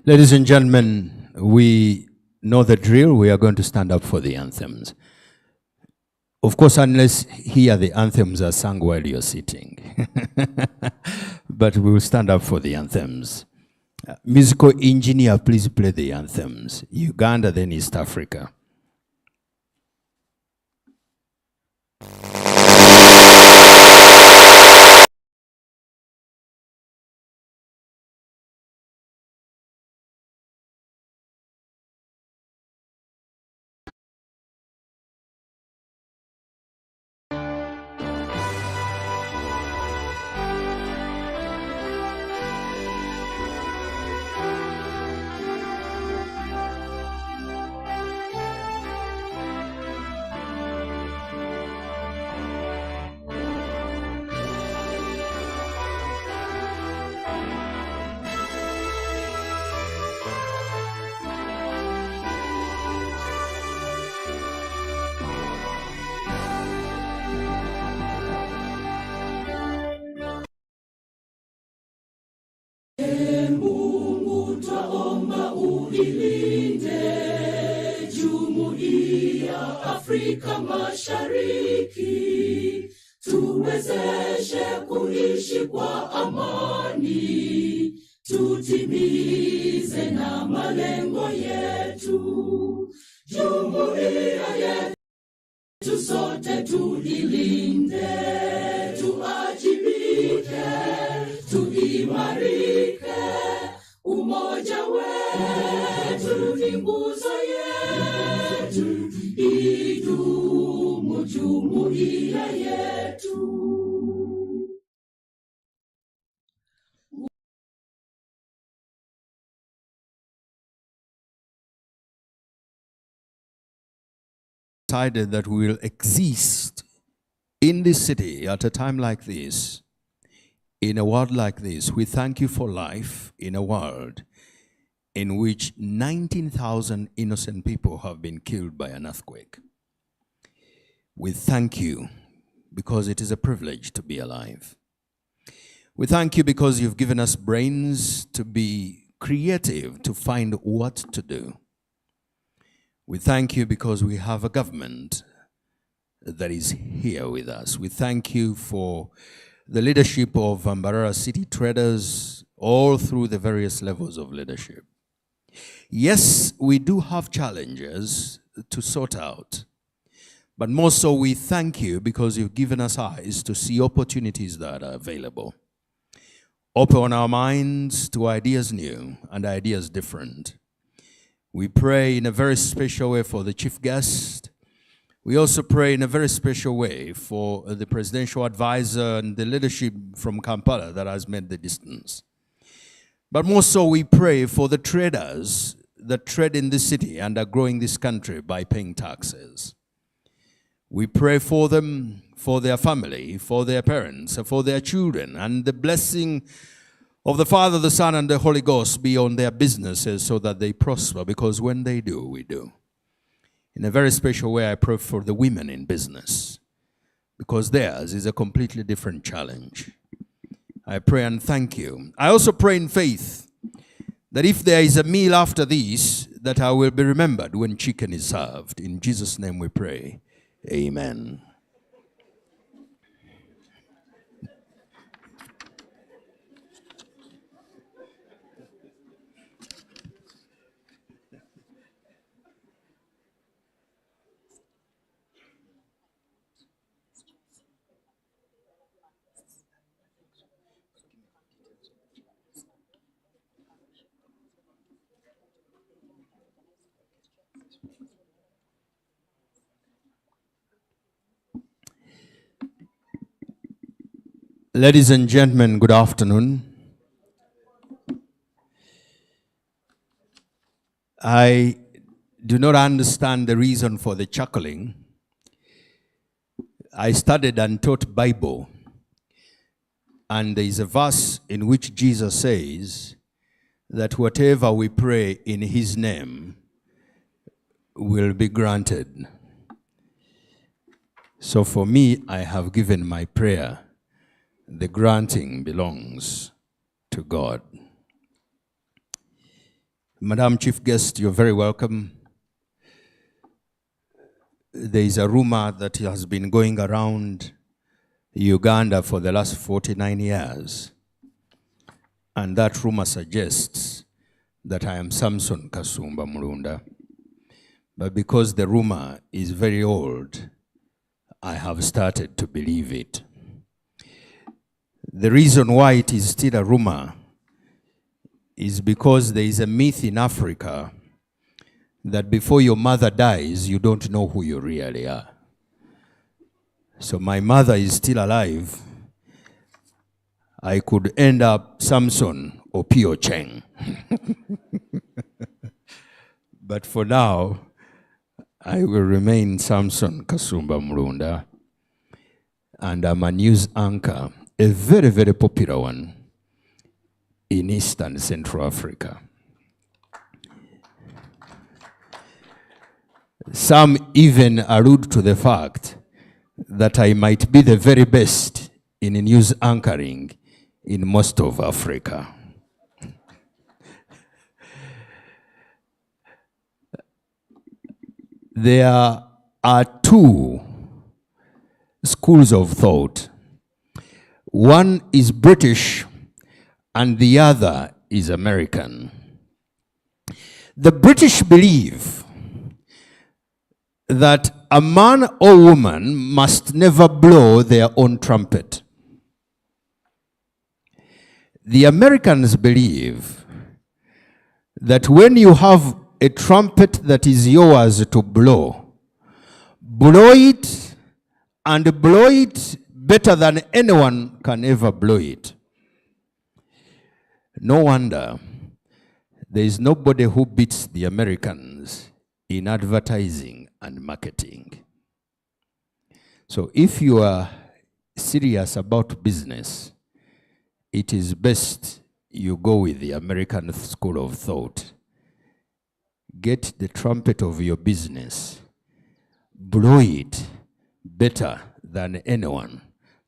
Ladies and gentlemen, we know the drill. We are going to stand up for the anthems. Of course, unless here the anthems are sung while you're sitting. But we will stand up for the anthems. Musical engineer, please play the anthems. Uganda, then East Africa. Afrika Mashariki, tuwezeshe kuishi kwa amani, tutimize na malengo yetu. Jumuiya yetu sote tuilinde, tuajibike, tuimarike. Umoja wetu ni nguzo yetu, idumu jumuiya yetu. Decided that we will exist in this city at a time like this, in a world like this. We thank you for life in a world in which 19,000 innocent people have been killed by an earthquake. We thank you because it is a privilege to be alive. We thank you because you've given us brains to be creative, to find what to do. We thank you because we have a government that is here with us. We thank you for the leadership of Mbarara city traders all through the various levels of leadership. Yes, we do have challenges to sort out, but more so we thank you because you've given us eyes to see opportunities that are available. Open our minds to ideas new and ideas different. We pray in a very special way for the chief guest. We also pray in a very special way for the presidential advisor and the leadership from Kampala that has made the distance. But more so we pray for the traders that trade in this city and are growing this country by paying taxes. We pray for them, for their family, for their parents, for their children, and the blessing of the Father, the Son, and the Holy Ghost be on their businesses so that they prosper, because when they do, we do. In a very special way, I pray for the women in business, because theirs is a completely different challenge. I pray and thank you. I also pray in faith that if there is a meal after this, that I will be remembered when chicken is served. In Jesus' name we pray. Amen. Ladies and gentlemen, good afternoon. I do not understand the reason for the chuckling. I studied and taught Bible, and there is a verse in which Jesus says that whatever we pray in his name will be granted. So for me, I have given my prayer. The granting belongs to God. Madam Chief Guest, you're very welcome. There is a rumor that has been going around Uganda for the last 49 years. And that rumor suggests that I am Samson Kasumba Mulunda. But because the rumor is very old, I have started to believe it. The reason why it is still a rumor is because there is a myth in Africa that before your mother dies, you don't know who you really are. So my mother is still alive. I could end up Samson or Pio Cheng. But for now, I will remain Samson Kasumba Mulunda. And I'm a news anchor, a very, very popular one in East and Central Africa. Some even allude to the fact that I might be the very best in news anchoring in most of Africa. There are two schools of thought. One is British and the other is American. The British believe that a man or woman must never blow their own trumpet. The Americans believe that when you have a trumpet that is yours to blow, blow it and blow it better than anyone can ever blow it. No wonder there is nobody who beats the Americans in advertising and marketing. So if you are serious about business, it is best you go with the American school of thought. Get the trumpet of your business. Blow it better than anyone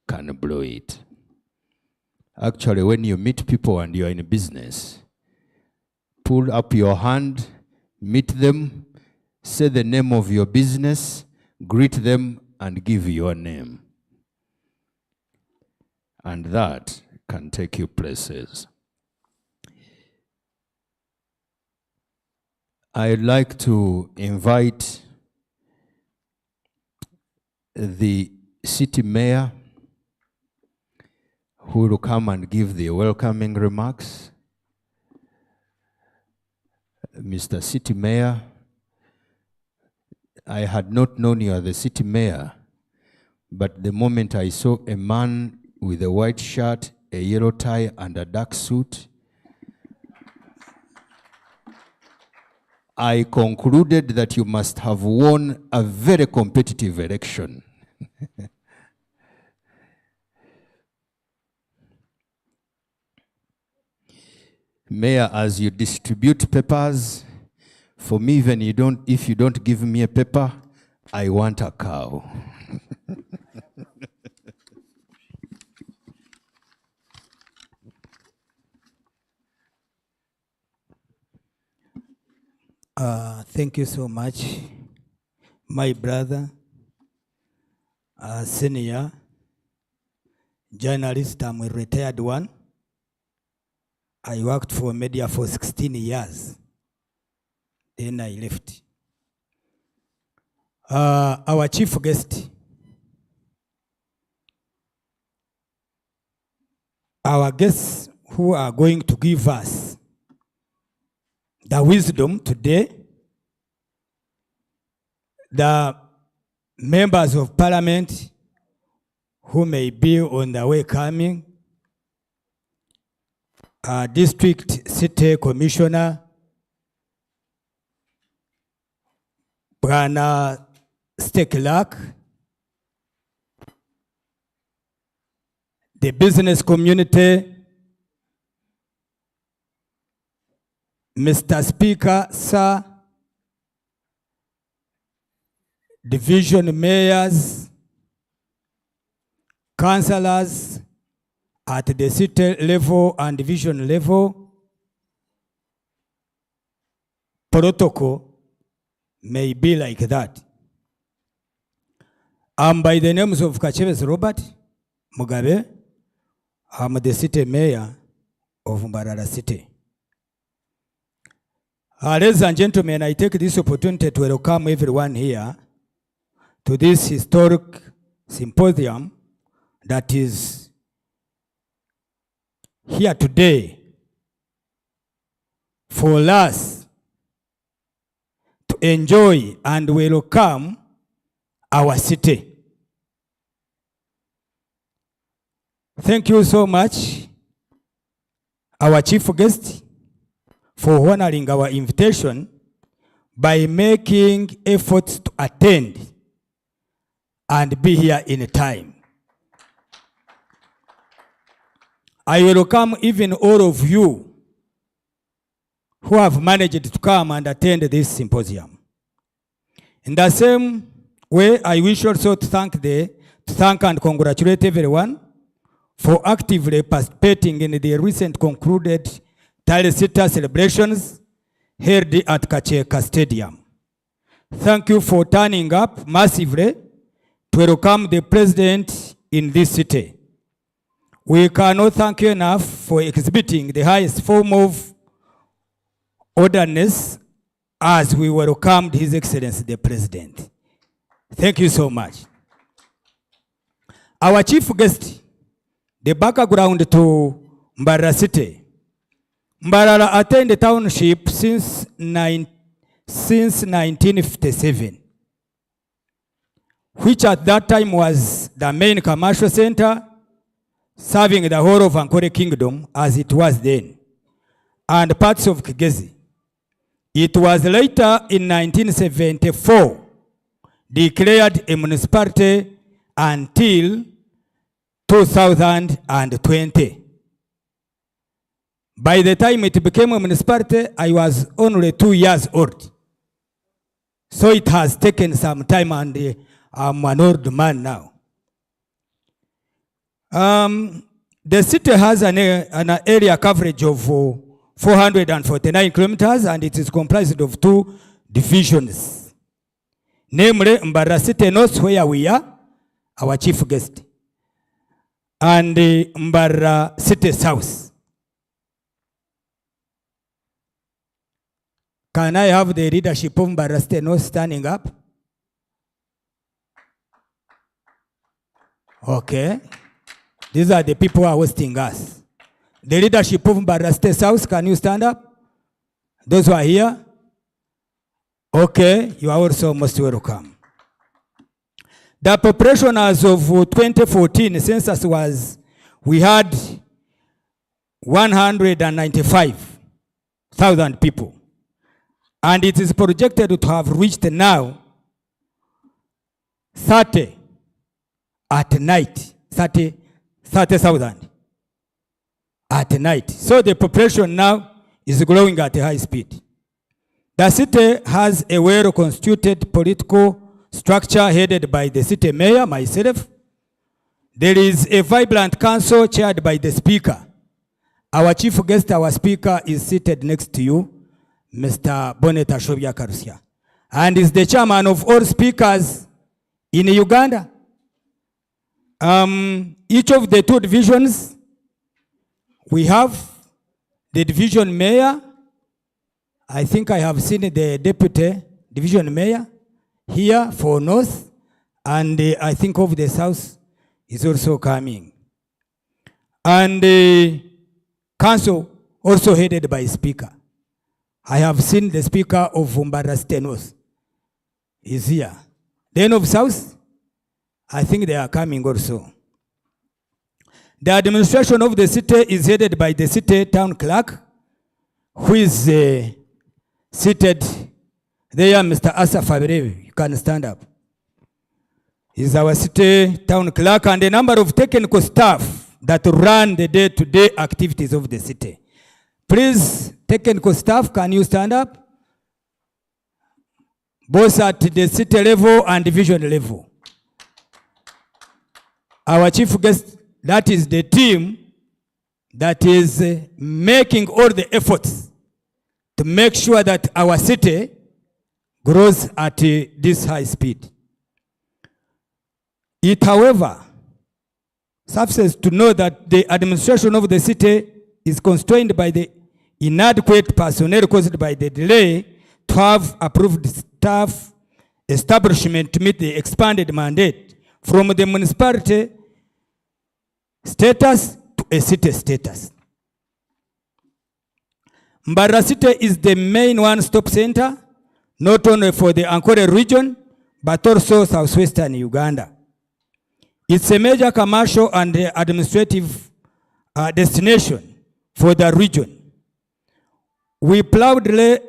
can blow it. Actually, when you meet people and you're in business, pull up your hand, meet them, say the name of your business, greet them, and give your name. And that can take you places. I'd like to invite the city mayor who will come and give the welcoming remarks. Mr. City Mayor, I had not known you as the city mayor, but the moment I saw a man with a white shirt, a yellow tie, and a dark suit, I concluded that you must have won a very competitive election. Mayor, as you distribute papers, for me, even if you don't give me a paper, I want a cow. Thank you so much, my brother, senior journalist. I'm a retired one. I worked for media for 16 years. Then I left. Our chief guest, our guests who are going to give us the wisdom today, the members of parliament who may be on the way coming, district city commissioner, Bwana Stekelak, the business community, Mr. Speaker, sir, division mayors, councillors at the city level and division level, protocol may be like that. I'm by the names of Kacheves Robert Mugabe. I'm the city mayor of Mbarara City. Ladies and gentlemen, I take this opportunity to welcome everyone here to this historic symposium that is here today for us to enjoy and welcome our city. Thank you so much, our chief guest, for honoring our invitation by making efforts to attend and be here in time. I welcome even all of you who have managed to come and attend this symposium. In the same way, I wish also to thank and congratulate everyone for actively participating in the recent concluded Tailesita celebrations held at Kacheka Stadium. Thank you for turning up massively to welcome the president in this city. We cannot thank you enough for exhibiting the highest form of orderliness as we welcomed His Excellency the President. Thank you so much. Our chief guest, the background to Mbarara City. Mbarara attained the township since 1957, which at that time was the main commercial center serving the whole of Ankole Kingdom as it was then, and parts of Kigezi. It was later in 1974 declared a municipality until 2020. By the time it became a municipality, I was only 2 years old. So it has taken some time, and I'm an old man now. The city has an area coverage of 449 kilometers, and it is comprised of 2 divisions. Namely, Mbarara City North, where we are, our chief guest, and Mbarara City South. Can I have the leadership of Mbarara City North standing up? Okay. These are the people who are hosting us. The leadership of Mbarara City South, can you stand up? Those who are here? Okay, you are also most welcome. The population as of 2014 census was, we had 195,000 people. And it is projected to have reached now 30 at night, 30,000 at night. So the population now is growing at a high speed. The city has a well-constituted political structure headed by the city mayor, myself. There is a vibrant council chaired by the speaker. Our chief guest, our speaker, is seated next to you, Mr. Boneta Shobya Karusia, and is the chairman of all speakers in Uganda. Each of the 2 divisions, we have the division mayor. I think I have seen the deputy division mayor here for North, and I think of the South is also coming. And the council also headed by speaker. I have seen the speaker of Mbarara City North is here. Then of South, I think they are coming also. The administration of the city is headed by the city town clerk, who is seated there, Mr. Asaf Aberev. You can stand up. He's our city town clerk, and a number of technical staff that run the day-to-day activities of the city. Please, technical staff, can you stand up? Both at the city level and division level. Our chief guest, that is the team that is making all the efforts to make sure that our city grows at this high speed. It, however, suffices to know that the administration of the city is constrained by the inadequate personnel caused by the delay to have approved staff establishment to meet the expanded mandate from the municipality status to a city status. Mbarara City is the main one-stop center, not only for the Ankole region, but also southwestern Uganda. It's a major commercial and administrative destination for the region. We proudly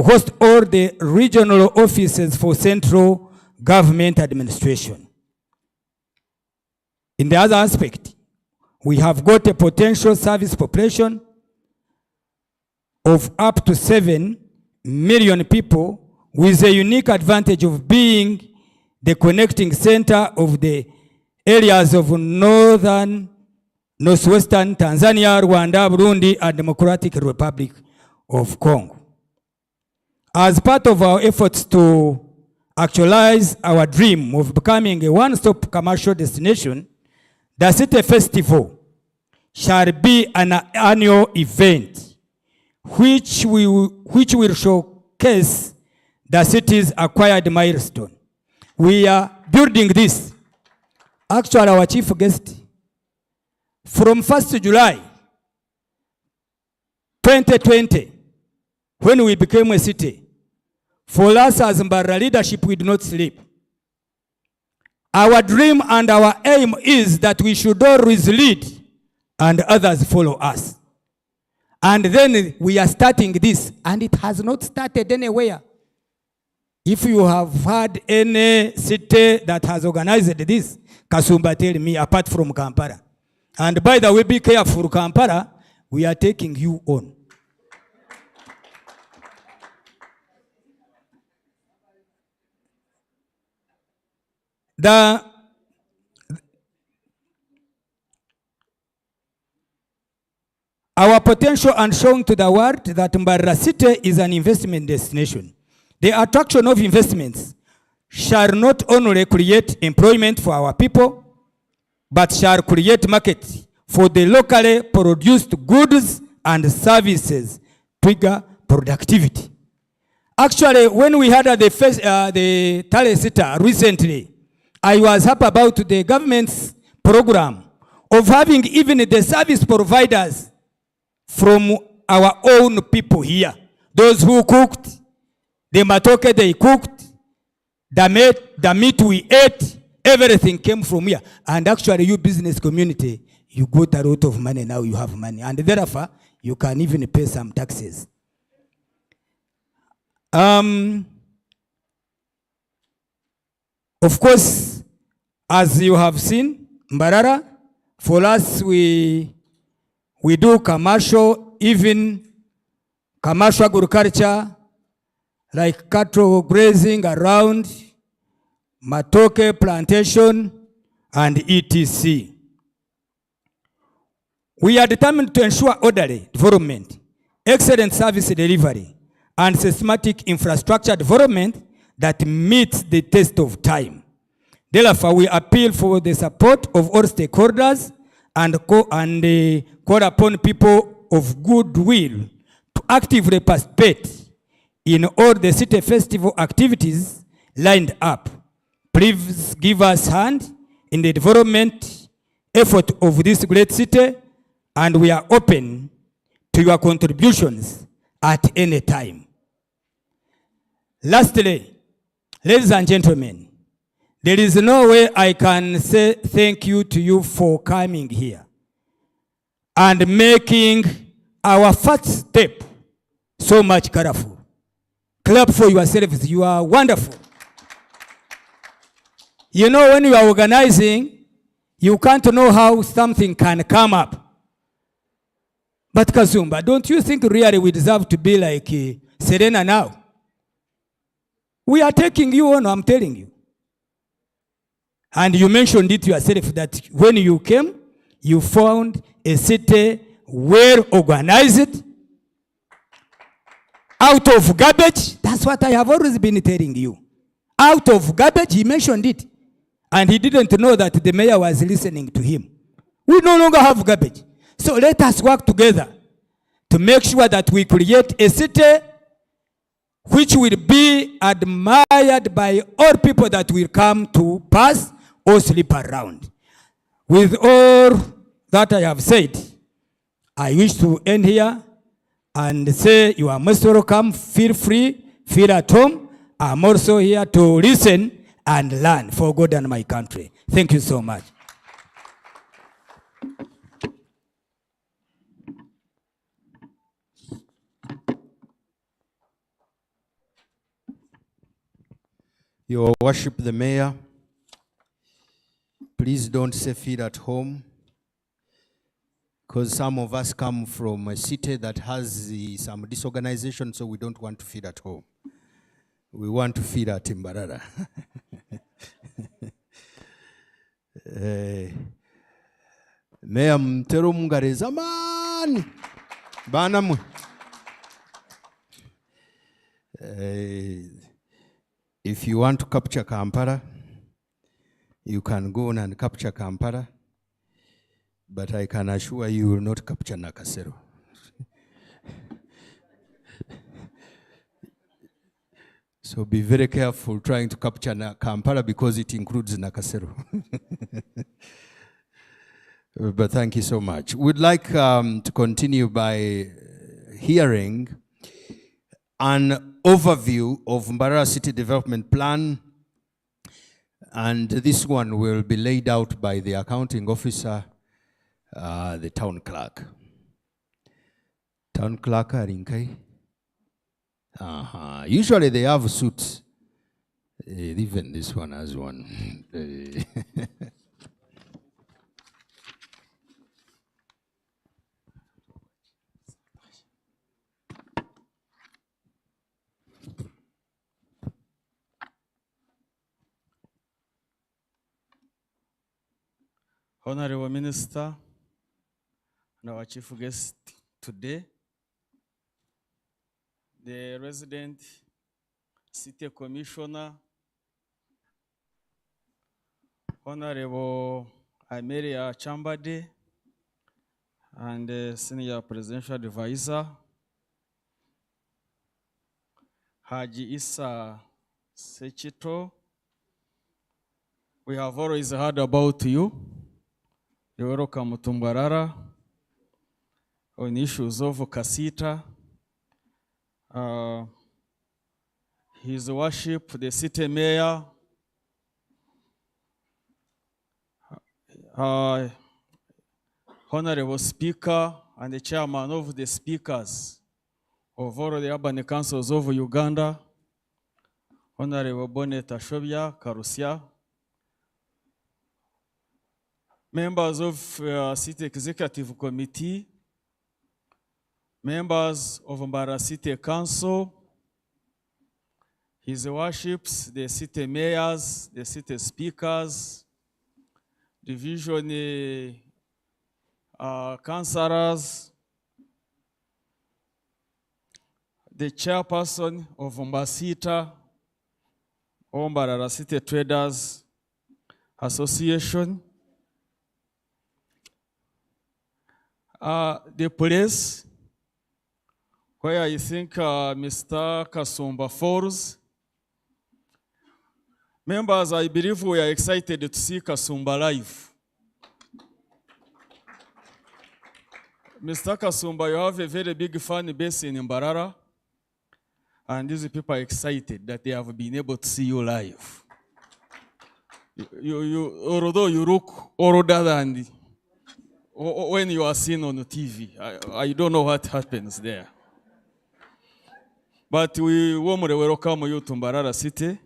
host all the regional offices for central government administration. In the other aspect, we have got a potential service population of up to 7 million people, with a unique advantage of being the connecting center of the areas of northern, northwestern Tanzania, Rwanda, Burundi, and Democratic Republic of Congo. As part of our efforts to actualize our dream of becoming a one-stop commercial destination, the City Festival shall be an annual event which will showcase the city's acquired milestone. We are building this. Actually, our chief guest, from 1st July 2020, when we became a city, for us as Mbarara leadership, we do not sleep. Our dream and our aim is that we should always lead and others follow us. And then we are starting this, and it has not started anywhere. If you have had any city that has organized this, Kasumba, tell me, apart from Kampala. And by the way, be careful, Kampala, we are taking you on. Our potential and showing to the world that Mbarara City is an investment destination. The attraction of investments shall not only create employment for our people, but shall create markets for the locally produced goods and services, trigger productivity. Actually, when we had the Tale Sita recently, I was happy about the government's program of having even the service providers from our own people here. Those who cooked, the matoke they cooked, the meat we ate, everything came from here. And actually, you business community, you got a lot of money now, you have money. And therefore, you can even pay some taxes. Of course, as you have seen, Mbarara, for us, we do commercial, even commercial agriculture, like cattle grazing around, matoke plantation, and etc. We are determined to ensure orderly development, excellent service delivery, and systematic infrastructure development that meets the test of time. Therefore, we appeal for the support of all stakeholders and call upon people of goodwill to actively participate in all the city festival activities lined up. Please give us hand in the development effort of this great city, and we are open to your contributions at any time. Lastly, ladies and gentlemen, there is no way I can say thank you to you for coming here and making our first step so much colorful. Clap for yourselves. You are wonderful. You know, when you are organizing, you can't know how something can come up. But Kazumba, don't you think really we deserve to be like Serena now? We are taking you on, I'm telling you. And you mentioned it yourself that when you came, you found a city well organized, Out of garbage, that's what I have always been telling you. Out of garbage, he mentioned it. And he didn't know that the mayor was listening to him. We no longer have garbage. So let us work together to make sure that we create a city which will be admired by all people that will come to pass or sleep around. With all that I have said, I wish to end here and say you are most welcome. Feel free, feel at home. I'm also here to listen and learn for God and my country. Thank you so much. Your Worship the Mayor, please don't say feel at home, because some of us come from a city that has some disorganization, so we don't want to feel at home. We want to feel at Mbarara. Mayor mtero mungare zamani bana mwe. If you want to capture Kampala, you can go on and capture Kampala, but I can assure you will not capture Nakasero. So be very careful trying to capture Kampala because it includes Nakasero. But thank you so much. We'd like to continue by hearing an overview of Mbarara City Development Plan, and this one will be laid out by the accounting officer, the town clerk. Town clerk Arinkai. Usually they have suits. Even this one has one. Honorable Minister and our chief guest today, the resident city commissioner, Honorable Amelia Chambade, and the senior presidential advisor, Haji Issa Sechito. We have always heard about you. You're welcome to Mbarara on issues of Kasita. His Worship, the city mayor, Honorable Speaker, and the chairman of the speakers of all the urban councils of Uganda, Honorable Bonnet Ashobya Karusia, members of City Executive Committee, members of Mbarara City Council, His Worships, the city mayors, the city speakers, division councillors, the chairperson of Mbasita, Mbarara City Traders Association, the place where I think Mr. Kasumba falls. Members, I believe we are excited to see Kasumba live. Mr. Kasumba, you have a very big fan base in Mbarara, and these people are excited that they have been able to see you live. Although you look older than when you are seen on the TV, I don't know what happens there. But we warmly welcome you to Mbarara City.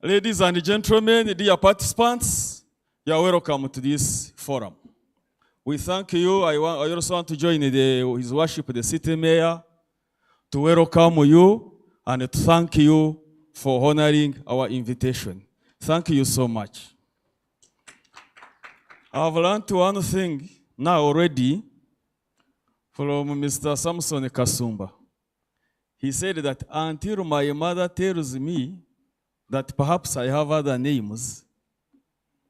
Ladies and gentlemen, dear participants, you are welcome to this forum. We thank you. I also want to join His Worship, the City Mayor, to welcome you and to thank you for honoring our invitation. Thank you so much. I've learned one thing now already from Mr. Samson Kasumba. He said that until my mother tells me that perhaps I have other names,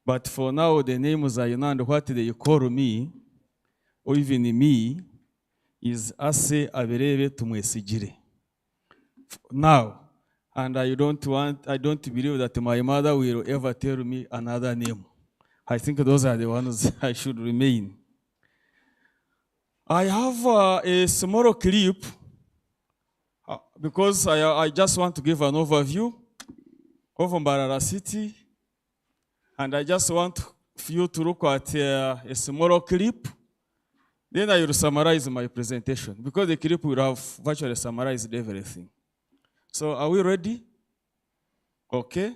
but for now the names I know and what they call me, or even me, is Ase Aberebe Tumwesigire. Now, and I don't believe that my mother will ever tell me another name. I think those are the ones I should remain. I have a small clip because I just want to give an overview of Mbarara City, and I just want you to look at a small clip. Then I will summarize my presentation because the clip will have virtually summarized everything. So are we ready? Okay.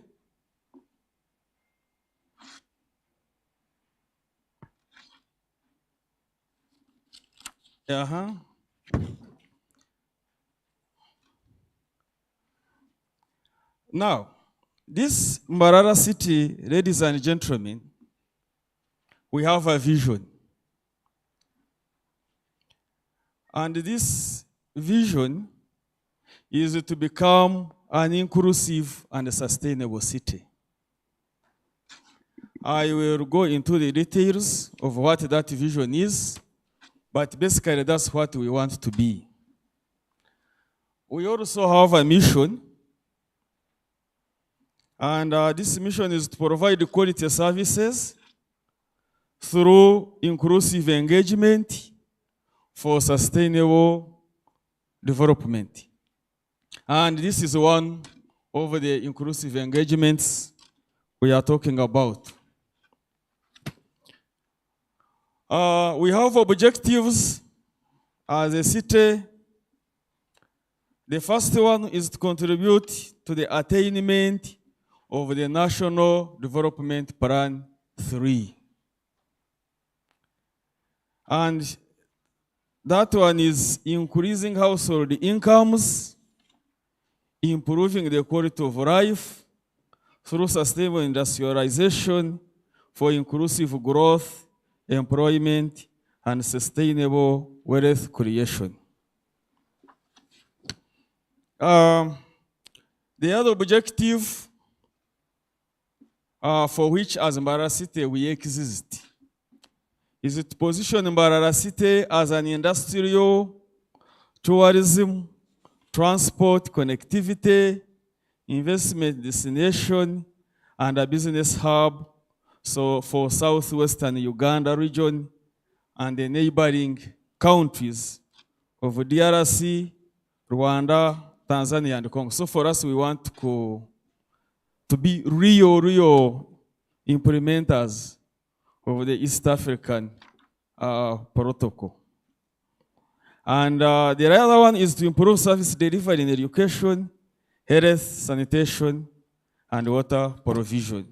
Now, this Mbarara city, ladies and gentlemen, we have a vision. And this vision is to become an inclusive and sustainable city. I will go into the details of what that vision is, but basically that's what we want to be. We also have a mission, and this mission is to provide quality services through inclusive engagement for sustainable development. And this is one of the inclusive engagements we are talking about. We have objectives as a city. The first one is to contribute to the attainment of the National Development Plan 3. And that one is increasing household incomes, improving the quality of life through sustainable industrialization for inclusive growth, employment, and sustainable wealth creation. The other objective for which as Mbarara City we exist is to position Mbarara City as an industrial, tourism, transport, connectivity, investment destination, and a business hub so for southwestern Uganda region and the neighboring countries of DRC, Rwanda, Tanzania, and Congo. So for us, we want to be real implementers of the East African protocol. And the other one is to improve service delivery in education, health, sanitation, and water provision.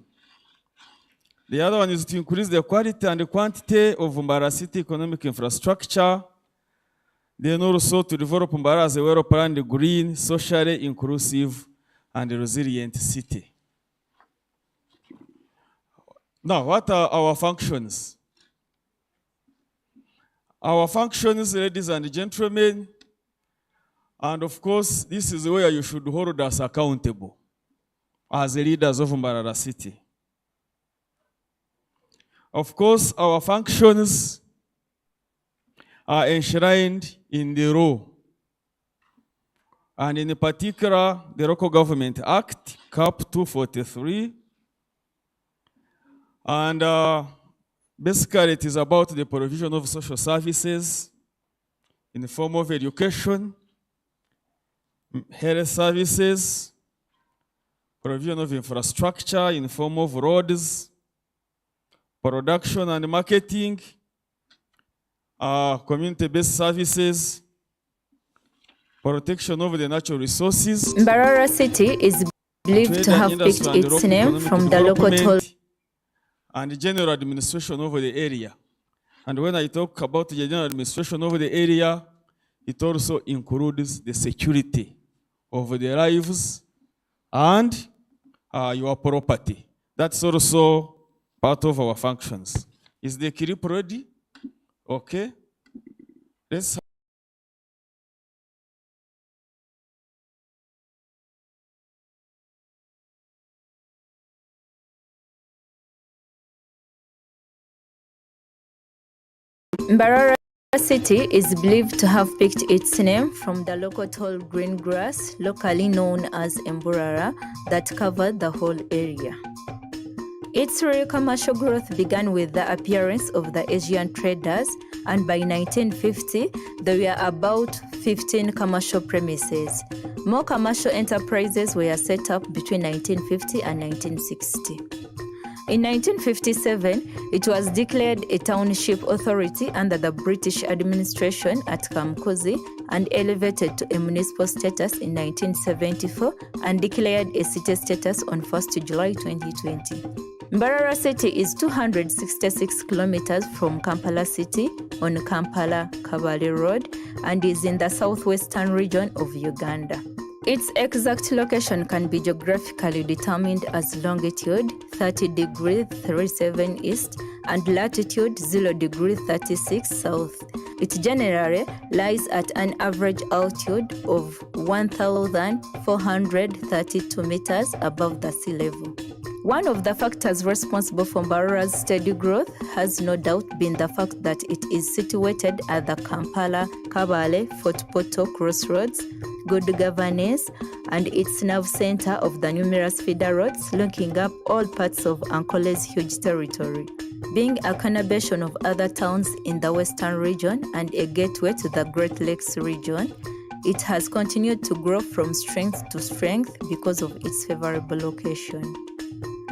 The other one is to increase the quality and the quantity of Mbarara City economic infrastructure. Then also to develop Mbarara as a well-planned, green, socially inclusive, and resilient city. Now, what are our functions? Our functions, ladies and gentlemen, and of course, this is where you should hold us accountable as leaders of Mbarara City. Of course, our functions are enshrined in the law, and in particular, the Local Government Act, CAP 243, and basically it is about the provision of social services in the form of education, health services, provision of infrastructure in the form of roads, production and marketing, community-based services, protection of the natural resources. Mbarara City is believed to have picked its name from the local toll and general administration over the area. And when I talk about the general administration over the area, it also includes the security of the lives and your property. That's also part of our functions Is the clip ready? Okay. Let's Mbarara city is believed to have picked its name from the local tall green grass, locally known as Mbarara, that covered the whole area. Its real commercial growth began with the appearance of the Asian traders, and by 1950, there were about 15 commercial premises. More commercial enterprises were set up between 1950 and 1960. In 1957, it was declared a township authority under the British administration at Kamkozi and elevated to a municipal status in 1974 and declared a city status on 1st July 2020. Mbarara city is 266 kilometers from Kampala city on Kampala-Kabale Road and is in the southwestern region of Uganda. Its exact location can be geographically determined as longitude 30 degrees 37 east and latitude 0 degrees 36 south. It generally lies at an average altitude of 1,432 meters above the sea level. One of the factors responsible for Mbarara's steady growth has no doubt been the fact that it is situated at the Kampala-Kabale-Fort Portal crossroads, good governance, and its nerve center of the numerous feeder roads linking up all parts of Ankole's huge territory. Being a conurbation of other towns in the western region and a gateway to the Great Lakes region, it has continued to grow from strength to strength because of its favorable location.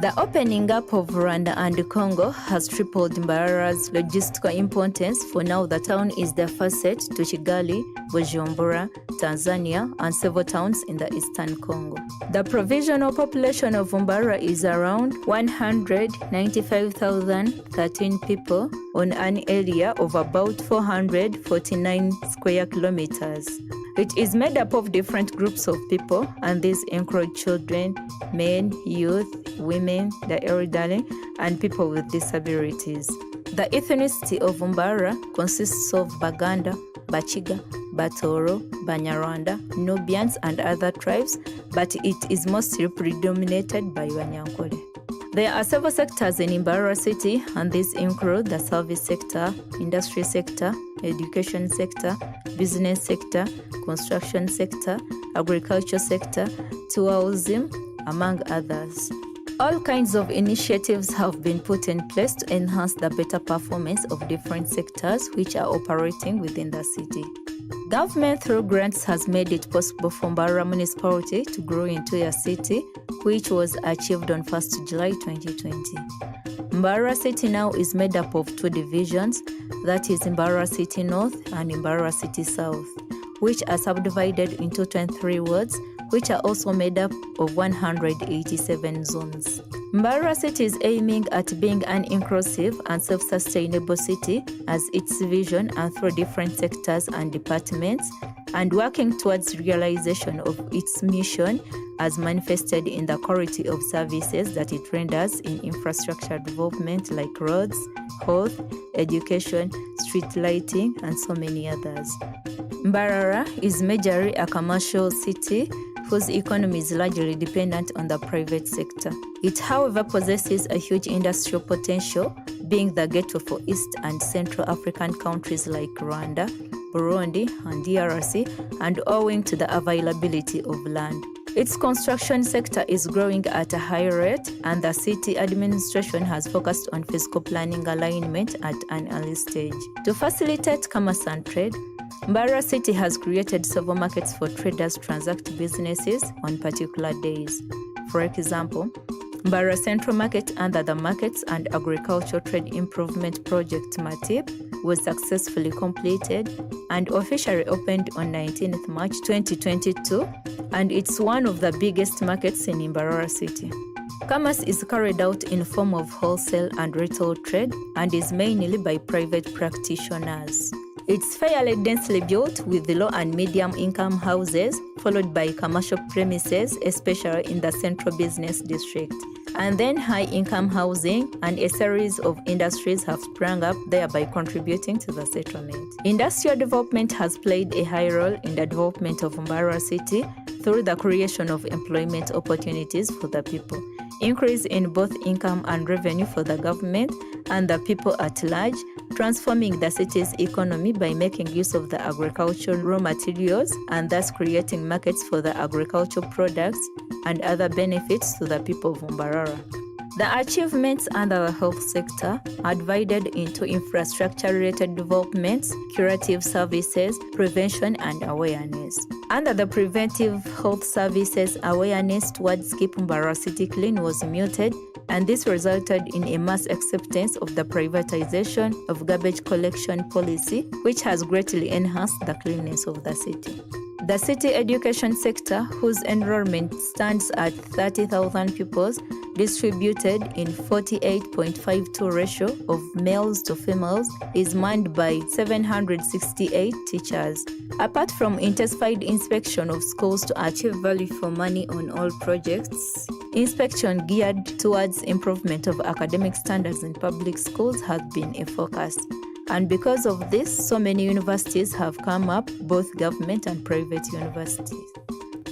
The opening up of Rwanda and Congo has tripled Mbarara's logistical importance, for now the town is the facet to Kigali, Bujumbura, Tanzania, and several towns in the eastern Congo. The provisional population of Mbarara is around 195,013 people on an area of about 449 square kilometers. It is made up of different groups of people, and these include children, men, youth, women, the elderly, and people with disabilities. The ethnicity of Mbarara consists of Baganda, Bachiga, Batoro, Banyarwanda, Nubians, and other tribes, but it is mostly predominated by Banyankole. There are several sectors in Mbarara city, and these include the service sector, industry sector, education sector, business sector, construction sector, agriculture sector, tourism, among others. All kinds of initiatives have been put in place to enhance the better performance of different sectors which are operating within the city. Government through grants has made it possible for Mbarara municipality to grow into a city, which was achieved on 1st July 2020. Mbarara city now is made up of two divisions, that is Mbarara city north and Mbarara city south, which are subdivided into 23 wards, which are also made up of 187 zones. Mbarara city is aiming at being an inclusive and self-sustainable city as its vision and through different sectors and departments, and working towards realization of its mission as manifested in the quality of services that it renders in infrastructure development like roads, health, education, street lighting, and so many others. Mbarara is majorly a commercial city whose economy is largely dependent on the private sector. It, however, possesses a huge industrial potential, being the gateway for East and Central African countries like Rwanda, Burundi, and DRC, and owing to the availability of land. Its construction sector is growing at a high rate, and the city administration has focused on physical planning alignment at an early stage. To facilitate commerce and trade, Mbarara city has created several markets for traders to transact businesses on particular days. For example, Mbarara Central Market under the Markets and Agricultural Trade Improvement Project MATIP was successfully completed and officially opened on 19th March 2022, and it's one of the biggest markets in Mbarara city. Commerce is carried out in form of wholesale and retail trade and is mainly by private practitioners. It's fairly densely built with low and medium income houses, followed by commercial premises, especially in the central business district. and then high-income housing and a series of industries have sprung up, thereby contributing to the settlement. Industrial development has played a high role in the development of Mbarara city through the creation of employment opportunities for the people, increase in both income and revenue for the government and the people at large, transforming the city's economy by making use of the agricultural raw materials and thus creating markets for the agricultural products and other benefits to the people of Mbarara. The achievements under the health sector are divided into infrastructure-related developments, curative services, prevention, and awareness. Under the preventive health services, awareness towards Keep Mbarara City Clean was muted, and this resulted in a mass acceptance of the privatization of garbage collection policy, which has greatly enhanced the cleanliness of the city. The city education sector, whose enrollment stands at 30,000 pupils, distributed in 48.52 ratio of males to females, is manned by 768 teachers. Apart from intensified inspection of schools to achieve value for money on all projects, inspection geared towards improvement of academic standards in public schools has been a focus. And because of this, so many universities have come up, both government and private universities.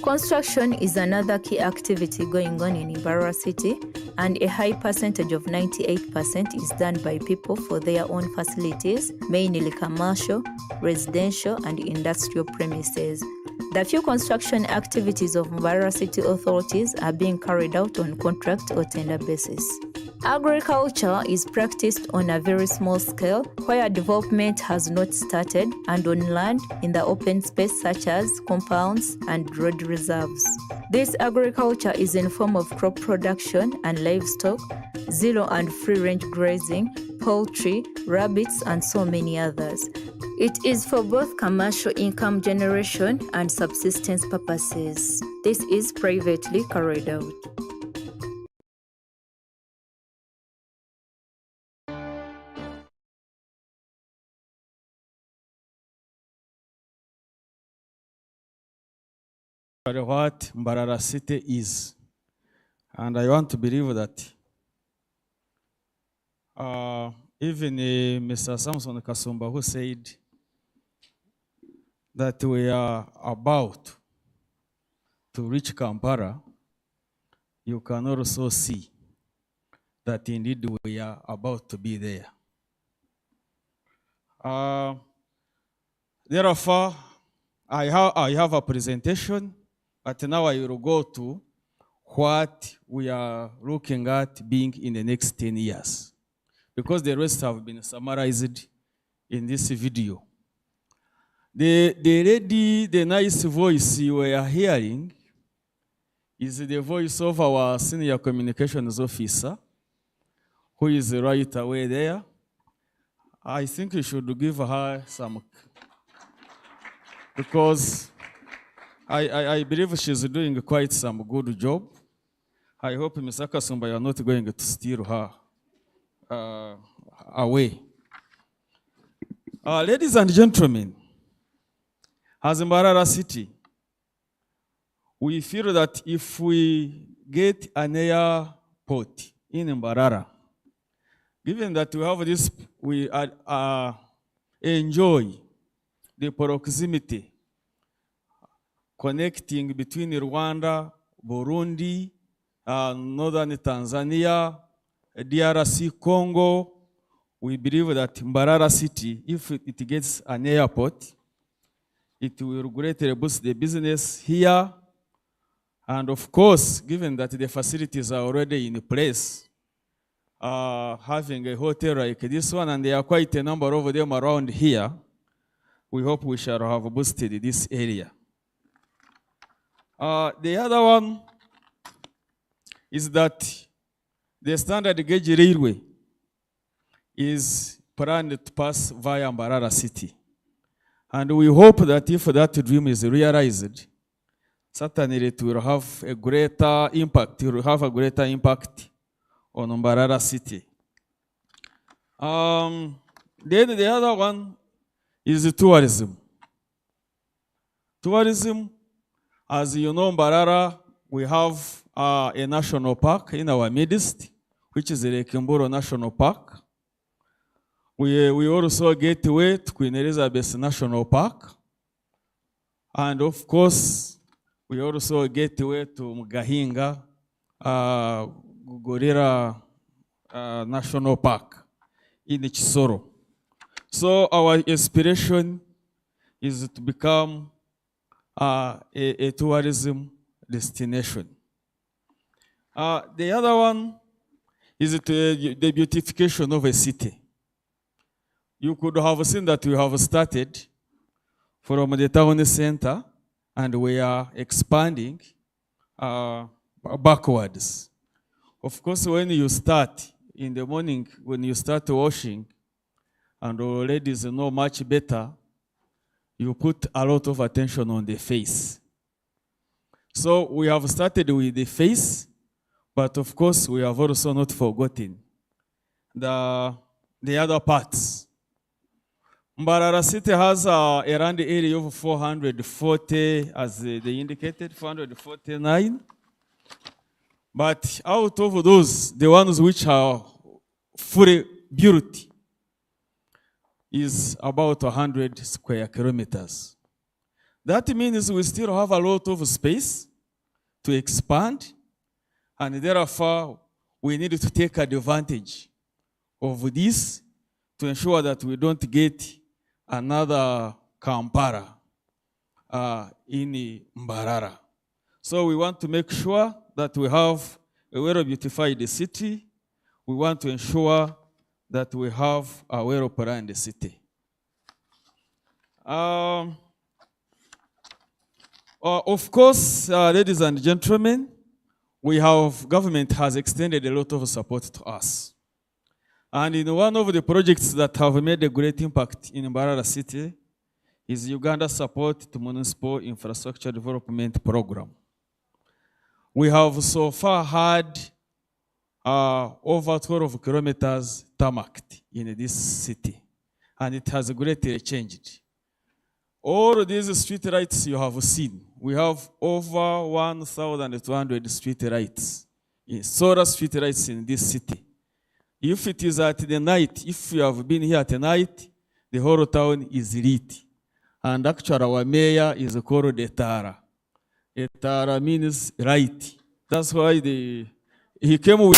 Construction is another key activity going on in Mbarara City, and a high percentage of 98% is done by people for their own facilities, mainly commercial, residential, and industrial premises. The few construction activities of Mbarara City authorities are being carried out on contract or tender basis. Agriculture is practiced on a very small scale where development has not started, and on land in the open space such as compounds and road reserves. This agriculture is in form of crop production and livestock, zero and free range grazing, poultry, rabbits, and so many others. It is for both commercial income generation and subsistence purposes. This is privately carried out. What Mbarara City is. And I want to believe that even Mr. Samson Kasumba, who said that we are about to reach Kampala, you can also see that indeed we are about to be there. Therefore, I have a presentation, but now I will go to what we are looking at being in the next 10 years, because the rest have been summarized in this video. The nice voice you are hearing is the voice of our senior communications officer, who is right away there. I think you should give her some, because I believe she's doing quite some good job. I hope Mr. Kasumba, you are not going to steal her away. Ladies and gentlemen, as Mbarara City, we feel that if we get an airport in Mbarara, given that we have this, we enjoy the proximity connecting between Rwanda, Burundi, northern Tanzania, DRC, Congo. We believe that Mbarara City, if it gets an airport, it will greatly boost the business here. And of course, given that the facilities are already in place, having a hotel like this one, and there are quite a number of them around here, we hope we shall have boosted this area. The other one is that the standard gauge railway is planned to pass via Mbarara City. And we hope that if that dream is realized, certainly it will have a greater impact. It will have a greater impact on Mbarara City. Then the other one is tourism. Tourism, as you know, Mbarara, we have a national park in our midst, which is the Kimboro National Park. We also gateway to Queen Elizabeth National Park. And of course, we also gateway to Mugahinga Gorilla National Park in Chisoro. So our aspiration is to become a tourism destination. The other one is the beautification of a city. You could have seen that we have started from the town center and we are expanding backwards. Of course, when you start in the morning, when you start washing, and ladies know much better, you put a lot of attention on the face. So we have started with the face, but of course we have also not forgotten the other parts. Mbarara City has around the area of 440, as they indicated, 449. But out of those, the ones which are fully built is about 100 square kilometers. That means we still have a lot of space to expand, and therefore we need to take advantage of this to ensure that we don't get another Kampala in Mbarara. So we want to make sure that we have a well-beautified city. We want to ensure that we have a well-planned city. Of course, ladies and gentlemen, government has extended a lot of support to us. And in one of the projects that have made a great impact in Mbarara City is Uganda Support to Municipal Infrastructure Development Program. We have so far had over 12 kilometers tarmacked in this city, and it has greatly changed. All these street lights you have seen, we have over 1,200 street lights, solar street lights in this city. If it is at the night, if you have been here at the night, the whole town is lit. And actually our mayor is called Etara. Etara means light. That's why he came with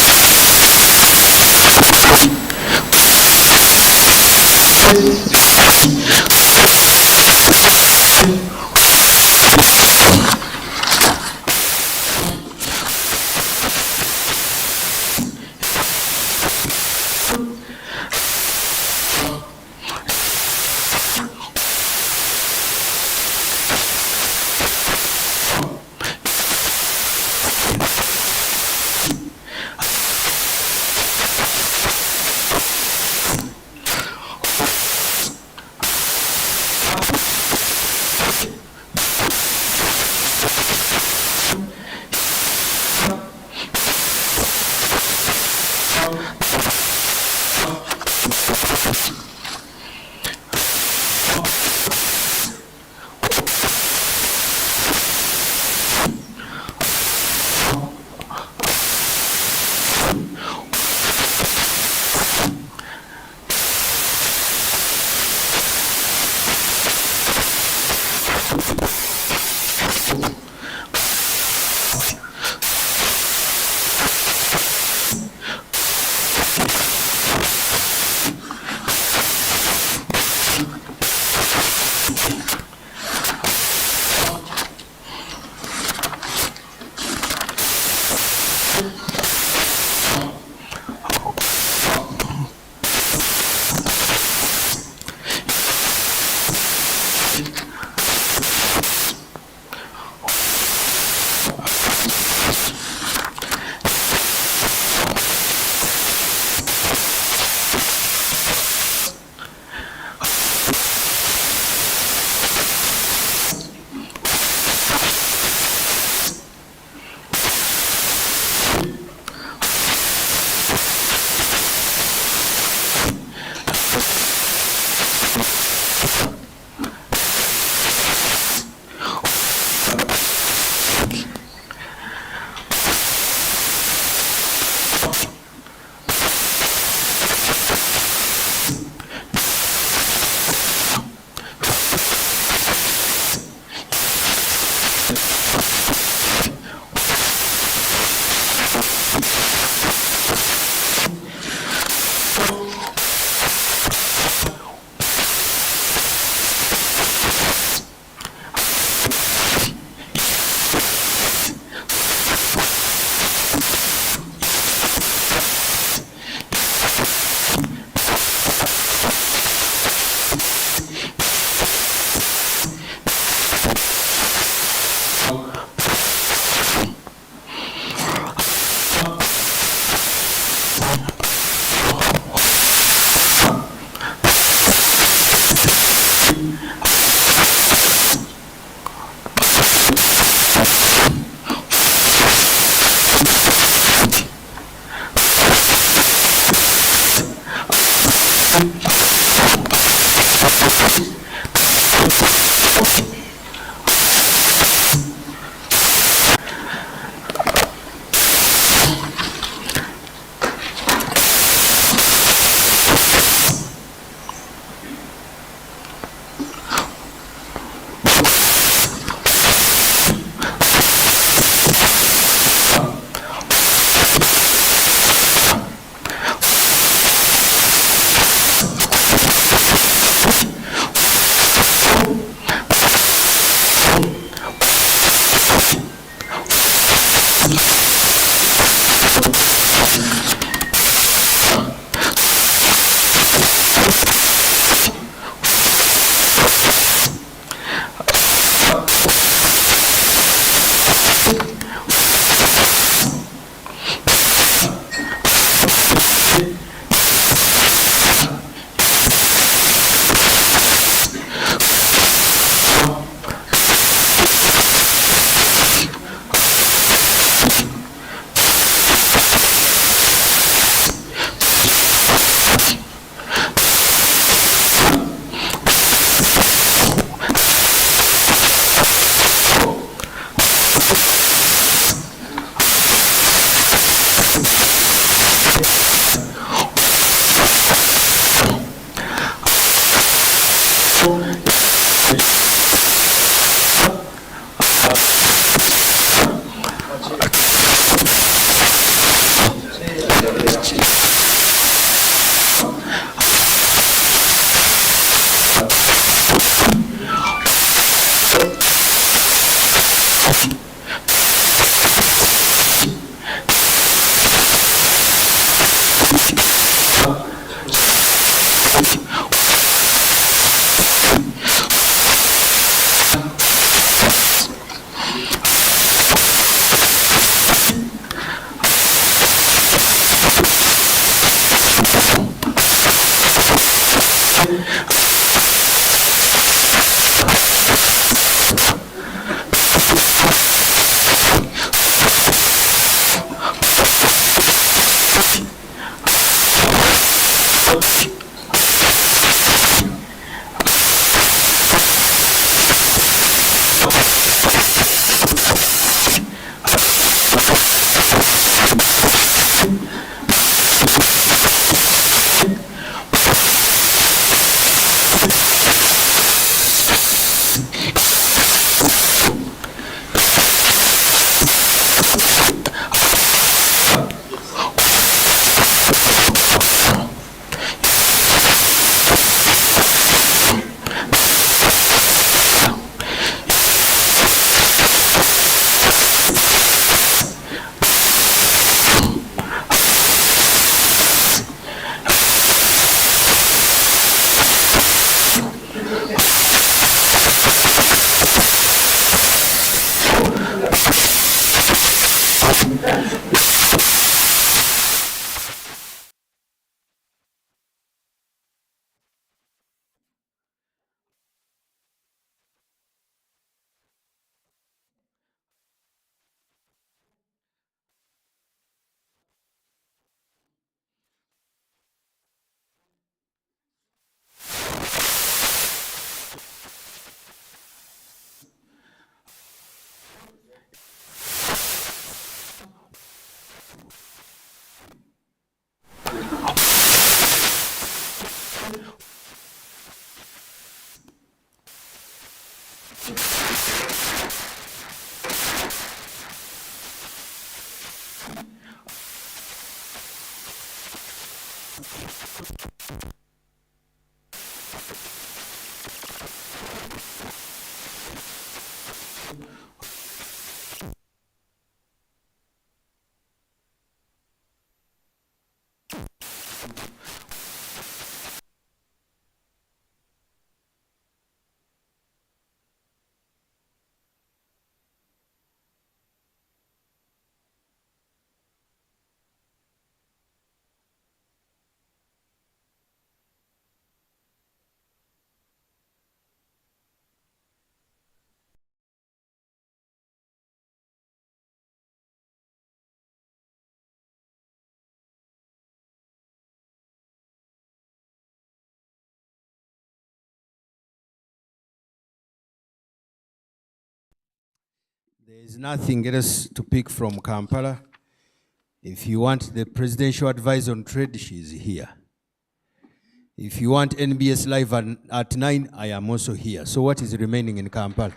There is nothing else to pick from Kampala. If you want the presidential advice on trade, she is here. If you want NBS Live at 9, I am also here. So what is remaining in Kampala?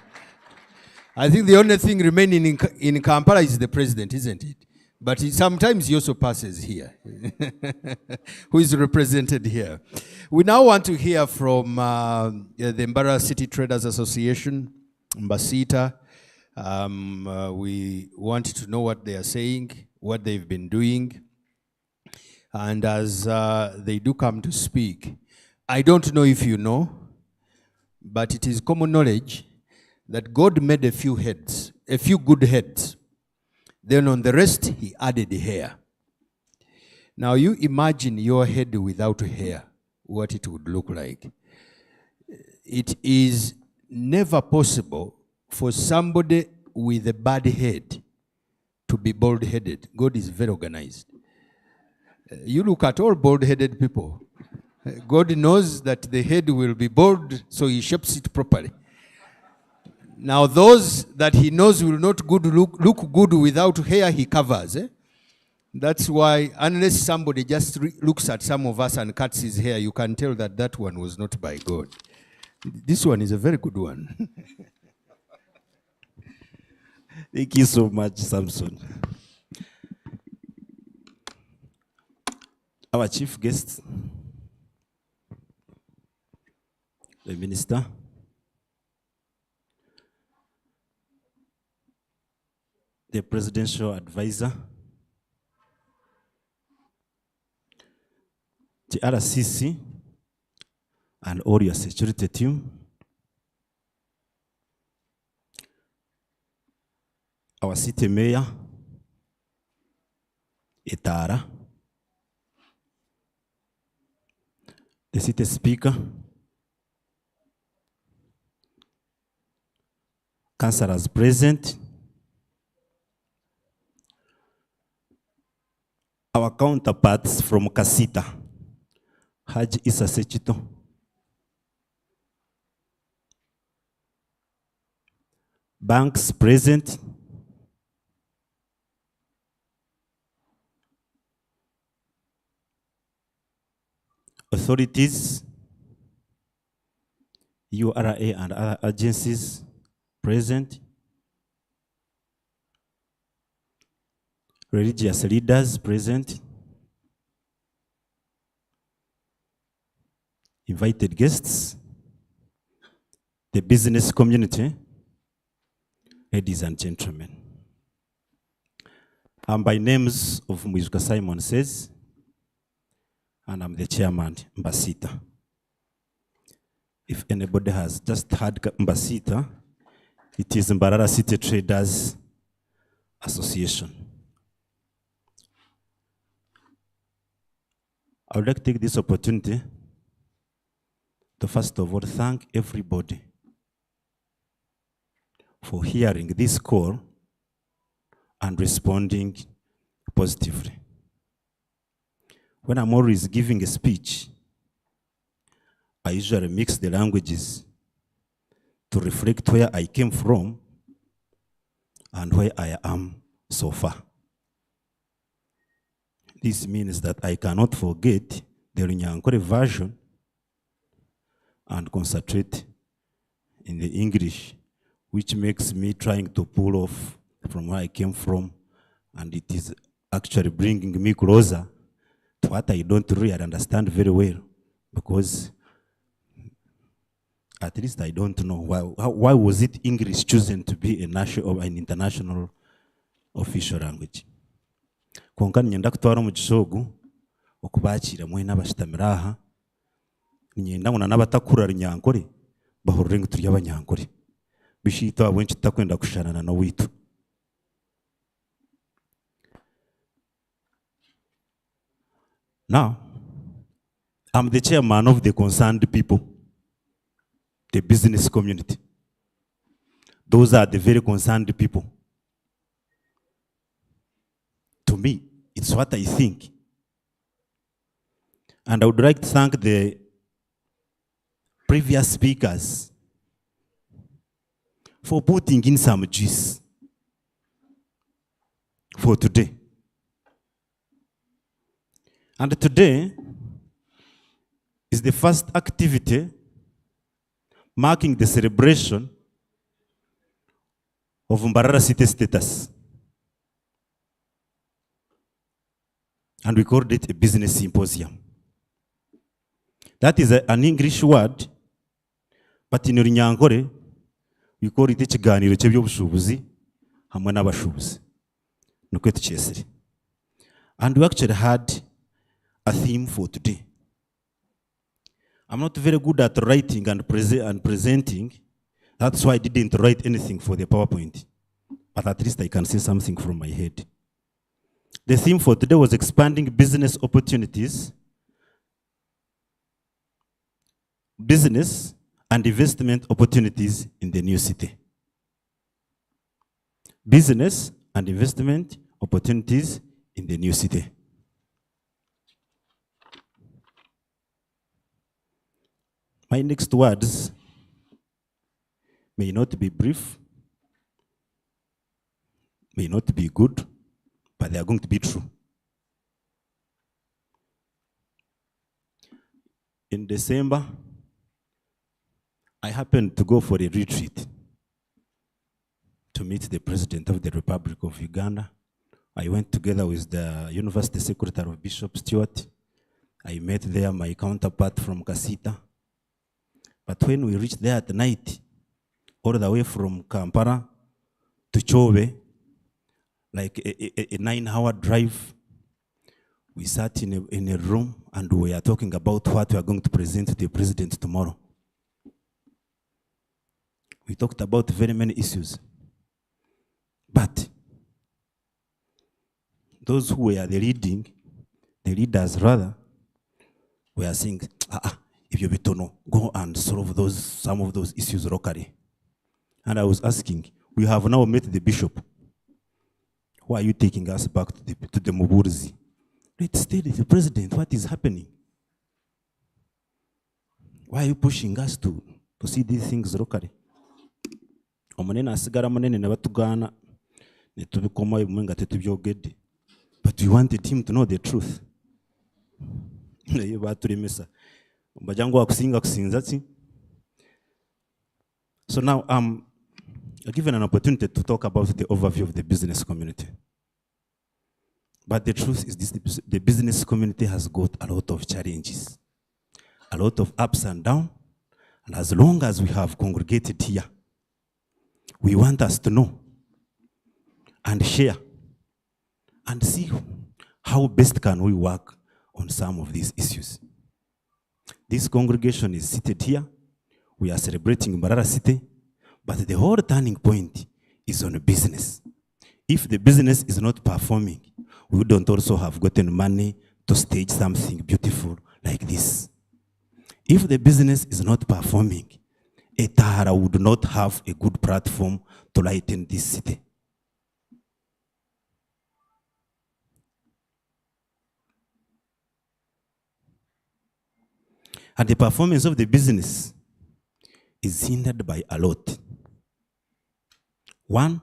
I think the only thing remaining in Kampala is the president, isn't it? But sometimes he also passes here, who is represented here. We now want to hear from the Mbarara City Traders Association, Mbasita. We want to know what they are saying, what they've been doing. And as they do come to speak, I don't know if you know, but it is common knowledge that God made a few heads, a few good heads. Then on the rest, he added hair. Now you imagine your head without hair, what it would look like. It is never possible for somebody with a bad head to be bald-headed. God is very organized. You look at all bald-headed people. God knows that the head will be bald, so he shapes it properly. Now those that he knows will not look good without hair, he covers. That's why, unless somebody just looks at some of us and cuts his hair, you can tell that that one was not by God. This one is a very good one. Thank you so much, Samson. Our chief guest, the minister, the presidential advisor, the RCC, and all your security team, our city mayor, Itara, the city speaker, councillors present, our counterparts from Kasita, Haji Issa Sechito, banks present, authorities, URA and other agencies present, religious leaders present, invited guests, the business community, ladies and gentlemen. I'm by names of Mwizuka Simon says, and I'm the chairman, Mbasita. If anybody has just heard Mbasita, it is Mbarara City Traders Association. I would like to take this opportunity to first of all thank everybody for hearing this call and responding positively. When I'm always giving a speech, I usually mix the languages to reflect where I came from and where I am so far. This means that I cannot forget the Runyankore version and concentrate in the English, which makes me trying to pull off from where I came from, and it is actually bringing me closer to what I don't really understand very well, because at least I don't know why was it English chosen to be a national or an international official language. Konka nyenda kutwara mu Gisogu okubakira mwe n'abashitamira aha nyenda ngona n'abatakura Runyankore bahurire ngo turi abanyankore bishita abwenshi takwenda kushanana na witu. Now, I'm the chairman of the concerned people, the business community. Those are the very concerned people. To me, it's what I think. And I would like to thank the previous speakers for putting in some juice for today. And today is the first activity marking the celebration of Mbarara city status. And we called it a business symposium. That is an English word, but in Runyankore, we call it ikiganiro cy'ebyobushubuzi hamwe n'abashubuzi nuko tucyesere. And we actually had a theme for today. I'm not very good at writing and presenting. That's why I didn't write anything for the PowerPoint. But at least I can say something from my head. The theme for today was expanding business opportunities, business and investment opportunities in the new city. Business and investment opportunities in the new city. My next words may not be brief, may not be good, but they are going to be true. In December, I happened to go for a retreat to meet the President of the Republic of Uganda. I went together with the University Secretary of Bishop Stewart. I met there my counterpart from Kasita. But when we reached there at night, all the way from Kampala to Chobe, like a 9-hour drive, we sat in a room and we are talking about what we are going to present to the president tomorrow. We talked about very many issues. But those who were the leaders rather, were saying, if you know, go and solve some of those issues locally. And I was asking, we have now met the bishop. Why are you taking us back to the Muburzi? Let's tell the president what is happening. Why are you pushing us to see these things locally? But we wanted him to know the truth. So now I'm given an opportunity to talk about the overview of the business community. But the truth is this, the business community has got a lot of challenges, a lot of ups and downs. And as long as we have congregated here, we want us to know and share and see how best can we work on some of these issues. This congregation is seated here. We are celebrating Mbarara City, but the whole turning point is on business. If the business is not performing, we don't also have gotten money to stage something beautiful like this. If the business is not performing, Etahara would not have a good platform to lighten this city. And the performance of the business is hindered by a lot. One,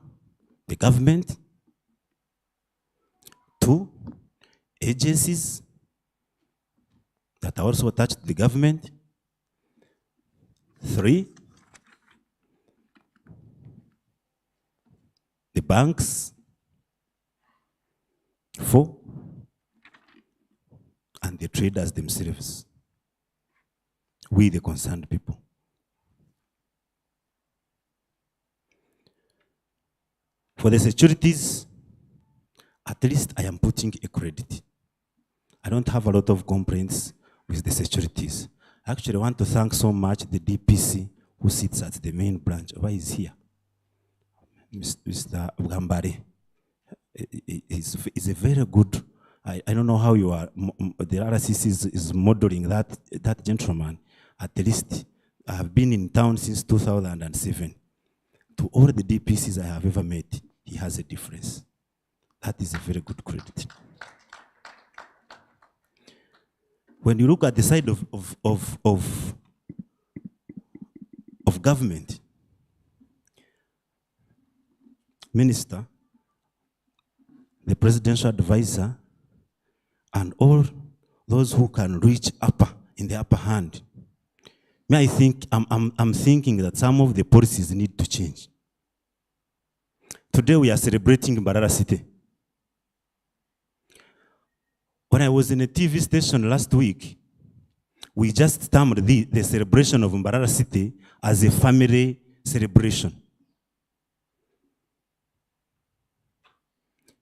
the government. Two, agencies that are also attached to the government. Three, the banks. Four, and the traders themselves. We, the concerned people. For the securities, at least I am putting a credit. I don't have a lot of complaints with the securities. I actually want to thank so much the DPC who sits at the main branch. Why is here? Mr. Gambari. Is a very good, I don't know how you are, the RCC is modeling that gentleman. At least I have been in town since 2007. To all the DPCs I have ever met, he has a difference. That is a very good credit. When you look at the side of government, minister, the presidential advisor, and all those who can reach in the upper hand, I think I'm thinking that some of the policies need to change. Today we are celebrating Mbarara City. When I was in a TV station last week, we just termed the celebration of Mbarara City as a family celebration.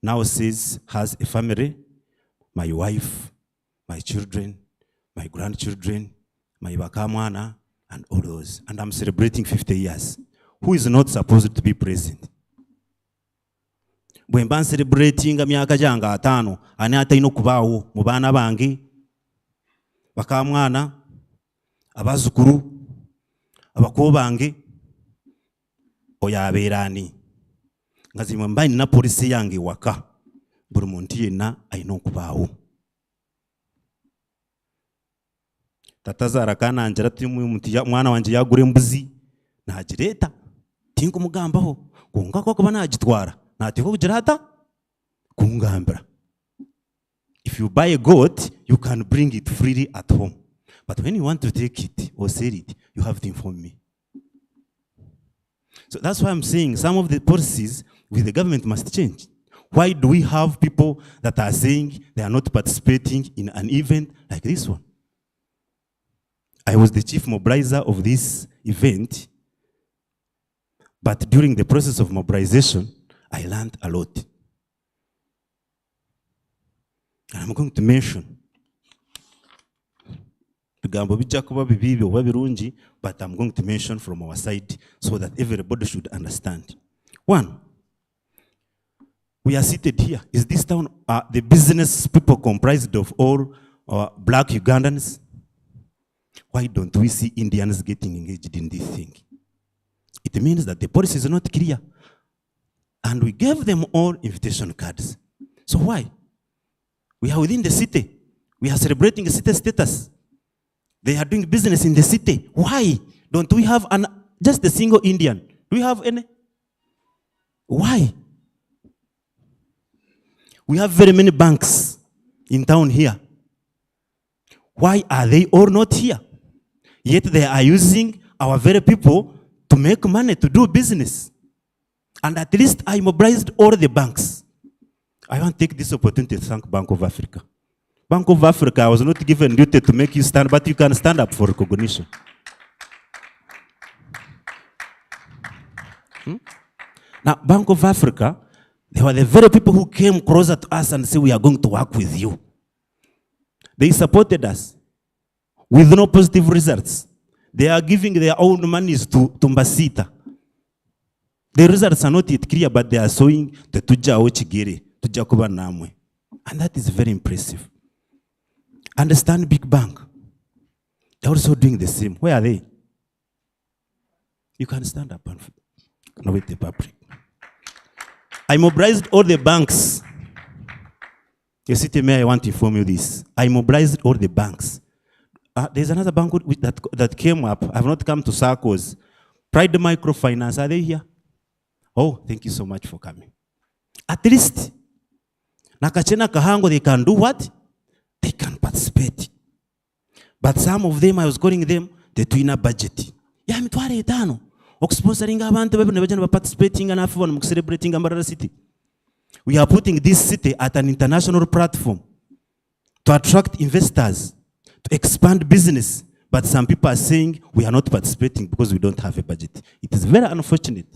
now says has a family, my wife, my children, my grandchildren, my bakamwana, and all those. And I'm celebrating 50 years. Who is not supposed to be present? Bwe mba celebrating myaka janga 5 ani ataino kubawo mu baana bange bakamwana abazukuru abako bange oyaberani ngazimwe mba na police yange waka buri muntu yena aino kubawo tatazara kana anjira timu mwana wanje yagure mbuzi nagireta tinko mugambaho kunga ko bana agitwara natiko kugirata kungambira. If you buy a goat, you can bring it freely at home. But when you want to take it or sell it, you have to inform me. So that's why I'm saying some of the policies with the government must change. Why do we have people that are saying they are not participating in an event like this one? I was the chief mobilizer of this event, but during the process of mobilization, I learned a lot. And I'm going to mention but I'm going to mention from our side so that everybody should understand. One, we are seated here. Is this town the business people comprised of all black Ugandans? Why don't we see Indians getting engaged in this thing? It means that the policy is not clear. And we gave them all invitation cards. So why? We are within the city. We are celebrating city status. They are doing business in the city. Why don't we have just a single Indian? Do we have any? Why? We have very many banks in town here. Why are they all not here? Yet they are using our very people to make money, to do business. And at least I mobilized all the banks. I want to take this opportunity to thank Bank of Africa. Bank of Africa, I was not given duty to make you stand, but you can stand up for recognition. Now, Bank of Africa, they were the very people who came closer to us and said, we are going to work with you. They supported us with no positive results. They are giving their own monies to Mbasita. The results are not yet clear, but they are showing the Tuja Ochigere, Tuja Kuba Namwe. And that is very impressive. Understand Big Bank. They're also doing the same. Where are they? You can stand up and wait the public. I mobilized all the banks. The city mayor, I want to inform you this. I mobilized all the banks. There's another bank that came up. I have not come to circles. Pride Microfinance, are they here? Oh, thank you so much for coming. At least, Nakachena Kahango, they can do what? They can participate. But some of them, I was calling them the twinner budget. Yeah, I'm trying sponsoring abantu participating and celebrating Mbarara city. We are putting this city at an international platform to attract investors, to expand business. But some people are saying we are not participating because we don't have a budget. It is very unfortunate.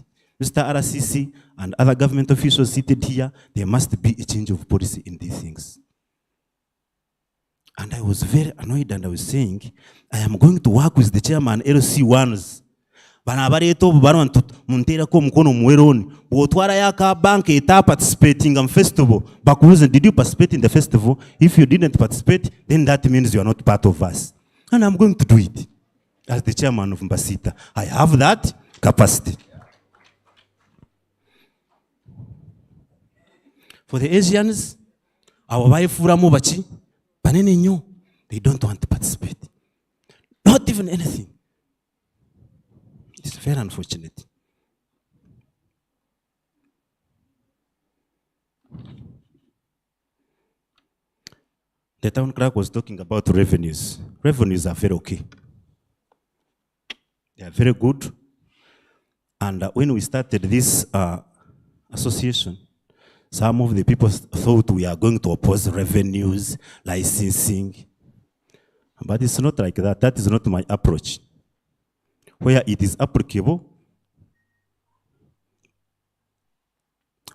Mr. RCC and other government officials seated here, there must be a change of policy in these things. And I was very annoyed and I was saying, I am going to work with the chairman LC1s. Banabareto baron muntera ko mukono mweroni. Wotwara yaka bank eta participating in festival. Bakuze, did you participate in the festival? If you didn't participate, then that means you are not part of us. And I'm going to do it as the chairman of Mbasita. I have that capacity. For the Asians, our wife Furamobachi, Panene nyo, they don't want to participate. Not even anything. It's very unfortunate. The town clerk was talking about revenues. Revenues are very okay. They are very good. And when we started this association, some of the people thought we are going to oppose revenues, licensing. But it's not like that. That is not my approach. Where it is applicable,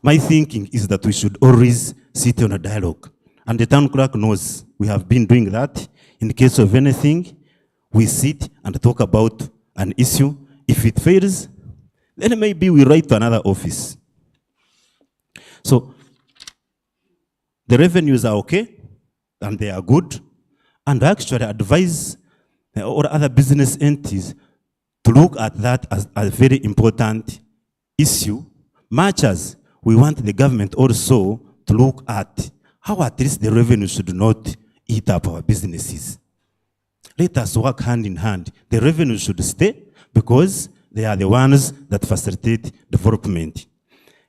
My thinking is that we should always sit on a dialogue. And the town clerk knows we have been doing that. In the case of anything, we sit and talk about an issue. If it fails, then maybe we write to another office. So the revenues are okay, and they are good, and I actually advise all other business entities to look at that as a very important issue, much as we want the government also to look at how at least the revenue should not eat up our businesses. Let us work hand in hand. The revenue should stay because they are the ones that facilitate development.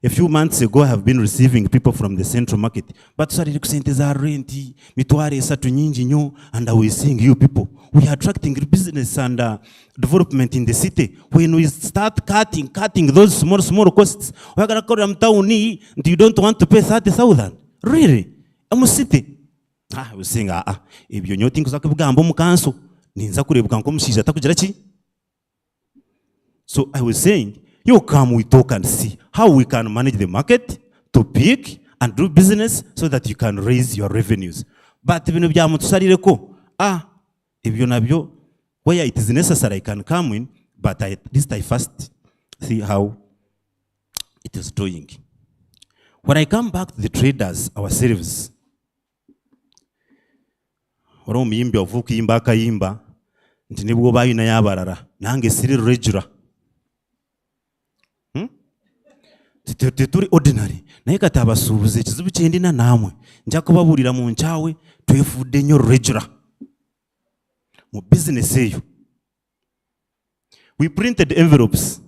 A few months ago, I have been receiving people from the central market. But sorry, renti, mitware satu nyingi nyo, and I was seeing you people. We are attracting business and development in the city. When we start cutting those small costs, we're gonna call them towni, and you don't want to pay 30,000. Really? I'm a city. I was saying, if you know things like Gambo Council, Ninza Kurebukan Komsija Takujarachi. So I was saying, you come, we talk and see how we can manage the market to pick and do business so that you can raise your revenues. But if you know where it is necessary, I can come in, but at least I first see how it is doing. When I come back to the traders ourselves, Oromimbi ovuki imba kayimba, ntinibwo bayi na yabarara, nange siri regular. Turi ordinary. Naye kati abasuubuzi ekizibu kyendina naamwe nja kubabuulira mu nkyawe twefudde nnyo regular mu business eyo. We printed envelopes.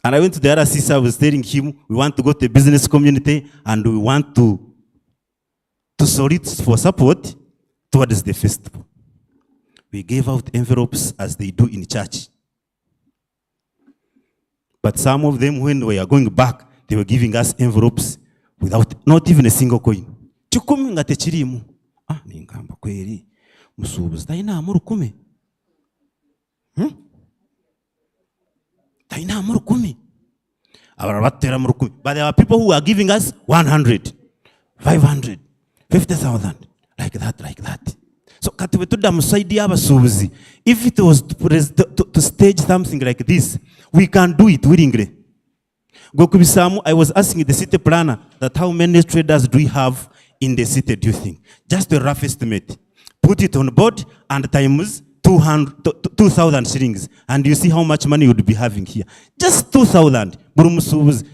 And I went to the RCC, I was telling him we want to go to the business community and we want to solicit for support towards the festival. We gave out envelopes as they do in church. But some of them, when we are going back, they were giving us envelopes without not even a single coin. Chukumi ngate chirimu. Ningamba kweli. Musubuzi taina amuru kumi. Taina amuru kumi. Abaratera amuru kumi. But there are people who are giving us 100, 500, 50,000, like that. So katiwetuda musaidi abasubuzi. If it was to stage something like this, we can do it willingly. Gokubisamu, I was asking the city planner that how many traders do we have in the city, do you think? Just a rough estimate. Put it on board and times 2,000 shillings. And you see how much money you would be having here. Just 2,000.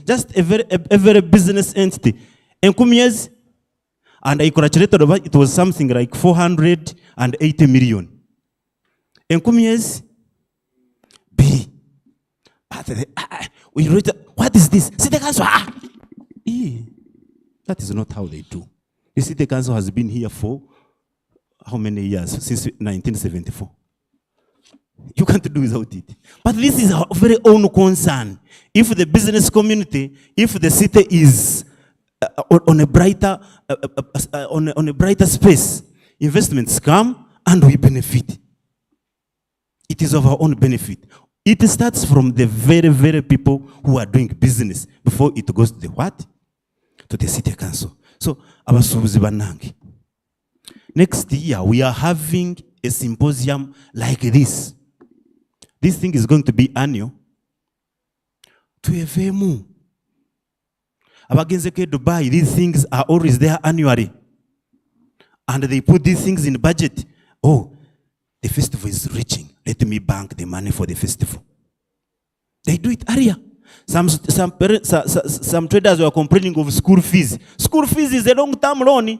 Just a very business entity. And I calculated it was something like 480 million. B. We wrote, what is this? City Council. That is not how they do. The City Council has been here for how many years? Since 1974. You can't do without it. But this is our very own concern. If the business community, if the city is on a brighter space, investments come and we benefit. It is of our own benefit. It starts from the very people who are doing business before it goes to the what? To the city council. So, abasubuzi banange. Next year, we are having a symposium like this. This thing is going to be annual. Tuevemu. Abagenzeke Dubai, these things are always there annually. And they put these things in budget. Oh, the festival is reaching. Let me bank the money for the festival. They do it earlier. Some traders were complaining of school fees. School fees is a long-term loan.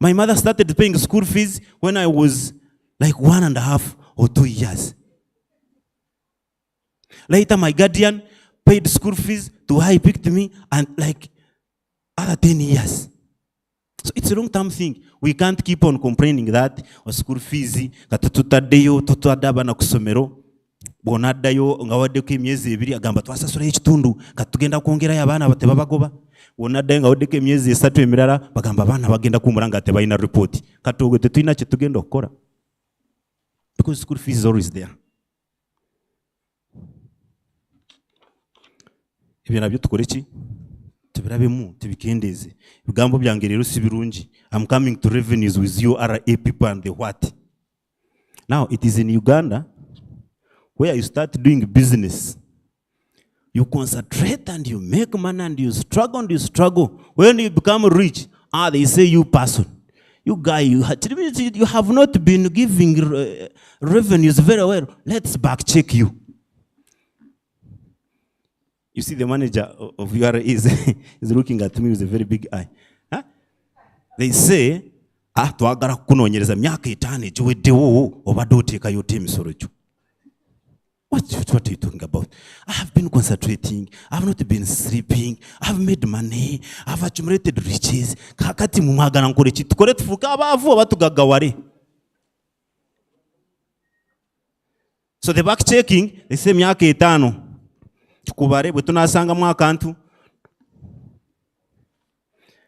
My mother started paying school fees when I was like 1.5 or 2 years. Later, my guardian paid school fees to how he picked me and like other 10 years. So it's a long-term thing. We can't keep on complaining that school fees katututadeyo tutadaba na kusomero bonadayo ngawadde ko emyezi 2 agamba twasasura ekitundu katugenda kwongera y'abaana bateba bagoba bonadayo ngawadde ko emyezi 3 emirala bagamba abaana bagenda kumuranga tebayina report katogwe tetuyina kye tugenda okukora because school fees is always there. ibyo nabyo tukore ki tubirabemu tubikendeze ibigambo byange rero si birungi. I'm coming to revenues with you RA people and the what. Now it is in Uganda where you start doing business. You concentrate and you make money and you struggle. When you become rich, they say you person. You guy, you have not been giving revenues very well. Let's back check you. You see the manager of URA is looking at me with a very big eye. Huh? They say, tuagara kunonyereza myaka 5 egiweddewo obadde oteekayo oti emisolo gyo. What are you talking about? I have been concentrating. I have not been sleeping. I have made money. I have accumulated riches. Kakati mumagana nkore ki tukore tufuka abavu abatugagaware. So the back checking, they say myaka 5. Tukubare bwe tunasanga mu akantu.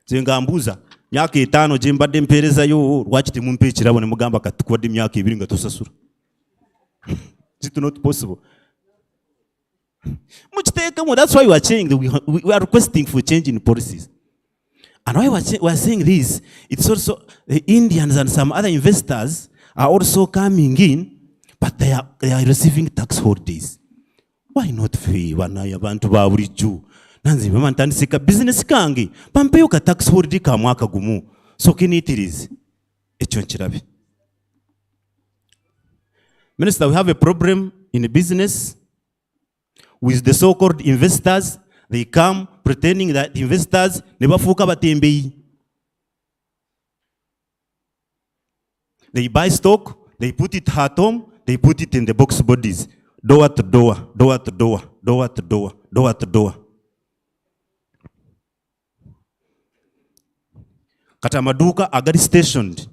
Zengambuza myaka 5 je mbadde mpereza yo lwaki temumpe ekirabo ne mugamba katukodde myaka 2 nga tosasura. It's not possible. That's why we are saying that we are requesting for change in policies. And why we are saying this, it's also the Indians and some other investors are also coming in, but they are receiving tax holidays. Why not free? Wanaya bantu ba bulijjo. Nanzi mama ntandisika business kange. Pampeyo ka tax holiday ka mwaka gumu. So kinitirize. Ekyo nkirabe. Minister, we have a problem in the business with the so-called investors. They come pretending that investors never fuka batembeyi. They buy stock, they put it at home, they put it in the box bodies. Door to door, door to door, door to door, door to door. Katamaduka agari stationed.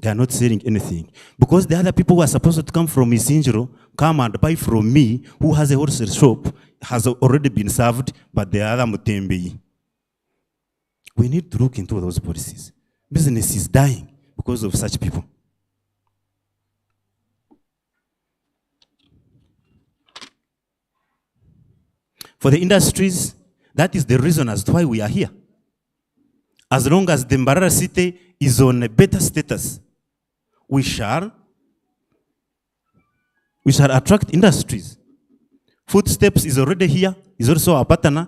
They are not selling anything. Because the other people who are supposed to come from Isinjiro come and buy from me, who has a wholesale shop, has already been served, but the other Mutembe. We need to look into those policies. Business is dying because of such people. For the industries, that is the reason as to why we are here. As long as the Mbarara city is on a better status, we shall attract industries. Footsteps is already here, is also our partner.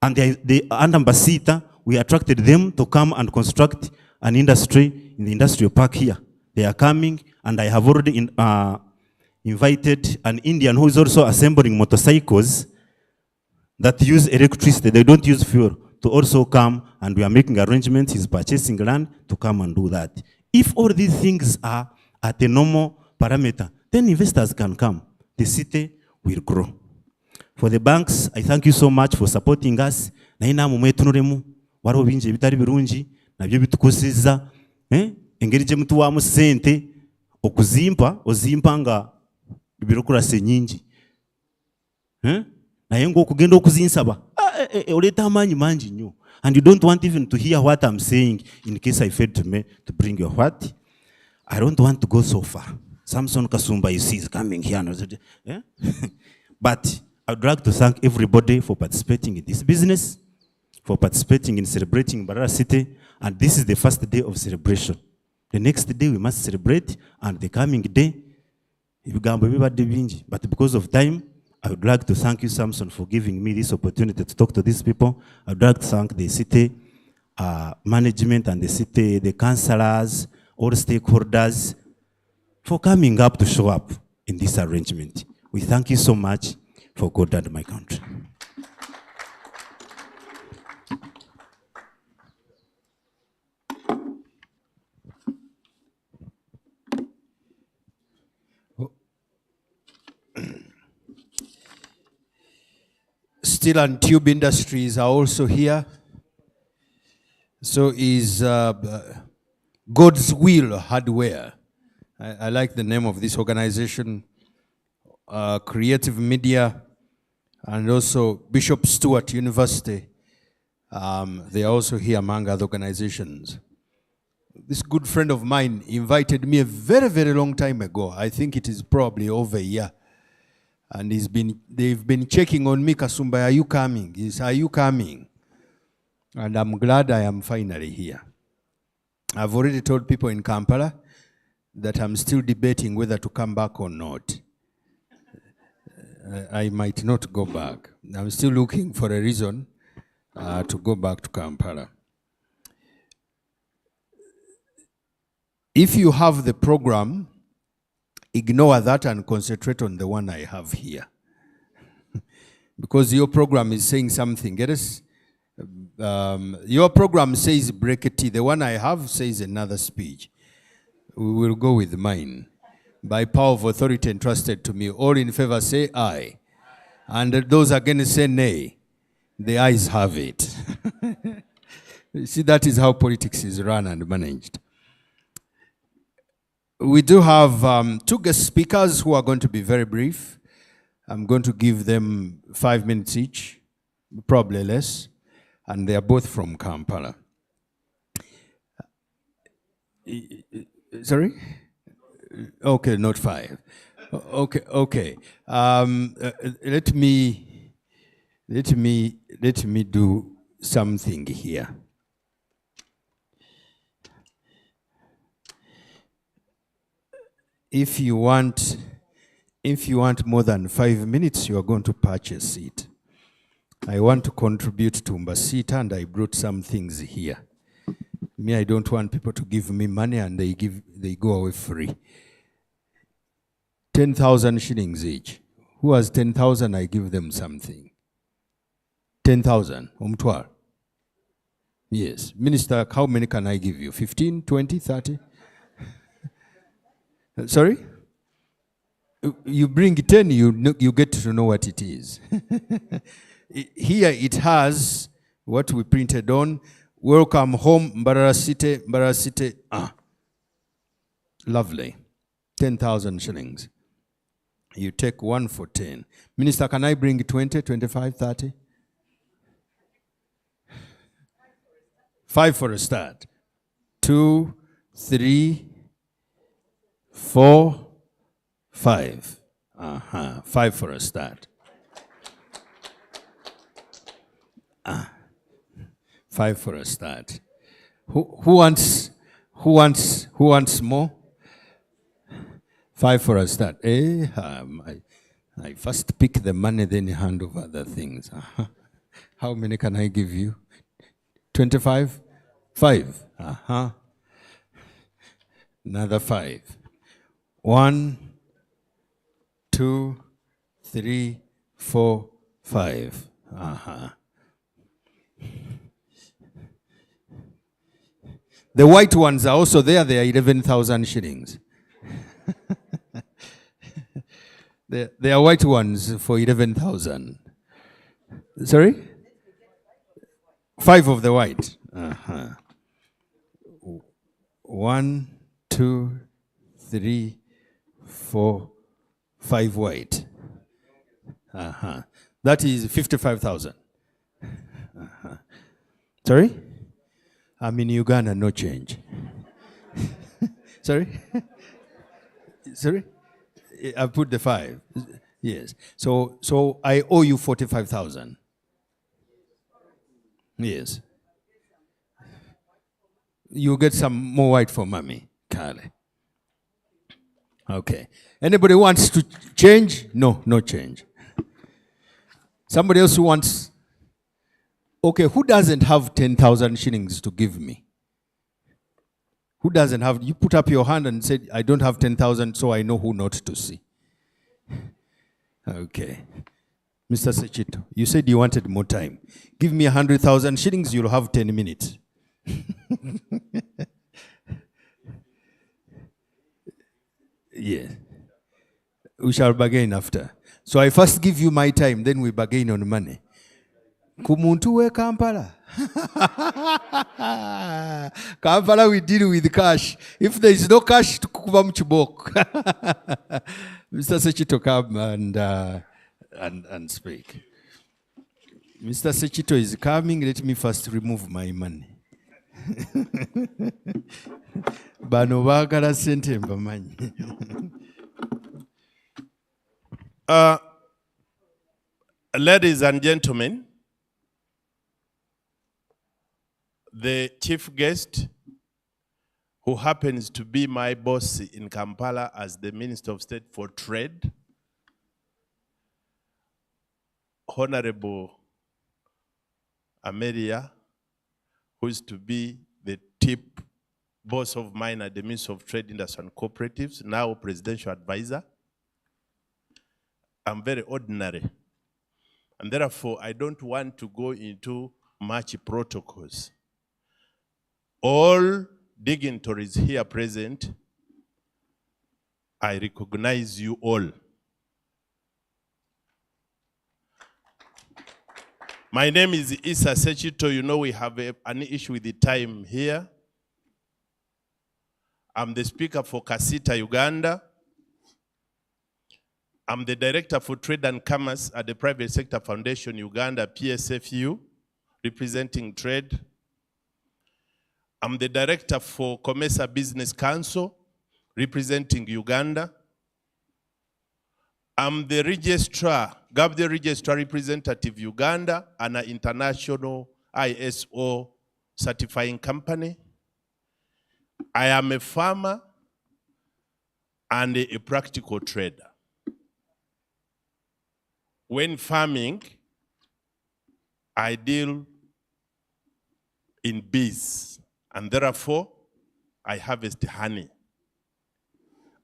And they under Mbasita, we attracted them to come and construct an industry in the industrial park here. They are coming, and I have already invited an Indian who is also assembling motorcycles that use electricity, they don't use fuel, to also come, and we are making arrangements. He's purchasing land to come and do that. If all these things are at a normal parameter, then investors can come. The city will grow. For the banks, I thank you so much for supporting us. Na ina mumwetunuremu waro binje bitari birungi nabyo bitukoseza engeri je mtu wa musente okuzimpa ozimpanga birokurase nyingi na yengo okugenda okuzinsaba oleta amanyi mangi nnyo, and you don't want even to hear what I'm saying in case I failed to bring your what. I don't want to go so far. Samson Kasumba, you see, is coming here. But I would like to thank everybody for participating in this business, for participating in celebrating Mbarara City, and this is the first day of celebration. The next day we must celebrate, and the coming day, but because of time, I would like to thank you, Samson, for giving me this opportunity to talk to these people. I would like to thank the city management and the city, the councillors, all stakeholders, for coming up to show up in this arrangement. We thank you so much for God and my country. Steel and Tube Industries are also here. So is God's Will Hardware. I like the name of this organization. Creative Media, and also Bishop Stewart University. They are also here among other organizations. This good friend of mine invited me a very, very long time ago. I think it is probably over a year. And they've been checking on me, Kasumba, are you coming? Are you coming? And I'm glad I am finally here. I've already told people in Kampala that I'm still debating whether to come back or not. I might not go back. I'm still looking for a reason to go back to Kampala. If you have the program, ignore that and concentrate on the one I have here. Because your program is saying something. Get us? Your program says Breketi. The one I have says another speech. We will go with mine. By power of authority entrusted to me, all in favor say aye. And those against say nay. The ayes have it. See, that is how politics is run and managed. We do have 2 guest speakers who are going to be very brief. I'm going to give them 5 minutes each, probably less. And they are both from Kampala. Sorry? Okay, not 5. Okay. Let me do something here. If you want more than 5 minutes, you are going to purchase it. I want to contribute to Mbasita, and I brought some things here. Me, I don't want people to give me money and they go away free. 10,000 shillings each. Who has 10,000? I give them something. 10,000. Umtwar. Yes. Minister, how many can I give you? 15, 20, 30? Sorry? You bring 10, you get to know what it is. Here it has what we printed on. Welcome home, Mbarara City, Mbarara City. Lovely. 10,000 shillings. You take 1 for 10. Minister, can I bring 20, 25, 30? 5 for a start. 2, 3, 4, 5. 5 for a start. 5 for a start. Who wants more? 5 for a start. I first pick the money, then hand over the things. How many can I give you? 25? 5. Another 5. 1, 2, 3, 4, 5. The white ones are also there. They are 11,000 shillings. They are white ones for 11,000. Sorry? 5 of the white. 1, 2, 3, 4, 5 white. That is 55,000. Sorry? I'm in Uganda, no change. Sorry? Sorry? I put the 5. Yes. So I owe you 45,000. Yes. You get some more white for mommy, Kale. Okay. Anybody wants to change? No change. Somebody else who wants. Okay, who doesn't have 10,000 shillings to give me? Who doesn't have? You put up your hand and said, I don't have 10,000, so I know who not to see. Okay. Mr. Sechito, you said you wanted more time. Give me 100,000 shillings, you'll have 10 minutes. Yeah. We shall bargain after. So I first give you my time, then we bargain on money. Kumuntu we Kampala. Kampala we deal with cash. If there is no cash, tukuba mchibok. Mr. Sechito, come and speak. Mr. Sechito is coming. Let me first remove my money. Bano bagala sente mbamanyi. Ladies and gentlemen, the chief guest, who happens to be my boss in Kampala as the Minister of State for Trade, Honorable Amelia, who is to be the tip boss of mine at the Ministry of Trade, Industry and Cooperatives, now Presidential Advisor. I'm very ordinary. And therefore, I don't want to go into much protocols. All dignitaries here present, I recognize you all. My name is Issa Sechito. You know we have an issue with the time here. I'm the speaker for Kasita, Uganda. I'm the director for Trade and Commerce at the Private Sector Foundation, Uganda, PSFU, representing trade. I'm the director for Comesa Business Council, representing Uganda. I'm the registrar, Government Registrar Representative Uganda, and an international ISO certifying company. I am a farmer and a practical trader. When farming, I deal in bees, and therefore, I harvest honey.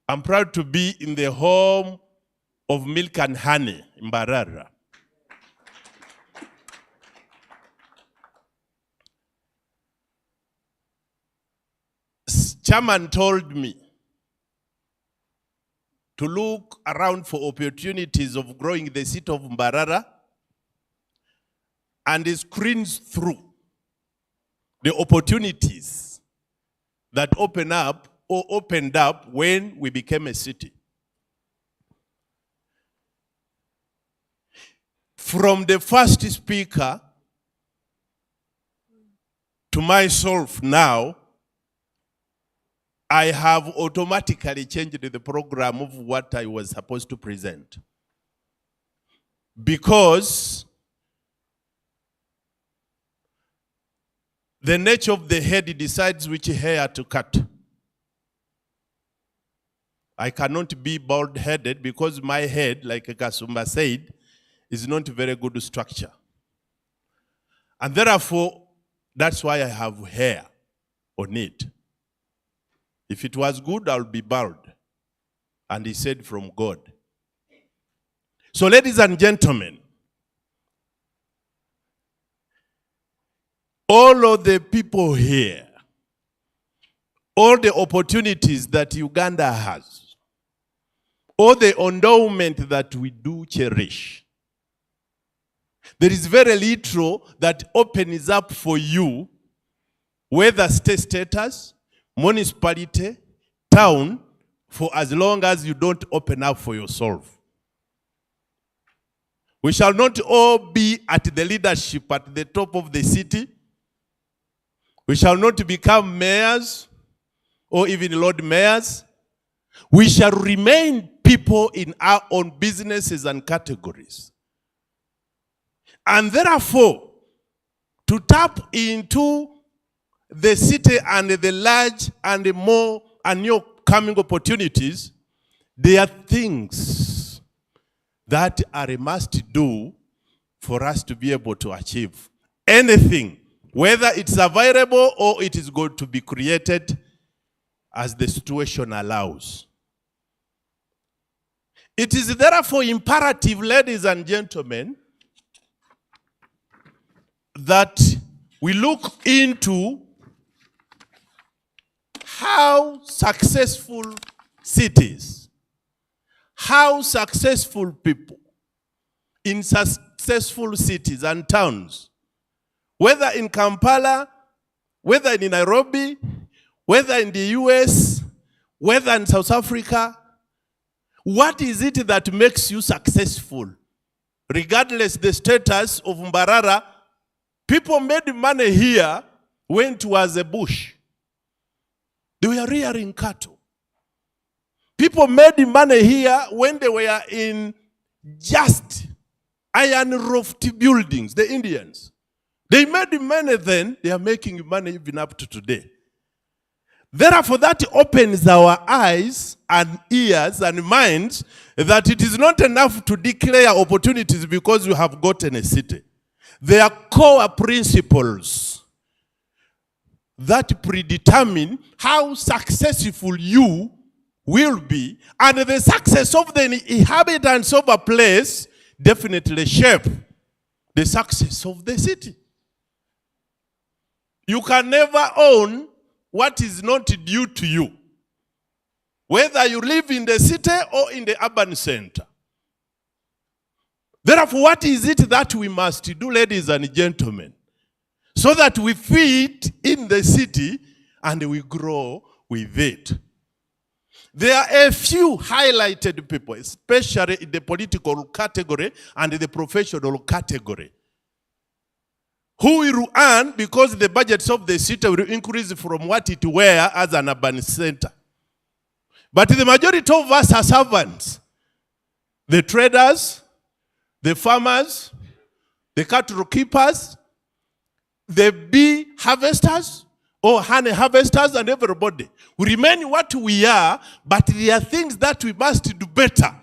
I'm proud to be in the home of milk and honey, Mbarara. Chairman told me to look around for opportunities of growing the city of Mbarara and screens through the opportunities that opened up when we became a city. From the first speaker to myself now, I have automatically changed the program of what I was supposed to present. Because the nature of the head decides which hair to cut. I cannot be bald-headed because my head, like Kasumba said, is not a very good structure. And therefore, that's why I have hair on it. If it was good, I'll be bald. And he said from God. So ladies and gentlemen, all of the people here, all the opportunities that Uganda has, all the endowment that we do cherish, there is very little that opens up for you, whether state status, municipality, town, for as long as you don't open up for yourself. We shall not all be at the leadership at the top of the city. We shall not become mayors or even Lord mayors. We shall remain people in our own businesses and categories. And therefore, to tap into the city and the large and the more and new coming opportunities, there are things that are a must do for us to be able to achieve anything, whether it's available or it is going to be created as the situation allows. It is therefore imperative, ladies and gentlemen, that we look into how successful cities, how successful people in successful cities and towns, whether in Kampala, whether in Nairobi, whether in the US, whether in South Africa, what is it that makes you successful? Regardless the status of Mbarara, people made money here when it was a bush. They were rearing cattle. People made money here when they were in just iron roofed buildings, the Indians. They made money then, they are making money even up to today. Therefore, that opens our eyes and ears and minds that it is not enough to declare opportunities because you have gotten a city. There are core principles that predetermine how successful you will be, and the success of the inhabitants of a place definitely shape the success of the city. You can never own what is not due to you, whether you live in the city or in the urban center. Therefore, what is it that we must do, ladies and gentlemen, so that we fit in the city and we grow with it? There are a few highlighted people, especially in the political category and the professional category, who will earn because the budgets of the city will increase from what it were as an urban center. But the majority of us are servants. The traders, the farmers, the cattle keepers, the bee harvesters or honey harvesters, and everybody. We remain what we are, but there are things that we must do better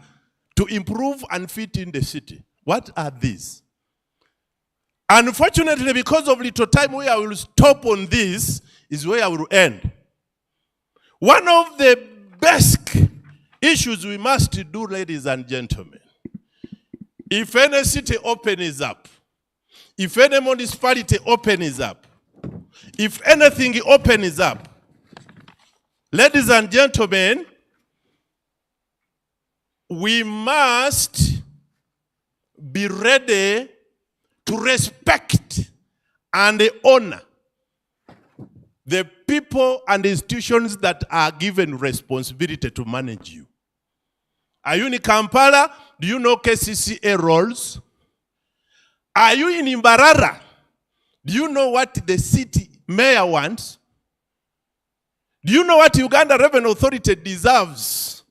to improve and fit in the city. What are these? Unfortunately, because of little time where I will stop on this, is where I will end. One of the basic issues we must do, ladies and gentlemen, if any city opens up, if any municipality opens up, if anything opens up, ladies and gentlemen, we must be ready to respect and honor the people and institutions that are given responsibility to manage you. Are you in Kampala? Do you know KCCA roles? Are you in Mbarara? Do you know what the city mayor wants? Do you know what Uganda Revenue Authority deserves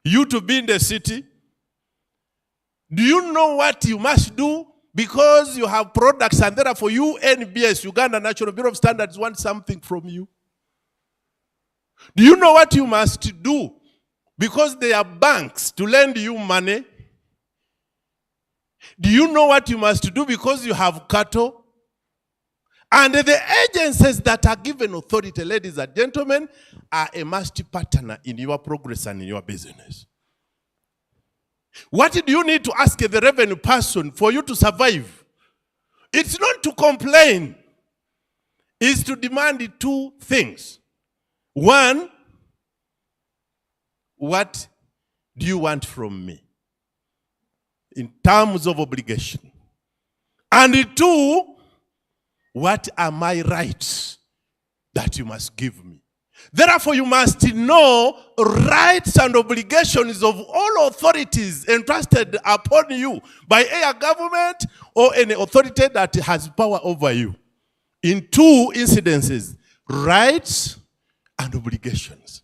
you to be in the city? Do you know what you must do because you have products and therefore UNBS, Uganda National Bureau of Standards, want something from you? Do you know what you must do because they are banks to lend you money? Do you know what you must do because you have cattle? And the agencies that are given authority, ladies and gentlemen, are a master partner in your progress and in your business. What do you need to ask the revenue person for you to survive? It's not to complain. It's to demand two things. One, what do you want from me in terms of obligation? And two, what are my rights that you must give me? Therefore, you must know rights and obligations of all authorities entrusted upon you by a government or any authority that has power over you. In two incidences, rights and obligations.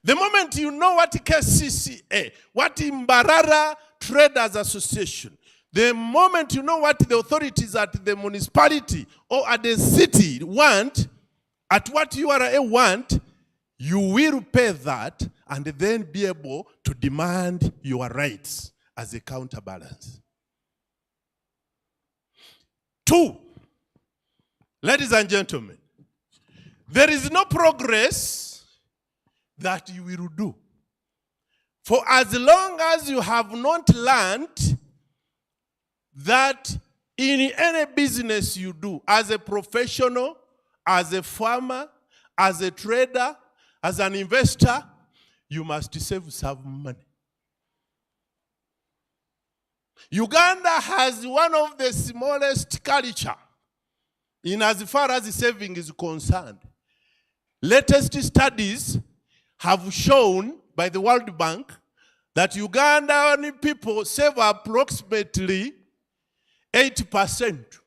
The moment you know what KCCA, what Mbarara Traders Association, the moment you know what the authorities at the municipality or at the city want, at what URA want, you will pay that and then be able to demand your rights as a counterbalance. Two, ladies and gentlemen, there is no progress that you will do. For as long as you have not learned that in any business you do, as a professional, as a farmer, as a trader, as an investor, you must save some money. Uganda has one of the smallest culture in as far as saving is concerned. Latest studies have shown by the World Bank that Ugandan people save approximately 80%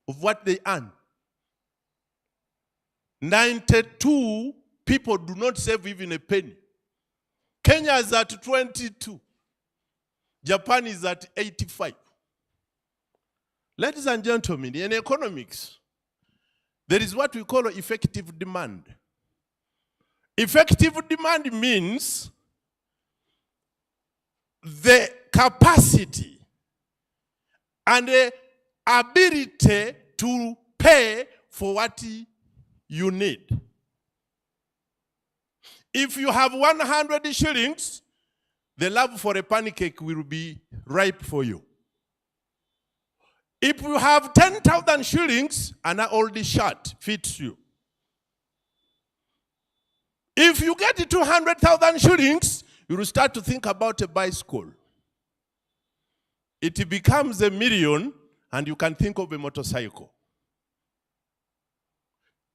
of what they earn. 92 people do not save even a penny. Kenya is at 22. Japan is at 85. Ladies and gentlemen, in economics, there is what we call effective demand. Effective demand means the capacity and the ability to pay for what you need. If you have 100 shillings, the love for a pancake will be ripe for you. If you have 10,000 shillings, an old shirt fits you. If you get 200,000 shillings, you will start to think about a bicycle. It becomes $1 million, and you can think of a motorcycle.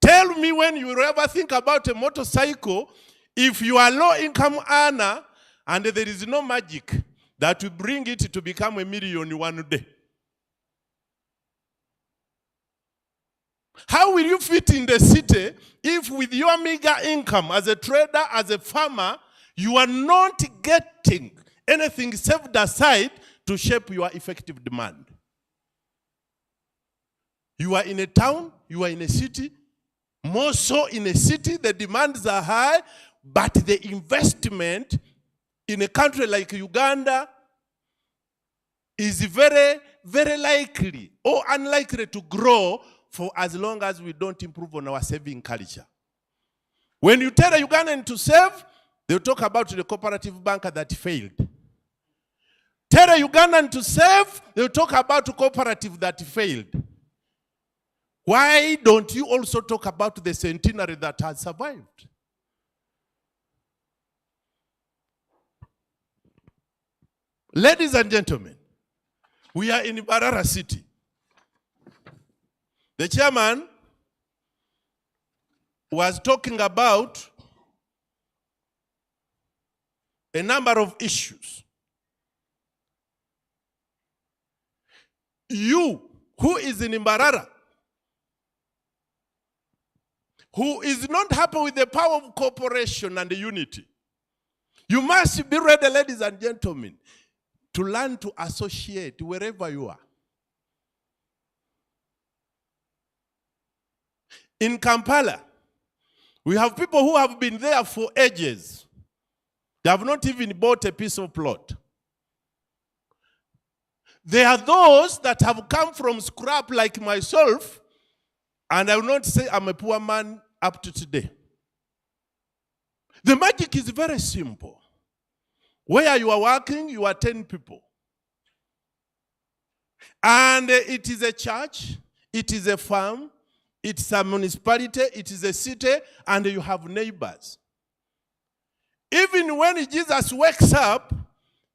Tell me when you will ever think about a motorcycle if you are low-income earner and there is no magic that will bring it to become $1 million one day. How will you fit in the city if with your meager income as a trader, as a farmer, you are not getting anything saved aside to shape your effective demand? You are in a town, you are in a city, more so in a city, the demands are high, but the investment in a country like Uganda is very, very likely or unlikely to grow for as long as we don't improve on our saving culture. When you tell a Ugandan to save, they'll talk about the cooperative banker that failed. Tell a Ugandan to save, they'll talk about a cooperative that failed. Why don't you also talk about the centenary that has survived? Ladies and gentlemen, we are in Mbarara city. The chairman was talking about a number of issues. You, who is in Mbarara, who is not happy with the power of cooperation and the unity, you must be ready, ladies and gentlemen, to learn to associate wherever you are. In Kampala, we have people who have been there for ages. They have not even bought a piece of plot. There are those that have come from scrap like myself, and I will not say I'm a poor man up to today. The magic is very simple. Where you are working, you are 10 people. And it is a church, it is a farm, it's a municipality, it is a city, and you have neighbors. Even when Jesus wakes up,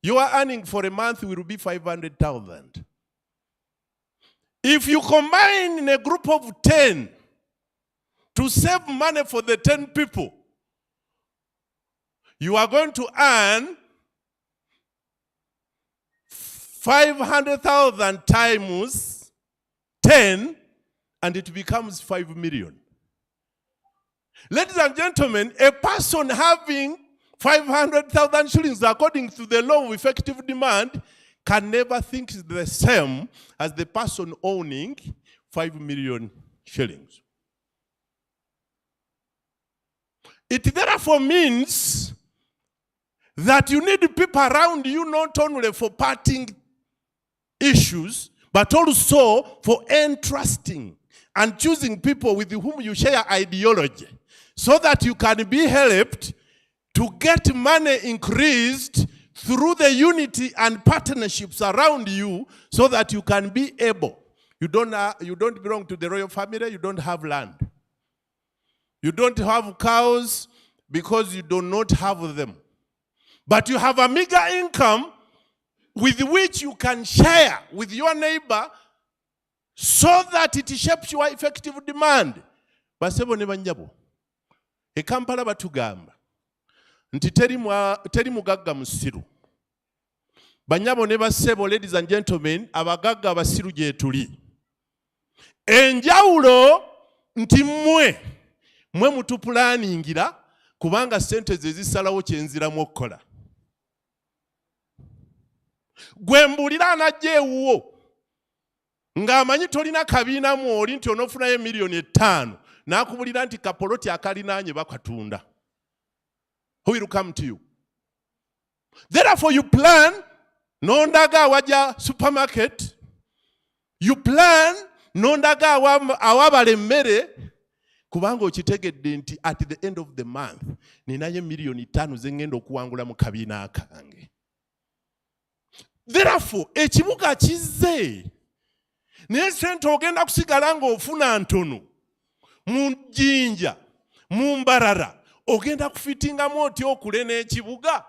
your earning for a month will be 500,000. If you combine in a group of 10 to save money for the 10 people, you are going to earn 500,000 times 10, and it becomes 5 million. Ladies and gentlemen, a person having 500,000 shillings according to the law of effective demand can never think the same as the person owning 5 million shillings. It therefore means that you need people around you not only for parting issues, but also for entrusting and choosing people with whom you share ideology, so that you can be helped to get money increased through the unity and partnerships around you, so that you can be able. You don't belong to the royal family, you don't have land. You don't have cows because you do not have them. But you have a meager income with which you can share with your neighbor, so that it shapes your effective demand. Basebo ne banjabo. E Kampala batugamba nti teri mugagga musiru. Banyabo ne basebo, ladies and gentlemen, abagagga abasiru gye tuli. Enjawulo nti mwe mutupulaningira kubanga sente ze zisalawo kyenziramu okukola. Gwe mbulira anajja ewuwo ng'amanyi tolina kabiina mw'oli nti onoofunayo miliyoni 5 n'akubulira nti kapoloti akalinaanye bakatunda. Who will come to you? Therefore you plan n'ondaga awajja supermarket. You plan n'ondaga awabala emmere kubanga okitegedde nti at the end of the month ninayo miliyoni 5 ze ngenda okuwangula mu kabiina kange. Therefore ekibuga kizze naye sente ogenda kusigala ng'ofuna ntono mu Jjinja mu Mbarara ogenda kufitingamu otya okule n'ekibuga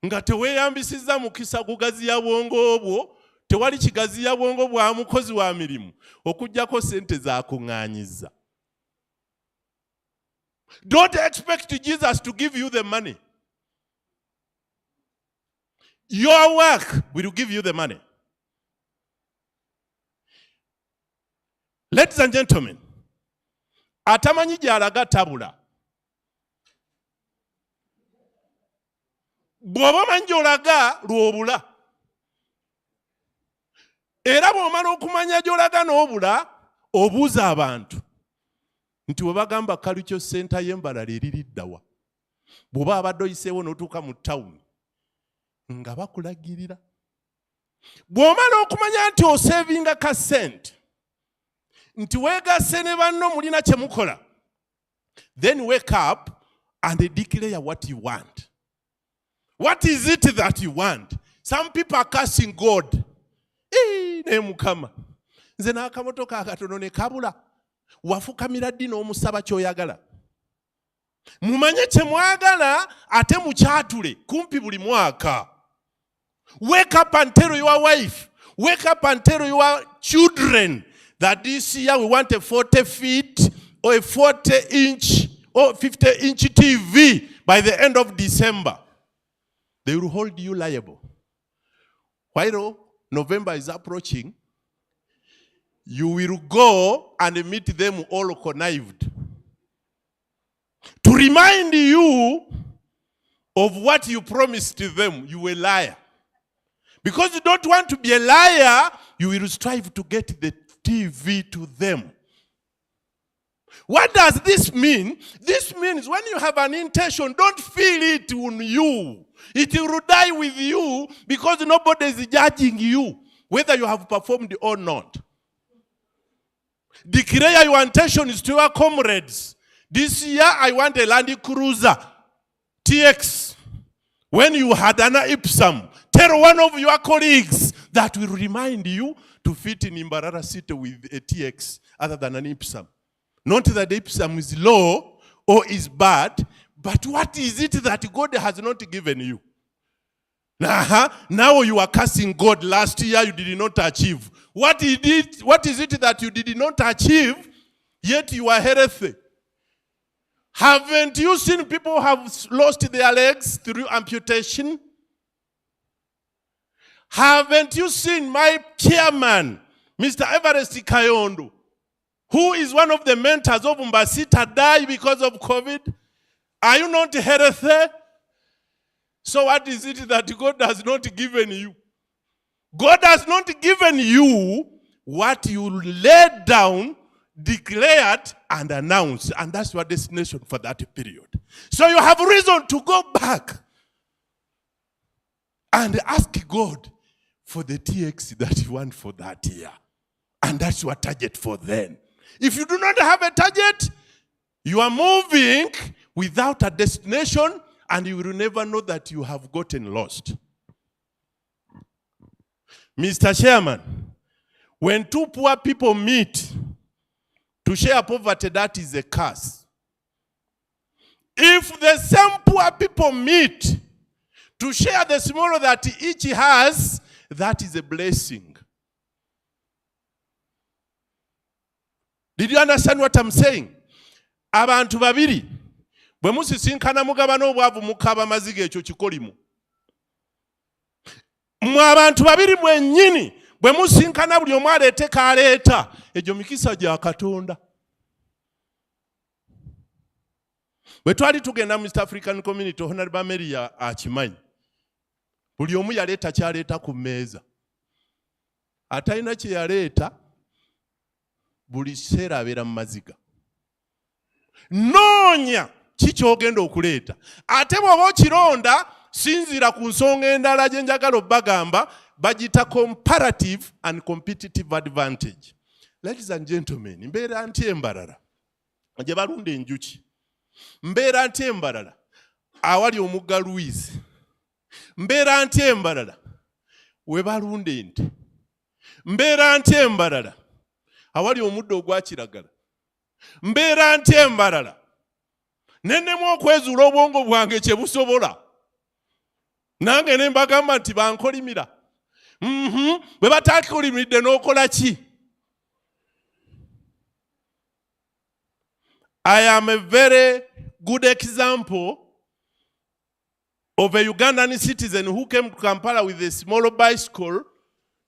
nga teweeyambisizza mukisa gugaziya bwongo obwo, tewali kigaziya bwongo bwa mukozi wa mirimu okuggyako sente z'akuŋŋaanyizza. Don't expect Jesus to give you the money. Your work will give you the money. Ladies and gentlemen, atamanyi gy'alaga tabula. Bw'oba omanyi gy'olaga lw'obula. Era bw'omala okumanya gy'olaga n'obula, obuuza abantu nti bwe bagamba Kalukyo senta y'Embarara eriridda wa? Bw'oba abadde oyiseewo n'otuuka mu ttawuni nga bakulagirira. Bw'omala okumanya nti osevinga ka sente nti weegasse ne banno mulina kye mukola, then wake up and declare what you want. What is it that you want? Some people are cursing God. Ne Mukama. Nze n'akamotoka akatono ne kabula. Wafukamira ddi n'omusaba ky'oyagala. Mumanye kye mwagala ate mukyatule kumpi buli mwaka. Wake up and tell your wife. Wake up and tell your children that this year we want a 40 feet or a 40-inch or 50-inch TV by the end of December. They will hold you liable. While November is approaching, you will go and meet them all connived. To remind you of what you promised to them, you were a liar. Because you don't want to be a liar, you will strive to get the TV to them. What does this mean? This means when you have an intention, don't feel it on you. It will die with you because nobody is judging you, whether you have performed or not. Declare your intentions to your comrades. This year, I want a Land Cruiser TX. When you had an Ipsum, tell one of your colleagues that will remind you to fit in Mbarara City with a TX other than an Ipsum. Not that the Ipsum is low or is bad, but what is it that God has not given you? Now you are cursing God. Last year you did not achieve. What is it that you did not achieve, yet you are healthy? Haven't you seen people who have lost their legs through amputation? Haven't you seen my chairman, Mr. Everest Kayondo, who is one of the mentors of Mbasita, die because of COVID? Are you not healthy? So what is it that God has not given you? God has not given you what you laid down, declared, and announced. And that's your destination for that period. So you have reason to go back and ask God for the TX that you want for that year. And that's your target for then. If you do not have a target, you are moving without a destination, and you will never know that you have gotten lost. Mr. Chairman, when two poor people meet to share poverty, that is a curse. If the same poor people meet to share the small that each has, that is a blessing. Did you understand what I'm saying? Abantu babiri bwe musisinkana mugabana obwavu mukaba maziga ekyo kikolimu. Mwe abantu babiri mwennyini bwe musinkana buli omu aleete kaleeta, egyo mikisa gya Katonda. Bwe twali tugenda mu East African Community, Honorable Mary akimanyi. Buli omu yaleeta kyaleeta ku mmeeza. Atalina kye yaleeta, buli kiseera abeera mu maziga. Noonya ki ky'ogenda okuleeta. Ate bw'oba okironda, sinzira ku nsonga endala gye njagala obbagamba, bagita comparative and competitive advantage. Ladies and gentlemen, mbeera ntya Mbarara gye balunda enjuki. Mbeera ntya Mbarara awali omugga Louise. Mbeera ntya Mbarara we balunda ente. Mbeera ntya Mbarara awali omuddo ogwa kiragala. Mbeera ntya Mbarara nennemu okwezuula obwongo bwange kye busobola. Nange ne mbagamba nti bankolimira. Bwe batakolimiridde n'okola ki? I am a very good example of a Ugandan citizen who came to Kampala with a small bicycle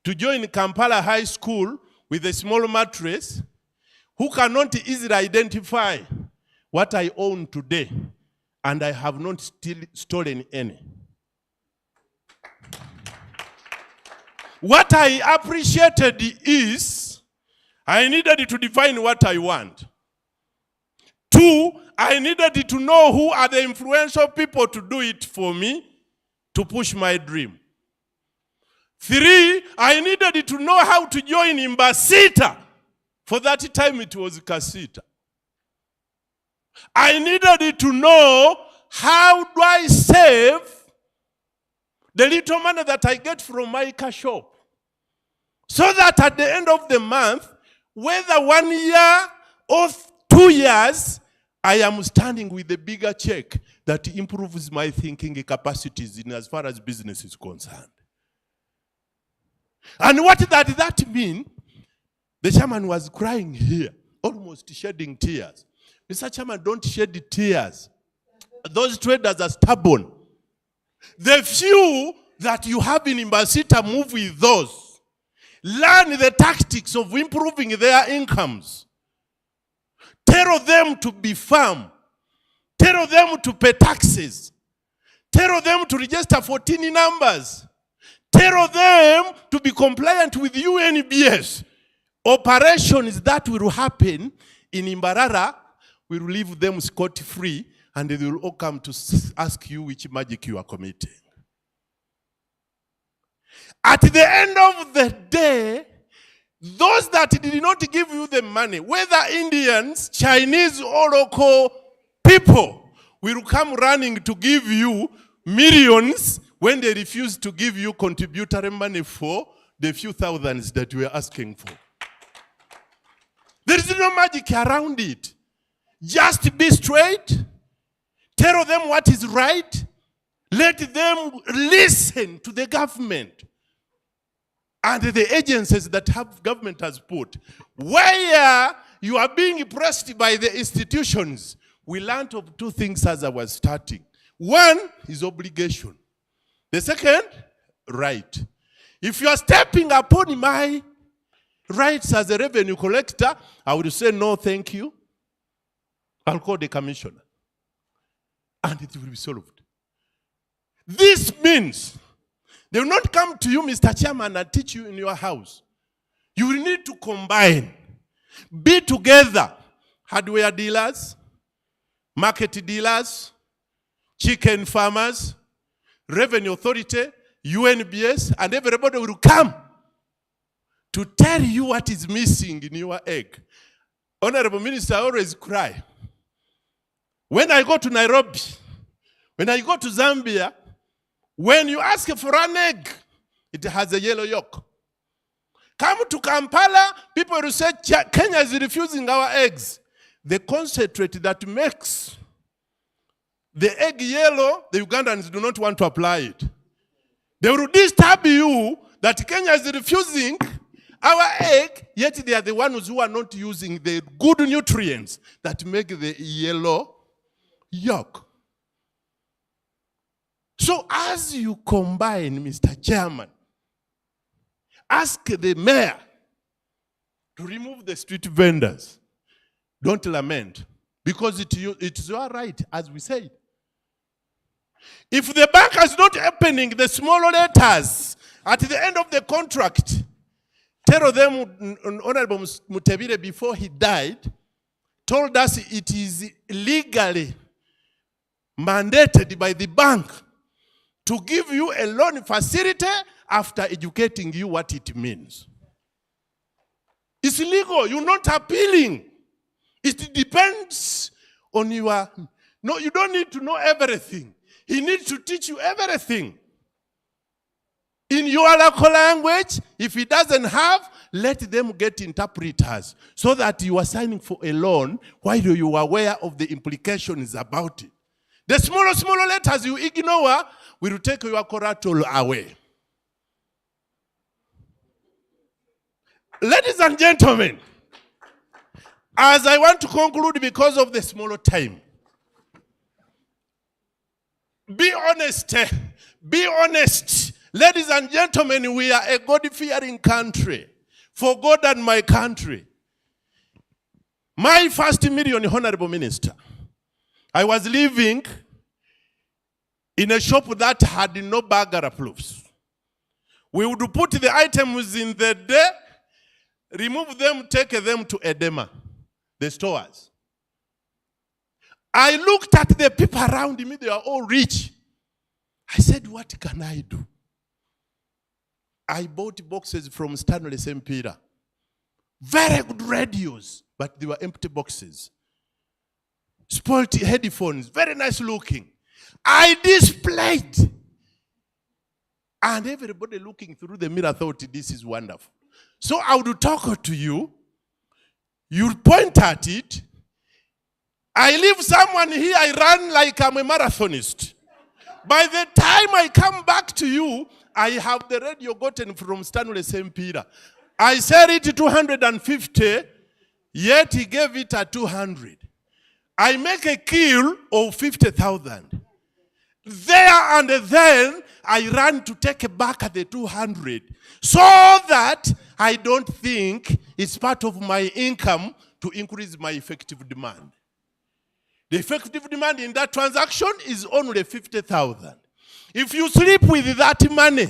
to join Kampala High School with a small mattress, who cannot easily identify what I own today, and I have not stolen any. What I appreciated is I needed to define what I want. 2, I needed to know who are the influential people to do it for me, to push my dream. 3, I needed to know how to join Mbasita. For that time it was Kasita. I needed to know how do I save the little money that I get from my car shop, so that at the end of the month, whether 1 year or 2 years, I am standing with a bigger check that improves my thinking capacities in as far as business is concerned. And what did that mean? The chairman was crying here, almost shedding tears. Mr. Chairman, don't shed tears. Those traders are stubborn. The few that you have in Mbasita, move with those. Learn the tactics of improving their incomes. Tell them to be firm. Tell them to pay taxes. Tell them to register 14 numbers. Tell them to be compliant with UNBS. Operations that will happen in Mbarara will leave them scot-free, and they will all come to ask you which magic you are committing. At the end of the day, those that did not give you the money, whether Indians, Chinese, or local people, will come running to give you millions when they refuse to give you contributory money for the few thousands that you are asking for. There is no magic around it. Just be straight. Tell them what is right. Let them listen to the government and the agencies that government has put. Where you are being pressed by the institutions, we learned of 2 things as I was starting. 1 is obligation. The second, right. If you are stepping upon my rights as a revenue collector, I would say no, thank you. I'll call the commissioner. And it will be solved. This means they will not come to you, Mr. Chairman, and teach you in your house. You will need to combine. Be together. Hardware dealers, market dealers, chicken farmers, revenue authority, UNBS, and everybody will come to tell you what is missing in your egg. Honorable Minister, I always cry. When I go to Nairobi, when I go to Zambia, when you ask for an egg, it has a yellow yolk. Come to Kampala, people will say Kenya is refusing our eggs. The concentrate that makes the egg yellow, the Ugandans do not want to apply it. They will disturb you that Kenya is refusing our egg, yet they are the ones who are not using the good nutrients that make the yellow yolk. So as you combine, Mr. Chairman, ask the mayor to remove the street vendors. Don't lament, because it's your right, as we said. If the bank is not opening the small letters at the end of the contract, tell them Honorable Mutebire, before he died, told us it is legally mandated by the bank to give you a loan facility after educating you what it means. It's legal. You're not appealing. It depends on your... No, you don't need to know everything. He needs to teach you everything. In your local language, if he doesn't have, let them get interpreters so that you are signing for a loan while you are aware of the implications about it. The smaller letters you ignore will take your collateral away. Ladies and gentlemen, as I want to conclude because of the smaller time, be honest. Be honest. Ladies and gentlemen, we are a God-fearing country. For God and my country. My first million, Honorable Minister, I was living in a shop that had no Mbarara proofs. We would put the items in the day, remove them, take them to Edema, the stores. I looked at the people around me, they are all rich. I said, what can I do? I bought boxes from Stanley St. Peter. Very good radios, but they were empty boxes. Spoiled headphones, very nice looking. I displayed. And everybody looking through the mirror thought this is wonderful. So I would talk to you. You point at it. I leave someone here, I run like I'm a marathonist. By the time I come back to you, I have the radio gotten from Stanley St. Peter. I sell it 250, yet he gave it at 200. I make a kill of 50,000. There and then, I run to take back at the 200, so that I don't think it's part of my income to increase my effective demand. The effective demand in that transaction is only 50,000. If you sleep with that money,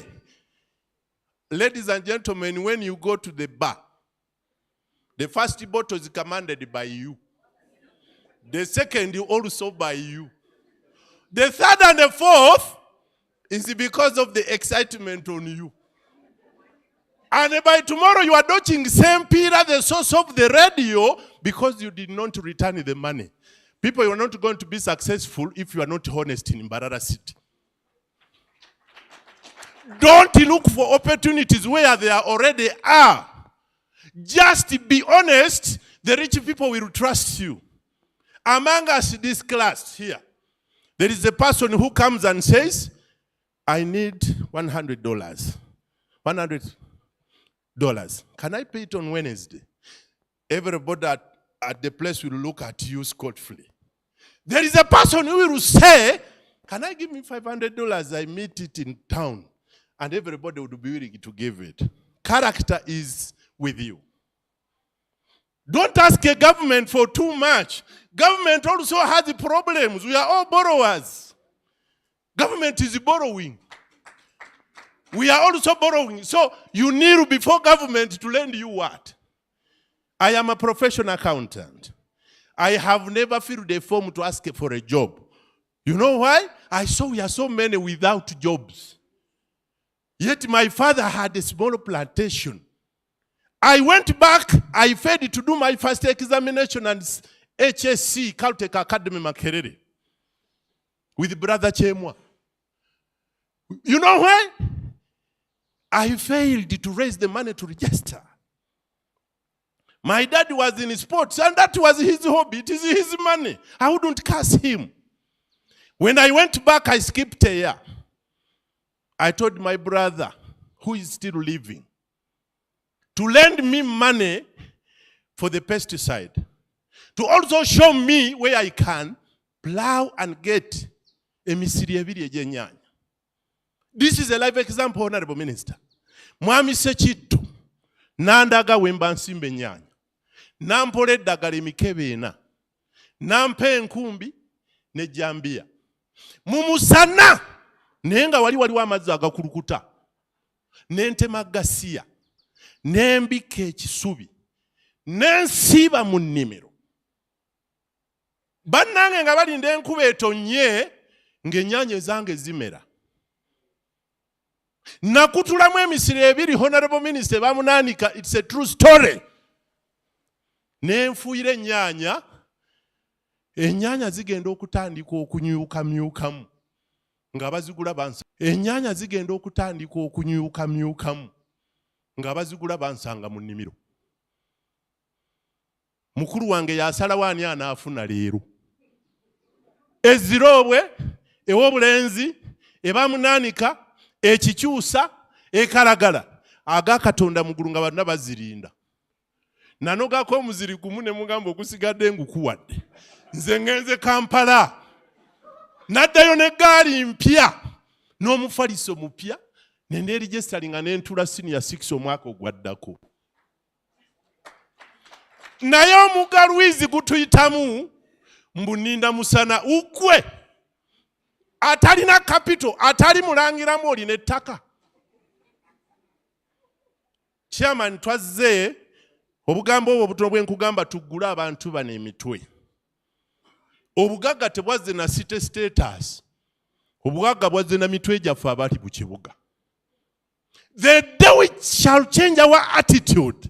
ladies and gentlemen, when you go to the bar, the first bottle is commanded by you. The second also by you. The third and the fourth is because of the excitement on you. And by tomorrow you are dodging St. Peter, the source of the radio, because you did not return the money. People, you are not going to be successful if you are not honest in Mbarara City. Don't look for opportunities where they already are. Just be honest, the rich people will trust you. Among us, this class here, there is a person who comes and says, I need $100. $100. Can I pay it on Wednesday? Everybody at the place will look at you scot-free. There is a person who will say, can I give me $500? I meet it in town. And everybody would be willing to give it. Character is with you. Don't ask a government for too much. Government also has problems. We are all borrowers. Government is borrowing. We are also borrowing. So you kneel before government to lend you what? I am a professional accountant. I have never filled a form to ask for a job. You know why? I saw we are so many without jobs. Yet my father had a small plantation. I went back, I failed to do my first examination and HSC, Caltech Academy Makerere, with Brother Chemwa. You know why? I failed to raise the money to register. My dad was in sports, and that was his hobby. It is his money. I wouldn't curse him. When I went back, I skipped a year. I told my brother, who is still living, to lend me money for the pesticide. To also show me where I can plow and get a misiriabiri ejenyanya. This is a live example, Honorable Minister. Mwami sechitu, nandaga wemba nsimbe nyanya. Nampole dagala emikebe ena. Nampe enkumbi ne jambia. mu musana naye nga waliwo amazzi agakulukuta n'entema gasiya n'embika ekisubi n'ensiiba mu nnimiro bannange nga balinda enkuba etonye ng'ennyaanya ezange zimera nakutulamu emisiri ebiri honorable minister bamunaanika. It's a true story. Nenfuuyira ennyaanya zigenda okutandika okunyukamyukamu nga bazigula bansa. Ennyaanya zigenda okutandika okunyukamyukamu nga bazigula bansanga mu nnimiro. Mukulu wange yasalawo ani anaafuna leero. Eziroobwe ew'obulenzi ebamunaanika ekikyusa ekalagala aga Katonda mugulu nga bonna bazirinda. Nanogako omuziri gumu ne mugamba okusigadde ngukuwadde. Nze ngenze Kampala. Naddayo n'eggaali mpya n'omufaliso mupya ne neeregisteringa n'entula senior 6 omwaka ogwaddako. Naye omugalwizi gutuyitamu mbuninda musana ukwe atalina capital, atali mulangiramu olina ettaka. Chairman, twazze obugambo obwo obutono bwenkugamba tuggule abantu bano emitwe. Obugagga tebwazze na city status. Obugagga bwazze na mitwe gyaffe abali mu kibuga. The day we shall change our attitude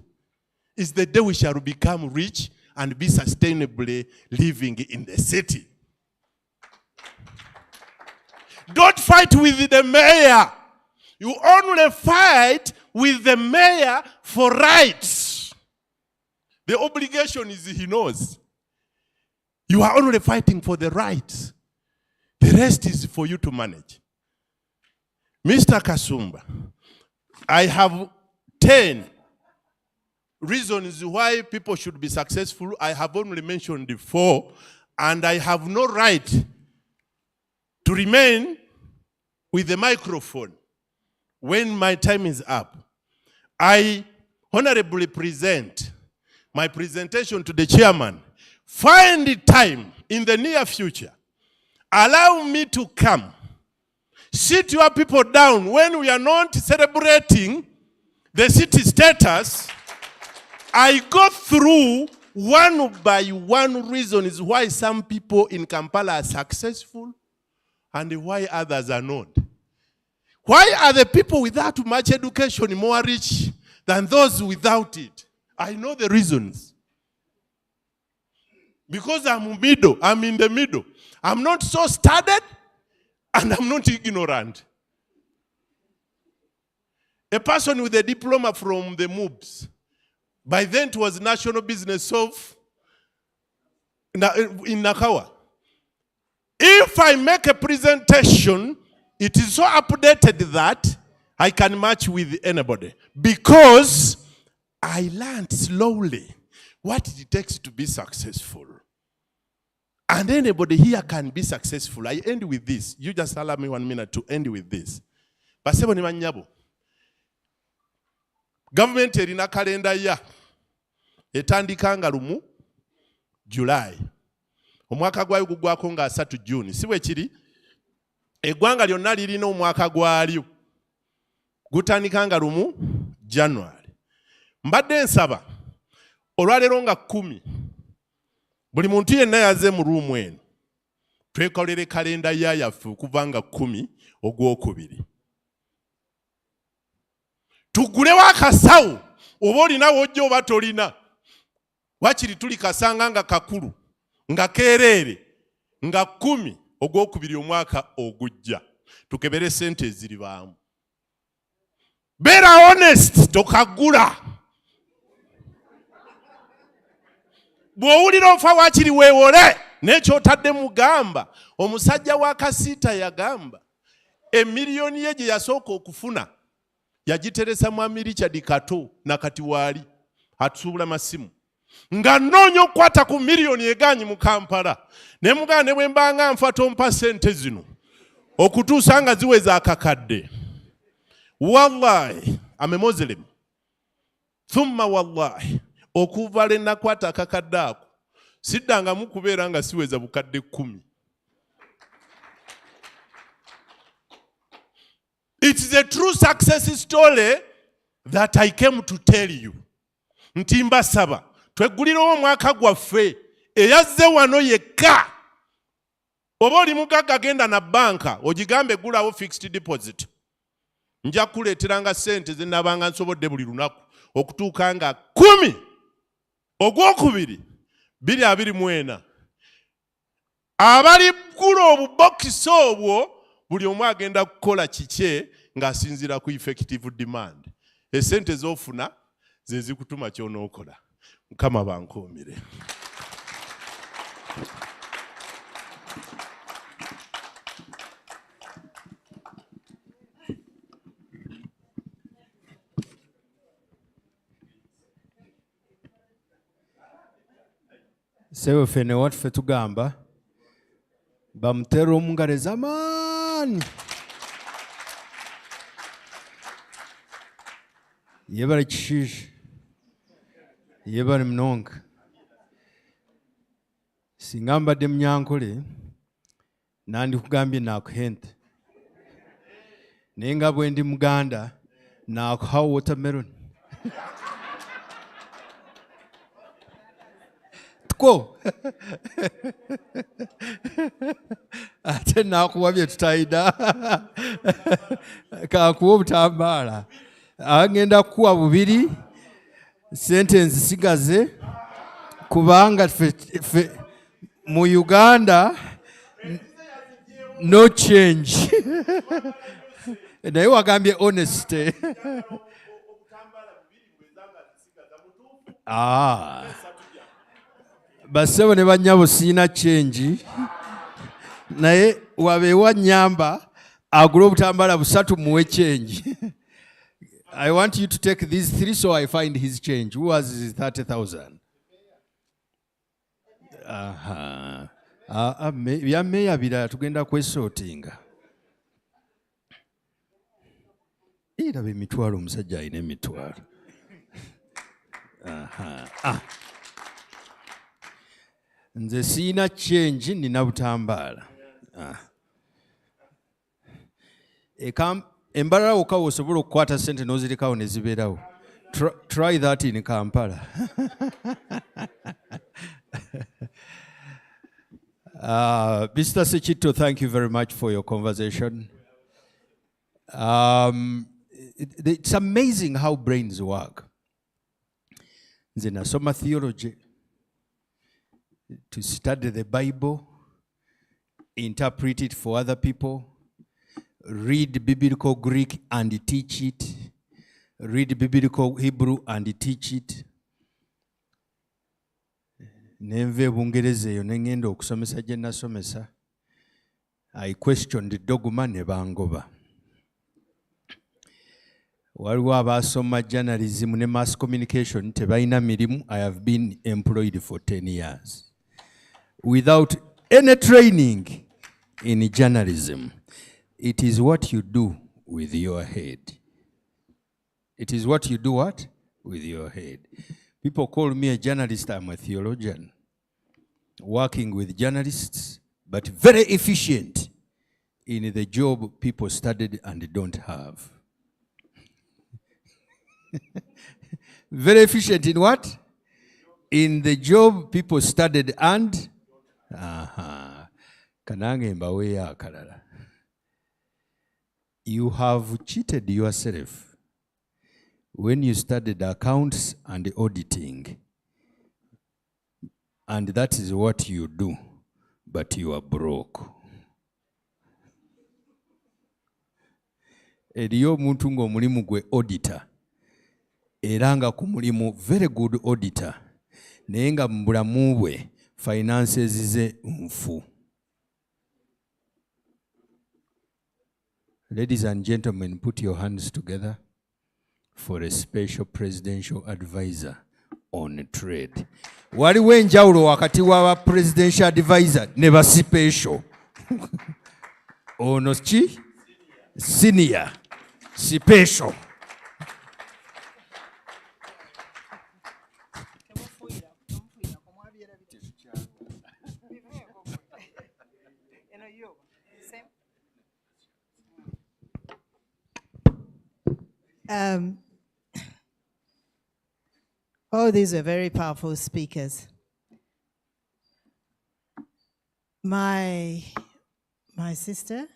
is the day we shall become rich and be sustainably living in the city. Don't fight with the mayor. You only fight with the mayor for rights. The obligation is he knows. You are only fighting for the rights. The rest is for you to manage. Mr. Kasumba, I have 10 reasons why people should be successful. I have only mentioned 4, and I have no right to remain with the microphone when my time is up. I honorably present my presentation to the chairman. Find the time in the near future. Allow me to come. Sit your people down when we are not celebrating the city status. I go through one by one reasons why some people in Kampala are successful and why others are not. Why are the people without much education more rich than those without it? I know the reasons. Because I'm in the middle. I'm not so studied and I'm not ignorant. A person with a diploma from the MOOBs, by then it was National Business of in Nakawa. If I make a presentation, it is so updated that I can match with anybody. Because I learned slowly what it takes to be successful. And anybody here can be successful. I end with this. You just allow me 1 minute to end with this. Basebo ni manyabo. Government erina kalenda ya etandikanga lumu July. Omwaka gwayo gugwako nga 3 June. Siwe kiri eggwanga lyonna lirina omwaka gwalyo gutandikanga lumu January. Mbadde nsaba olwaleero nga 10 buli muntu yenna yaze mu ruumu eno twekolere kalenda yaffe okuva nga 10 Ogwokubiri. Tugulewo akasawo oba olinawo ojja oba tolina. Wakiri tuli kasanga nga kakulu nga keereere nga 10 Ogwokubiri omwaka ogujja. Tukebere sente eziribaamu. Beera honest, tokagula. Bw'owulira ofa wakiri weewole n'ekyo otadde mugamba. Omusajja wa Kasiita yagamba emiliyoni ye gye yasooka okufuna yagiteresa mwami Richard Kato na kati waali atusuubula masimu. Nga nnoonya okukwata ku miliyoni eganyi mu Kampala. Ne mugamba ne bwe mbanga nfa tompa sente zino okutuusa nga ziweza akakadde. Wallahi, I'm a Muslim. Thumma wallahi, okuva le nakwata akakadde ako siddanga mu kubeera nga siweza bukadde 10. is a true success story that I came to tell you. Nti mbasaba tweggulirawo omwaka gwaffe eyazze wano yekka. Oba oli mugagga genda na banka ogigambe gulawo fixed deposit. Nja kuleeteranga ssente ze nabanga nsobodde buli lunaku okutuuka nga 10 Ogwokubiri 2024. Abali ggula obubokisi obwo buli omu agenda kukola kike ng'asinziira ku effective demand. Essente z'ofuna ze zikutuma ky'onookola. Mukama bankuumire. Sewe fene waffe tugamba bamutera omungalo ez'amaanyi. Yebale kishishi, yebale mnonga. Singa mbadde munyankole nandikugambye naakuhente, naye nga bwe ndi Muganda naakuha watermelon. Tuko ate naakuwa bye tutayina kakuwa obutambaala. Agenda kukuwa 2 sente nzisigaze kubanga ffe mu Uganda no change. Naye wagambye honesty. Basebo ne bannyabo siina change. Naye wabeewa nnyamba agula obutambala 3 muwe change. I want you to take these 3 so I find his change. Who has his 30,000? Bya meya birala tugenda kwesortinga. Iraba emitwalo omusajja alina emitwalo. Nze siina change nina butambaala. Mbarara wokka osobola okukwata ssente n'ozirekawo ne zibeerawo. Try that in Kampala. Mr. Sechito, thank you very much for your conversation. It's amazing how brains work. Nze nasoma theology to study the Bible, interpret it for other people, read biblical Greek and teach it, read biblical Hebrew and teach it. Nenve Bungereza eyo nengenda okusomesa gye nasomesa. I questioned dogma ne bangoba. Waliwo abasoma journalism ne mass communication tebalina mirimu. I have been employed for 10 years without any training in journalism. It is what you do with your head. It is what you do what? With your head. People call me a journalist. I'm a theologian. Working with journalists, but very efficient in the job people studied and don't have. Very efficient in what? In the job people studied and kanange mbawe akalala. You have cheated yourself when you studied accounts and auditing, and that is what you do, but you are broke. Eriyo omuntu ng'omulimu gwe auditor, era nga ku mulimu very good auditor, naye nga mu bulamu bwe finances ze nfu. Ladies and gentlemen, put your hands together for a special presidential advisor on trade. Waliwo enjawulo wakati wa presidential advisor ne ba special. Ono ki? Senior. Special. All these were very powerful speakers. My sister,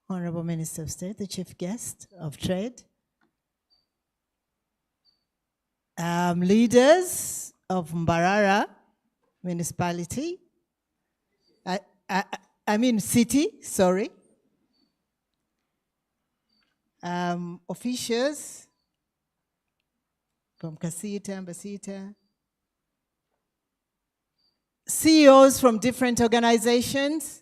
Honorable Minister of State, the Chief Guest of Trade, leaders of Mbarara municipality, I mean city, sorry, officials from Kasita, Mbasita, CEOs from different organizations,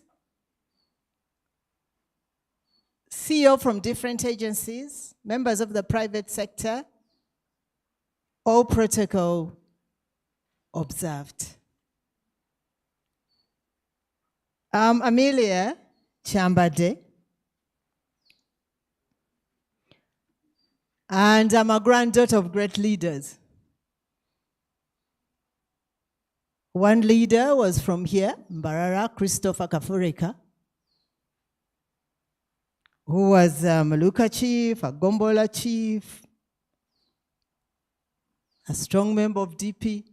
CEO from different agencies, members of the private sector, all protocol observed. Amelia Chambade, and I'm a granddaughter of great leaders. One leader was from here, Mbarara, Christopher Kafurika, who was a Maluka chief, a Gombola chief, a strong member of DP.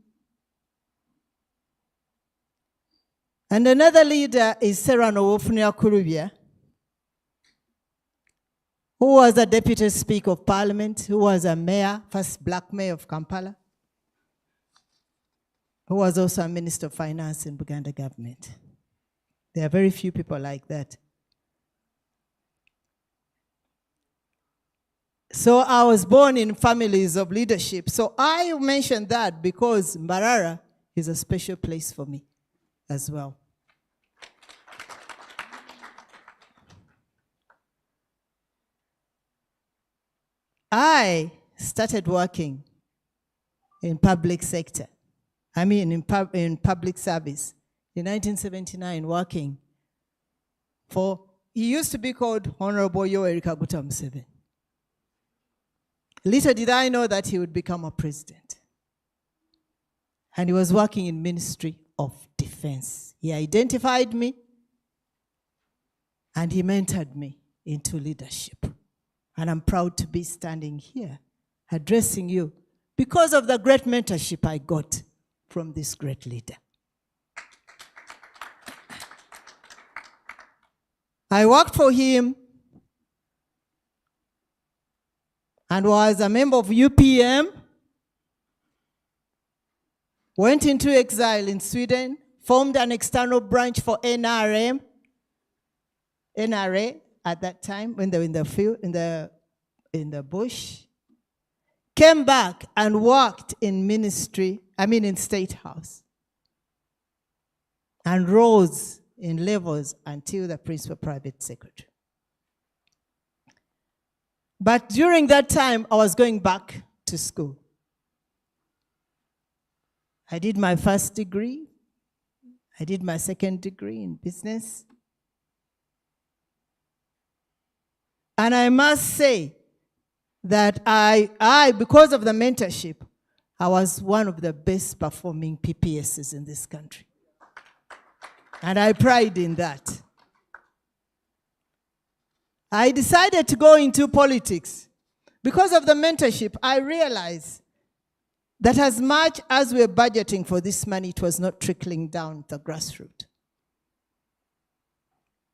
And another leader is Sarah Nowofunia Kurubia, who was a deputy speaker of parliament, who was a mayor, first black mayor of Kampala, who was also a minister of finance in Buganda government. There are very few people like that. So I was born in families of leadership. So I mentioned that because Mbarara is a special place for me as well. I started working in public sector. I mean in public service in 1979, working for, he used to be called Honorable Yoweri Kaguta Museveni. Little did I know that he would become a president. And he was working in Ministry of Defense. He identified me and he mentored me into leadership. And I'm proud to be standing here addressing you because of the great mentorship I got from this great leader. I worked for him and was a member of UPM, went into exile in Sweden, formed an external branch for NRA at that time when they were in the field, in the bush, came back and worked in ministry, in State House, and rose in levels until the principal private secretary. But during that time, I was going back to school. I did my first degree. I did my second degree in business. And I must say that I, because of the mentorship, I was one of the best performing PPSs in this country. And I pride in that. I decided to go into politics. Because of the mentorship, I realized that as much as we're budgeting for this money, it was not trickling down the grassroots.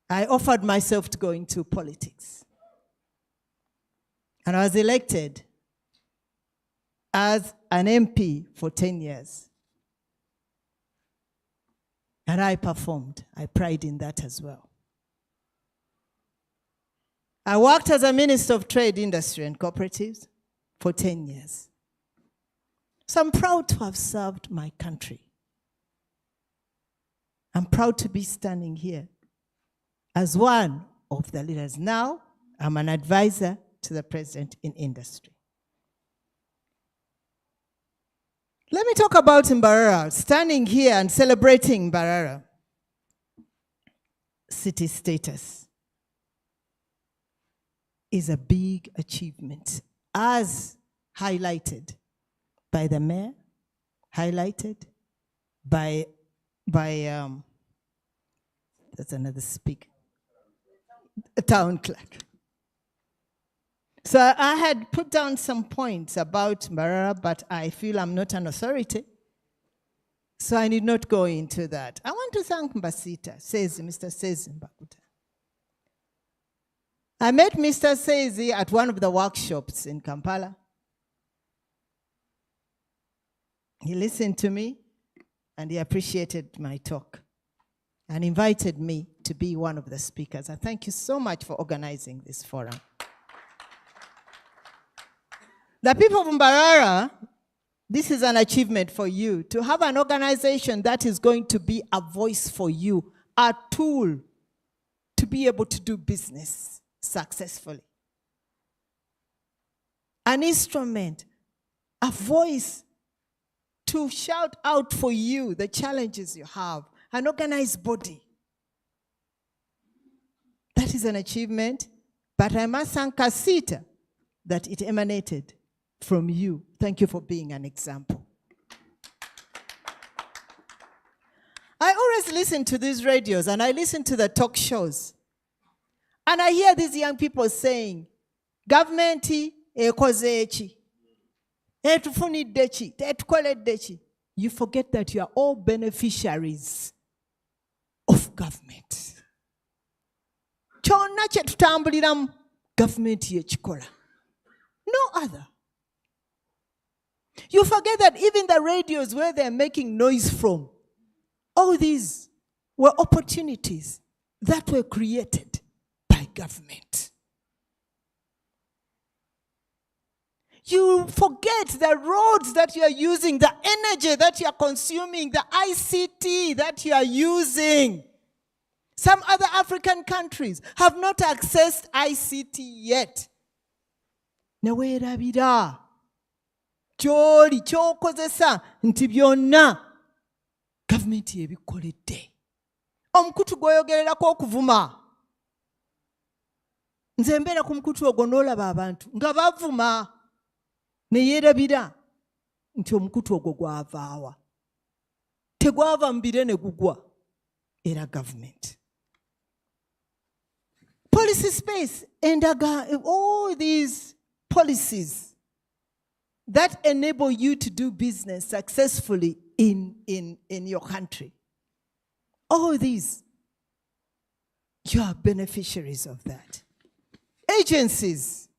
I offered myself to go into politics. And I was elected as an MP for 10 years. And I performed. I pride in that as well. I worked as a Minister of Trade, Industry and Cooperatives for 10 years. So I'm proud to have served my country. I'm proud to be standing here as one of the leaders. Now, I'm an advisor to the President in industry. Let me talk about Mbarara. Standing here and celebrating Mbarara city status is a big achievement, as highlighted by the mayor, highlighted by that's another speaker, a town clerk. So I had put down some points about Mbarara, but I feel I'm not an authority. So I need not go into that. I want to thank Mbasita, says Mr. Sezi Mbakuta. I met Mr. Sezi at one of the workshops in Kampala. He listened to me and he appreciated my talk and invited me to be one of the speakers. I thank you so much for organizing this forum. The people of Mbarara, this is an achievement for you, to have an organization that is going to be a voice for you, a tool to be able to do business successfully. An instrument, a voice to shout out for you the challenges you have, an organized body. That is an achievement, but I must thank Kasita that it emanated from you. Thank you for being an example. I always listen to these radios and I listen to the talk shows. And I hear these young people saying, government ekoze eki, etufunidde ki, etukoledde ki. You forget that you are all beneficiaries of government. Kyonna kye tutambuliramu government yekikola. No other. You forget that even the radios where they're making noise from, all these were opportunities that were created by government. You forget the roads that you are using, the energy that you are consuming, the ICT that you are using. Some other African countries have not accessed ICT yet. Nawerabira. Kyoli kyokozesa nti byonna gavumenti ebikoledde. Omukutu gwoyogererako okuvuma. Nze mbeera ku mukutu ogwo n'olaba abantu nga bavuma ne yeerabira nti omukutu ogwo gwavaawa. Tegwava mu bire ne gugwa. Era government. Policy space and all these policies that enable you to do business successfully in your country. All these, you are beneficiaries of that. Agencies,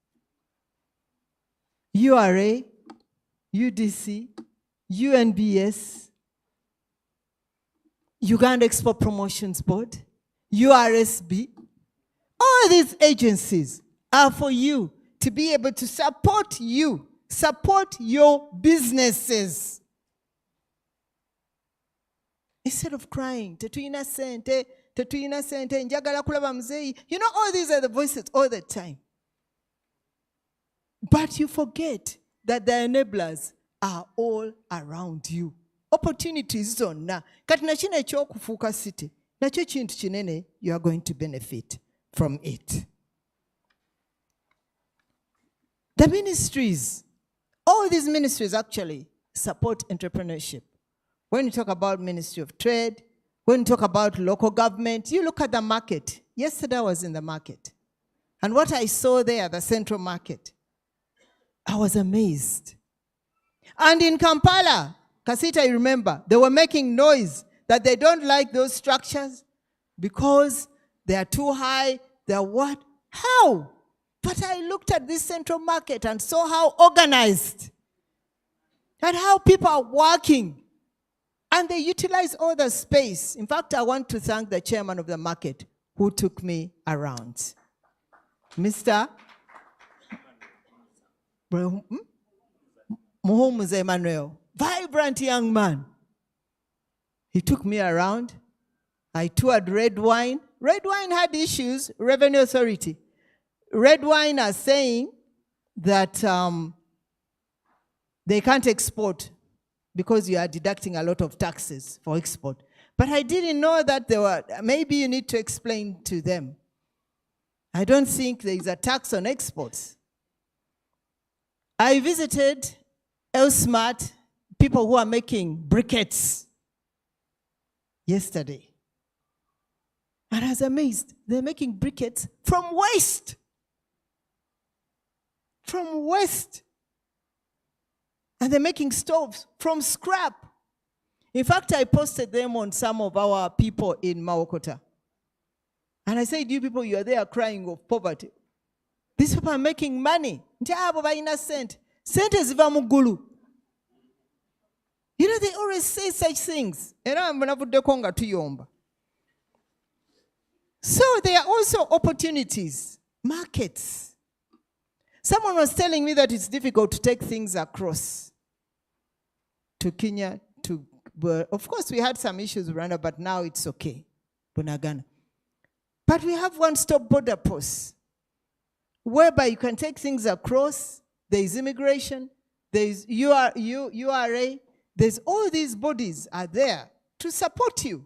URA, UDC, UNBS, Uganda Export Promotions Board, URSB, all these agencies are for you to be able to support you, support your businesses. Instead of crying, tetuyina sente, njagala kulaba muzeeyi. You know, all these are the voices all the time. But you forget that the enablers are all around you. Opportunities zonna. Kati na kino ekyokufuuka city, nakyo kintu kinene, you are going to benefit from it. The ministries, all these ministries actually support entrepreneurship. When you talk about Ministry of Trade, when you talk about local government, you look at the market. Yesterday I was in the market. And what I saw there, the central market, I was amazed. And in Kampala, Kasita, you remember, they were making noise that they don't like those structures because they are too high, they are what? How? But I looked at this central market and saw how organized and how people are working. And they utilize all the space. In fact, I want to thank the chairman of the market who took me around. Mr. Muhumuze Emmanuel, vibrant young man. He took me around. I toured Red Wine. Red Wine had issues, Revenue Authority. Red Wine are saying that they can't export because you are deducting a lot of taxes for export. But I didn't know that there were, maybe you need to explain to them. I don't think there is a tax on exports. I visited Elsmart, people who are making briquettes yesterday. And I was amazed. They're making briquettes from waste. from waste. And they're making stoves from scrap. In fact, I posted them on some of our people in Mawokota. And I said, you people, you are there crying of poverty. These people are making money. Cent. Cent is vamugulu. You know, they always say such things. So there are also opportunities, markets. Someone was telling me that it's difficult to take things across to Kenya, of course we had some issues with Rwanda, but now it's okay, Bunagana. But we have one-stop border posts, whereby you can take things across. There is immigration, there is URA, there's all these bodies are there to support you.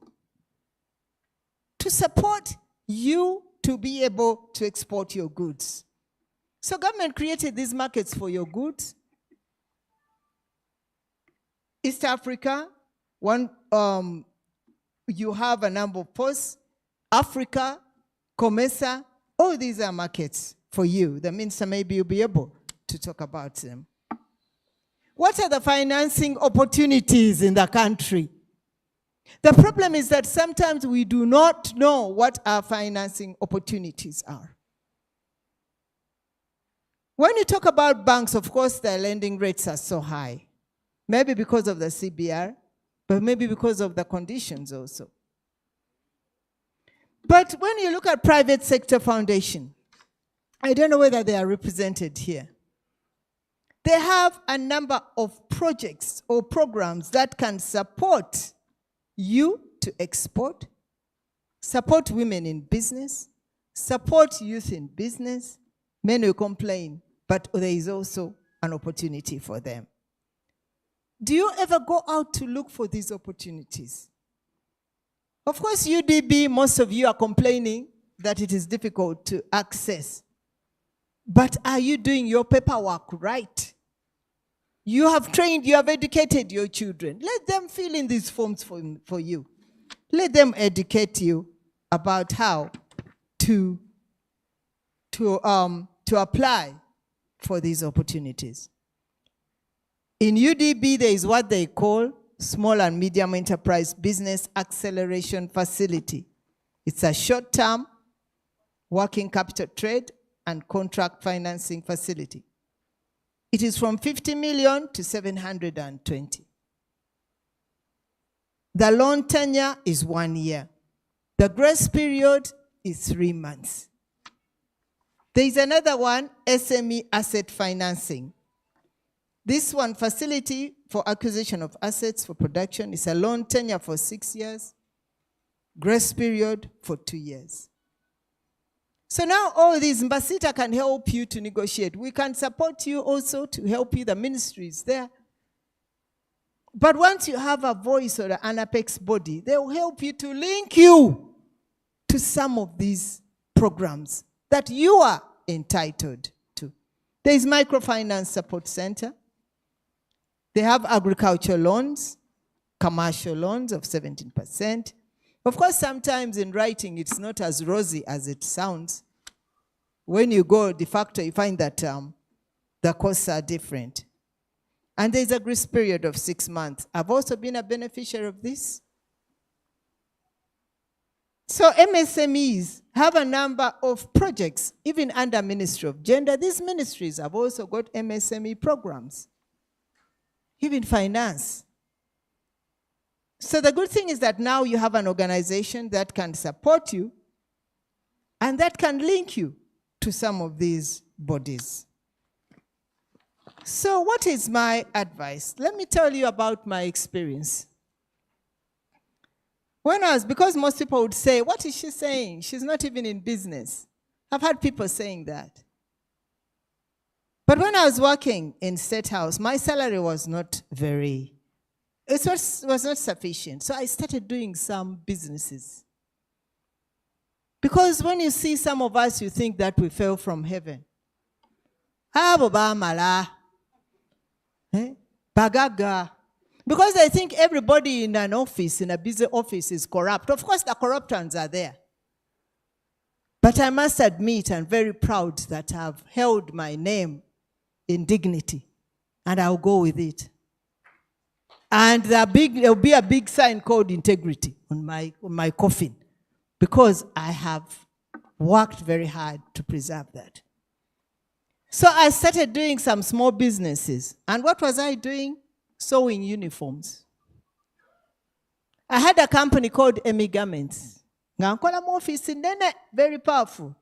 To support you to be able to export your goods. So government created these markets for your goods. East Africa, you have a number of posts. Africa, COMESA, all these are markets for you. That means maybe you'll be able to talk about them. What are the financing opportunities in the country? The problem is that sometimes we do not know what our financing opportunities are. When you talk about banks, of course, their lending rates are so high. Maybe because of the CBR, but maybe because of the conditions also. But when you look at private sector foundation, I don't know whether they are represented here. They have a number of projects or programs that can support you to export, support women in business, support youth in business. Men will complain, but there is also an opportunity for them. Do you ever go out to look for these opportunities? Of course, UDB, most of you are complaining that it is difficult to access. But are you doing your paperwork right? You have trained, you have educated your children. Let them fill in these forms for you. Let them educate you about how to apply for these opportunities. In UDB, there is what they call Small and Medium Enterprise Business Acceleration Facility. It's a short-term working capital trade and contract financing facility. It is from 50 million to 720. The loan tenure is 1 year. The grace period is 3 months. There is another one, SME asset financing. This one, facility for acquisition of assets for production, is a loan tenure for 6 years, grace period for 2 years. So now all these, Mbasita can help you to negotiate. We can support you also to help you, the ministry is there. But once you have a voice or an apex body, they will help you to link you to some of these programs that you are entitled to. There is Microfinance Support Center. They have agricultural loans, commercial loans of 17%. Of course, sometimes in writing, it's not as rosy as it sounds. When you go de facto, you find that the costs are different. And there's a grace period of 6 months. I've also been a beneficiary of this. So MSMEs have a number of projects, even under Ministry of Gender. These ministries have also got MSME programs, even finance. So the good thing is that now you have an organization that can support you and that can link you to some of these bodies. So what is my advice? Let me tell you about my experience. Because most people would say, what is she saying? She's not even in business. I've had people saying that. But when I was working in State House, my salary was not was not sufficient. So I started doing some businesses. Because when you see some of us, you think that we fell from heaven. Bagaga. Because I think everybody in an office, in a busy office, is corrupt. Of course, the corrupt ones are there. But I must admit, I'm very proud that I've held my name in dignity, and I'll go with it. And there'll be a big sign called integrity on my coffin, because I have worked very hard to preserve that. So I started doing some small businesses. And what was I doing? Sewing uniforms. I had a company called Emi Garments. Ngankola mu office nene, very powerful.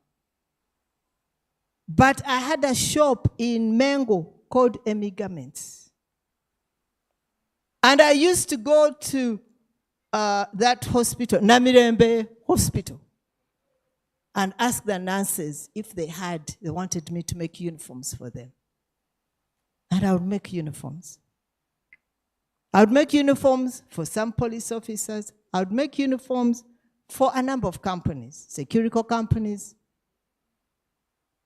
But I had a shop in Mango called Emi Garments. And I used to go to that hospital, Namirembe Hospital, and ask the nurses if they wanted me to make uniforms for them. And I would make uniforms. I would make uniforms for some police officers. I would make uniforms for a number of companies, security companies.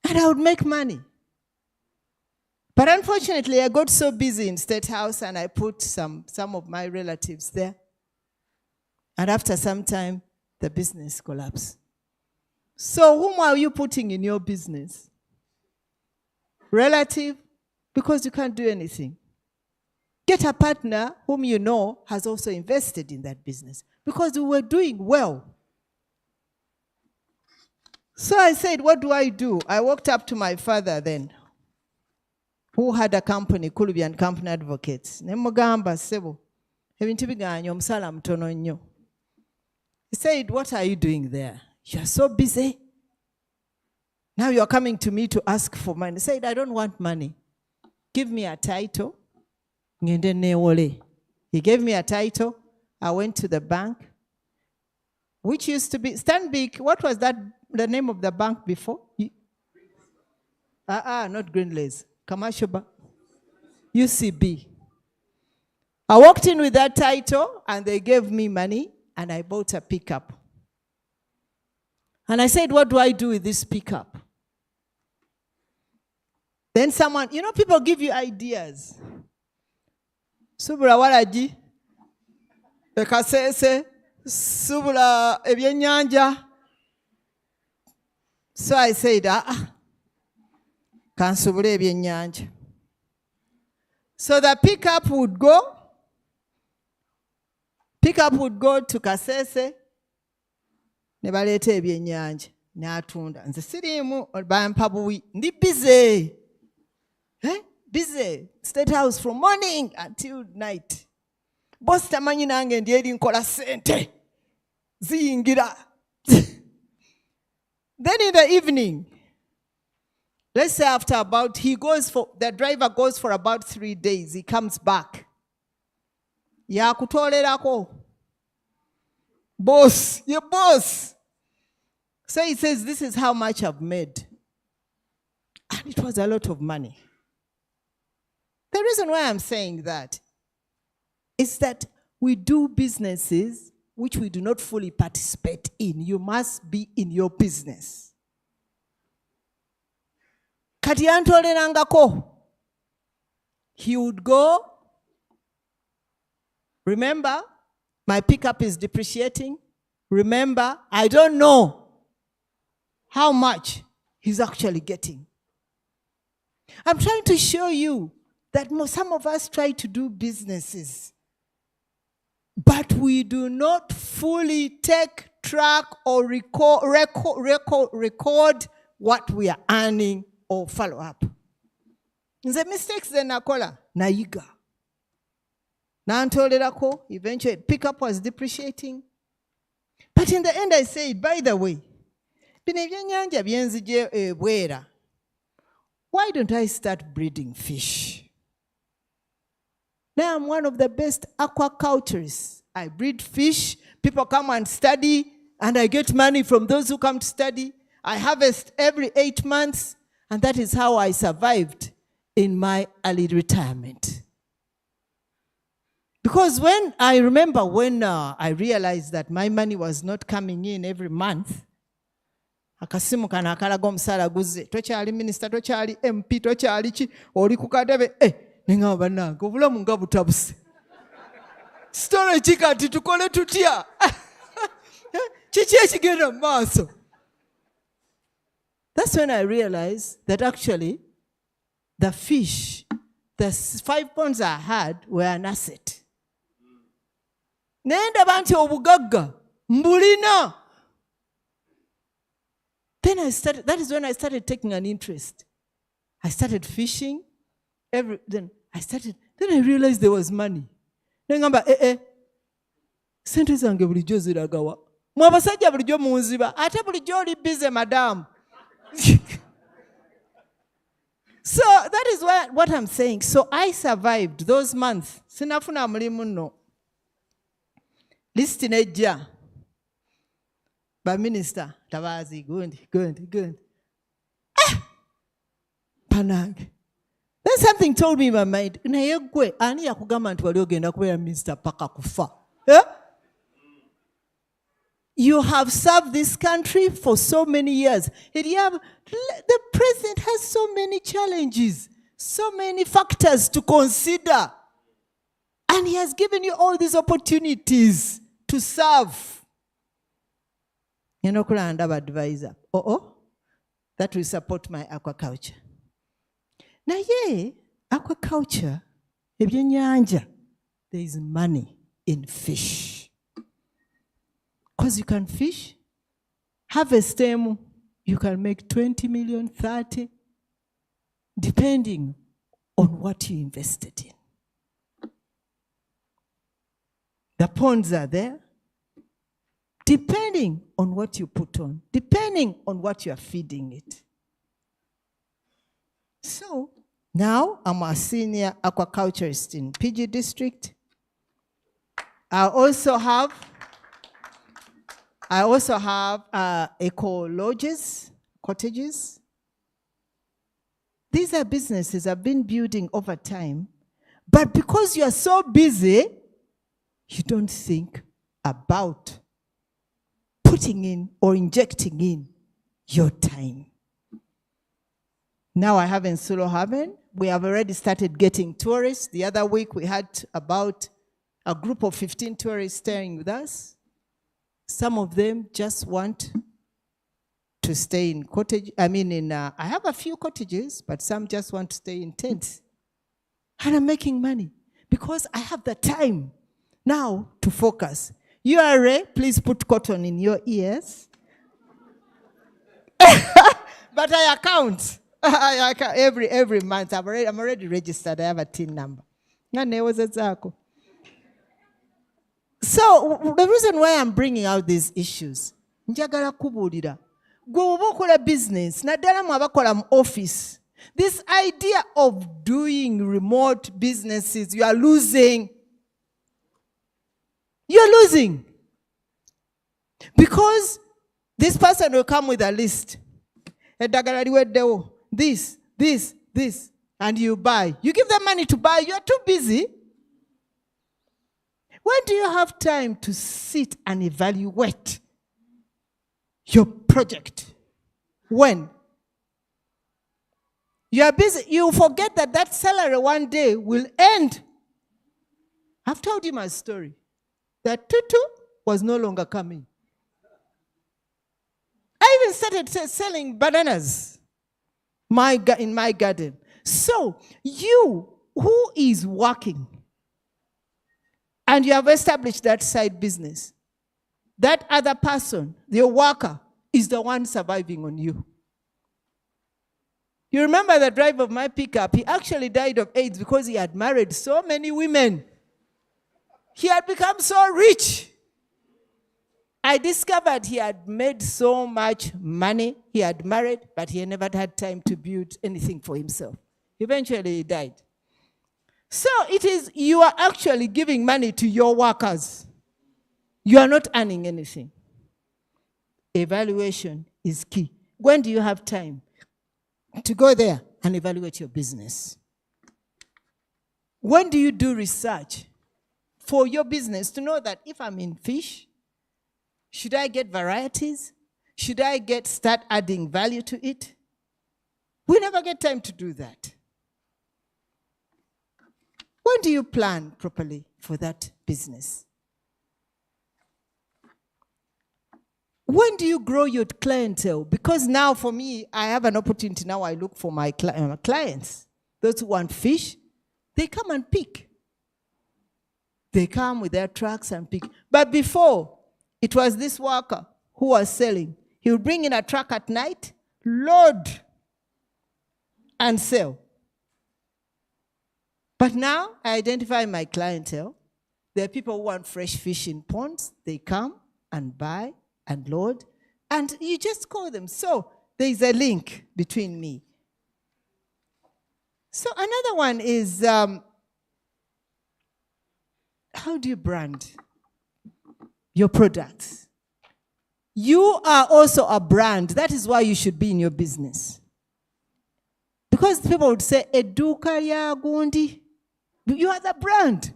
And I would make money. But unfortunately, I got so busy in State House, and I put some of my relatives there. And after some time, the business collapsed. So whom are you putting in your business? Relative, because you can't do anything. Get a partner whom you know has also invested in that business, because we were doing well. So I said, what do I do? I walked up to my father then, who had a company, Kulubian Company Advocates. Nemugamba sebo, ebintu biganya omusala mutono nnyo. He said, what are you doing there? You're so busy. Now you're coming to me to ask for money. He said, I don't want money. Give me a title. He gave me a title. I went to the bank, which used to be Stanbic. What was that, the name of the bank before? Not Greenlays. Commercial Bank. UCB. I walked in with that title, and they gave me money, and I bought a pickup. And I said, what do I do with this pickup? Then someone, people give you ideas. Subula walaji, ekasese, subula ebyenyanja. So I said, kansubula ebyenyanja. So the pickup would go to Kasese, ne baleeta ebyenyanja, n'atunda. Nze siriimu bampa buwi, ndi busy. Busy. State House from morning until night. Boss tamanyi nange ndi eri nkola sente. Ziyingira. Then in the evening, let's say after about, the driver goes for about 3 days. He comes back. Yakutolerako. Boss, your boss. So he says, this is how much I've made. And it was a lot of money. The reason why I'm saying that is that we do businesses which we do not fully participate in. You must be in your business. Kati yantolerangako. He would go. Remember, my pickup is depreciating. Remember, I don't know how much he's actually getting. I'm trying to show you that some of us try to do businesses, but we do not fully take track or record what we are earning or follow up. The mistakes then nakola nayiga. Nantolerako, eventually pickup was depreciating. But in the end I said, by the way, why don't I start breeding fish? Now I'm one of the best aquaculturists. I breed fish. People come and study, and I get money from those who come to study. I harvest every 8 months, and that is how I survived in my early retirement. Because I remember when I realized that my money was not coming in every month, akasimu kana akalaga omusala guze, tokyali minister, tokyali MP, tokyali ki, oli ku katebe, ninga bannange obulamu nga butabuse. Story kikati tukole tutya. Kiki ekigenda mu maaso. That's when I realized that actually the fish, the 5 ponds I had were an asset. Nenda banti obugagga mbulina. Then that is when I started taking an interest. I started fishing. Then I realized there was money. Nengamba, sente zange bulijjo ziragawa. Mwe abasajja bulijjo munziba. Ate bulijjo oli busy, madam. So that is what I'm saying. So I survived those months. Sinafuna mulimu no. List nejja. By minister, Tabazi, good. Panag. Then something told me in my mind, naye gwe ani yakugamba nti wali ogenda kubeera minister paka kufa. You have served this country for so many years. The president has so many challenges, so many factors to consider. And he has given you all these opportunities to serve. You're not going to have an advisor. That will support my aquaculture. Now, aquaculture, there is money in fish. Because you can fish, harvest them, you can make 20 million, 30, depending on what you invested in. The ponds are there, depending on what you put on, depending on what you are feeding it. So, now I'm a senior aquaculturist in PG District. I also have eco lodges, cottages. These are businesses I've been building over time, but because you are so busy, you don't think about putting in or injecting in your time. Now I have in Solo Haven, we have already started getting tourists. The other week we had about a group of 15 tourists staying with us. Some of them just want to stay in cottage. I have a few cottages, but some just want to stay in tents. And I'm making money because I have the time now to focus. URA, please put cotton in your ears. But I account. Every month. I'm already registered. I have a TIN number. So the reason why I'm bringing out these issues, njagala kubuulira gwe oba okola business naddala mu abakola mu office, this idea of doing remote businesses, you are losing. You're losing. Because this person will come with a list. Eddagala liweddewo, this, and you buy. You give them money to buy, you are too busy. When do you have time to sit and evaluate your project? When? You are busy. You forget that salary one day will end. I've told you my story. That tutu was no longer coming. I even started selling bananas in my garden. So you who is working, and you have established that side business, that other person, your worker, is the one surviving on you. You remember the driver of my pickup, he actually died of AIDS because he had married so many women. He had become so rich. I discovered he had made so much money. He had married, but he never had time to build anything for himself. Eventually he died. So it is, you are actually giving money to your workers. You are not earning anything. Evaluation is key. When do you have time to go there and evaluate your business? When do you do research for your business to know that if I'm in fish, should I get varieties? Should I start adding value to it? We never get time to do that. When do you plan properly for that business? When do you grow your clientele? Because now for me, I have an opportunity now. I look for my clients. those who want fish, they come and pick. They come with their trucks and pick. But before, it was this worker who was selling. He would bring in a truck at night, load, and sell. But now, I identify my clientele. There are people who want fresh fish in ponds. They come and buy and load, and you just call them. So there is a link between me. So another one is, how do you brand your products? You are also a brand. That is why you should be in your business. Because people would say, Eduka ya gundi. You are the brand.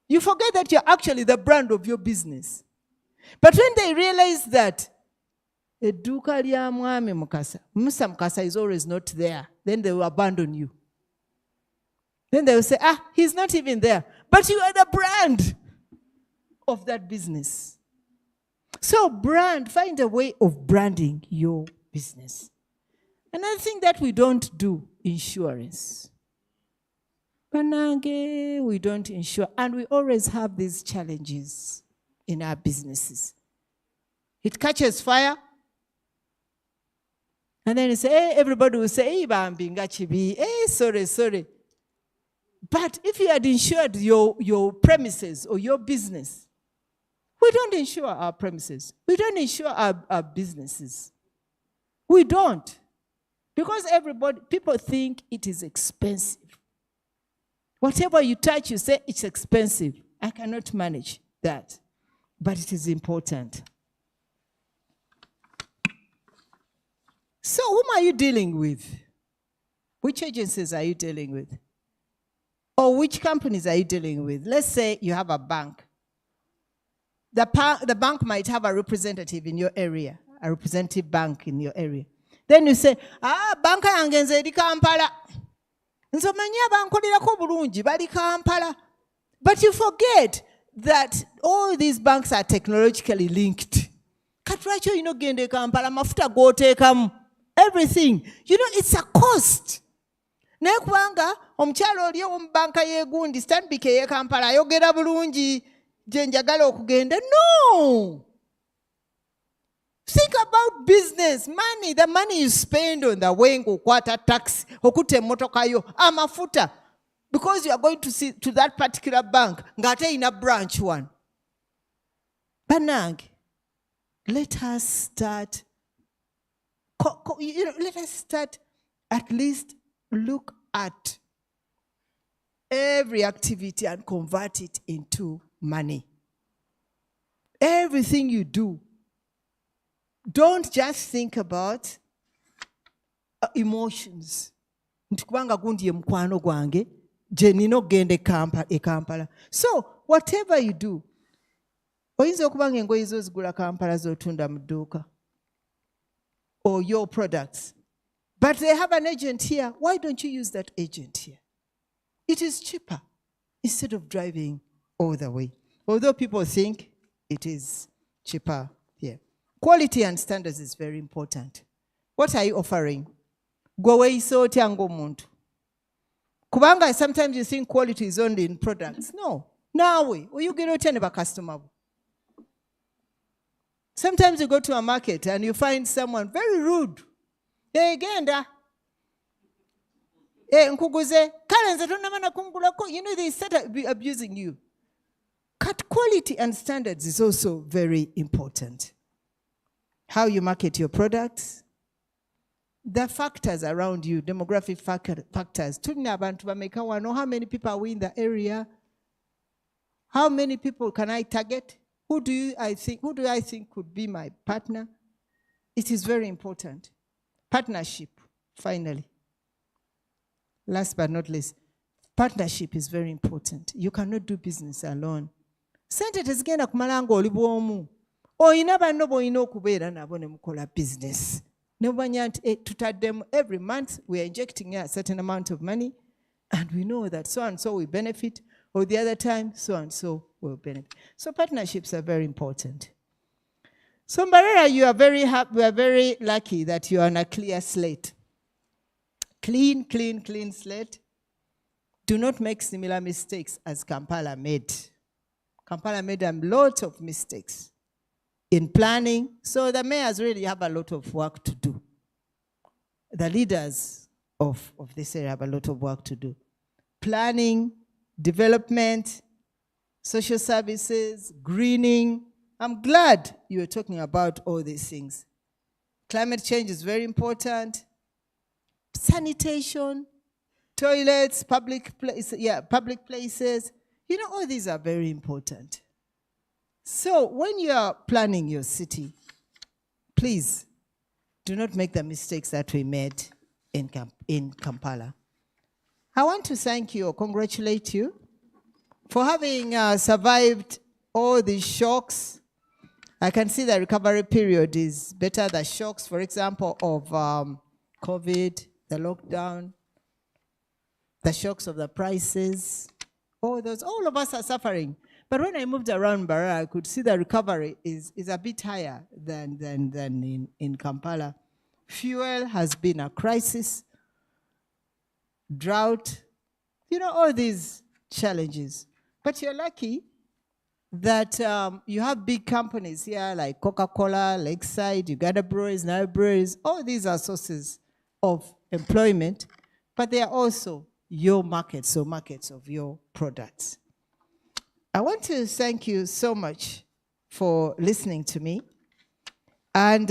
You forget that you're actually the brand of your business. But when they realize that Eduka lya mwami Mukasa, Musa Mukasa is always not there, then they will abandon you. Then they will say, he's not even there. But you are the brand of that business. So find a way of branding your business. Another thing that we don't do, insurance. Banange, we don't insure. And we always have these challenges in our businesses. It catches fire. And then you say, everybody will say, sorry. But if you had insured your premises or your business, we don't insure our premises. We don't insure our businesses. We don't. Because people think it is expensive. Whatever you touch, you say it's expensive. I cannot manage that. But it is important. So whom are you dealing with? Which agencies are you dealing with? Or which companies are you dealing with? Let's say you have a bank. The bank might have a representative in your area, a representative bank in your area. Then you say, banka yange nze eri Kampala. Nzo manya bankolirako bulungi bali Kampala. But you forget that all these banks are technologically linked. Katwacho gende Kampala mafuta goteekamu. Everything. It's a cost. Naye kubanga omukyalo oli omu banka y'egundi Stanbic ye Kampala ayogera bulungi gye njagala okugenda. No! Think about business, money, the money you spend on the way ngokwata tax, okute motoka yo, amafuta, because you are going to that particular bank, ngate in a branch one. Banang, let us start at least look at every activity and convert it into money. Everything you do. Don't just think about emotions. Ntukubanga gundi ye mukwano gwange, je nino gende Kampala. So, whatever you do, oyinza okubanga engoye zo zigula Kampala z'otunda mu dduuka, or your products. But they have an agent here. Why don't you use that agent here? It is cheaper instead of driving all the way. Although people think it is cheaper here. Quality and standards is very important. What are you offering? Gweweyiso otyango omuntu. Kubanga sometimes you think quality is only in products. No. Nawe, oyogera otya ne bakasitoma bo. Sometimes you go to a market and you find someone very rude. Hey, genda. Hey, nkuguze. Kale nze tonnamana kungulako. They start abusing you. Cut quality and standards is also very important. How you market your products. The factors around you, demographic factors. Tulina abantu bameka wano. How many people are we in the area? How many people can I target? Who do I think could be my partner? It is very important. Partnership, finally. Last but not least, partnership is very important. You cannot do business alone. Sente tezigenda kumala nga oli bw'omu. Oyina banno boyina okubeera nabo ne mukola business. Ne banya nti tutaddemu every month we are injecting a certain amount of money and we know that so and so will benefit, or the other time so and so will benefit. So partnerships are very important. So Mbarara, you are very happy, we are very lucky that you are on a clear slate. clean slate. Do not make similar mistakes as Kampala made. Kampala made a lot of mistakes in planning, so the mayors really have a lot of work to do. The leaders of this area have a lot of work to do. Planning, development, social services, greening. I'm glad you were talking about all these things. Climate change is very important. Sanitation, toilets, public places. You know, all these are very important. So when you are planning your city, please do not make the mistakes that we made in Kampala. I want to thank you or congratulate you for having survived all these shocks. I can see the recovery period is better. The shocks, for example, of COVID, the lockdown, the shocks of the prices, all of us are suffering. But when I moved around Mbarara, I could see the recovery is a bit higher than in Kampala. Fuel has been a crisis, drought, you know, all these challenges. But you're lucky that you have big companies here like Coca-Cola, Lakeside, Uganda Breweries, Nile Breweries. All these are sources of employment, but they are also your markets, so markets of your products. I want to thank you so much for listening to me. And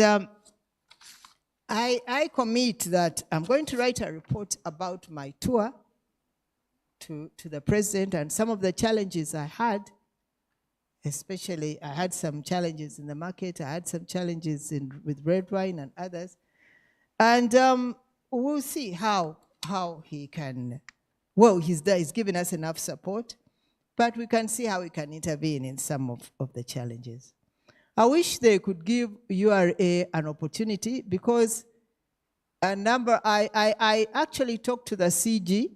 I commit that I'm going to write a report about my tour to the president and some of the challenges I had. Especially, I had some challenges in the market. I had some challenges with red wine and others. And we'll see how he can, well, he's given us enough support, but we can see how we can intervene in some of the challenges. I wish they could give URA an opportunity because I actually talked to the CG,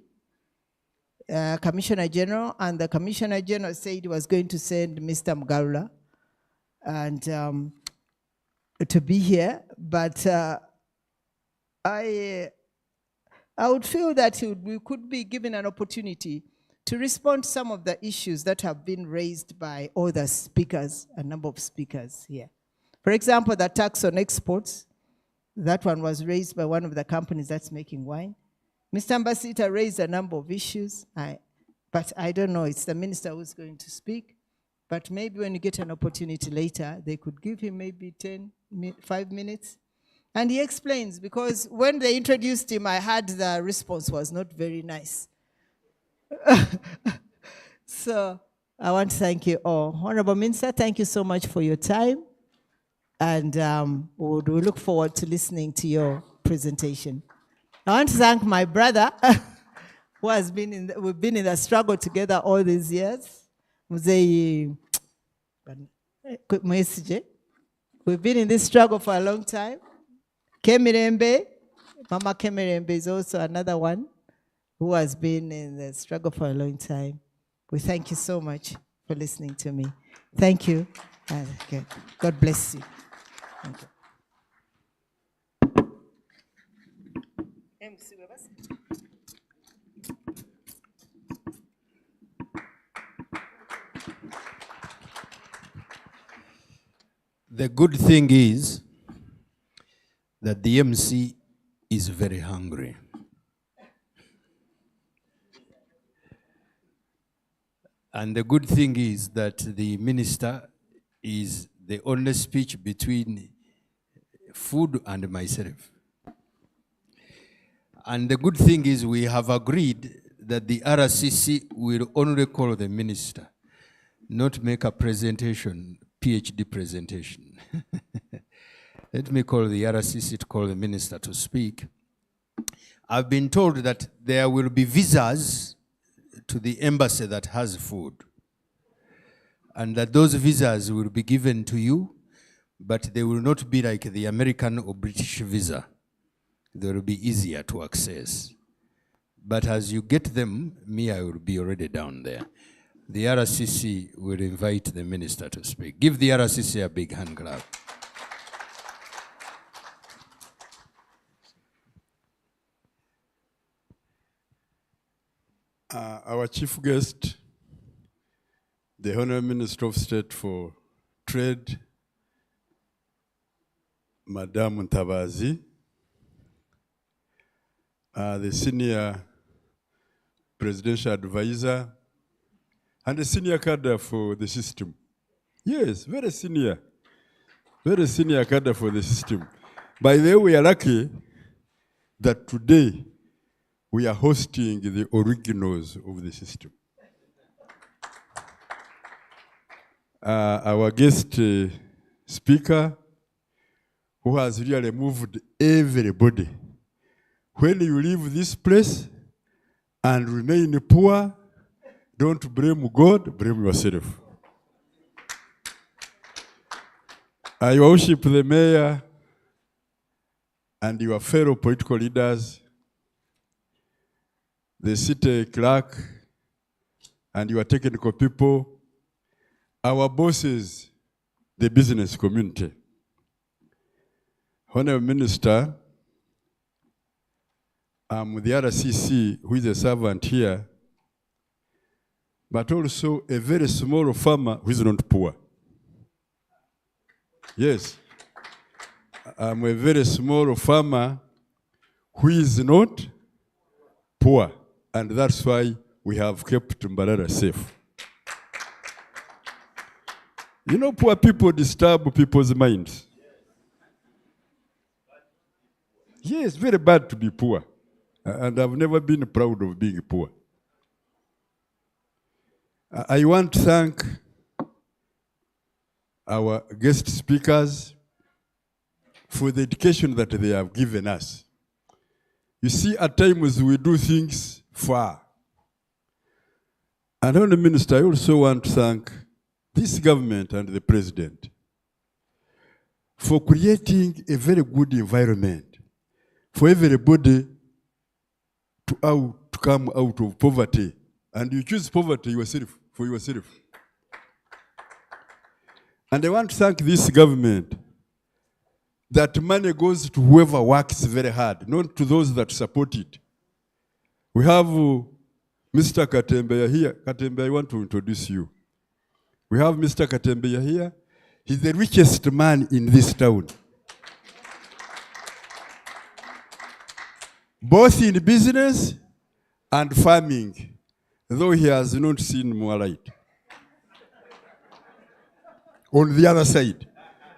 Commissioner General, and the Commissioner General said he was going to send Mr. Mbarara and to be here, but I would feel that we could be given an opportunity to respond to some of the issues that have been raised by all the speakers, a number of speakers here. For example, the tax on exports, that one was raised by one of the companies that's making wine. Mr. Ambassador raised a number of issues, but I don't know, it's the minister who's going to speak. But maybe when you get an opportunity later, they could give him maybe 5 minutes. And he explains, because when they introduced him, I heard the response was not very nice. So I want to thank you all. Honorable Minister, thank you so much for your time. And we look forward to listening to your presentation. I want to thank my brother, who has been we've been in the struggle together all these years. We've been in this struggle for a long time. Kemirembe, Mama Kemirembe is also another one who has been in the struggle for a long time. We thank you so much for listening to me. Thank you. And God bless you. Thank you. The good thing is that the MC is very hungry. And the good thing is that the minister is the only speech between food and myself. And the good thing is we have agreed that the RCC will only call the minister, not make a presentation, PhD presentation. Let me call the RCC to call the minister to speak. I've been told that there will be visas to the embassy that has food, and that those visas will be given to you, but they will not be like the American or British visa. They will be easier to access. But as you get them, I will be already down there. The RCC will invite the minister to speak. Give the RCC a big hand clap. Our chief guest, the Honorable Minister of State for Trade, Madam Ntabazi, the senior presidential advisor, and the senior cadre for the system. Yes, very senior cadre for the system. By the way, we are lucky that today we are hosting the originals of the system. Our guest speaker, who has really moved everybody. When you leave this place and remain poor, don't blame God, blame yourself. I worship the mayor and your fellow political leaders, the city clerk, and your technical people, our bosses, the business community. Honorable Minister, I'm the RCC, who is a servant here, but also a very small farmer who is not poor. Yes, I'm a very small farmer who is not poor, and that's why we have kept Mbarara safe. You know, poor people disturb people's minds. Yes, very bad to be poor. And I've never been proud of being poor. I want to thank our guest speakers for the education that they have given us. You see, at times we do things far. And Honorable Minister, I also want to thank this government and the president for creating a very good environment for everybody to come out of poverty. And you choose poverty yourself, for yourself. And I want to thank this government that money goes to whoever works very hard, not to those that support it. We have Mr. Katembeya here. Katembeya, I want to introduce you. We have Mr. Katembeya here. He's the richest man in this town. Both in business and farming, though he has not seen more light. On the other side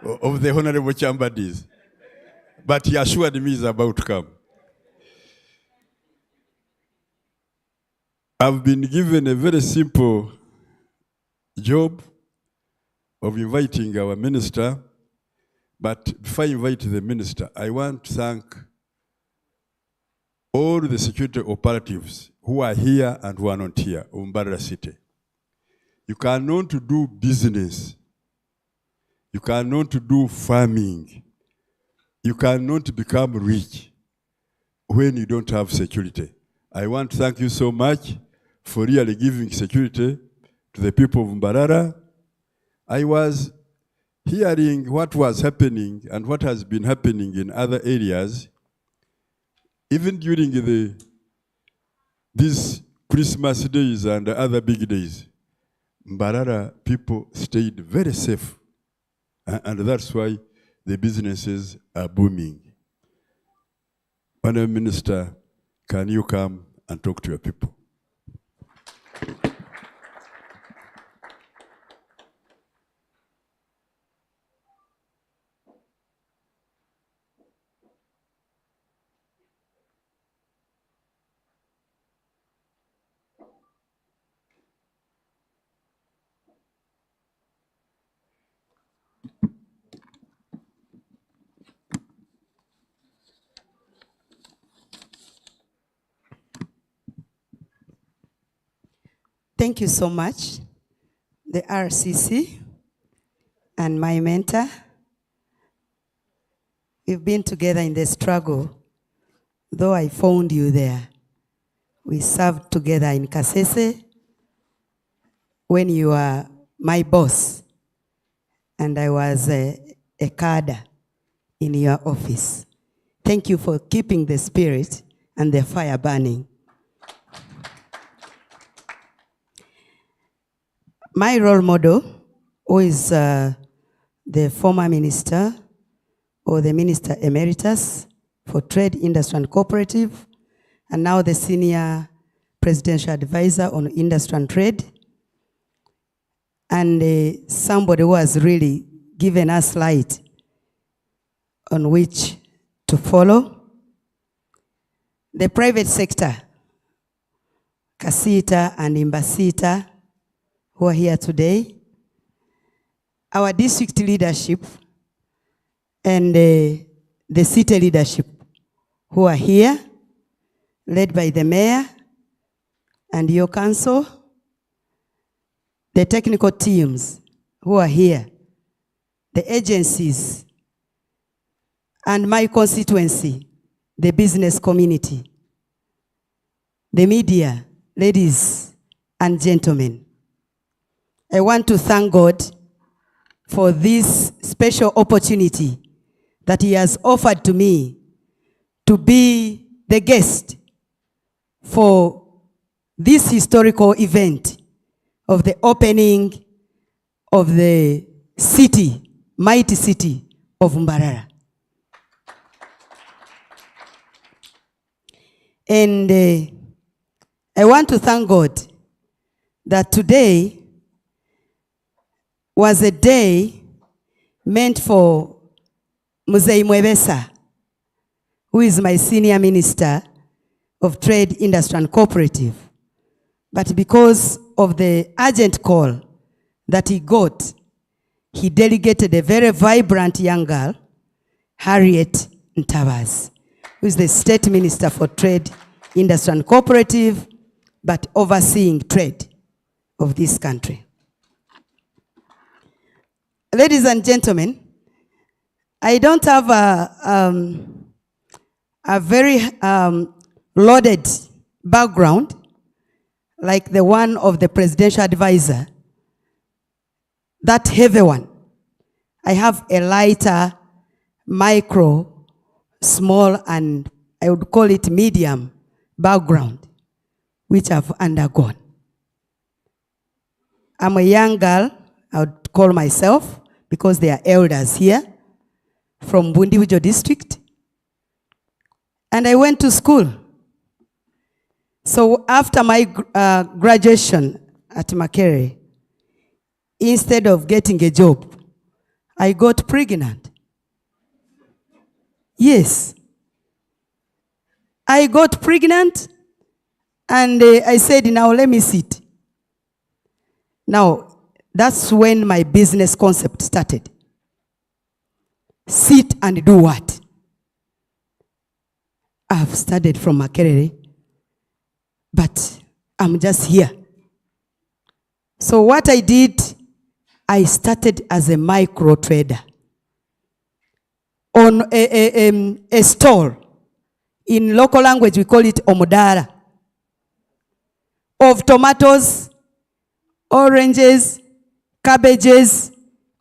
of the Honorable Chamber days. But he assured me he's about to come. I've been given a very simple job of inviting our minister, but before I invite the minister, I want to thank all the security operatives who are here and who are not here in Mbarara City. You cannot do business. You cannot do farming. You cannot become rich when you don't have security. I want to thank you so much for really giving security to the people of Mbarara. I was hearing what was happening and what has been happening in other areas. Even during these Christmas days and other big days, Mbarara people stayed very safe. And that's why the businesses are booming. Honorable Minister, can you come and talk to your people? Thank you so much, the RCC and my mentor. We've been together in the struggle, though I found you there. We served together in Kasese when you were my boss, and I was a cadre in your office. Thank you for keeping the spirit and the fire burning. My role model, who is the former minister or the minister emeritus for trade, industry, and cooperative, and now the senior presidential advisor on industry and trade, and somebody who has really given us light on which to follow. The private sector, Kasita and Imbasita, who are here today, our district leadership, and the city leadership, who are here, led by the mayor and your council, the technical teams who are here, the agencies, and my constituency, the business community, the media, ladies and gentlemen. I want to thank God for this special opportunity that He has offered to me to be the guest for this historical event of the opening of the city, mighty city of Mbarara. And I want to thank God that today was a day meant for Mzee Mwebesa, who is my senior minister of trade, industry, and cooperative. But because of the urgent call that he got, he delegated a very vibrant young girl, Harriet Ntavas, who is the state minister for trade, industry, and cooperative, but overseeing trade of this country. Ladies and gentlemen, I don't have a very loaded background like the one of the presidential advisor, that heavy one. I have a lighter, micro, small, and I would call it medium background, which I've undergone. I'm a young girl, I would call myself, because they are elders here, from Bundibujo district. And I went to school. So after my graduation at Makerere, instead of getting a job, I got pregnant. Yes. I got pregnant, and I said, now let me sit. Now, that's when my business concept started. Sit and do what? I've studied from Makerere, but I'm just here. So what I did, I started as a micro trader on a stall. In local language, we call it omudara, of tomatoes, oranges, cabbages,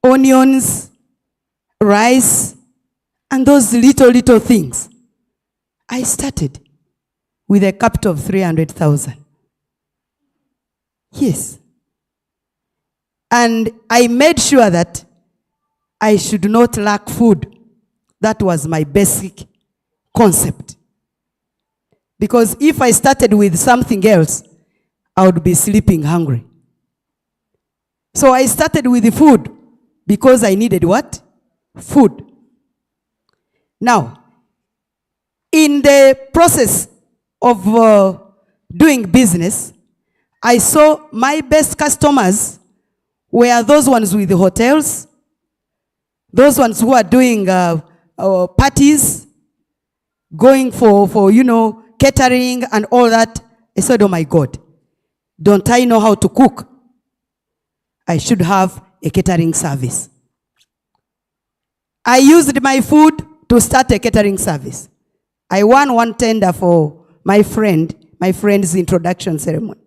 onions, rice, and those little things. I started with a capital of 300,000. Yes. And I made sure that I should not lack food. That was my basic concept. Because if I started with something else, I would be sleeping hungry. So I started with the food because I needed what? Food. Now, in the process of doing business, I saw my best customers were those ones with the hotels, those ones who are doing parties, going for catering and all that. I said, oh my God, don't I know how to cook? I should have a catering service. I used my food to start a catering service. I won one tender for my friend's introduction ceremony.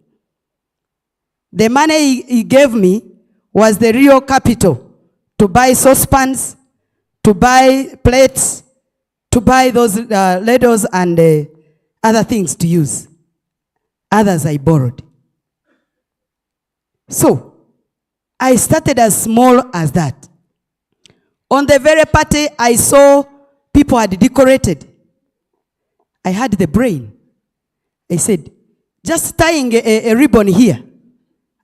The money he gave me was the real capital to buy saucepans, to buy plates, to buy those ladles and other things to use. Others I borrowed. So, I started as small as that. On the very party, I saw people had decorated. I had the brain. I said, just tying a ribbon here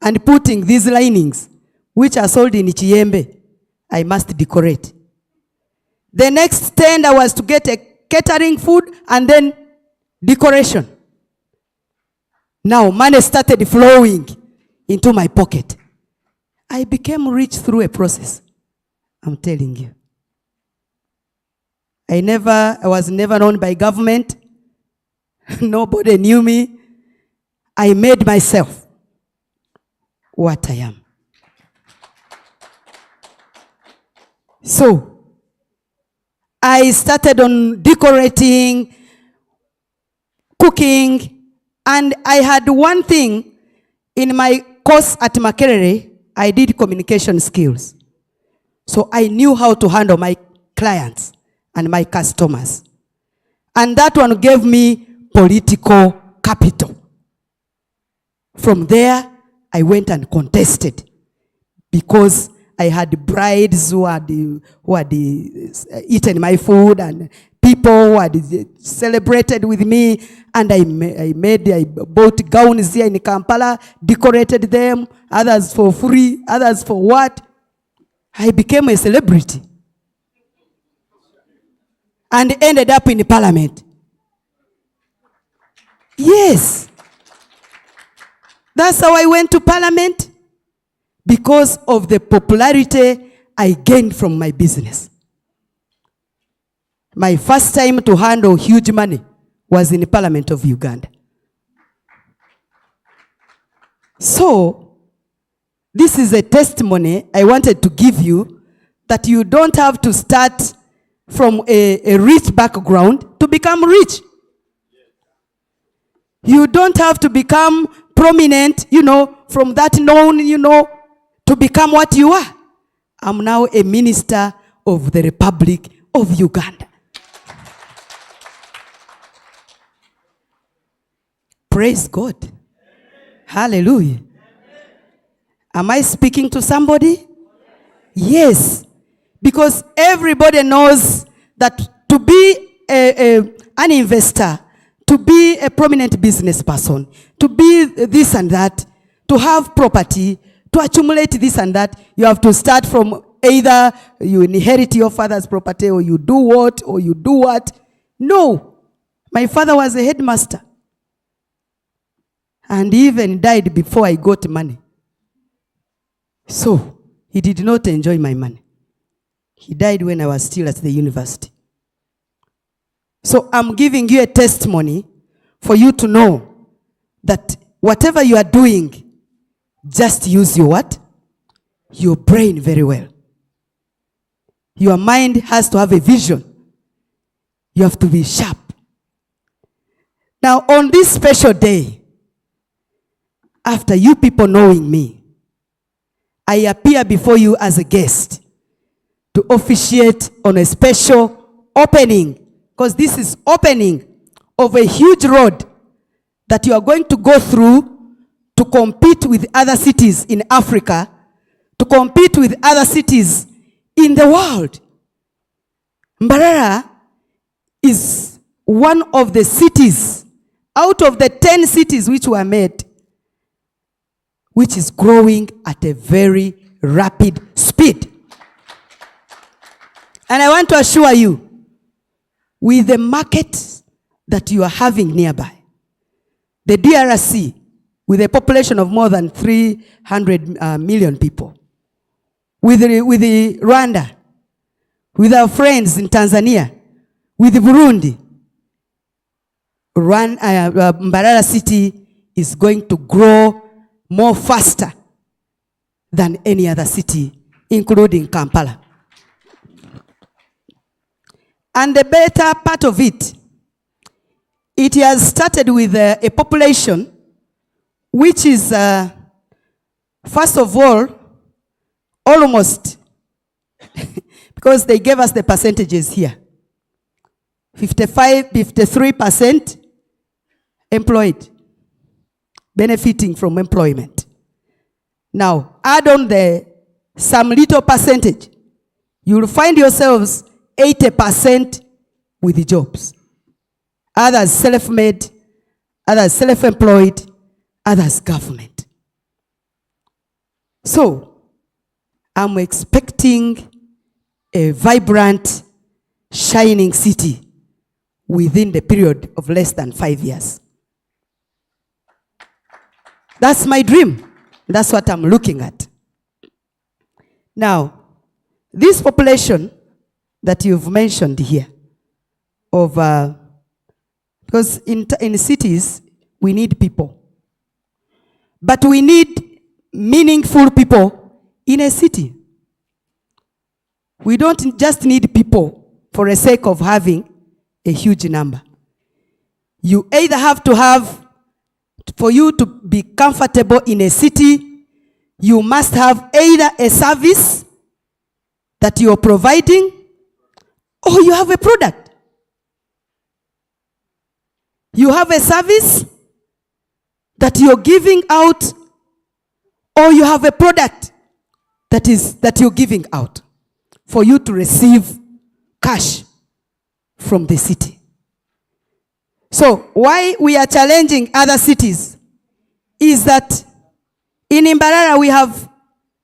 and putting these linings, which are sold in Chiembe, I must decorate. The next tender was to get a catering food and then decoration. Now money started flowing into my pocket. I became rich through a process. I'm telling you. I was never known by government. Nobody knew me. I made myself what I am. So, I started on decorating, cooking, and I had one thing in my course at Makerere. I did communication skills. So I knew how to handle my clients and my customers. And that one gave me political capital. From there, I went and contested because I had brides who had eaten my food and people who had celebrated with me, and I bought gowns here in Kampala, decorated them, others for free, others for what? I became a celebrity and ended up in the parliament. Yes. That's how I went to parliament, because of the popularity I gained from my business. My first time to handle huge money was in the Parliament of Uganda. So, this is a testimony I wanted to give you, that you don't have to start from a rich background to become rich. You don't have to become prominent, from that known, to become what you are. I'm now a minister of the Republic of Uganda. Praise God. Hallelujah. Am I speaking to somebody? Yes. Because everybody knows that to be an investor, to be a prominent business person, to be this and that, to have property, to accumulate this and that, you have to start from either you inherit your father's property, or you do what, or you do what. No. My father was a headmaster. And he even died before I got money. So, he did not enjoy my money. He died when I was still at the university. So, I'm giving you a testimony for you to know that whatever you are doing, just use your what? Your brain very well. Your mind has to have a vision. You have to be sharp. Now, on this special day, after you people knowing me, I appear before you as a guest to officiate on a special opening, because this is opening of a huge road that you are going to go through to compete with other cities in Africa, to compete with other cities in the world. Mbarara is one of the cities out of the 10 cities which were made, which is growing at a very rapid speed. And I want to assure you, with the market that you are having nearby, the DRC, with a population of more than 300 million people, with the Rwanda, with our friends in Tanzania, with Burundi, Mbarara city is going to grow more faster than any other city, including Kampala. And the better part of it, it has started with a population which is, first of all, almost, because they gave us the percentages here, 53% employed, benefiting from employment. Now, add on some little percentage. You will find yourselves 80% with jobs. Others self-made, others self-employed, others government. So, I'm expecting a vibrant, shining city within the period of less than 5 years. That's my dream. That's what I'm looking at. Now, this population that you've mentioned here, because in cities, we need people. But we need meaningful people in a city. We don't just need people for the sake of having a huge number. You either have to have, for you to be comfortable in a city, you must have either a service that you're providing, or you have a product. You have a service that you're giving out, or you have a product that you're giving out for you to receive cash from the city. So why we are challenging other cities is that in Mbarara we have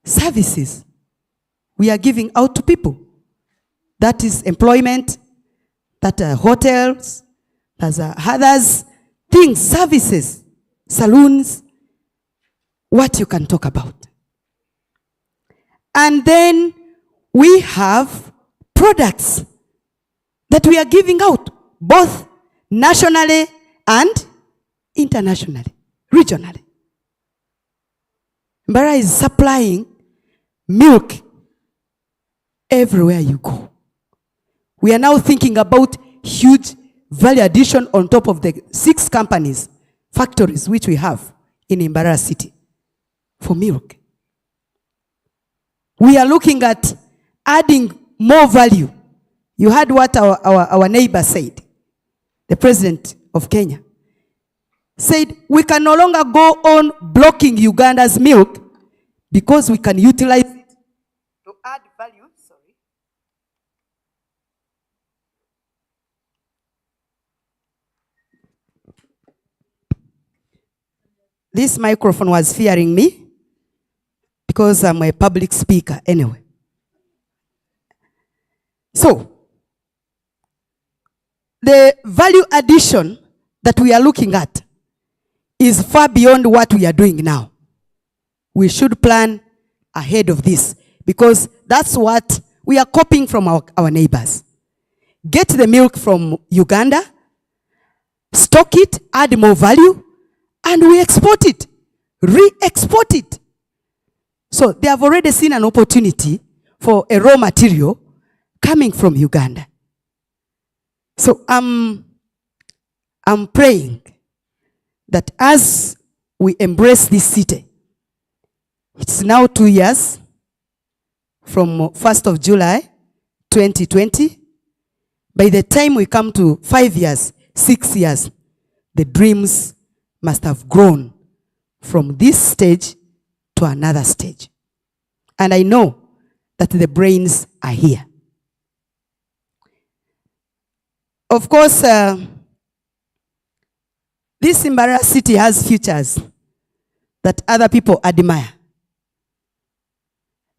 services we are giving out to people. That is employment, that are hotels, there's others, things, services, saloons, what you can talk about. And then we have products that we are giving out, both nationally and internationally, regionally. Mbarara is supplying milk everywhere you go. We are now thinking about huge value addition on top of the 6 companies, factories which we have in Mbarara city for milk. We are looking at adding more value. You heard what our neighbor said, the president of Kenya said, we can no longer go on blocking Uganda's milk because we can utilize it to add value. Sorry. This microphone was fearing me because I'm a public speaker anyway. So, the value addition that we are looking at is far beyond what we are doing now. We should plan ahead of this because that's what we are copying from our neighbors. Get the milk from Uganda, stock it, add more value, and we export it, re-export it. So they have already seen an opportunity for a raw material coming from Uganda. So I'm praying that as we embrace this city, it's now 2 years from 1st of July 2020. By the time we come to 5 years, 6 years, the dreams must have grown from this stage to another stage. And I know that the brains are here. Of course, this Mbarara city has futures that other people admire.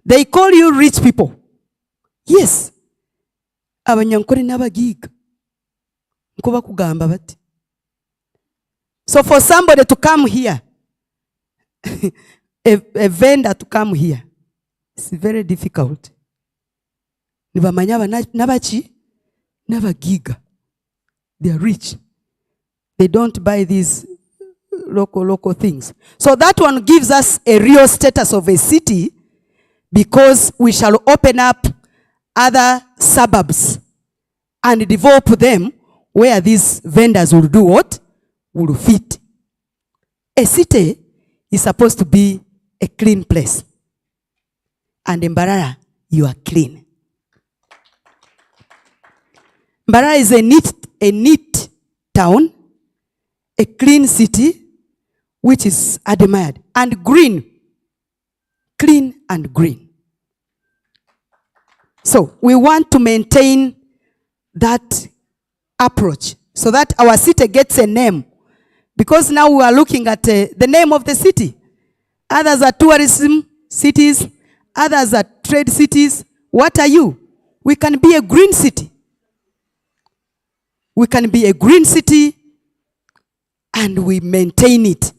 They call you rich people. Yes. Abanyankore n'abagiga. Nko bakugamba bati. So for somebody to come here, a vendor to come here, it's very difficult. Nibamanya nabachi n'abagiga. They are rich. They don't buy these local things. So that one gives us a real status of a city because we shall open up other suburbs and develop them where these vendors will do what? Will fit. A city is supposed to be a clean place. And in Mbarara, you are clean. Mbarara is a neat town, a clean city, which is admired, and green. clean and green. So we want to maintain that approach so that our city gets a name. Because now we are looking at the name of the city. Others are tourism cities, others are trade cities. What are you? We can be a green city. We can be a green city and we maintain it.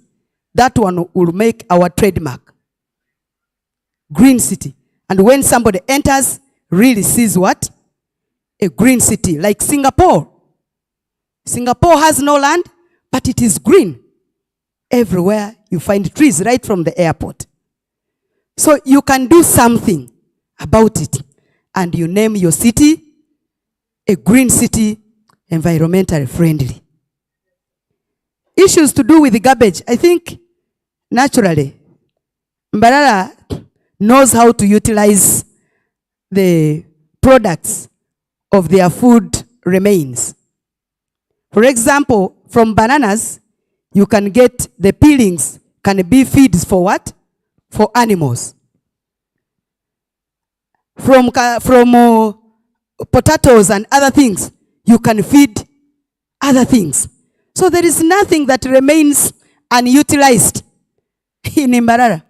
That one will make our trademark. Green city. And when somebody enters, really sees what? A green city, like Singapore. Singapore has no land, but it is green. Everywhere you find trees right from the airport. So you can do something about it. And you name your city a green city, environmentally friendly. Issues to do with the garbage. I think naturally, Mbarara knows how to utilize the products of their food remains. For example, from bananas, you can get the peelings, can be feeds for what? For animals. From potatoes and other things, you can feed other things. So there is nothing that remains unutilized in Mbarara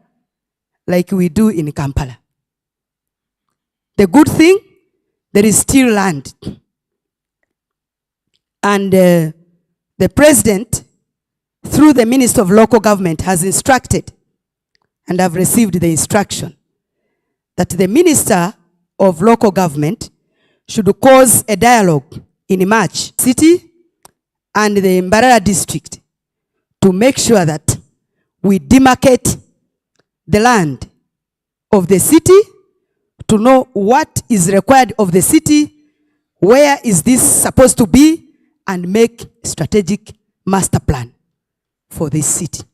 like we do in Kampala. The good thing, there is still land. And the president, through the Minister of Local Government, has instructed, and I've received the instruction, that the Minister of Local Government should cause a dialogue in March City and the Mbarara district to make sure that we demarcate the land of the city to know what is required of the city, where is this supposed to be, and make strategic master plan for this city.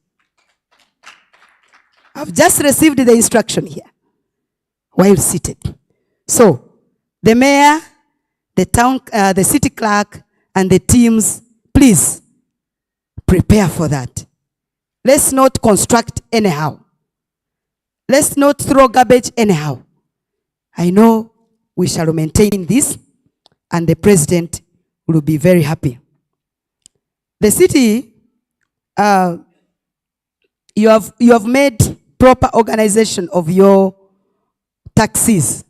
I've just received the instruction here while seated. So the mayor, the town, the city clerk, and the teams, please prepare for that. Let's not construct anyhow. Let's not throw garbage anyhow. I know we shall maintain this, and the president will be very happy. The city, you have made proper organization of your taxis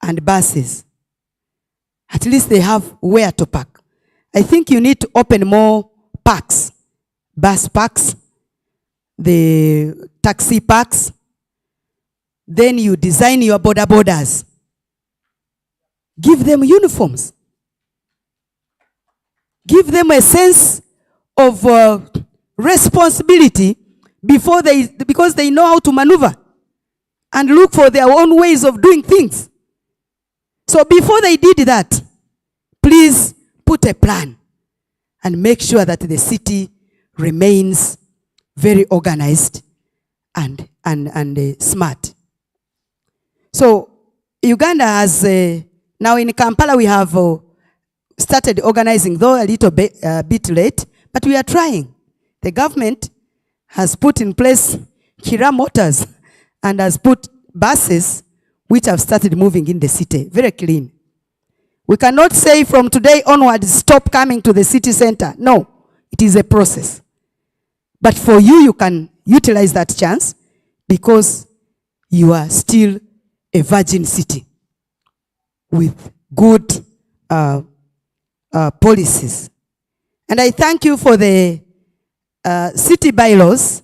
and buses. At least they have where to park. I think you need to open more parks, bus parks, the taxi parks. Then you design your border borders. Give them uniforms. Give them a sense of responsibility because they know how to maneuver and look for their own ways of doing things. So before they did that, please put a plan and make sure that the city remains very organized and smart. So Uganda has, now in Kampala we have started organizing, though a little bit late, but we are trying. The government has put in place Kira Motors and has put buses which have started moving in the city, very clean. We cannot say from today onward, stop coming to the city center. No, it is a process. But for you, you can utilize that chance because you are still a virgin city with good policies. And I thank you for the city bylaws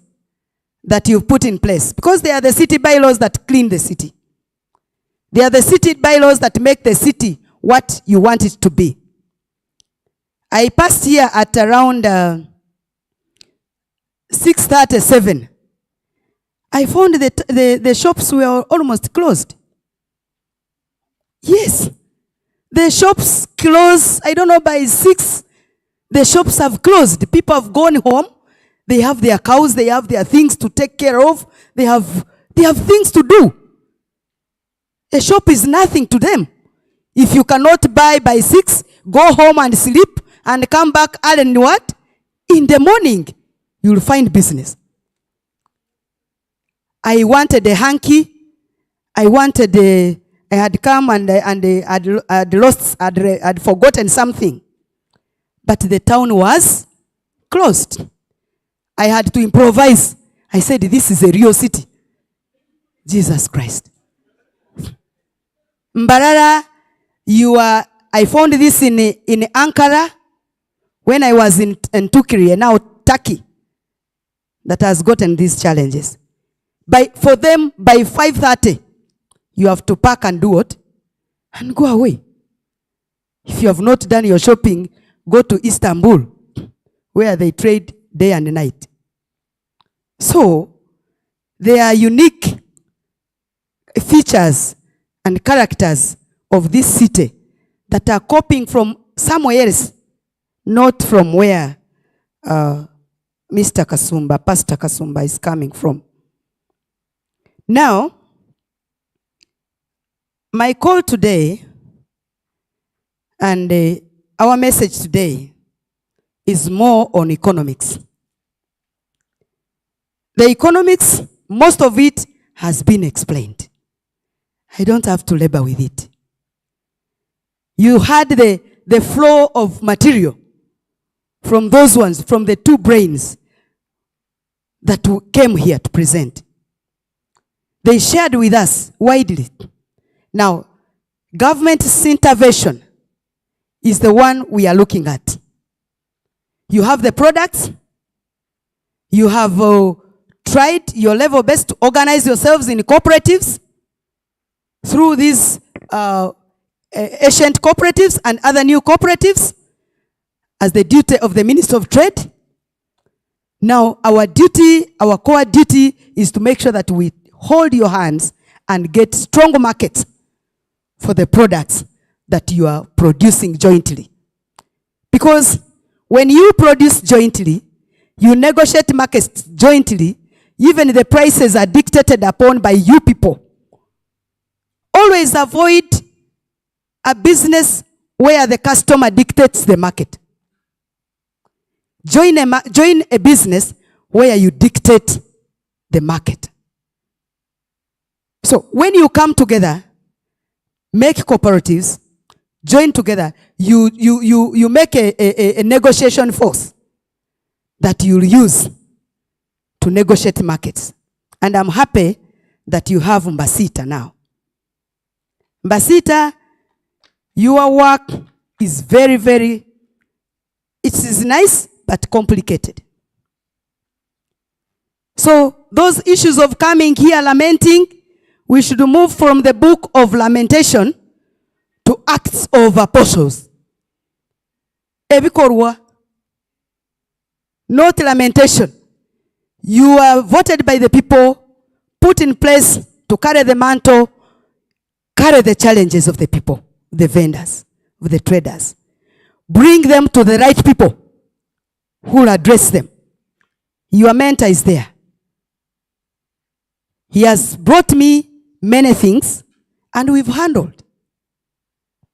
that you've put in place, because they are the city bylaws that clean the city. They are the city bylaws that make the city what you want it to be. I passed here at around 6:37. I found that the shops were almost closed. Yes. The shops close, I don't know, by 6, the shops have closed. People have gone home. They have their cows, they have their things to take care of. They have things to do. A shop is nothing to them. If you cannot buy by 6, go home and sleep and come back early and what? In the morning, you'll find business. I wanted a hanky. I had come and I'd forgotten something. But the town was closed. I had to improvise. I said, this is a real city. Jesus Christ. Mbarara, I found this in Ankara when I was in Turkey, now Turkey, that has gotten these challenges. For them, by 5:30, you have to pack and do what? And go away. If you have not done your shopping, go to Istanbul, where they trade day and night. So, there are unique features and characters of this city that are copying from somewhere else, not from where Pastor Kasumba is coming from. Now, my call today and our message today is more on economics. The economics, most of it has been explained. I don't have to labor with it. You had the flow of material from those ones, from the two brains that came here to present. They shared with us widely. Now, government's intervention is the one we are looking at. You have the products. You have tried your level best to organize yourselves in cooperatives through these ancient cooperatives and other new cooperatives as the duty of the Minister of Trade. Now, our core duty is to make sure that we hold your hands and get strong markets for the products that you are producing jointly. Because when you produce jointly, you negotiate markets jointly, even the prices are dictated upon by you people. Always avoid a business where the customer dictates the market. Join a business where you dictate the market. So when you come together, make cooperatives, join together, you make a negotiation force that you'll use to negotiate markets. And I'm happy that you have Mbasita now. Mbasita, your work is very, very, it is nice but complicated. So those issues of coming here lamenting, we should move from the book of lamentation to Acts of Apostles. Ebikorwa, not lamentation. You are voted by the people, put in place to carry the mantle, carry the challenges of the people, the vendors, of the traders. Bring them to the right people who will address them. Your mentor is there. He has brought me many things, and we've handled.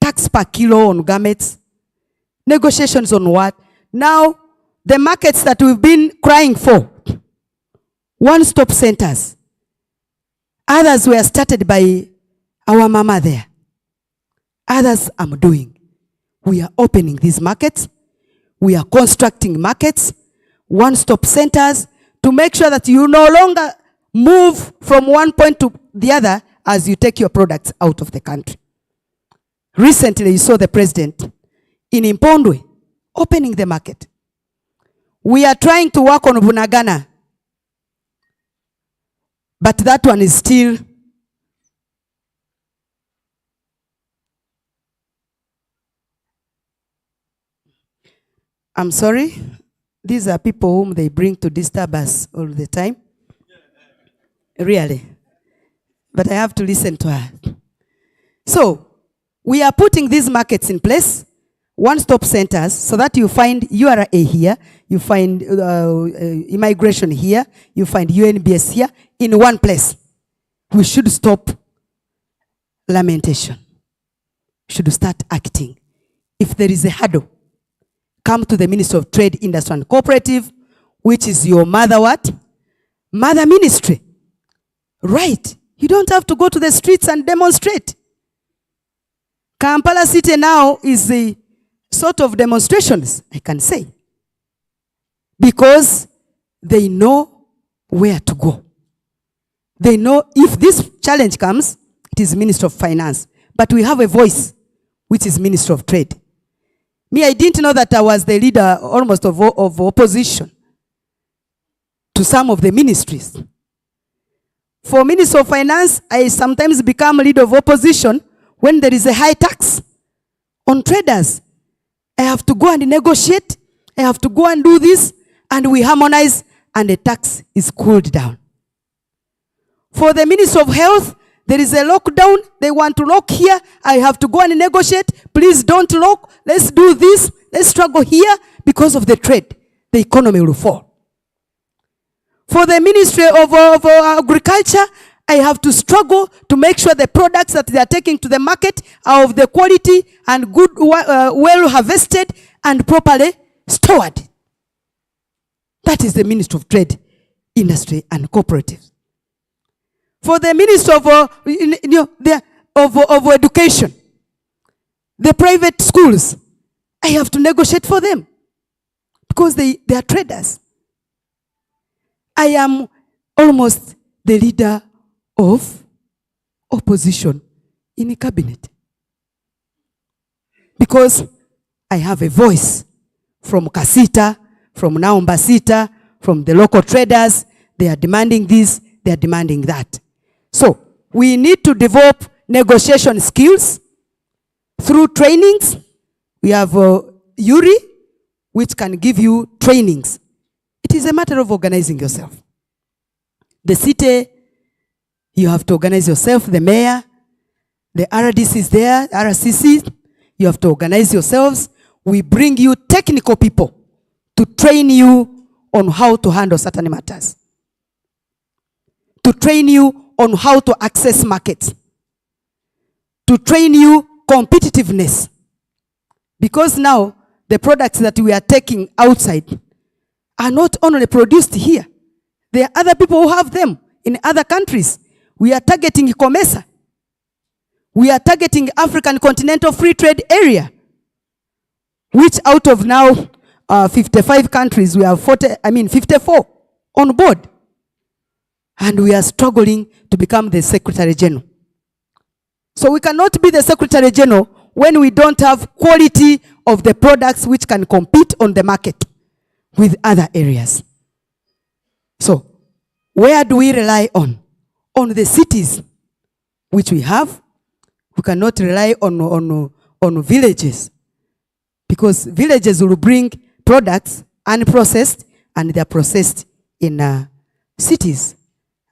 Tax per kilo on garments, negotiations on what. Now, the markets that we've been crying for, one-stop centers. Others were started by our mama there. Others I'm doing. We are opening these markets. We are constructing markets, one-stop centers, to make sure that you no longer move from one point to the other as you take your products out of the country. Recently, you saw the president in Impondwe opening the market. We are trying to work on Bunagana, but that one is still I'm sorry. These are people whom they bring to disturb us all the time. Really. But I have to listen to her. So, we are putting these markets in place, one-stop centers, so that you find URA here, you find immigration here, you find UNBS here, in one place. We should stop lamentation. We should start acting. If there is a hurdle, come to the Ministry of Trade, Industry and Cooperative, which is your mother what? Mother ministry. Right. You don't have to go to the streets and demonstrate. Kampala City now is the sort of demonstrations, I can say. Because they know where to go. They know if this challenge comes, it is Minister of Finance. But we have a voice, which is Minister of Trade. Me, I didn't know that I was the leader almost of opposition to some of the ministries. For Minister of Finance, I sometimes become leader of opposition when there is a high tax on traders. I have to go and negotiate. I have to go and do this, and we harmonize, and the tax is cooled down. For the Minister of Health, there is a lockdown. They want to lock here. I have to go and negotiate. Please don't lock. Let's do this. Let's struggle here because of the trade. The economy will fall. For the Ministry of Agriculture, I have to struggle to make sure the products that they are taking to the market are of the quality and good, well harvested and properly stored. That is the Ministry of Trade, Industry and Cooperatives. For the Minister of Education, the private schools, I have to negotiate for them because they are traders. I am almost the leader of opposition in the cabinet because I have a voice from Kasita, from Naumbasita, from the local traders. They are demanding this, they are demanding that. So we need to develop negotiation skills through trainings. We have URI, which can give you trainings. It is a matter of organizing yourself. The city, you have to organize yourself, the mayor, the RDC is there, RCC, you have to organize yourselves. We bring you technical people to train you on how to handle certain matters. To train you on how to access markets. To train you competitiveness. Because now, the products that we are taking outside are not only produced here. There are other people who have them in other countries. We are targeting COMESA. We are targeting African Continental Free Trade Area, which out of now 55 countries, we have 54 on board. And we are struggling to become the Secretary General. So we cannot be the Secretary General when we don't have quality of the products which can compete on the market with other areas. So where do we rely on? On the cities which we have. We cannot rely on villages, because villages will bring products unprocessed and they are processed in cities,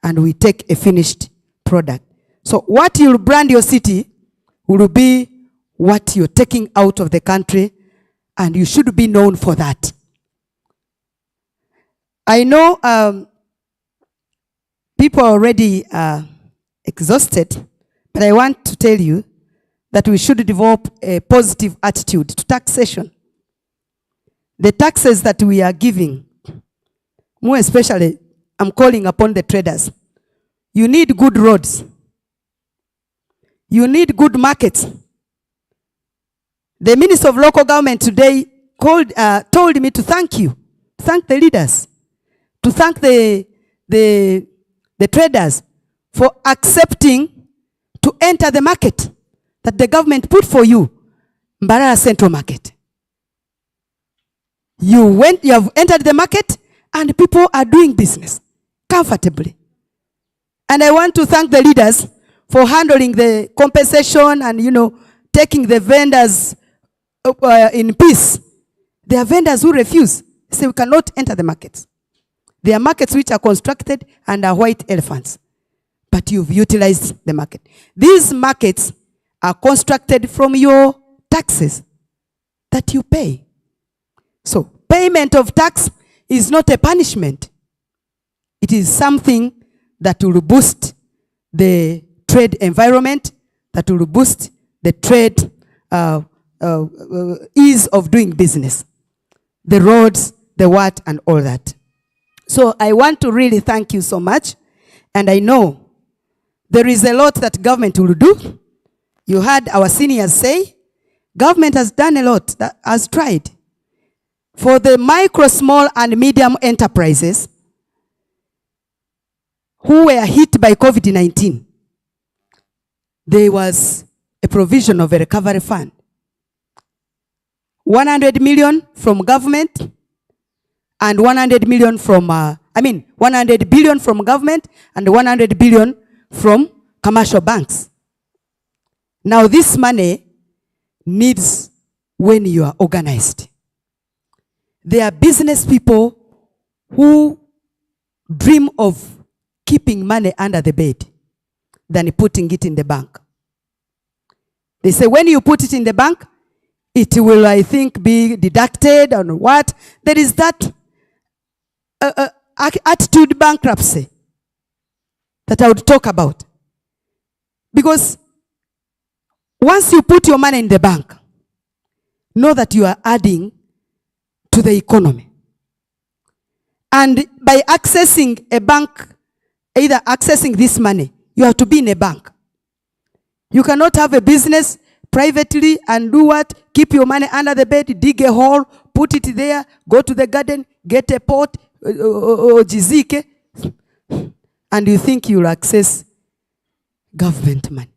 and we take a finished product. So what you'll brand your city will be what you're taking out of the country, and you should be known for that. I know people are already exhausted, but I want to tell you that we should develop a positive attitude to taxation. The taxes that we are giving, more especially, I'm calling upon the traders. You need good roads. You need good markets. The Minister of Local Government today told me to thank you, thank the leaders, to thank the traders for accepting to enter the market that the government put for you, Mbarara Central Market. You have entered the market and people are doing business comfortably. And I want to thank the leaders for handling the compensation and, taking the vendors in peace. There are vendors who refuse. They say we cannot enter the markets. There are markets which are constructed and are white elephants. But you've utilized the market. These markets are constructed from your taxes that you pay. So payment of tax is not a punishment. It is something that will boost the trade environment, that will boost the trade ease of doing business. The roads, the what, and all that. So I want to really thank you so much. And I know There is a lot that government will do. You heard our seniors say, government has done a lot, that has tried. For the micro, small, and medium enterprises who were hit by COVID-19, there was a provision of a recovery fund. 100 million from government and 100 million from, 100 billion from government and 100 billion from commercial banks. Now this money needs when you are organized. There are business people who dream of keeping money under the bed than putting it in the bank. They say when you put it in the bank, it will, I think, be deducted or what. There is that attitude bankruptcy that I would talk about. Because once you put your money in the bank, know that you are adding to the economy. And by accessing a bank, either accessing this money, you have to be in a bank. You cannot have a business privately and do what? Keep your money under the bed, dig a hole, put it there, go to the garden, get a pot, or jizike, and you think you'll access government money.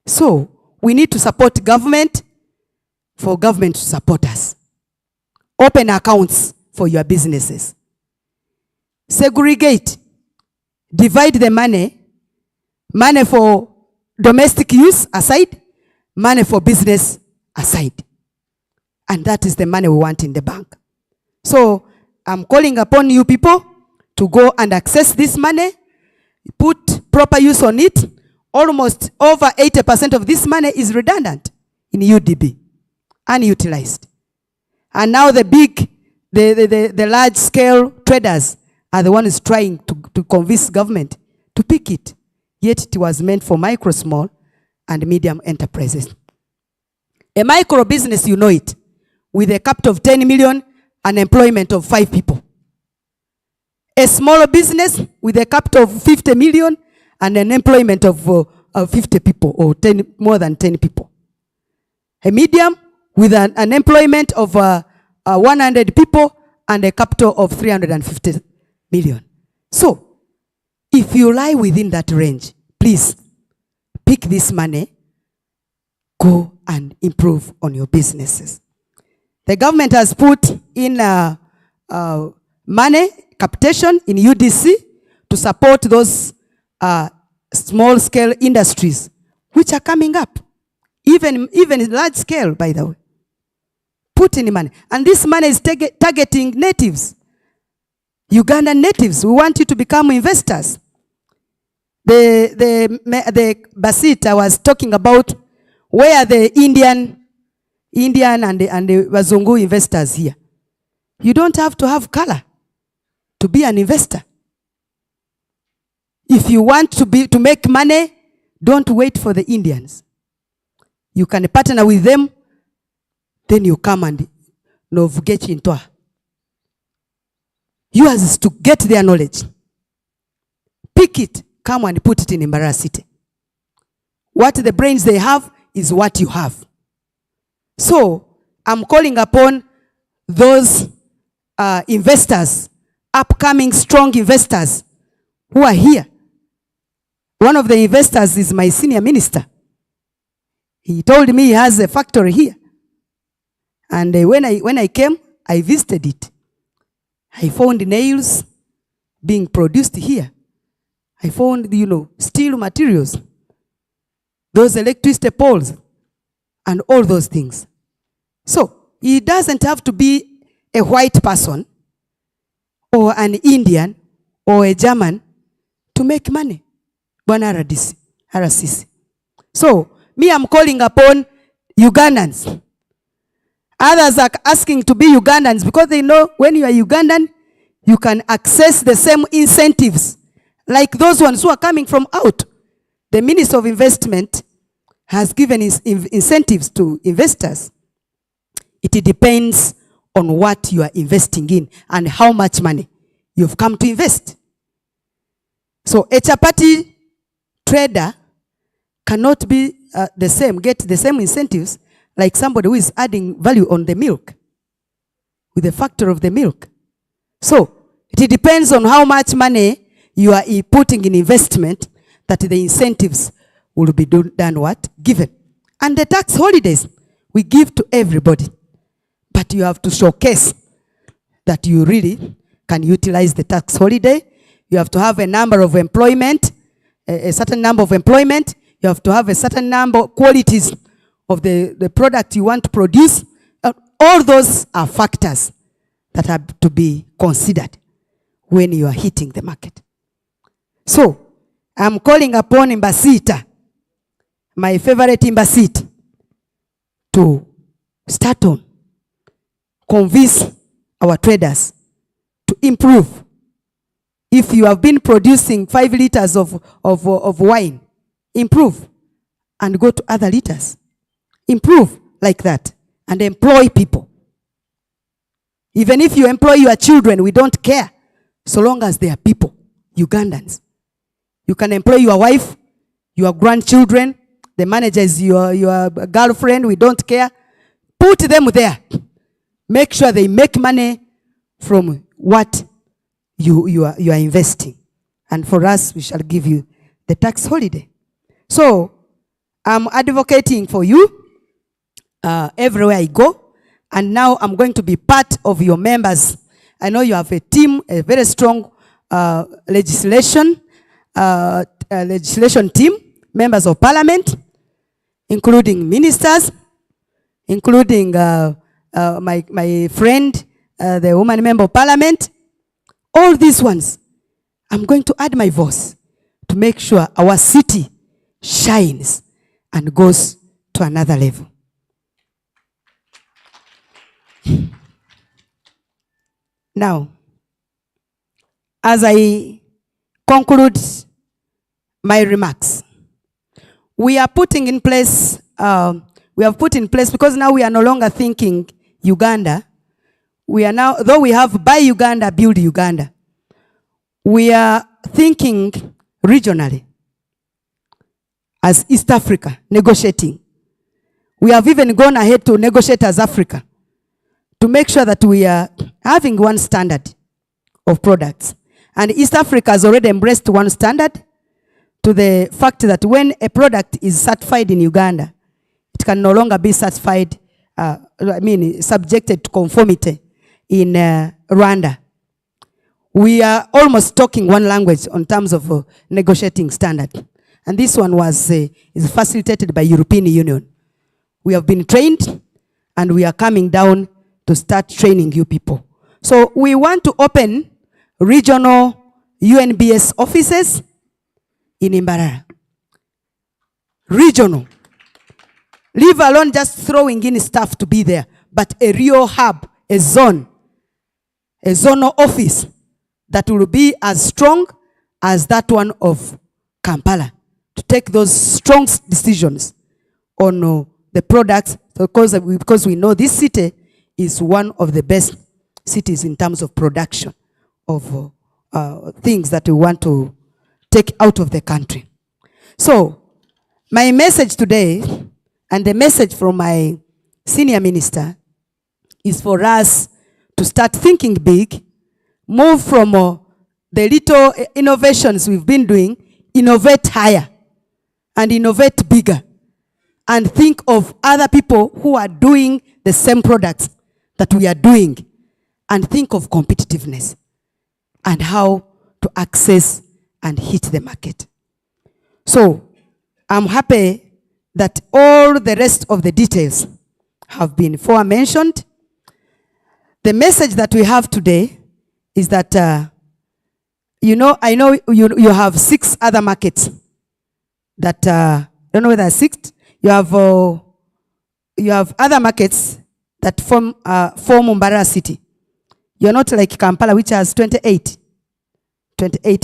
So, we need to support government for government to support us. Open accounts for your businesses. Segregate. Divide the money for domestic use aside, money for business aside. And that is the money we want in the bank. So I'm calling upon you people to go and access this money, put proper use on it. Almost over 80% of this money is redundant in UDB, unutilized. And now the large scale traders are the ones trying to convince government to pick it. Yet it was meant for micro, small, and medium enterprises. A micro business, you know it, with a capital of 10 million and employment of 5 people. A smaller business with a capital of 50 million and an employment of 50 people or more than 10 people. A medium with an employment of 100 people and a capital of 350 million. So, if you lie within that range, please pick this money, go and improve on your businesses. The government has put in money capitation in UDC to support those small scale industries which are coming up, even large scale, by the way. Put in money, and this money is targeting natives, Ugandan natives. We want you to become investors. The Basit I was talking about, where the Indian and the Wazungu investors here. You don't have to have color to be an investor. If you want to make money, don't wait for the Indians. You can partner with them, then you come and get into. Yours is to get their knowledge. Pick it, come and put it in Mbarara City. What the brains they have is what you have. So, I'm calling upon those investors, upcoming strong investors who are here. One of the investors is my senior minister. He told me he has a factory here. And when I came, I visited it. I found nails being produced here. I found, steel materials, those electricity poles, and all those things. So, he doesn't have to be a white person or an Indian or a German to make money. Bwana RCC. So, me, I'm calling upon Ugandans. Others are asking to be Ugandans because they know when you are Ugandan, you can access the same incentives like those ones who are coming from out. The Minister of Investment has given incentives to investors. It depends on what you are investing in and how much money you've come to invest. So a chapati trader cannot be the same, get the same incentives like somebody who is adding value on the milk, with the factor of the milk. So it depends on how much money you are putting in investment that the incentives will be done what? Given. And the tax holidays we give to everybody. But you have to showcase that you really can utilize the tax holiday. You have to have a number of employment, a certain number of employment. You have to have a certain number of qualities of the product you want to produce. All those are factors that have to be considered when you are hitting the market. So, I'm calling upon Mbasita, my favorite Mbasit, to start on, convince our traders to improve. If you have been producing 5 liters of wine, improve and go to other liters. Improve like that and employ people. Even if you employ your children, we don't care, so long as they are people, Ugandans. You can employ your wife, your grandchildren, the manager is your girlfriend, we don't care. Put them there. Make sure they make money from what you are investing. And for us, we shall give you the tax holiday. So, I'm advocating for you everywhere I go. And now I'm going to be part of your members. I know you have a team, a very strong legislation team, members of parliament, including ministers, including my friend, the woman member of parliament. All these ones, I'm going to add my voice to make sure our city shines and goes to another level. Now, as I conclude my remarks, we are putting in place, because now we are no longer thinking Uganda. We are now, though we have buy Uganda, build Uganda, we are thinking regionally as East Africa, negotiating. We have even gone ahead to negotiate as Africa to make sure that we are having one standard of products. And East Africa has already embraced one standard, to the fact that when a product is certified in Uganda, it can no longer be certified, subjected to conformity in Rwanda. We are almost talking one language on terms of negotiating standard. And this one is facilitated by European Union. We have been trained and we are coming down to start training you people. So we want to open regional UNBS offices in Mbarara. Regional. Leave alone just throwing in stuff to be there, but a real hub, a zonal office that will be as strong as that one of Kampala, to take those strong decisions on the products, because we know this city is one of the best cities in terms of production of things that we want to take out of the country. So, my message today, and the message from my senior minister, is for us to start thinking big, move from the little innovations we've been doing, innovate higher, and innovate bigger, and think of other people who are doing the same products that we are doing, and think of competitiveness and how to access and hit the market. So, I'm happy that all the rest of the details have been aforementioned. The message that we have today is that, I know you have 6 other markets that, I don't know whether 6, you have other markets that form Mbarara city. You're not like Kampala, which has 28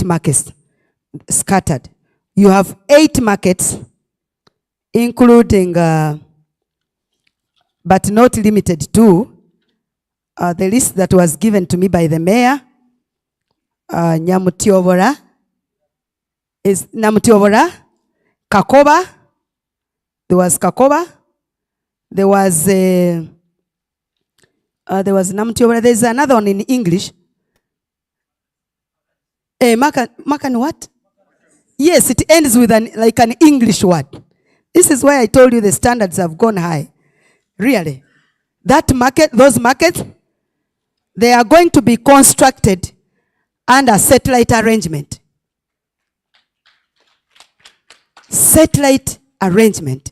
markets scattered. You have 8 markets, including, but not limited to, the list that was given to me by the mayor, Namutiobora, Kakoba. There was Kakoba. There was Namtio. There's another one in English. Makan what? Yes, it ends with like an English word. This is why I told you the standards have gone high. Really. That market, those markets, they are going to be constructed under satellite arrangement. Satellite arrangement.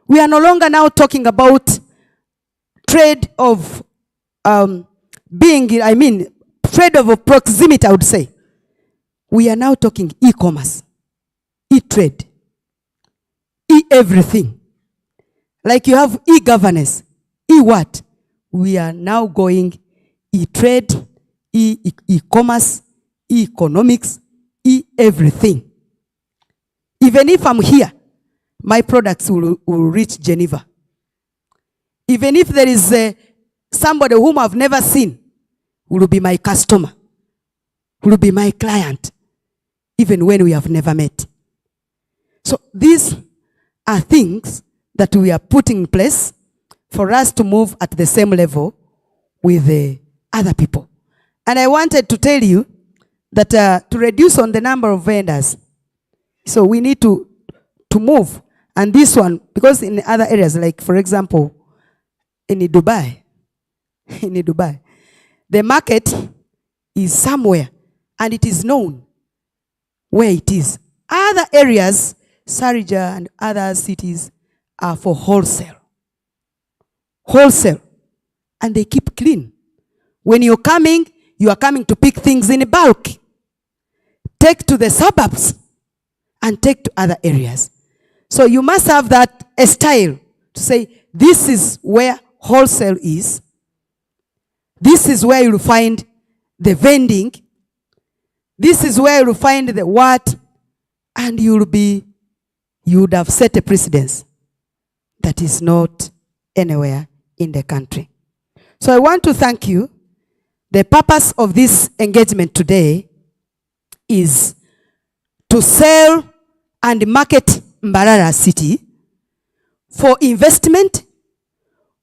We are no longer now talking about trade of trade of proximity, I would say. We are now talking e-commerce, e-trade, e-everything. Like you have e-governance, e-what? We are now going e-trade, e-commerce, e-economics, e-everything. Even if I'm here, my products will reach Geneva. Even if there is somebody whom I've never seen, will be my customer, will be my client, even when we have never met. So these are things that we are putting in place for us to move at the same level with the other people. And I wanted to tell you that to reduce on the number of vendors, so we need to move. And this one, because in other areas, like for example, in Dubai, the market is somewhere and it is known where it is. Other areas, Sarija and other cities, are for wholesale. Wholesale. And they keep clean. When you're coming, you are coming to pick things in bulk. Take to the suburbs and take to other areas. So you must have that style to say, this is where wholesale is. This is where you'll find the vending. This is where you'll find the what. And you would have set a precedence that is not anywhere in the country. So I want to thank you. The purpose of this engagement today is to sell and market Mbarara city for investment,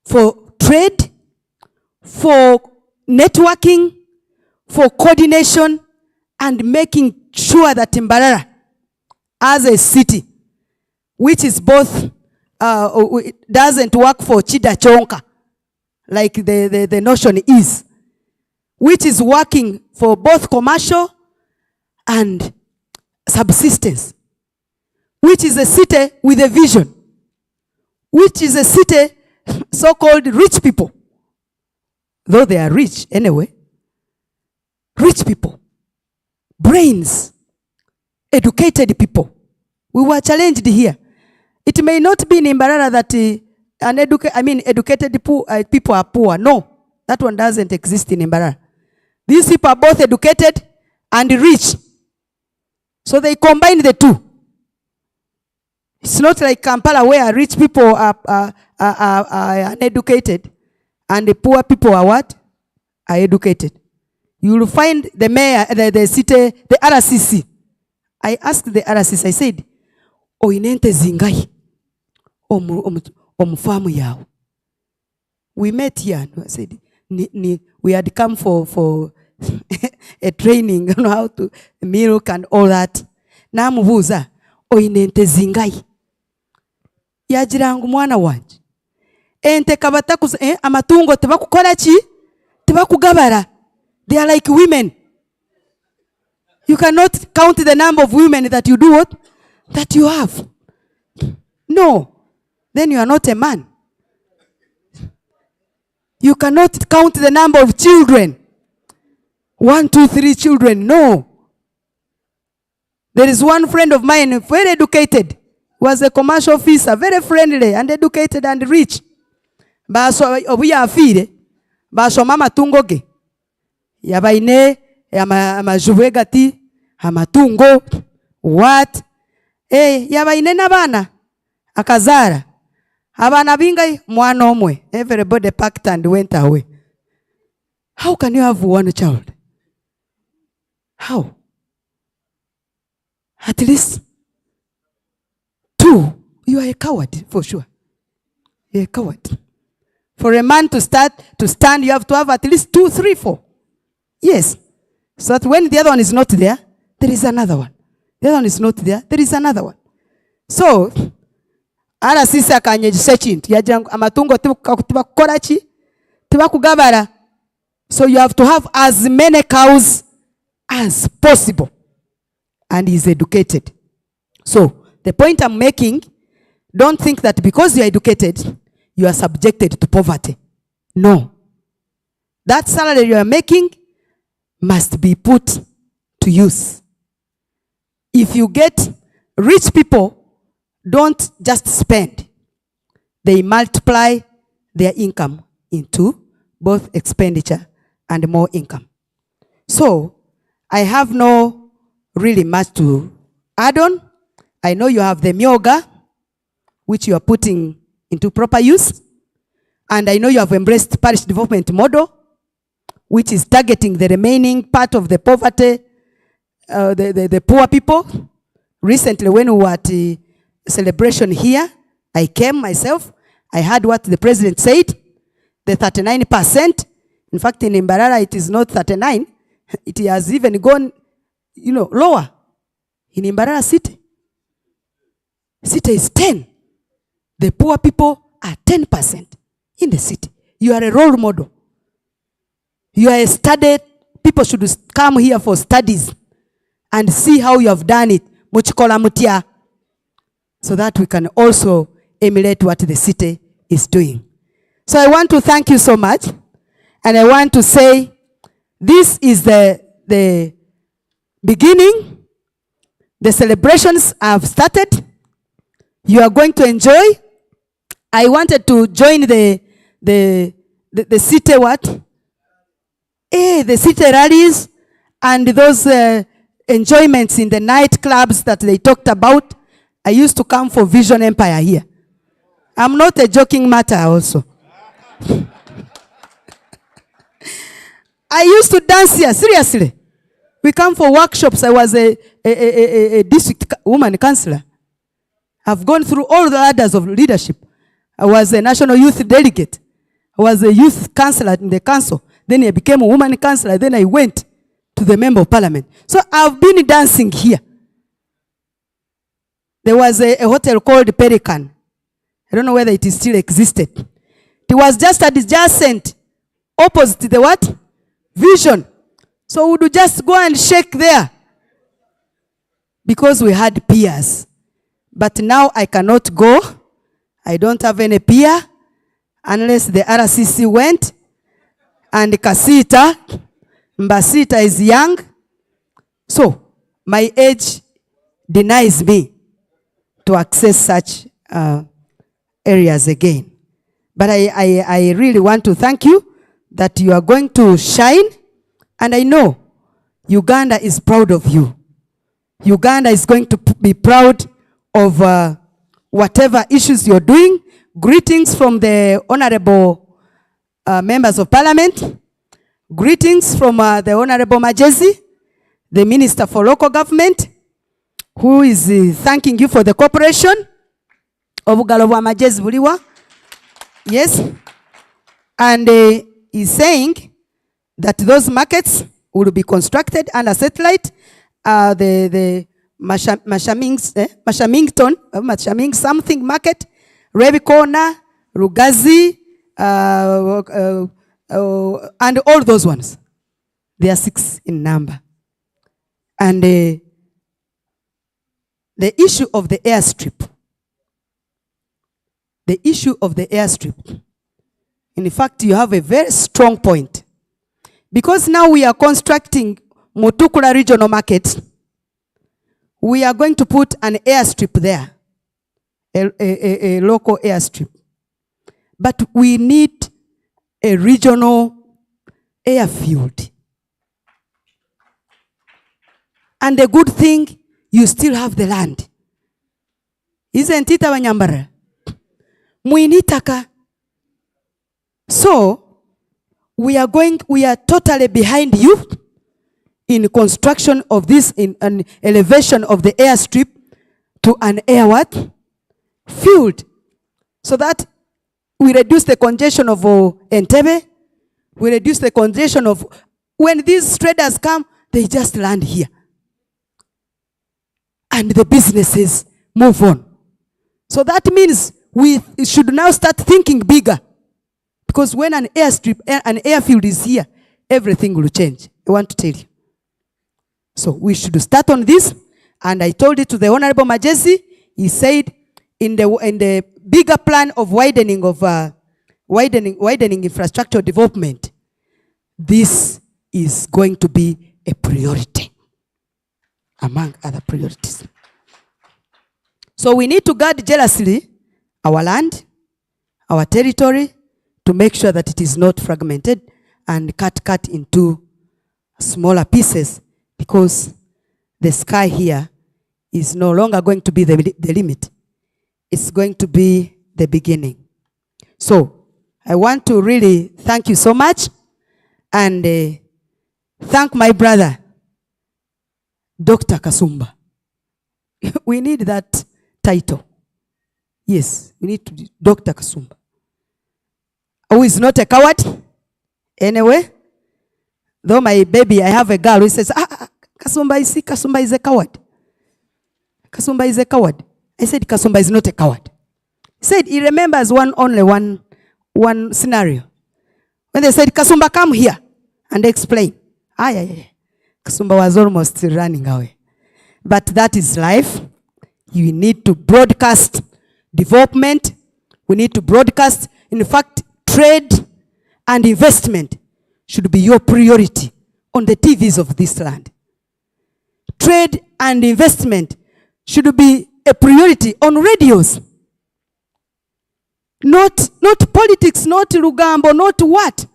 for trade, for networking, for coordination, and making sure that Mbarara as a city, which is both, doesn't work for Chida Chonka, like the notion is, which is working for both commercial and subsistence, which is a city with a vision, which is a city so-called rich people, though they are rich anyway, rich people, brains, educated people. We were challenged here. It may not be in Mbarara that educated people are poor. No, that one doesn't exist in Mbarara. These people are both educated and rich. So they combine the two. It's not like Kampala where rich people are uneducated and the poor people are what? Are educated. You will find the mayor, the city, the RCC. I asked the RCC, I said, Oinente zingai, omufamu yao. We met here, I said, we had come for a training on how to milk and all that. Na mubuza, oinente zingai. Yajirangu mwana wanje. Ente kabataku, amatungo tebakukora chi? Tebakugabara. They are like women. You cannot count the number of women that you do what? That you have. No. Then you are not a man. You cannot count the number of children. 1, 2, 3 children. No. There is one friend of mine, very educated, was a commercial officer, very friendly and educated and rich. Baso obuya afire, baso mama tungoge. Yabaine, amajuwe gati, amatungo, what? Yabaine nabana, akazara. Abana bingai, mwana omwe. Everybody packed and went away. How can you have one child? How? At least 2, you are a coward for sure. You're a coward. For a man to stand, you have to have at least 2, 3, 4. Yes. So that when the other one is not there, there is another one. The other one is not there, there is another one. So, ara sisi akanyejisa chintu yagira amatungo tiba kukorachi tiba kugabara. So you have to have as many cows as possible, and he's educated. So the point I'm making, don't think that because you are educated you are subjected to poverty. No, that salary you are making must be put to use. If you get rich people, don't just spend. They multiply their income into both expenditure and more income. So I have no really much to add on. I know you have the myoga, which you are putting into proper use. And I know you have embraced parish development model, which is targeting the remaining part of the poverty, the poor people. Recently, when we were at a celebration here, I came myself. I heard what the president said, the 39%. In fact, in Mbarara, it is not 39. It has even gone, lower. In Mbarara city, city is 10. The poor people are 10% in the city. You are a role model. You are a studied. People should come here for studies and see how you have done it. Muchikola mutia. So that we can also emulate what the city is doing. So I want to thank you so much. And I want to say, this is the beginning. The celebrations have started. You are going to enjoy. I wanted to join the city what? The city rallies and those enjoyments in the nightclubs that they talked about. I used to come for Vision Empire here. I'm not a joking matter also. I used to dance here, seriously. We come for workshops. I was a district woman councillor. I've gone through all the ladders of leadership. I was a national youth delegate. I was a youth councillor in the council. Then I became a woman councillor. Then I went to the member of parliament. So I've been dancing here. There was a hotel called Pelican. I don't know whether it still existed. It was just adjacent, opposite the what? Vision. So we would just go and shake there because we had peers. But now I cannot go. I don't have any peer unless the RCC went and Kasita, Mbasita is young. So my age denies me to access such areas again. But I really want to thank you that you are going to shine. And I know Uganda is proud of you. Uganda is going to be proud of whatever issues you're doing. Greetings from the honorable members of parliament. Greetings from the Honorable Majezi, the Minister for Local Government, who is thanking you for the cooperation. Obugalobwa Majezi Buliwa. Yes. And he's saying that those markets will be constructed under satellite. The Mashamington something market, Rebikona, Rugazi, and all those ones. They are 6 in number. And the issue of the airstrip. The issue of the airstrip. In fact, you have a very strong point. Because now we are constructing Mutukula regional market, we are going to put an airstrip there, a local airstrip. But we need a regional airfield. And the good thing, you still have the land. Isn't it, Mbarara? Muinitaka. So, we are totally behind you in construction of this, in an elevation of the airstrip to an air what? fueled so that we reduce the congestion of Entebbe. We reduce the congestion of, when these traders come, they just land here. And the businesses move on. So that means we should now start thinking bigger. Because when an airfield is here, everything will change. I want to tell you. So we should start on this. And I told it to the Honorable Majesi. He said in the bigger plan of widening infrastructure development, this is going to be a priority among other priorities. So we need to guard jealously our land, our territory, to make sure that it is not fragmented and cut into smaller pieces, because the sky here is no longer going to be the limit. It's going to be the beginning. So I want to really thank you so much, and thank my brother, Dr. Kasumba. We need that title. Yes, we need to be Dr. Kasumba, who is not a coward. Anyway, though my baby, I have a girl who says, Kasumba is a coward. Kasumba is a coward. I said, Kasumba is not a coward. He said he remembers only one scenario. When they said, Kasumba, come here and explain. Kasumba was almost running away. But that is life. You need to broadcast development. We need to broadcast. In fact, trade and investment should be your priority on the TVs of this land. Trade and investment should be a priority on radios. Not politics, not Lugambo, not what.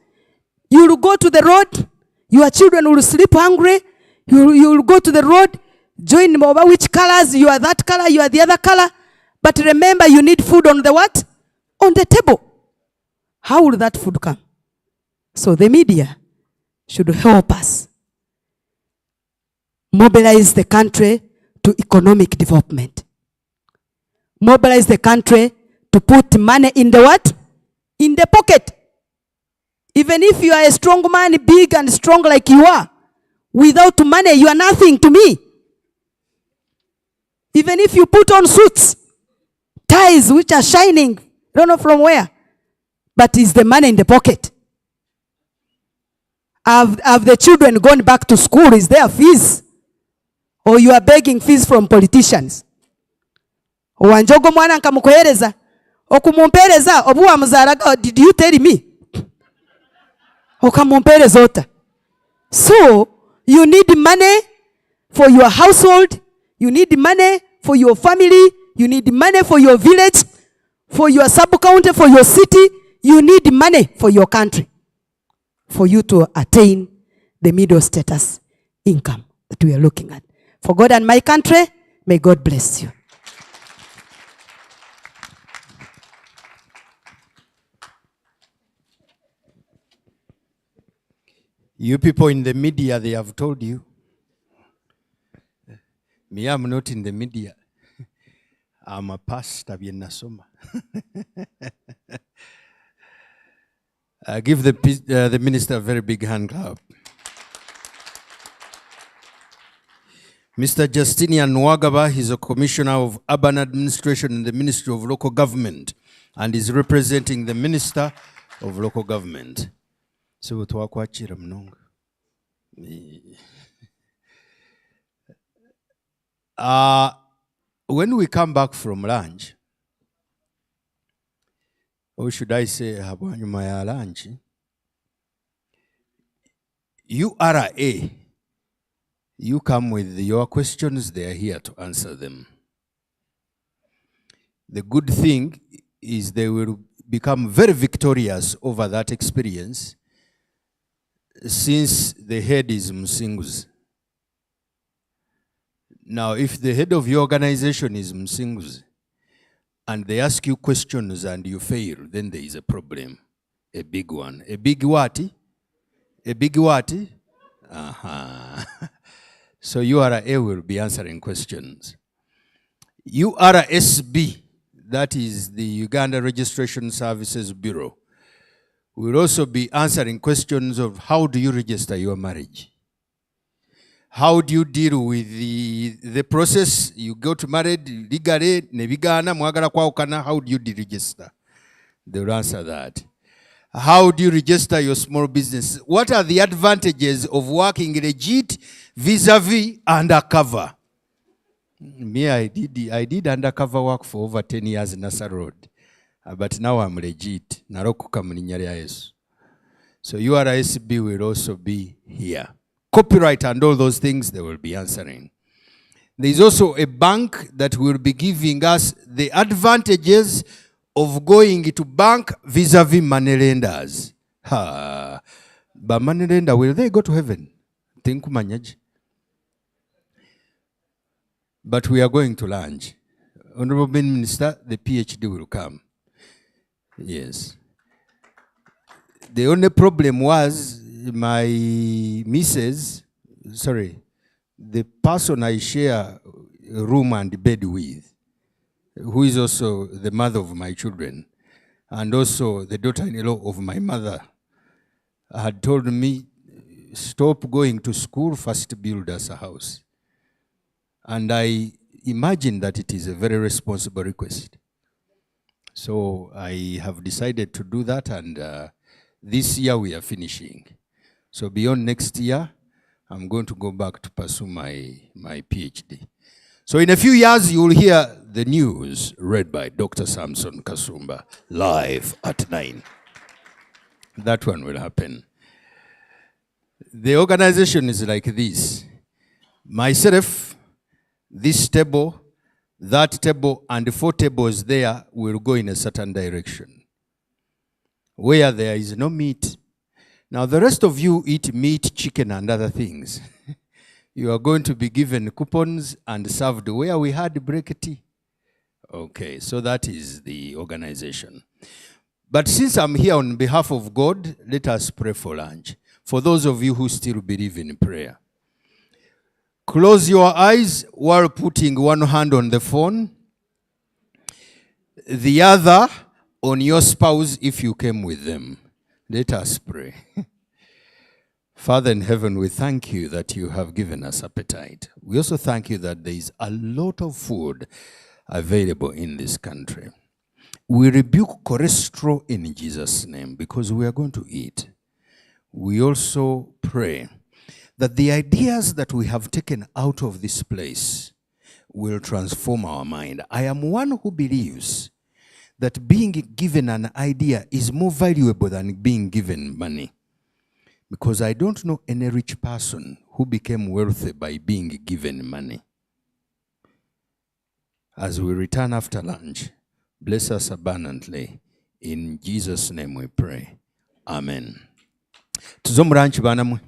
You will go to the road, your children will sleep hungry, you will go to the road, join Moba, which colors, you are that color, you are the other color. But remember, you need food on the what? On the table. How will that food come? So the media should help us mobilize the country to economic development. Mobilize the country to put money in the what? In the pocket. Even if you are a strong man, big and strong like you are, without money, you are nothing to me. Even if you put on suits, ties which are shining, I don't know from where, but is the money in the pocket? Have the children gone back to school? Is there fees? Or you are begging fees from politicians? Wanjogo mwana nkamukohereza okumumpereza obuwa muzaraga, did you tell me? Okamumpereza ota. So you need money for your household, you need money for your family, you need money for your village, for your sub-county, for your city. You need money for your country, for you to attain the middle status income that we are looking at. For God and my country, may God bless you. You people in the media, they have told you. Me, I'm not in the media. I'm a pastor. Give the minister a very big hand clap. Mr. Justinian Nwagaba, he's a commissioner of urban administration in the Ministry of Local Government and is representing the Minister of Local Government. So when we come back from lunch, or should I say habwanyuma lunch, URA, you come with your questions, they are here to answer them. The good thing is they will become very victorious over that experience, since the head is Msinguzi. Now, if the head of your organization is Msinguzi, and they ask you questions and you fail, then there is a problem, a big one. A big what? A big what? So URA will be answering questions. URSB, that is the Uganda Registration Services Bureau. We'll also be answering questions of how do you register your marriage? How do you deal with the process? You go to married legally, nebigana, mwagala kwaukana, how do you deregister? They'll answer that. How do you register your small business? What are the advantages of working legit vis-a-vis undercover? Me, I did undercover work for over 10 years in Nasa Road. But now I'm legit. So URSB will also be here. Copyright and all those things, they will be answering. There is also a bank that will be giving us the advantages of going to bank vis-a-vis money lenders. But money lender, will they go to heaven? Think manage. But we are going to lunch. Honorable Minister, the PhD will come. Yes. The only problem was my missus, the person I share a room and bed with, who is also the mother of my children, and also the daughter-in-law of my mother, had told me, stop going to school, first build us a house. And I imagine that it is a very responsible request. So I have decided to do that, and this year we are finishing. So beyond next year, I'm going to go back to pursue my PhD. So in a few years, you will hear the news read by Dr. Samson Kasumba live at 9. That one will happen. The organization is like this. Myself, this table, that table, and the 4 tables there will go in a certain direction. Where there is no meat. Now the rest of you eat meat, chicken, and other things. You are going to be given coupons and served where we had break tea. Okay, so that is the organization. But since I'm here on behalf of God, let us pray for lunch. For those of you who still believe in prayer. Close your eyes while putting one hand on the phone, the other on your spouse if you came with them. Let us pray. Father in heaven, we thank you that you have given us appetite. We also thank you that there is a lot of food available in this country. We rebuke cholesterol in Jesus' name because we are going to eat. We also pray that the ideas that we have taken out of this place will transform our mind. I am one who believes that being given an idea is more valuable than being given money. Because I don't know any rich person who became wealthy by being given money. As we return after lunch, bless us abundantly. In Jesus' name we pray. Amen. Tuzo mu lunch bana mwe.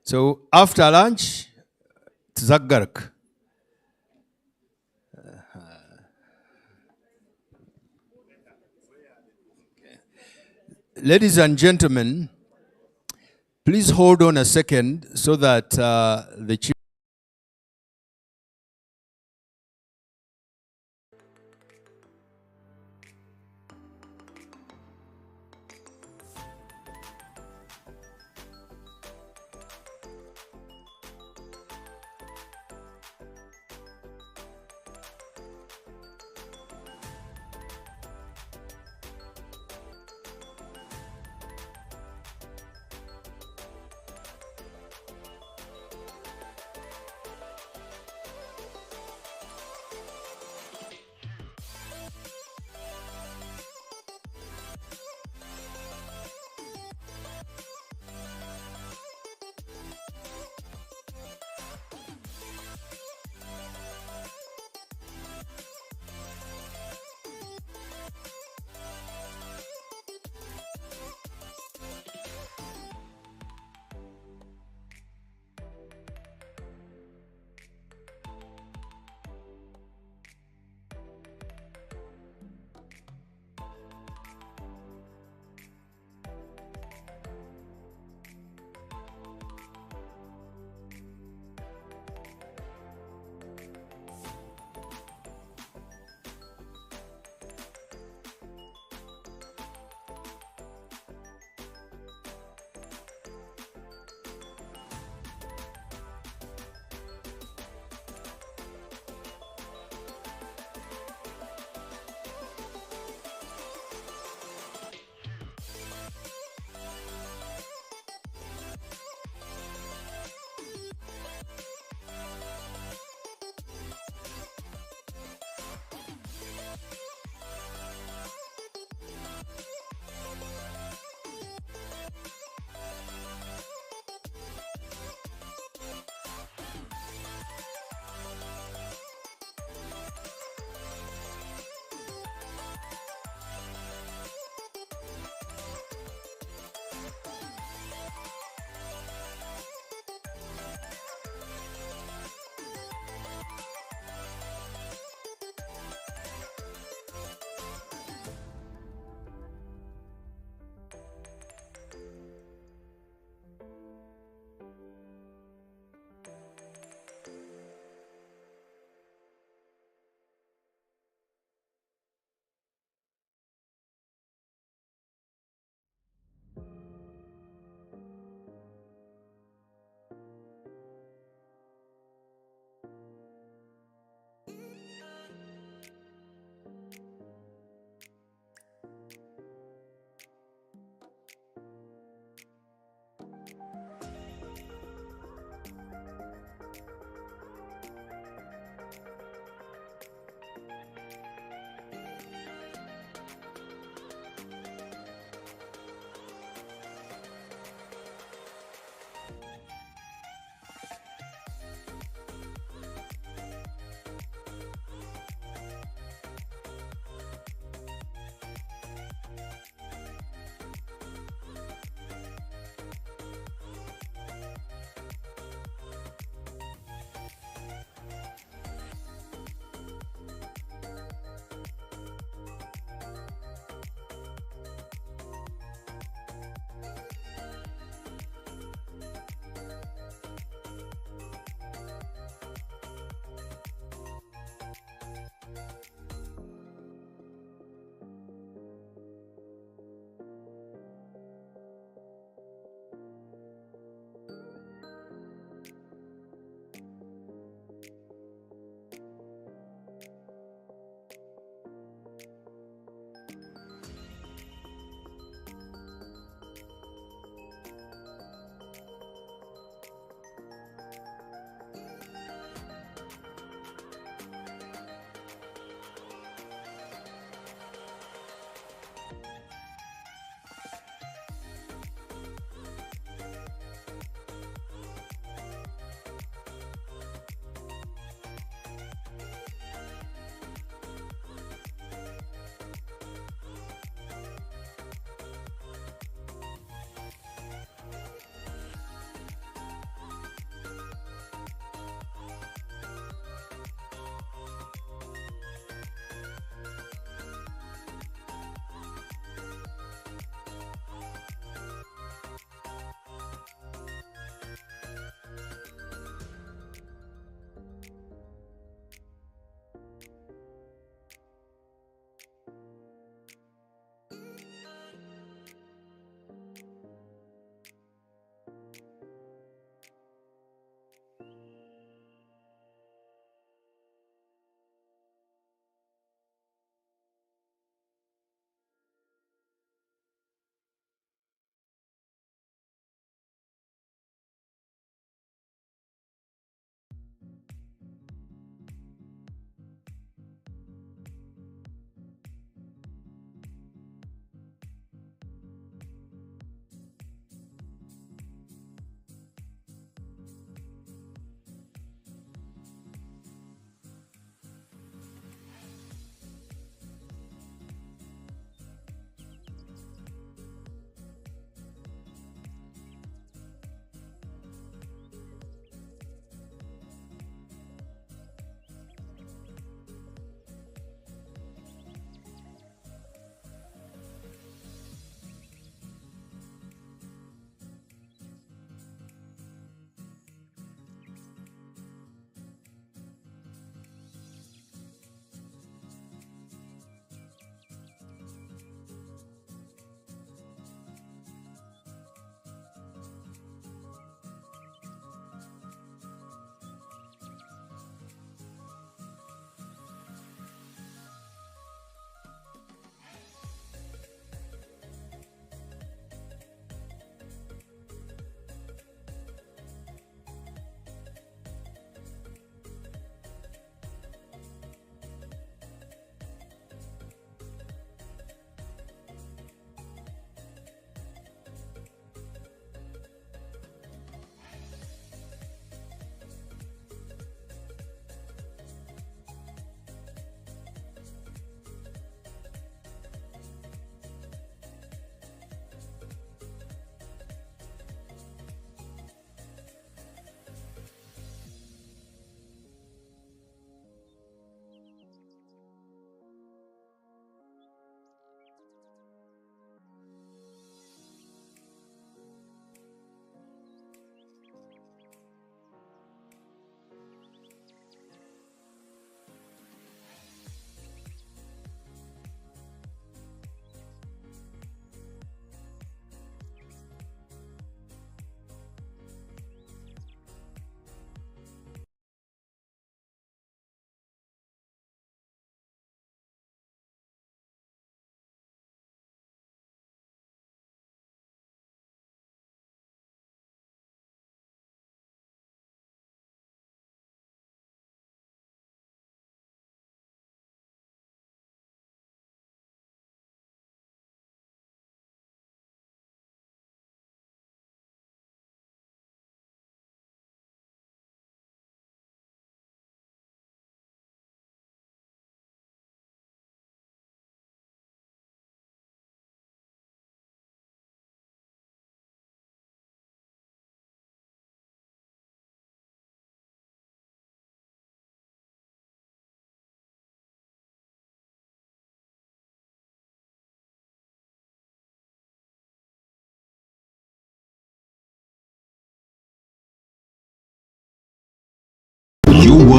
So after lunch, tuzagaruka. Ladies and gentlemen, please hold on a second so that the chief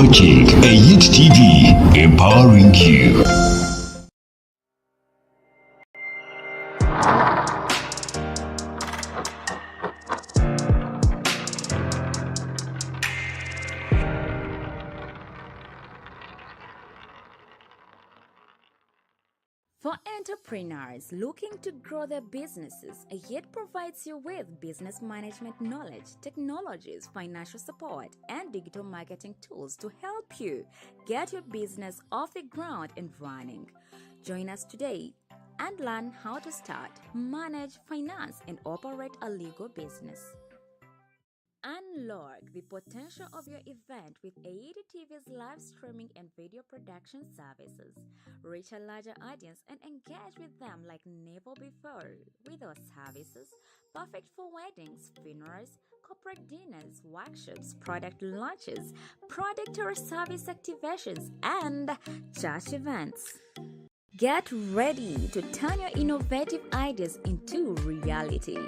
watching a Youth TV, empowering you. For entrepreneurs looking to grow their businesses, Yet provides you with business management knowledge, technologies, financial support, and digital marketing tools to help you get your business off the ground and running. Join us today and learn how to start, manage, finance, and operate a legal business. Unlock the potential of your event with AED TV's live streaming and video production services. Reach a larger audience and engage with them like never before with our services, perfect for weddings, funerals, corporate dinners, workshops, product launches, product or service activations, and church events. Get ready to turn your innovative ideas into reality.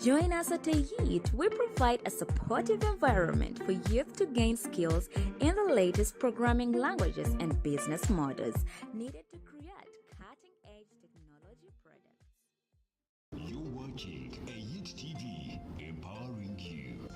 Join us at AED. We provide a supportive environment for youth to gain skills in the latest programming languages and business models needed to create cutting-edge technology products. You're watching a Youth TV, empowering you.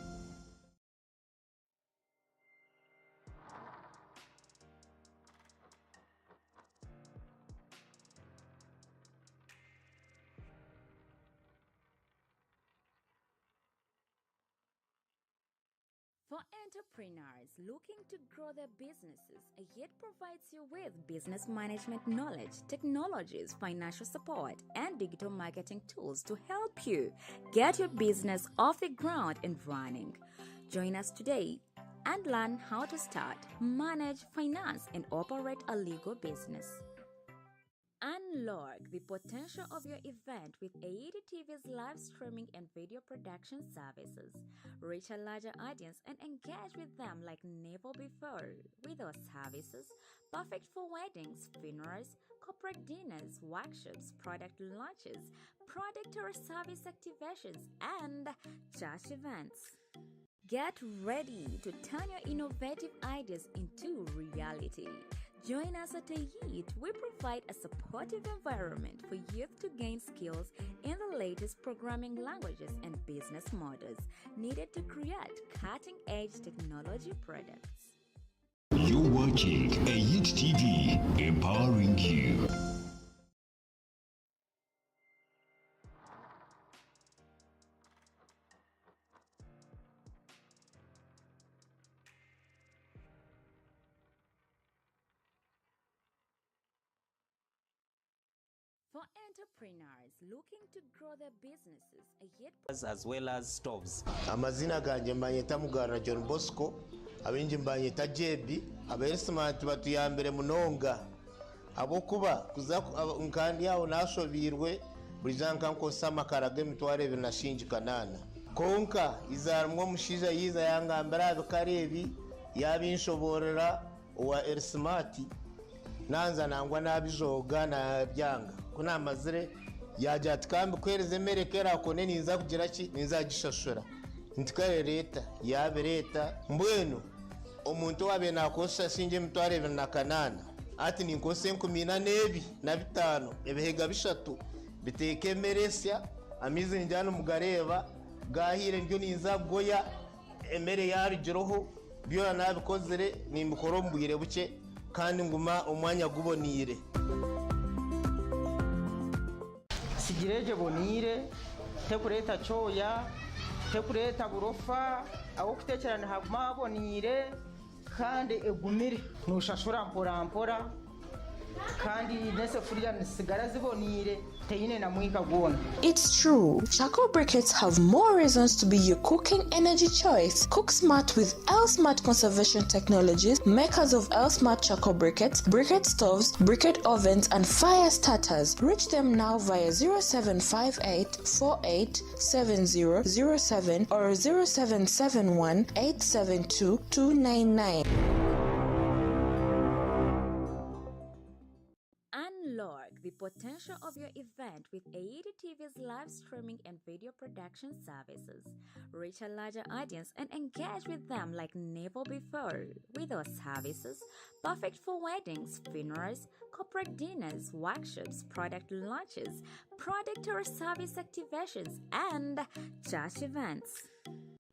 For entrepreneurs looking to grow their businesses, Yet provides you with business management knowledge, technologies, financial support, and digital marketing tools to help you get your business off the ground and running. Join us today and learn how to start, manage, finance, and operate a legal business. Unlock the potential of your event with AED TV's live streaming and video production services. Reach a larger audience and engage with them like never before with our services, perfect for weddings, funerals, corporate dinners, workshops, product launches, product or service activations, and church events. Get ready to turn your innovative ideas into reality. Join us at AED. We provide a supportive environment for youth to gain skills in the latest programming languages and business models needed to create cutting-edge technology products. You're watching a Youth TV, empowering you. For entrepreneurs looking to grow their businesses, Yet as well as stoves. Amazina ganjye mbanyita Mbarara John Bosco, abinji mbanyita Jebi, abayesimati batuyambere munonga. Abokuba kuza nkandi yawo nashobirwe burizanka nkosa makaraga emitwaro 250 konka izarumwe mushija yiza yangambara abikarebi yabinshoborera wa Ersmati nanza nangwa nabijoga na byanga kuna mazire yajya tkambe kwereze merekera kone ninza kugira ki ninza gishashura ntikare leta yabe leta mbwenu omuntu wabe nakosha sinje mitware 250 ati ninkose 14 ebihega bishatu biteke meresya amize njyana mugareba gahire ndyo ninza goya emere yari giroho byo nabikozere nimbikoro mbwire buke kandi nguma umwanya gubonire sigireje bonire tekureta choya tekureta burofa aho kutekerana haguma bonire kandi egumire nushashura mpora kandi nesefuriya nisigara zibonire teyine na mwika gona. It's true, charcoal briquettes have more reasons to be your cooking energy choice. Cook smart with L Smart Conservation Technologies, makers of L Smart charcoal briquettes, briquette stoves, briquette ovens, and fire starters. Reach them now via 0758 487007 or 0771 872 299. Unlock the potential of your event with AED TV's live streaming and video production services. Reach a larger audience and engage with them like never before with our services, perfect for weddings, funerals, corporate dinners, workshops, product launches, product or service activations, and church events.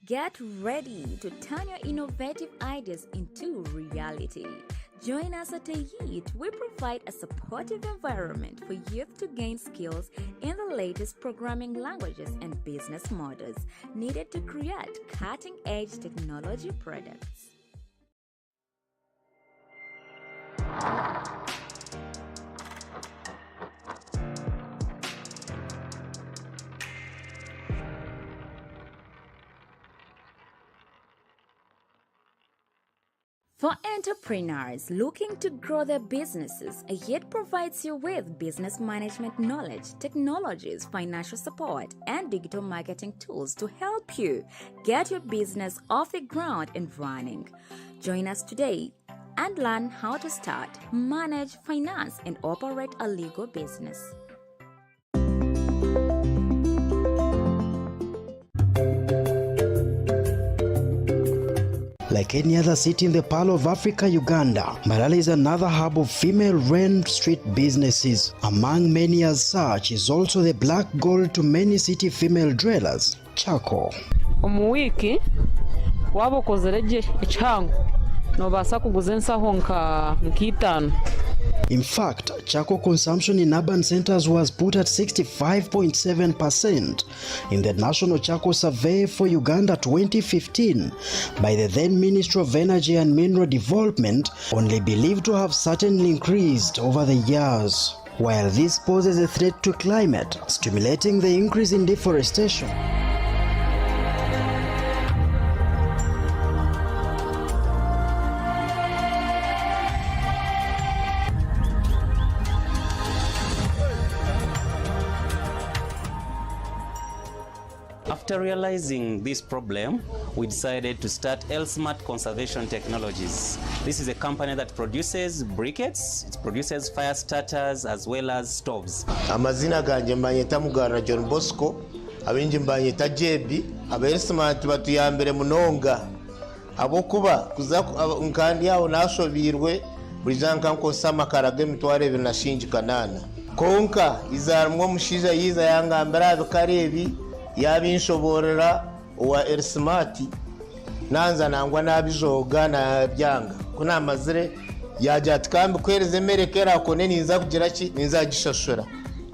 Get ready to turn your innovative ideas into reality. Join us at AED. We provide a supportive environment for youth to gain skills in the latest programming languages and business models needed to create cutting-edge technology products. For entrepreneurs looking to grow their businesses, AED provides you with business management knowledge, technologies, financial support, and digital marketing tools to help you get your business off the ground and running. Join us today and learn how to start, manage, finance, and operate a legal business. Like any other city in the Pearl of Africa, Uganda, Mbarara is another hub of female-run street businesses. Among many as such is also the black gold to many city female dwellers, Chako. Omuwiki waba okozereje ekihango nobasa kuguza ensaho nk'itaano. In fact, Chako consumption in urban centers was put at 65.7% in the National Chako Survey for Uganda 2015 by the then Ministry of Energy and Mineral Development, only believed to have certainly increased over the years. While this poses a threat to climate, stimulating the increase in deforestation. After realizing this problem, we decided to start L-Smart Conservation Technologies. This is a company that produces briquettes, it produces fire starters as well as stoves. Amazina ganje mbanyita Mbarara John Bosco, abinji mbanyita Jebi, L-Smart batuyambere munonga. Abokuba kuza nkandi yawo nashobirwe burizanka nkosama karage mitware binashinjikanana. Konka izarumwo mushiza yiza yangambara abikarebi yabinshoborera wa L-Smart nanza nangwa nabijoga na byanga kuna amazire yaje atkambi kwereze merekera kone ninza kugira ki ninza gishashura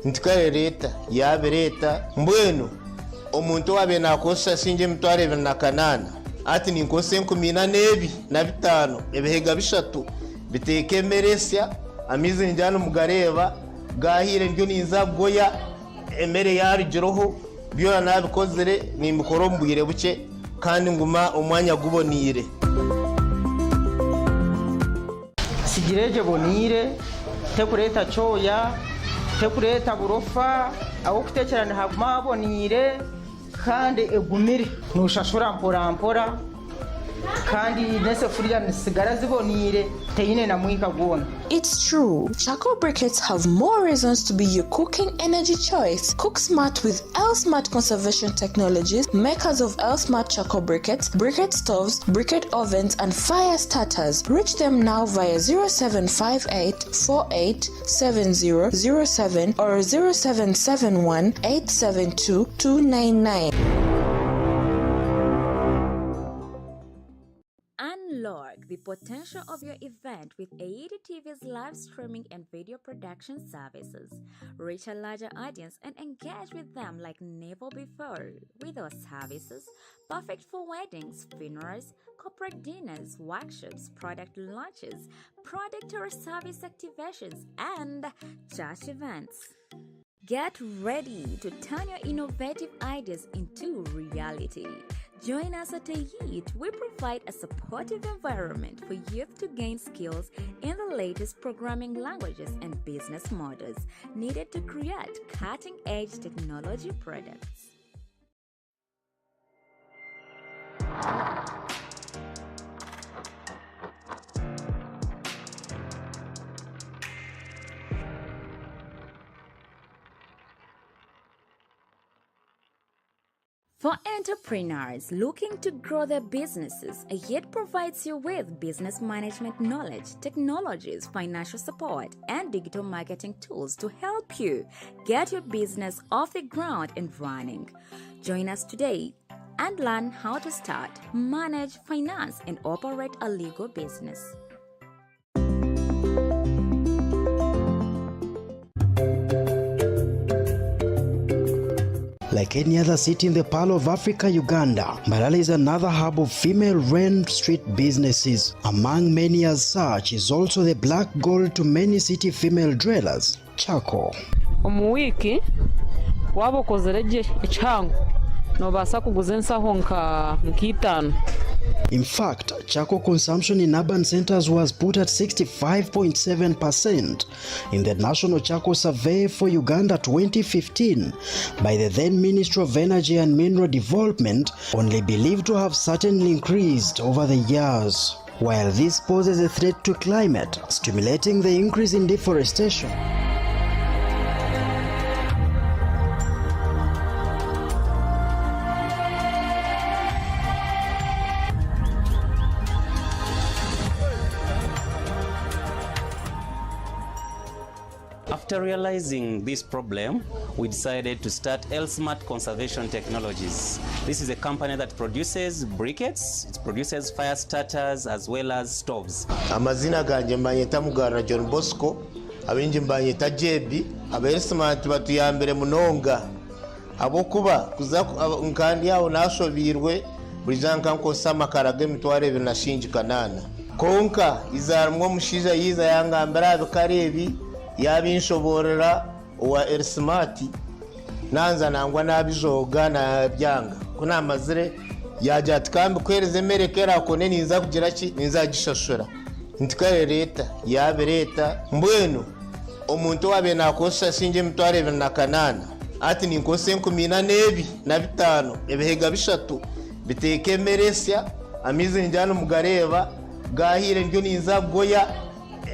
ntikare leta yabe leta mbwenu omuntu wabe nakosha sinje mitware 28 ati ninkose 14 na 5 ebihega bishatu bitekemeresya amize njyana mugareba gahire ndyo ninza goya emere yarigiroho byora nabikozere ni mikoro mbwire buke kandi nguma umwanya gubonire sigireje bonire tekureta choya tekureta burofa aho kutekerana haguma bonire kandi egumire nushashura mpora kandi nese furya nisigara zibonire teyine na mwika gona. It's true, charcoal briquettes have more reasons to be your cooking energy choice. Cook smart with L-Smart Conservation Technologies, makers of L-Smart charcoal briquettes, briquette stoves, briquette ovens, and fire starters. Reach them now via 0758 487007 or 0771 872 299. Unlock the potential of your event with AED TV's live streaming and video production services. Reach a larger audience and engage with them like never before with our services, perfect for weddings, funerals, corporate dinners, workshops, product launches, product or service activations, and church events. Get ready to turn your innovative ideas into reality. Join us at AED. We provide a supportive environment for youth to gain skills in the latest programming languages and business models needed to create cutting-edge technology products. For entrepreneurs looking to grow their businesses, yet provides you with business management knowledge, technologies, financial support, and digital marketing tools to help you get your business off the ground and running. Join us today and learn how to start, manage, finance, and operate a legal business. Like any other city in the Pearl of Africa, Uganda, Mbarara is another hub of female-run street businesses. Among many as such is also the black gold to many city female dwellers, Chako. Omuwiki waba okozereje ekihango nobasa kuguza ensaho nk'itaano. In fact, Chako consumption in urban centers was put at 65.7% in the National Chako Survey for Uganda 2015 by the then Ministry of Energy and Mineral Development, only believed to have certainly increased over the years. While this poses a threat to climate, stimulating the increase in deforestation. After realizing this problem, we decided to start Smart Conservation Technologies. This is a company that produces briquettes, it produces fire starters as well as stoves. Amazina ganje mbanyeta Mbarara John Bosco, abinji mbanyeta Jebi, abayesimati batuyambere munonga. Abokuba kuza nkandi yawo nashobirwe burizanka nkosa makarage mitware binashinji kanana. Konka izarumwo mushiza yiza yangambara abikarebi yabinshoborera wa Smart nanza nangwa nabijoga na byanga kuna mazire yajya tkambe kwereze merekera kone ninza kugira ki ninza gishashura ntikare leta yabe leta mbwenu omuntu wabe nakosa sinje mitware na kanana ati ninkose 14 na 5 ebihega bishatu biteke meresya amize njano mugareba gahire ndyo ninza goya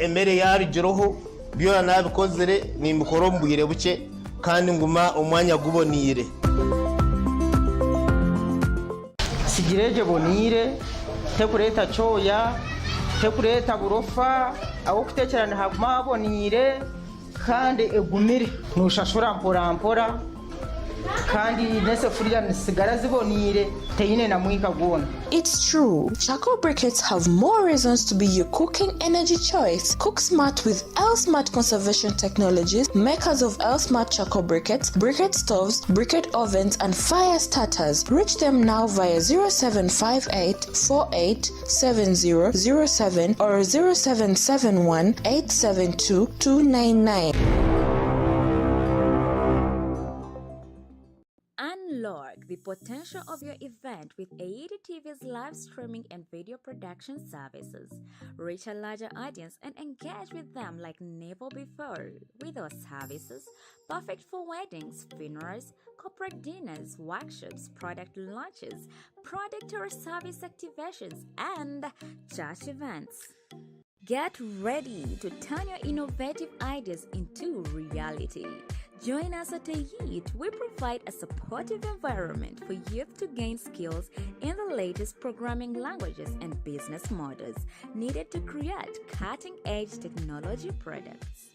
emere yari jiroho byo nabikozere nimbukoro mbwire buke kandi nguma umwanya gubonire sigireje bonire tekureta choya tekureta burofa aho kutekerana haguma abonire kandi egumire nushashura mpora kandi nesefuriya nisigara zibonire teyine na mwika gona. It's true, charcoal briquettes have more reasons to be your cooking energy choice. Cook smart with Smart Conservation Technologies, makers of Smart charcoal briquettes, briquette stoves, briquette ovens, and fire starters. Reach them now via 0758 487007 or 0771 872 299. Unlock the potential of your event with AED TV's live streaming and video production services. Reach a larger audience and engage with them like never before. With our services, perfect for weddings, funerals, corporate dinners, workshops, product launches, product or service activations, and church events. Get ready to turn your innovative ideas into reality. Join us at AED. We provide a supportive environment for youth to gain skills in the latest programming languages and business models needed to create cutting-edge technology products.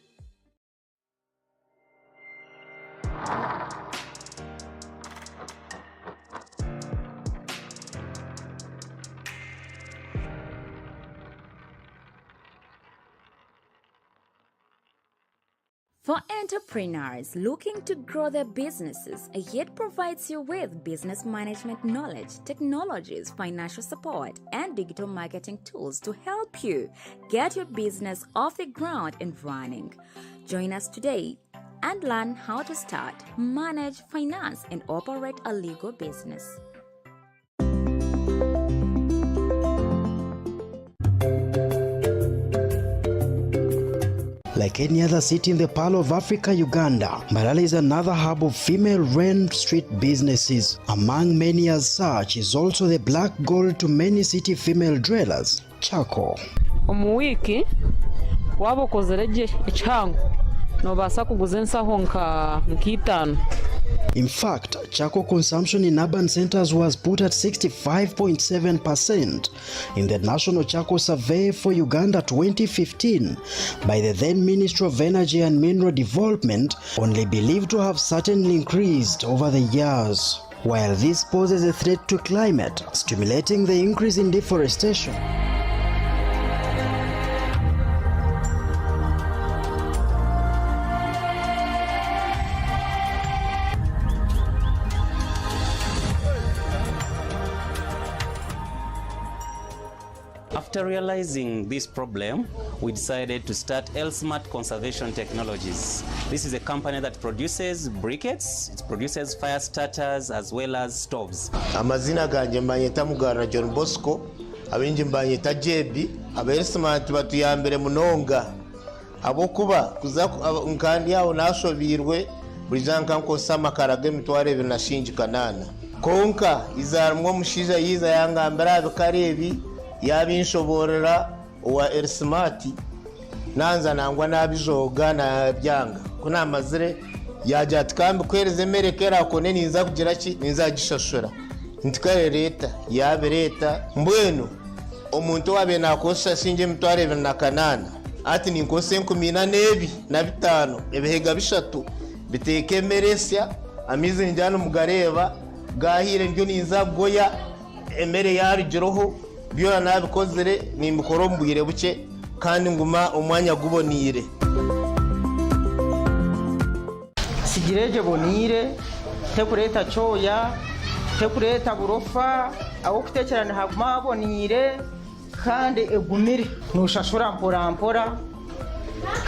For entrepreneurs looking to grow their businesses, yet provides you with business management knowledge, technologies, financial support, and digital marketing tools to help you get your business off the ground and running. Join us today and learn how to start, manage, finance, and operate a legal business. Like any other city in the Pearl of Africa, Uganda, Mbarara is another hub of female-run street businesses. Among many as such is also the black gold to many city female dwellers, Chako. Omuwiki waba okozereje ekihango nobasa kuguza ensaho nk'itaano. In fact, charcoal consumption in urban centers was put at 65.7% in the National Charcoal Survey for Uganda 2015 by the then Ministry of Energy and Mineral Development, only believed to have certainly increased over the years. While this poses a threat to climate, stimulating the increase in deforestation. After realizing this problem, we decided to start Elsmart Conservation Technologies. This is a company that produces briquettes, it produces fire starters as well as stoves. Amazina ganje mbanyeta Mbarara John Bosco, abenji mbanyeta Jebi, Elsmart batuyambere munonga. Abokuba kuza nkandi yawo nasobirwe burizanka nkosa makarage mitware binashinjikanana. Konka izarumwe mushiza yiza yangambara abikarebi yabinshoborera wa Elsmart nanza nangwa nabijoga na byanga kuna mazire yaje atkambe kwereze merekera kone ninza kugira ki ninza gishashura ntikare leta yabe leta mbwenu omuntu wabe nakosha sinje mutware na kanana ati ninkose 14 na 5 ebihega bishatu biteke meresya amize njano mugareba gahire ndyo ninza goya emere yarigiroho byora nabikozere ni mikoro mbwire buke kandi nguma umwanya gubonire sigireje bonire tekureta choya tekureta burofa abo kutekerana haguma abonire kandi egumire nushashura mpora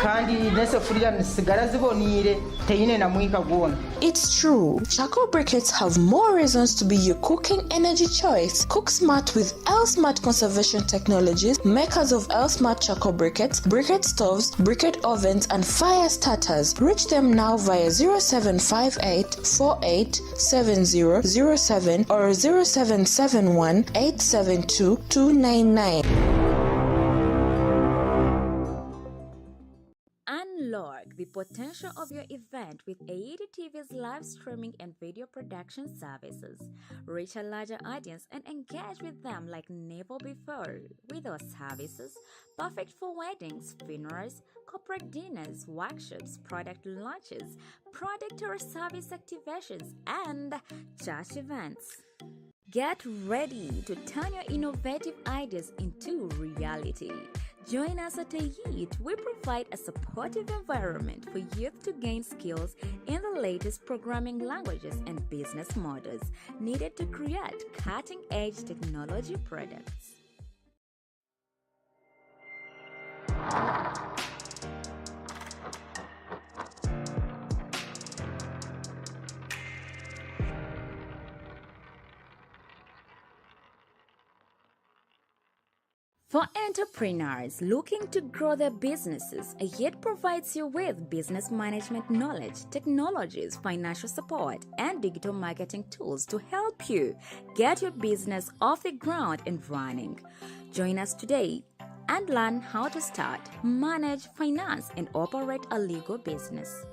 kandi nesefuriya nisigara zibonire teyine na mwika gona. It's true, charcoal briquettes have more reasons to be your cooking energy choice. Cook smart with Elsmart Conservation Technologies, makers of Elsmart charcoal briquettes, briquette stoves, briquette ovens, and fire starters. Reach them now via 0758 487007 or 0771 872 299. Unlock the potential of your event with AED TV's live streaming and video production services. Reach a larger audience and engage with them like never before with our services, perfect for weddings, funerals, corporate dinners, workshops, product launches, product or service activations, and church events. Get ready to turn your innovative ideas into reality. Join us at AED. We provide a supportive environment for youth to gain skills in the latest programming languages and business models needed to create cutting-edge technology products. For entrepreneurs looking to grow their businesses, AED provides you with business management knowledge, technologies, financial support, and digital marketing tools to help you get your business off the ground and running. Join us today and learn how to start, manage, finance, and operate a legal business.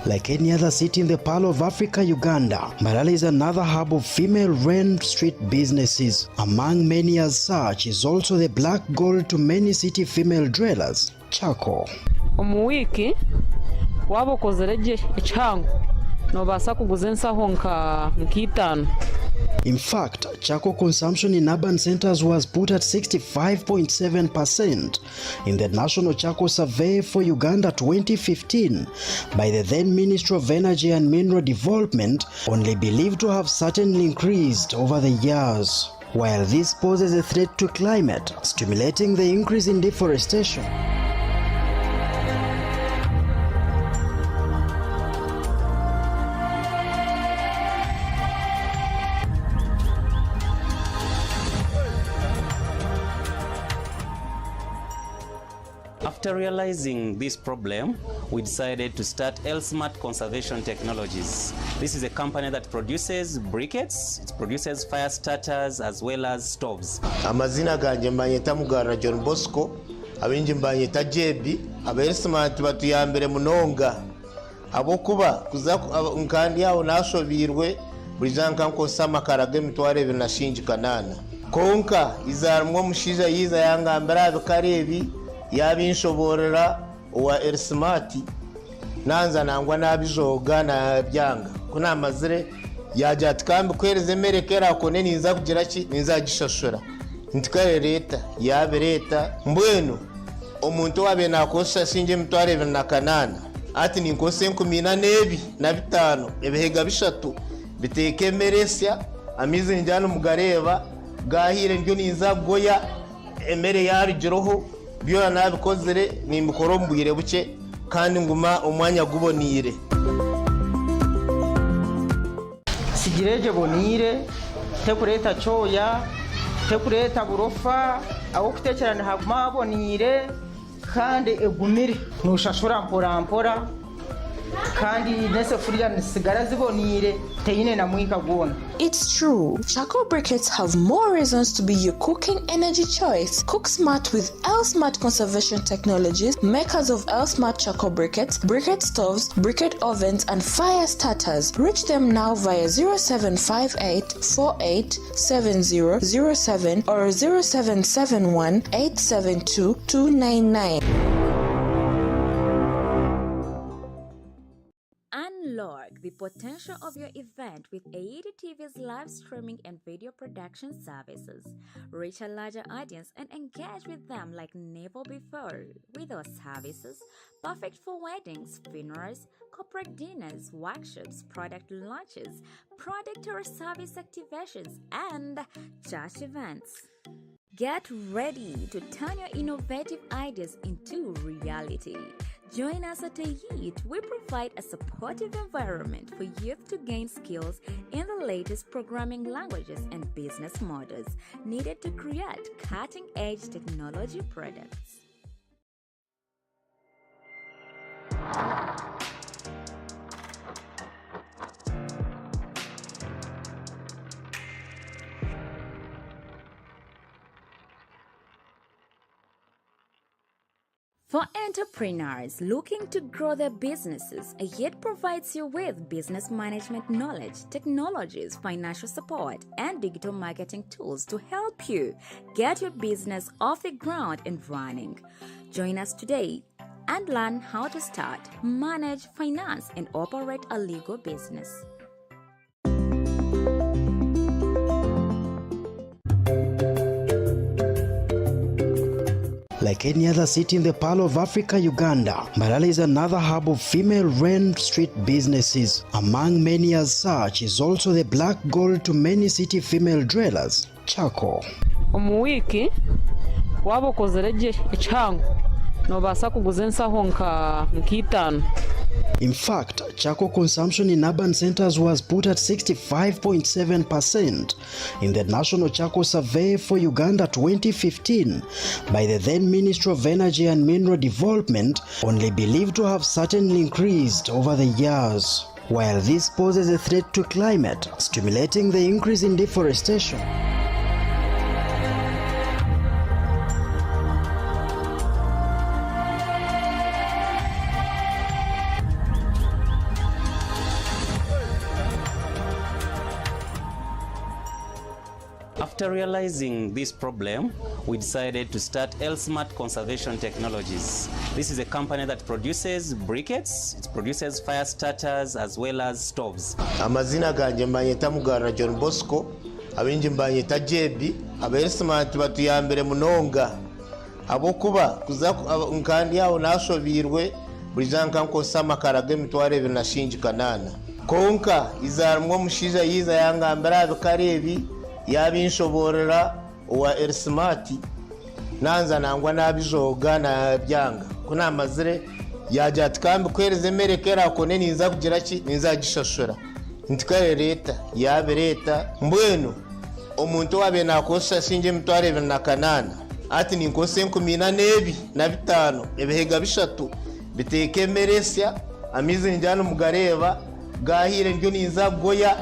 Like any other city in the Pearl of Africa, Uganda, Mbarara is another hub of female-run street businesses. Among many as such is also the black gold to many city female dwellers, charcoal. Omuwiki waba ukozereje ichangu nobasa kuguza ensaho nk'itanu. In fact, charcoal consumption in urban centers was put at 65.7% in the National Charcoal Survey for Uganda 2015 by the then Ministry of Energy and Mineral Development, only believed to have certainly increased over the years. While this poses a threat to climate, stimulating the increase in deforestation. After realizing this problem, we decided to start Elsmart Conservation Technologies. This is a company that produces briquettes, it produces fire starters as well as stoves. Amazina ganje mbanyeta Mbarara John Bosco, abinji mbanyita jebi abere smart batuyambere munonga abo kuba kuza nkandi yawo nashobirwe burizanka nkosa makaraga emitware 2028 konka izarumwo mushiza yiza yangambara abikarebi yabinshoborera wa smart nanza nangwa nabijoga na byanga kuna amazire yaje atikambi kwereze merekera kone niza kugira ki niza gishashura ntikare leta yabe leta mbwenu omuntu wabe nakosha sinje mitware 2028 ati ninkose 14 ebihega bishatu biteke meresya amize njano mugareba gahire ndyo niza goya emere yarigiroho byo nabikozere nimbikoro mbwire buke kandi nguma umwanya gubonire sigireje bonire tekureta choya tekureta burofa aho kutekerana haguma bonire kandi egumire nushashura mpora kandi nese furya nisigara zibonire teyine na mwika gona. It's true, charcoal briquettes have more reasons to be your cooking energy choice. Cook smart with L-Smart Conservation Technologies, makers of L-Smart charcoal briquettes, briquette stoves, briquette ovens, and fire starters. Reach them now via 0758 48 7007 or 0771 872 299. Unlock the potential of your event with AED TV's live streaming and video production services. Reach a larger audience and engage with them like never before. With our services, perfect for weddings, funerals, corporate dinners, workshops, product launches, product or service activations, and church events. Get ready to turn your innovative ideas into reality. Join us at AED. We provide a supportive environment for youth to gain skills in the latest programming languages and business models needed to create cutting-edge technology products. For entrepreneurs looking to grow their businesses, AED provides you with business management knowledge, technologies, financial support, and digital marketing tools to help you get your business off the ground and running. Join us today and learn how to start, manage, finance, and operate a legal business. Like any other city in the Pearl of Africa, Uganda, Mbarara is another hub of female-run street businesses. Among many as such is also the black gold to many city female dwellers, charcoal. Omuwiki wabokozereje echangu nobasa kuguza ensaho nk'itano. In fact, charcoal consumption in urban centers was put at 65.7% in the National Charcoal Survey for Uganda 2015 by the then Ministry of Energy and Mineral Development, only believed to have certainly increased over the years. While this poses a threat to climate, stimulating the increase in deforestation. After realizing this problem, we decided to start L-Smart Conservation Technologies. This is a company that produces briquettes, it produces fire starters as well as stoves. Amazina ganje mbanyita Mbarara John Bosco, abinji mbanyita jebi, abere smart batuyambere munonga. Abo kuba kuza nkandi yawo nashobirwe burizanka nkosa makaraga emitware 2028. Konka izarumwo mushiza yiza yangambara abikarebi yabinshoborera wa smart nanza nangwa nabijoga na byanga kuna amazire yaje atikambi kwereze merekera kone niza kugira ki niza gishashura ntikare leta yabe leta mbwenu omuntu wabe nakosha sinje mitware 2028 ati ninkose 14 ebihega bishatu biteke meresya amize njano mugareba gahire ndyo niza goya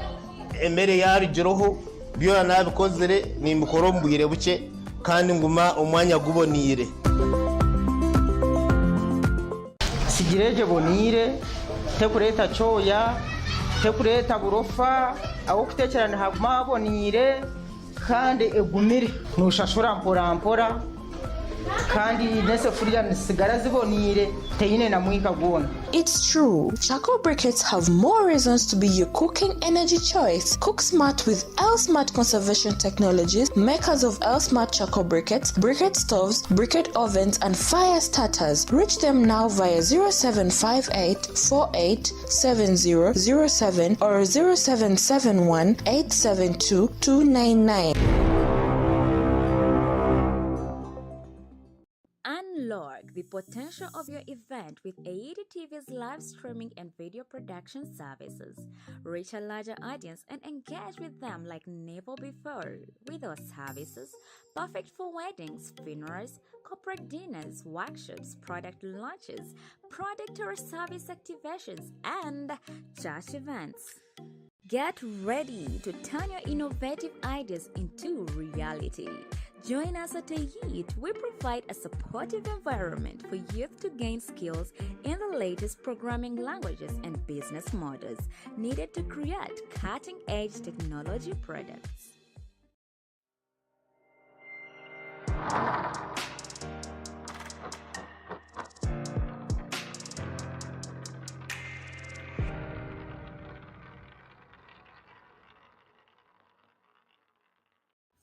emere yarigiroho byo nabikozere nimbikoro mbwire buke kandi nguma umwanya gubonire. sigireje bonire tekureta choya tekureta burofa aho kutekerana haguma habonire kandi egumire nushashura mpora kandi nesefuriya nisigara zibonire teyine na mwika gwona. It's true, charcoal briquettes have more reasons to be your cooking energy choice. Cook smart with L-Smart conservation technologies, makers of L-Smart charcoal briquettes, briquette stoves, briquette ovens, and fire starters. Reach them now via 0758 48 7007 or 0771 872 299. Unlock the potential of your event with AED TV's live streaming and video production services. Reach a larger audience and engage with them like never before. With our services, perfect for weddings, funerals, corporate dinners, workshops, product launches, product or service activations, and church events. Get ready to turn your innovative ideas into reality. Join us at AED. We provide a supportive environment for youth to gain skills in the latest programming languages and business models needed to create cutting-edge technology products.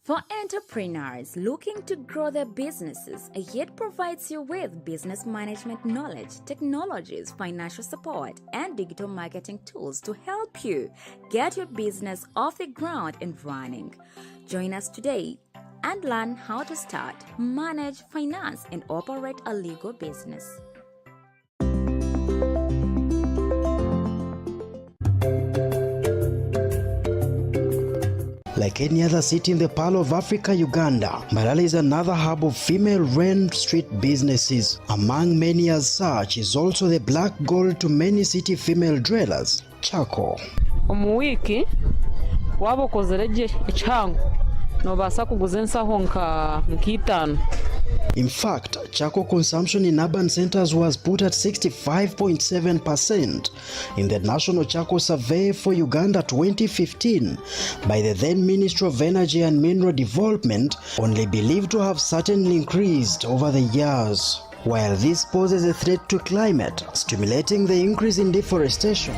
For entrepreneurs looking to grow their businesses, AED provides you with business management knowledge, technologies, financial support, and digital marketing tools to help you get your business off the ground and running. Join us today and learn how to start, manage, finance, and operate a legal business. Like any other city in the Pearl of Africa, Uganda, Mbarara is another hub of female-run street businesses. Among many as such is also the black gold to many city female dwellers, charcoal. Omuwiki wabokozereje echangu nobasa kuguza ensaho nk'itano. In fact, charcoal consumption in urban centers was put at 65.7% in the National Charcoal Survey for Uganda 2015 by the then Ministry of Energy and Mineral Development, only believed to have certainly increased over the years. While this poses a threat to climate, stimulating the increase in deforestation.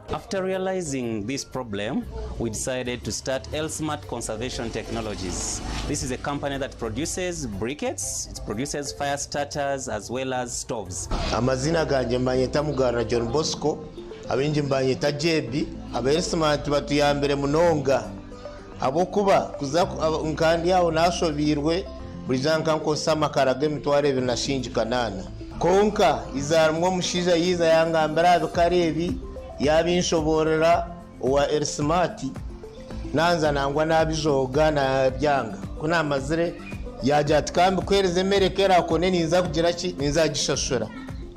After realizing this problem, we decided to start L-Smart Conservation Technologies. This is a company that produces briquettes, it produces fire starters as well as stoves. Amazina ganje mbanyeta Mbarara John Bosco, abinji mbanyeta Jebi, abersmart batuyambere munonga. Abokuba kuza nkandi yawo nashobirwe burizanka nkosa makarage mitware binashinjikanana. Konka izarumwo mushiza yiza yangambara abikarebi yabinshoborera wa L-Smart nanza nangwa nabijoga na byanga kuna mazire yaje atkambe kwereze merekera kone niza kugira ki niza gishashura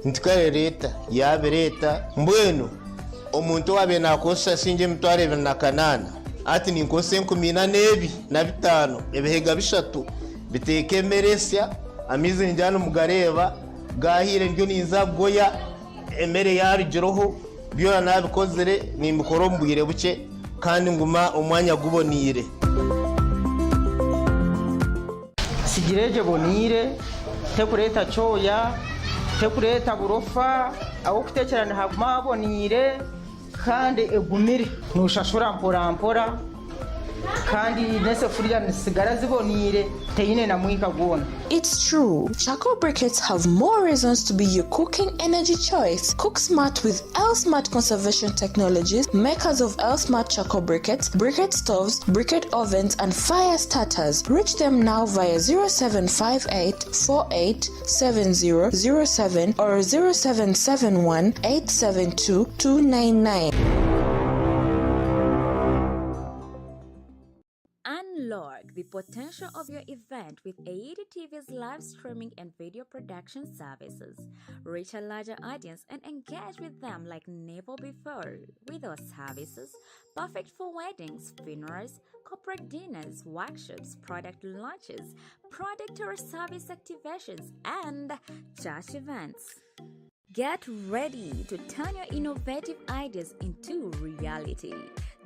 ntikare leta yabe leta mbwenu omuntu wabe nakosha sinje mutware na kanana ati ninkose 12 na 5 ebihega bishatu biteke meresya amize njano mugareba gahire ndyo niza goya emere yarigiroho byora nabikozere ni mukoro mbwire buke kandi nguma umwanya gubonire sigireje bonire tekureta choya tekureta burofa aho kutekerana haguma habonire kandi egumire nushashura mpora kandi nesefuriya nisigara zibonire teyine na mwika gwona. It's true, charcoal briquettes have more reasons to be your cooking energy choice. Cook smart with L-Smart conservation technologies, makers of L-Smart charcoal briquettes, briquette stoves, briquette ovens, and fire starters. Reach them now via 0758 48 7007 or 0771 872 299. Unlock the potential of your event with AED TV's live streaming and video production services. Reach a larger audience and engage with them like never before with our services, perfect for weddings, funerals, corporate dinners, workshops, product launches, product or service activations, and church events. Get ready to turn your innovative ideas into reality.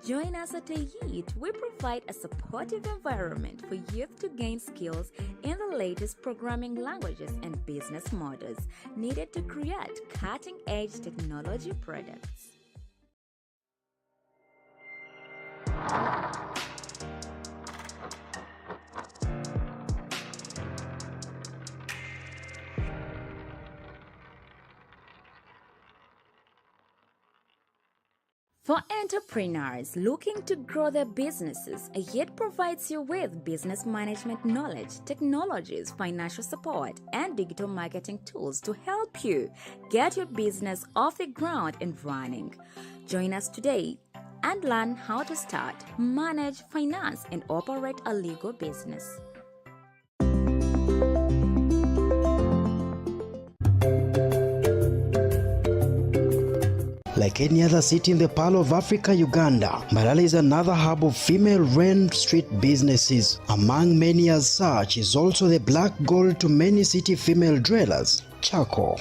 Join us at AED. We provide a supportive environment for youth to gain skills in the latest programming languages and business models needed to create cutting-edge technology products. For entrepreneurs looking to grow their businesses, AED provides you with business management knowledge, technologies, financial support, and digital marketing tools to help you get your business off the ground and running. Join us today and learn how to start, manage, finance, and operate a legal business. Like any other city in the Pearl of Africa, Uganda, Mbarara is another hub of female-run street businesses. Among many as such is also the black gold to many city female dwellers, Chako.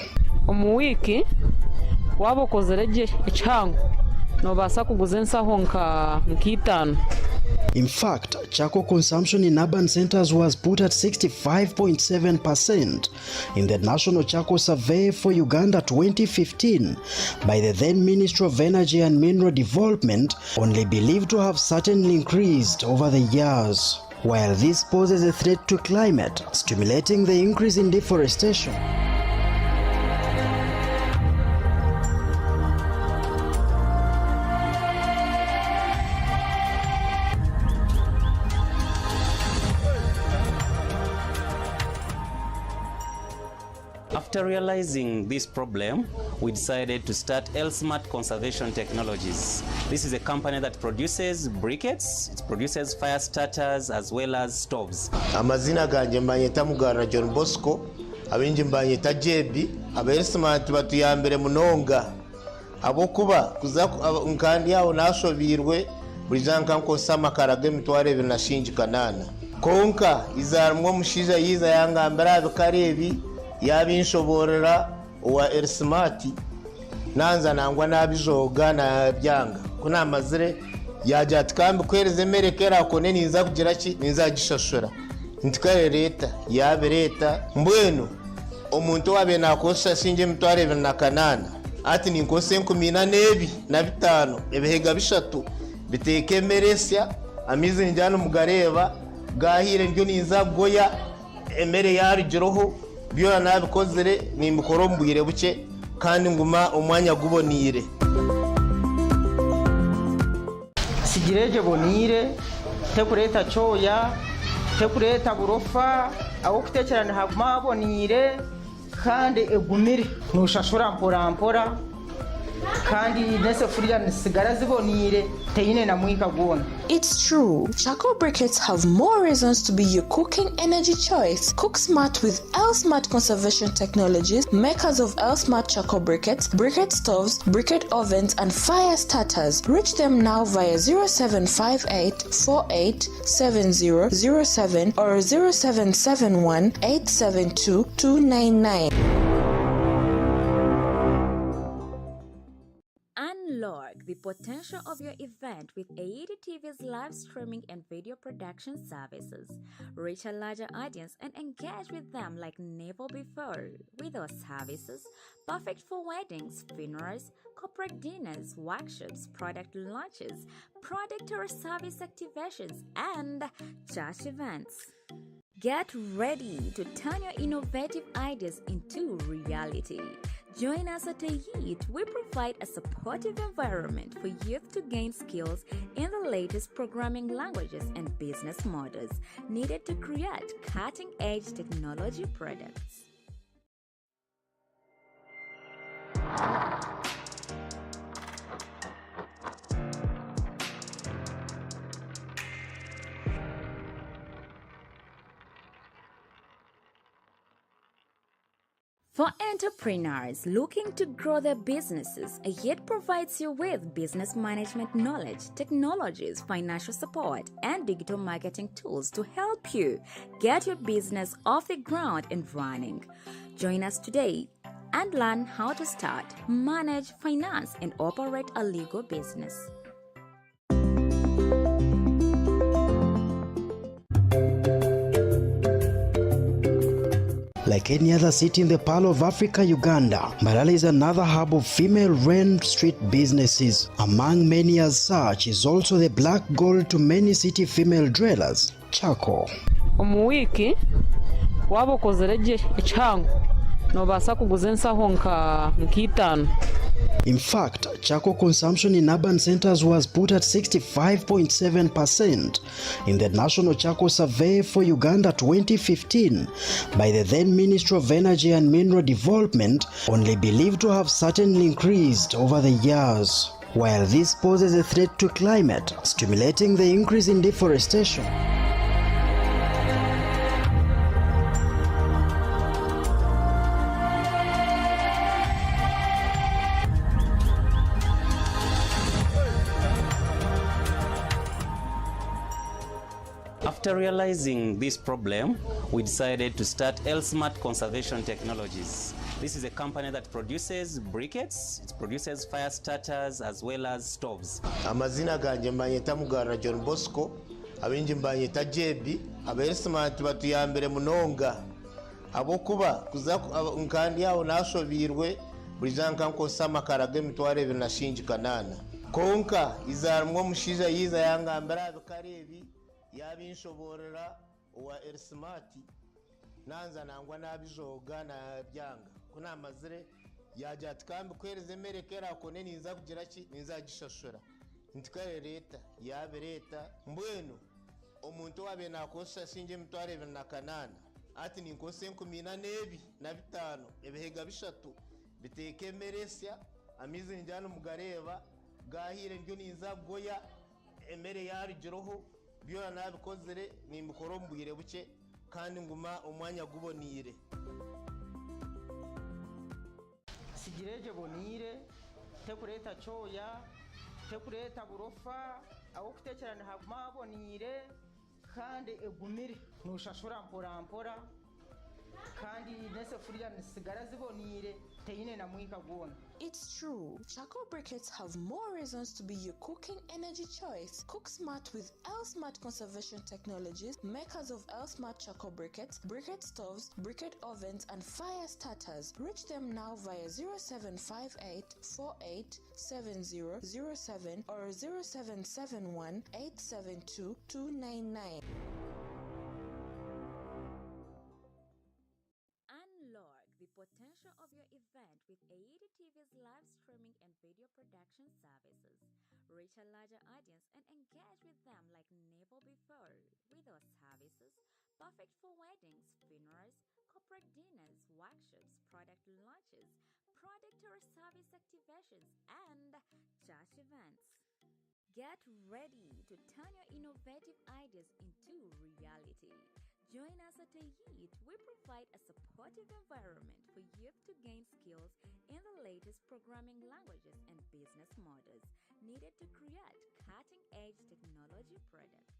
Omuwiki waba okozere gye ekihango nobaasa kuguza ensaho nk'itaano. In fact, Chako consumption in urban centers was put at 65.7% in the National Chako Survey for Uganda 2015 by the then Ministry of Energy and Mineral Development, only believed to have certainly increased over the years. While this poses a threat to climate, stimulating the increase in deforestation. After realizing this problem, we decided to start Smart Conservation Technologies. This is a company that produces briquettes, it produces fire starters as well as stoves. Amazina ganje mbanyeta Mbarara John Bosco, abinji mbanyeta Jebi, abayesimati batuyambere munonga. Abokuba kuza nkandi yawo nashobirwe burizanka nkosa makaraga emitwaro 250 konka izarumwo mushiza yiza yangambara abikarebi yabinshoborera wa Smart nanza nangwa nabijoga na byanga kuna mazire yaje atkambi kwereze merekera kone ninza kugira ki ninza gishashura ntikare leta yabe leta mbwenu omuntu wabe nakosa sinje mitware 250 ati ninkose 14 na 5 ebihega bishatu biteke meresya amize njano mugareba gahire ndyo ninza goya emere yari jiroho byona nabikozere nimbukoro mbwire buke kandi nguma umwanya gubonire sigireje bonire tekureta choya tekureta burofa aho kutekerana haguma bonire kandi egumire nushashura mpora kandi nesefuriya nisigara zibonire teyine na mwika gona. It's true, charcoal briquettes have more reasons to be your cooking energy choice. Cook smart with Smart Conservation Technologies, makers of Smart charcoal briquettes, briquette stoves, briquette ovens, and fire starters. Reach them now via 0758 487007 or 0771 872 299. Unlock the potential of your event with AED TV's live streaming and video production services. Reach a larger audience and engage with them like never before with our services, perfect for weddings, funerals, corporate dinners, workshops, product launches, product or service activations, and church events. Get ready to turn your innovative ideas into reality. Join us at AED. We provide a supportive environment for youth to gain skills in the latest programming languages and business models needed to create cutting-edge technology products. For entrepreneurs looking to grow their businesses, yet provides you with business management knowledge, technologies, financial support, and digital marketing tools to help you get your business off the ground and running. Join us today and learn how to start, manage, finance, and operate a legal business. Like any other city in the Pearl of Africa, Uganda, Mbarara is another hub of female-run street businesses. Among many as such is also the black gold to many city female dwellers, Chako. Omuwiki waba okozeregye ekihango nobasa kuguza ensaho nk'itaano. In fact, Chako consumption in urban centers was put at 65.7% in the National Chako Survey for Uganda 2015 by the then Ministry of Energy and Mineral Development, only believed to have certainly increased over the years. While this poses a threat to climate, stimulating the increase in deforestation. After realizing this problem, we decided to start L-Smart Conservation Technologies. This is a company that produces briquettes, it produces fire starters as well as stoves. Amazina ganje mbanyeta Mbarara John Bosco, abinji mbanyeta JB, abayesimati batuyambere munonga. Abokuba kuza nkandi yawo nashobirwe burizanka nkosa makaraga emitwaro 250 konka izarumwo mushija yiza yangambara abikarebi yabinshoborera wa Ersmart nanza nangwa nabijoga na byanga kuna mazire yaje atikambe kwereze merekera kone ninza kugira ki ninza gishashura ntikare leta yabe leta mbwenu omuntu wabe nakosa sinje mitware 250 ati ninkose 14 na 5 ebihega bishatu biteke meresya amize njano mugareba gahire ndyo ninza goya emere yari jiroho byo nabikozere nimbukoro mbwire buke kandi nguma umwanya gubonire sigireje bonire tekureta choya tekureta burofa aho kutekerana haguma bonire kandi egumire nushashura mpora kandi nesefuriya nisigara zibonire teyine na mwika gona. It's true, charcoal briquettes have more reasons to be your cooking energy choice. Cook smart with L-Smart Conservation Technologies, makers of L-Smart charcoal briquettes, briquette stoves, briquette ovens, and fire starters. Reach them now via 0758 48 7007 or 0771 872 299. Unlock the potential of your event with AED TV's live streaming and video production services. Reach a larger audience and engage with them like never before. With our services, perfect for weddings, funerals, corporate dinners, workshops, product launches, product or service activations, and church events. Get ready to turn your innovative ideas into reality. Join us at AED. We provide a supportive environment for youth to gain skills in the latest programming languages and business models needed to create cutting-edge technology products.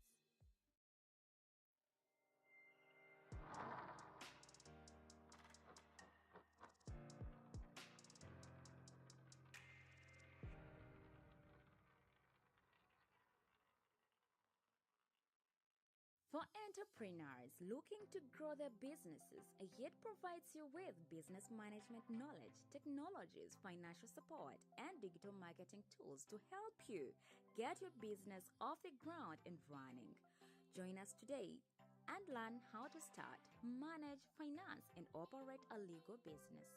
For entrepreneurs looking to grow their businesses, yet provides you with business management knowledge, technologies, financial support, and digital marketing tools to help you get your business off the ground and running. Join us today and learn how to start, manage, finance, and operate a legal business.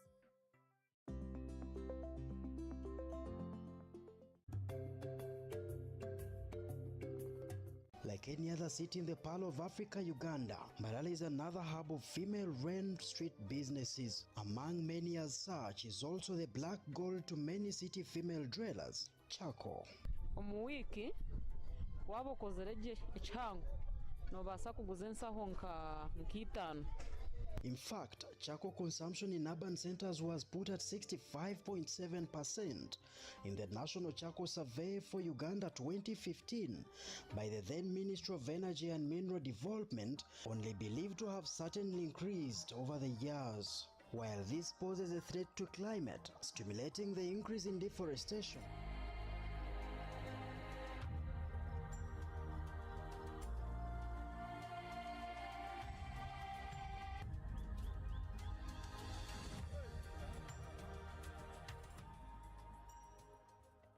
Like any other city in the Pearl of Africa, Uganda, Mbarara is another hub of female-run street businesses. Among many as such is also the black gold to many city female dwellers, Chako. Omuwiki waba okozeregye ekihango nobasa kuguza ensaho nk'itaano. In fact, charcoal consumption in urban centers was put at 65.7% in the National Charcoal Survey for Uganda 2015 by the then Ministry of Energy and Mineral Development, only believed to have certainly increased over the years. While this poses a threat to climate, stimulating the increase in deforestation.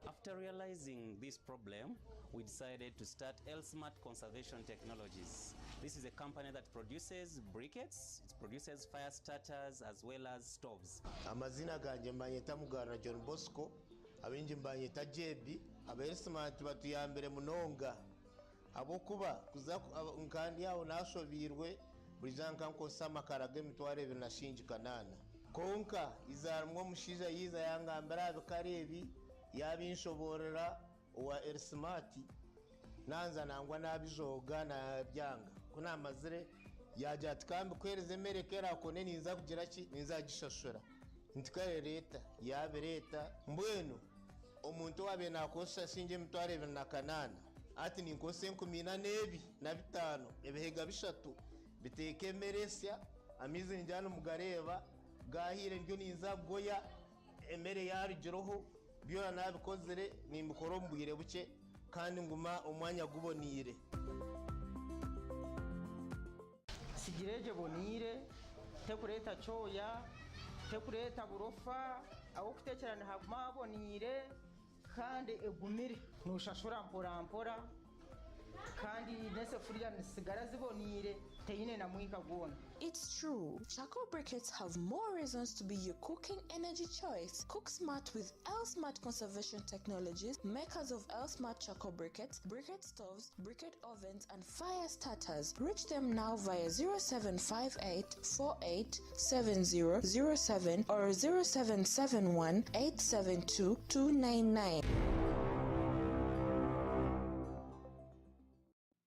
After realizing this problem, we decided to start L-Smart Conservation Technologies. This is a company that produces briquettes, it produces fire starters as well as stoves. Amazina ganje mbanyeta Mbarara John Bosco, abenji mbanyeta Jebi, aberesmart batuyambere munonga. Abokuba kuza nkandi yawo nashobirwe burizanka nkosama karage mitware binashinjikanana. Konka izarumwe mushiza yiza yangambara bikarebi yabinshoborera wa L-Smart nanza nangwa nabijoga na byanga kuna amazire yaje atkambe kwereze merekera kone ninza kugira ki ninza gishashura ntikare leta yabe leta mbwenu omuntu wabe nakosha sinje mitware binakanana ati ninkose 14 na 5 ebihega bishatu biteke meresya amize njano mugareba gahire ndyo ninza goya emere yarugiroho byora nabikozere ni mikoro mbwire buke kandi nguma umwanya gubonire sigireje bonire tekureta choya tekureta burofa aho kutekerana haguma bonire kandi egumire nushashura mpora kandi nesefuriya nisigara zibonire teyine na mwika gona. It's true, charcoal briquettes have more reasons to be your cooking energy choice. Cook smart with L-Smart Conservation Technologies, makers of L-Smart charcoal briquettes, briquette stoves, briquette ovens, and fire starters. Reach them now via 0758 48 7007 or 0771 872 299.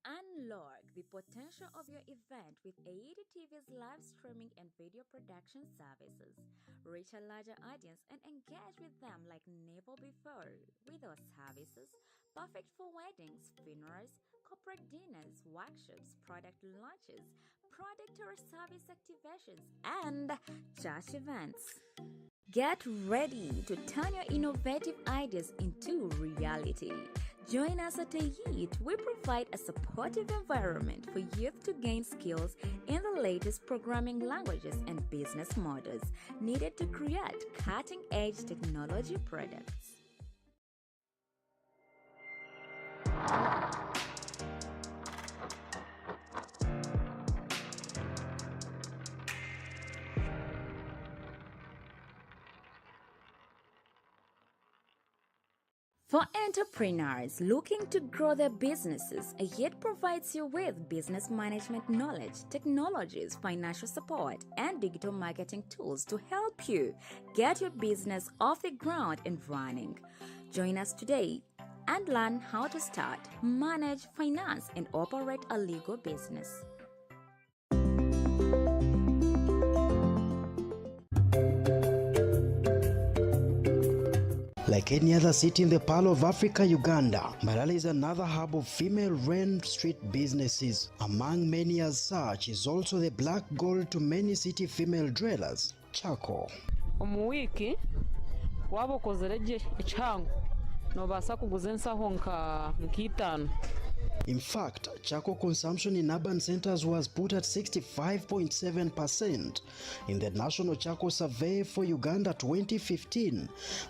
Unlock the potential of your event with AED TV's live streaming and video production services. Reach a larger audience and engage with them like never before. With our services, perfect for weddings, funerals, corporate dinners, workshops, product launches, product or service activations, and church events. Get ready to turn your innovative ideas into reality. Join us at AED. We provide a supportive environment for youth to gain skills in the latest programming languages and business models needed to create cutting-edge technology products. For entrepreneurs looking to grow their businesses, AED provides you with business management knowledge, technologies, financial support, and digital marketing tools to help you get your business off the ground and running. Join us today and learn how to start, manage, finance, and operate a legal business. Like any other city in the Pearl of Africa, Uganda, Mbarara is another hub of female-run street businesses. Among many as such is also the black gold to many city female dwellers, charcoal. Omuwiki waba okozereje ekihango nobasa kuguza ensaho nk'itaano. In fact, charcoal consumption in urban centers was put at 65.7% in the National Charcoal Survey for Uganda 2015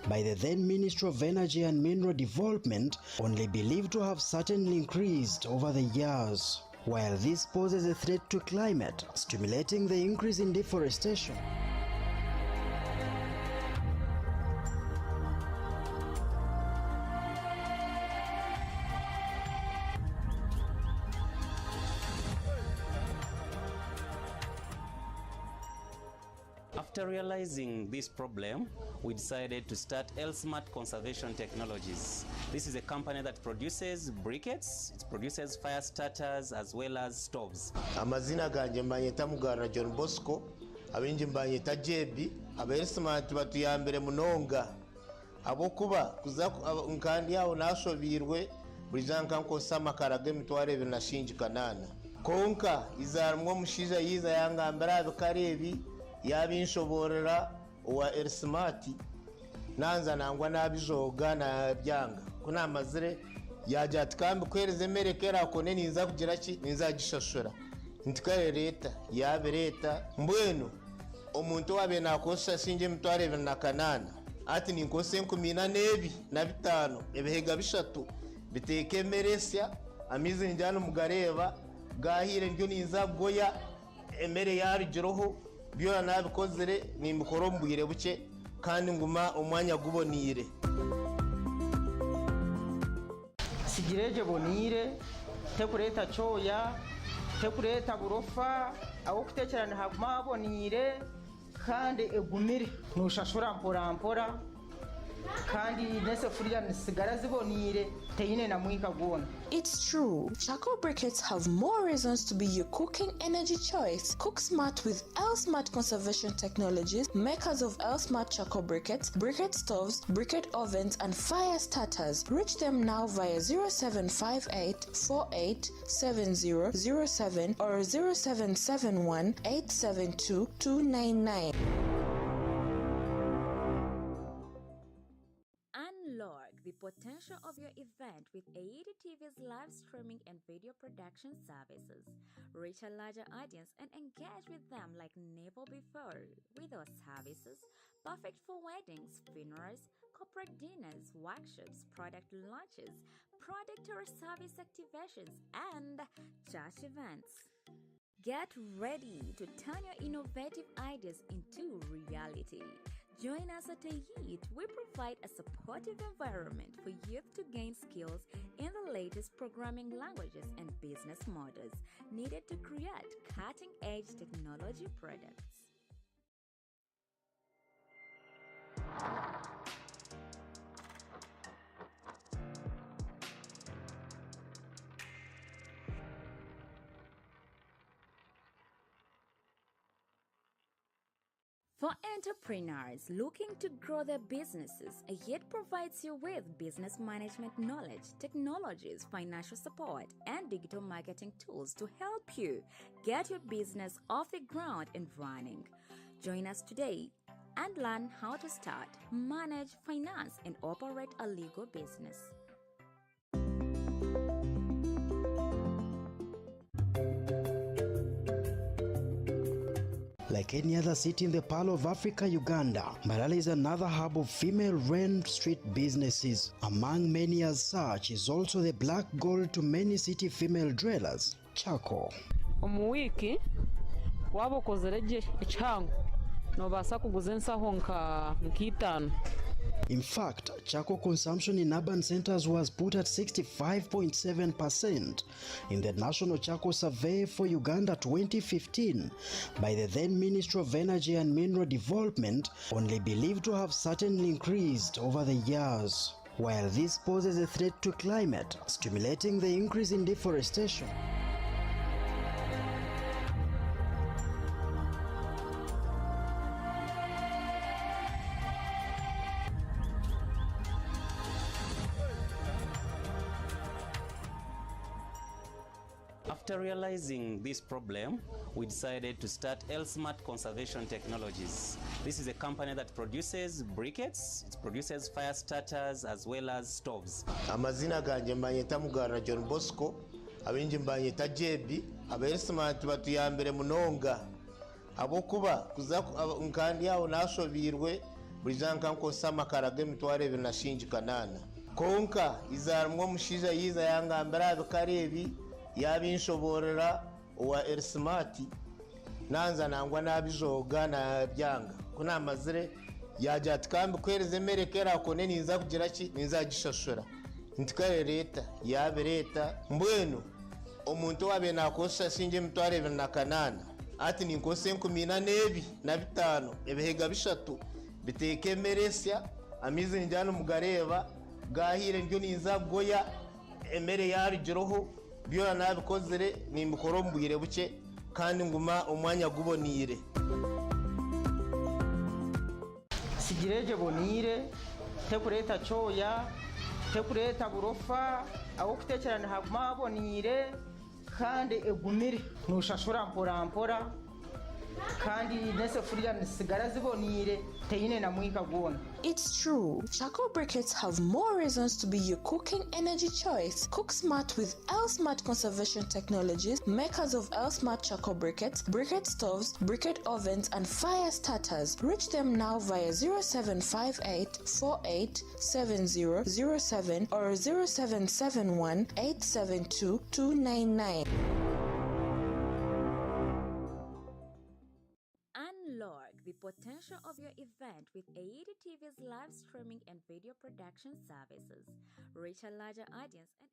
by the then Ministry of Energy and Mineral Development, only believed to have certainly increased over the years. While this poses a threat to climate, stimulating the increase in deforestation. After realizing this problem, we decided to start L-Smart Conservation Technologies. This is a company that produces briquettes, it produces fire starters as well as stoves. Amazina ganje mbanyeta Mbarara John Bosco, abinji mbanyeta Jebi, abayesimati batuyambere munonga. Abokuba kuza nkandi yawo nashovirwe buri janka nkosa amakaraga emitwaro 250 konka izarumwo mushiza yiza yangambara abikarebi yabinshoborera wa Ersmart nanza nangwa nabijoga na byanga kuna mazire yaje atkambe kwereze merekera kone ninza kugira ki ninza gishashura ntikare leta yabe leta mbwenu omuntu wabe nakosa sinje emitwaro 250 ati ninkose 14 ebihega bishatu biteke meresya amize njano mugareba gahire ndyo ninza goya emere yari jiroho byora nabikozere nimukoro mbwire buke kandi nguma umwanya gubonire sigireje bonire tekureta choya tekureta burofa aho kutekerana haguma bonire kandi egumire nushashura mpora kandi nesefuriya nisigara zibonire teyine na mwika gona. It's true, charcoal briquettes have more reasons to be your cooking energy choice. Cook smart with L-Smart conservation technologies, makers of L-Smart charcoal briquettes, briquette stoves, briquette ovens, and fire starters. Reach them now via 0758 48 7007 or 0771 872 299. Unlock the potential of your event with AED TV's live streaming and video production services. Reach a larger audience and engage with them like never before. With our services, perfect for weddings, funerals, corporate dinners, workshops, product launches, product or service activations, and church events. Get ready to turn your innovative ideas into reality. Join us at AED. We provide a supportive environment for youth to gain skills in the latest programming languages and business models needed to create cutting-edge technology products. For entrepreneurs looking to grow their businesses, AED provides you with business management knowledge, technologies, financial support, and digital marketing tools to help you get your business off the ground and running. Join us today and learn how to start, manage, finance, and operate a legal business. Like any other city in the Pearl of Africa, Uganda, Mbarara is another hub of female-run street businesses. Among many as such is also the black gold to many city female dwellers, charcoal. Omuwiki wabokozereje echangu nobasa kuguza ensaho nk'itano. In fact, charcoal consumption in urban centers was put at 65.7% in the National Charcoal Survey for Uganda 2015 by the then Ministry of Energy and Mineral Development, only believed to have certainly increased over the years. While this poses a threat to climate, stimulating the increase in deforestation. After realizing this problem, we decided to start L-Smart Conservation Technologies. This is a company that produces briquettes, it produces fire starters as well as stoves. Amazina ganje mbanyeta Mbarara John Bosco, abinji mbanyeta Jebi, abayesimati batuyambere munonga. Abokuba kuza nkandi yawo nashovirwe buri janka nkosa amakaraga emitwaro 250 konka izarumwo mushiza yiza yangambara abikarebi yabinshoborera wa Ersmart nanza nangwa nabijoga na byanga kuna mazire yaje atkambe kwereze merekera kone ninza kugira ki ninza gishashura ntikare leta yabe leta mbwenu omuntu wabe nakosa sinje emitwaro 250 ati ninkose 14 ebihega bishatu biteke meresya amize njano mugareba bwahire ndyo ninza goya emere yarugiroho byona nabikozere nimbikora omu bwire buke kandi nguma omwanya gubonire. sigireje bonire tekureta choya tekureta burofa aho kutekerana haguma habonire kandi egumire nushashura mpora kandi nesefuriya nisigara zibonire teyine na mwika gwona. It's true, charcoal briquettes have more reasons to be your cooking energy choice. Cook smart with L-Smart Conservation Technologies, makers of L-Smart charcoal briquettes, briquette stoves, briquette ovens, and fire starters. Reach them now via 0758 487007 or 0771 872 299. Unlock the potential of your event with AED TV's live streaming and video production services. Reach a larger audience and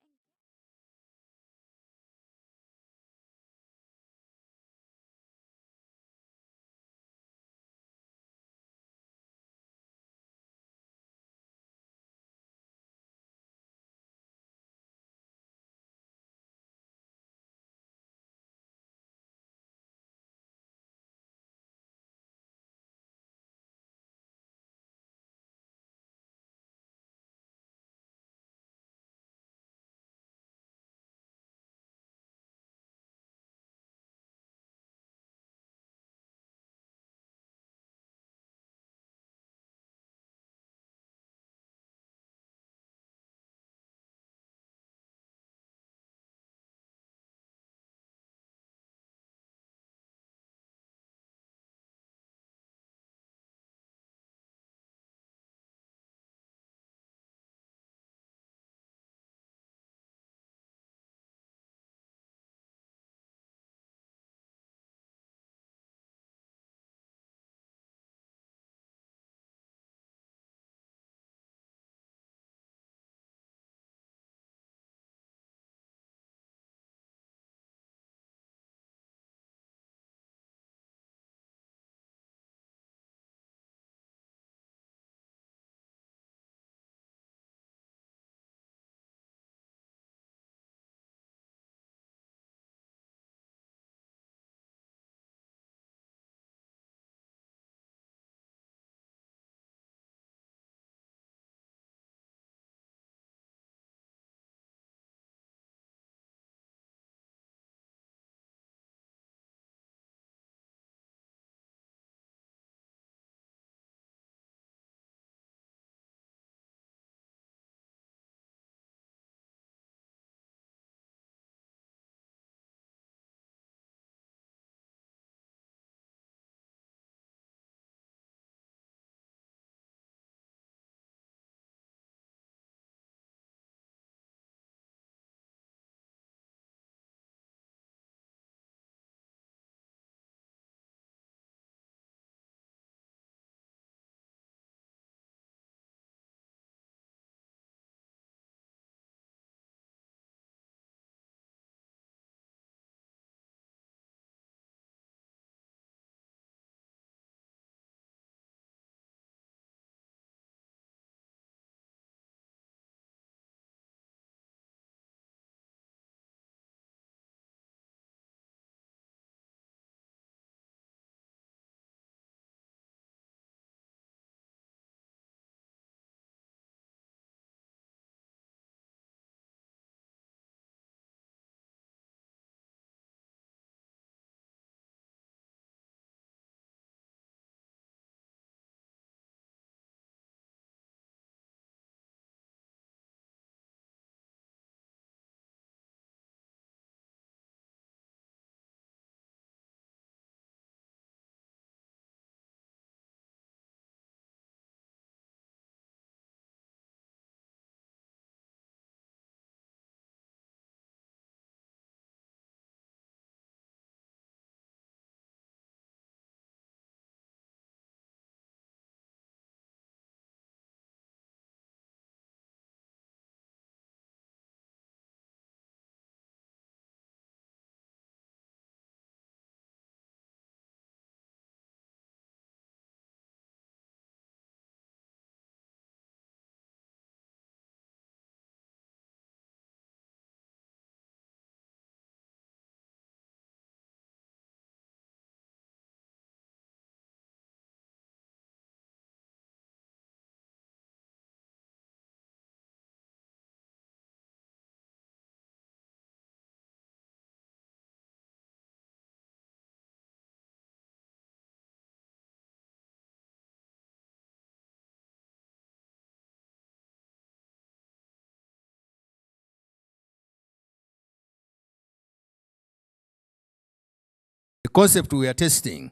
concept we are testing,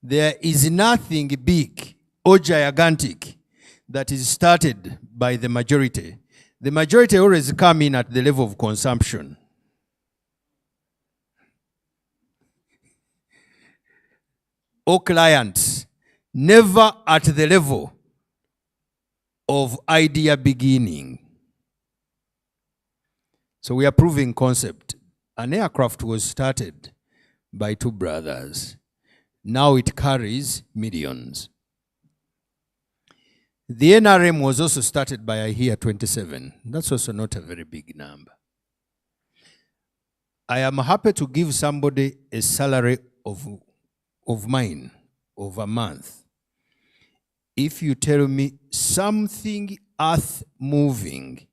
there is nothing big or gigantic that is started by the majority. The majority always come in at the level of consumption. Or clients, never at the level of idea beginning. So we are proving concept. An aircraft was started by two brothers. Now it carries millions. The NRM was also started by, I hear, 27. That's also not a very big number. I am happy to give somebody a salary of mine of a month if you tell me something earth-moving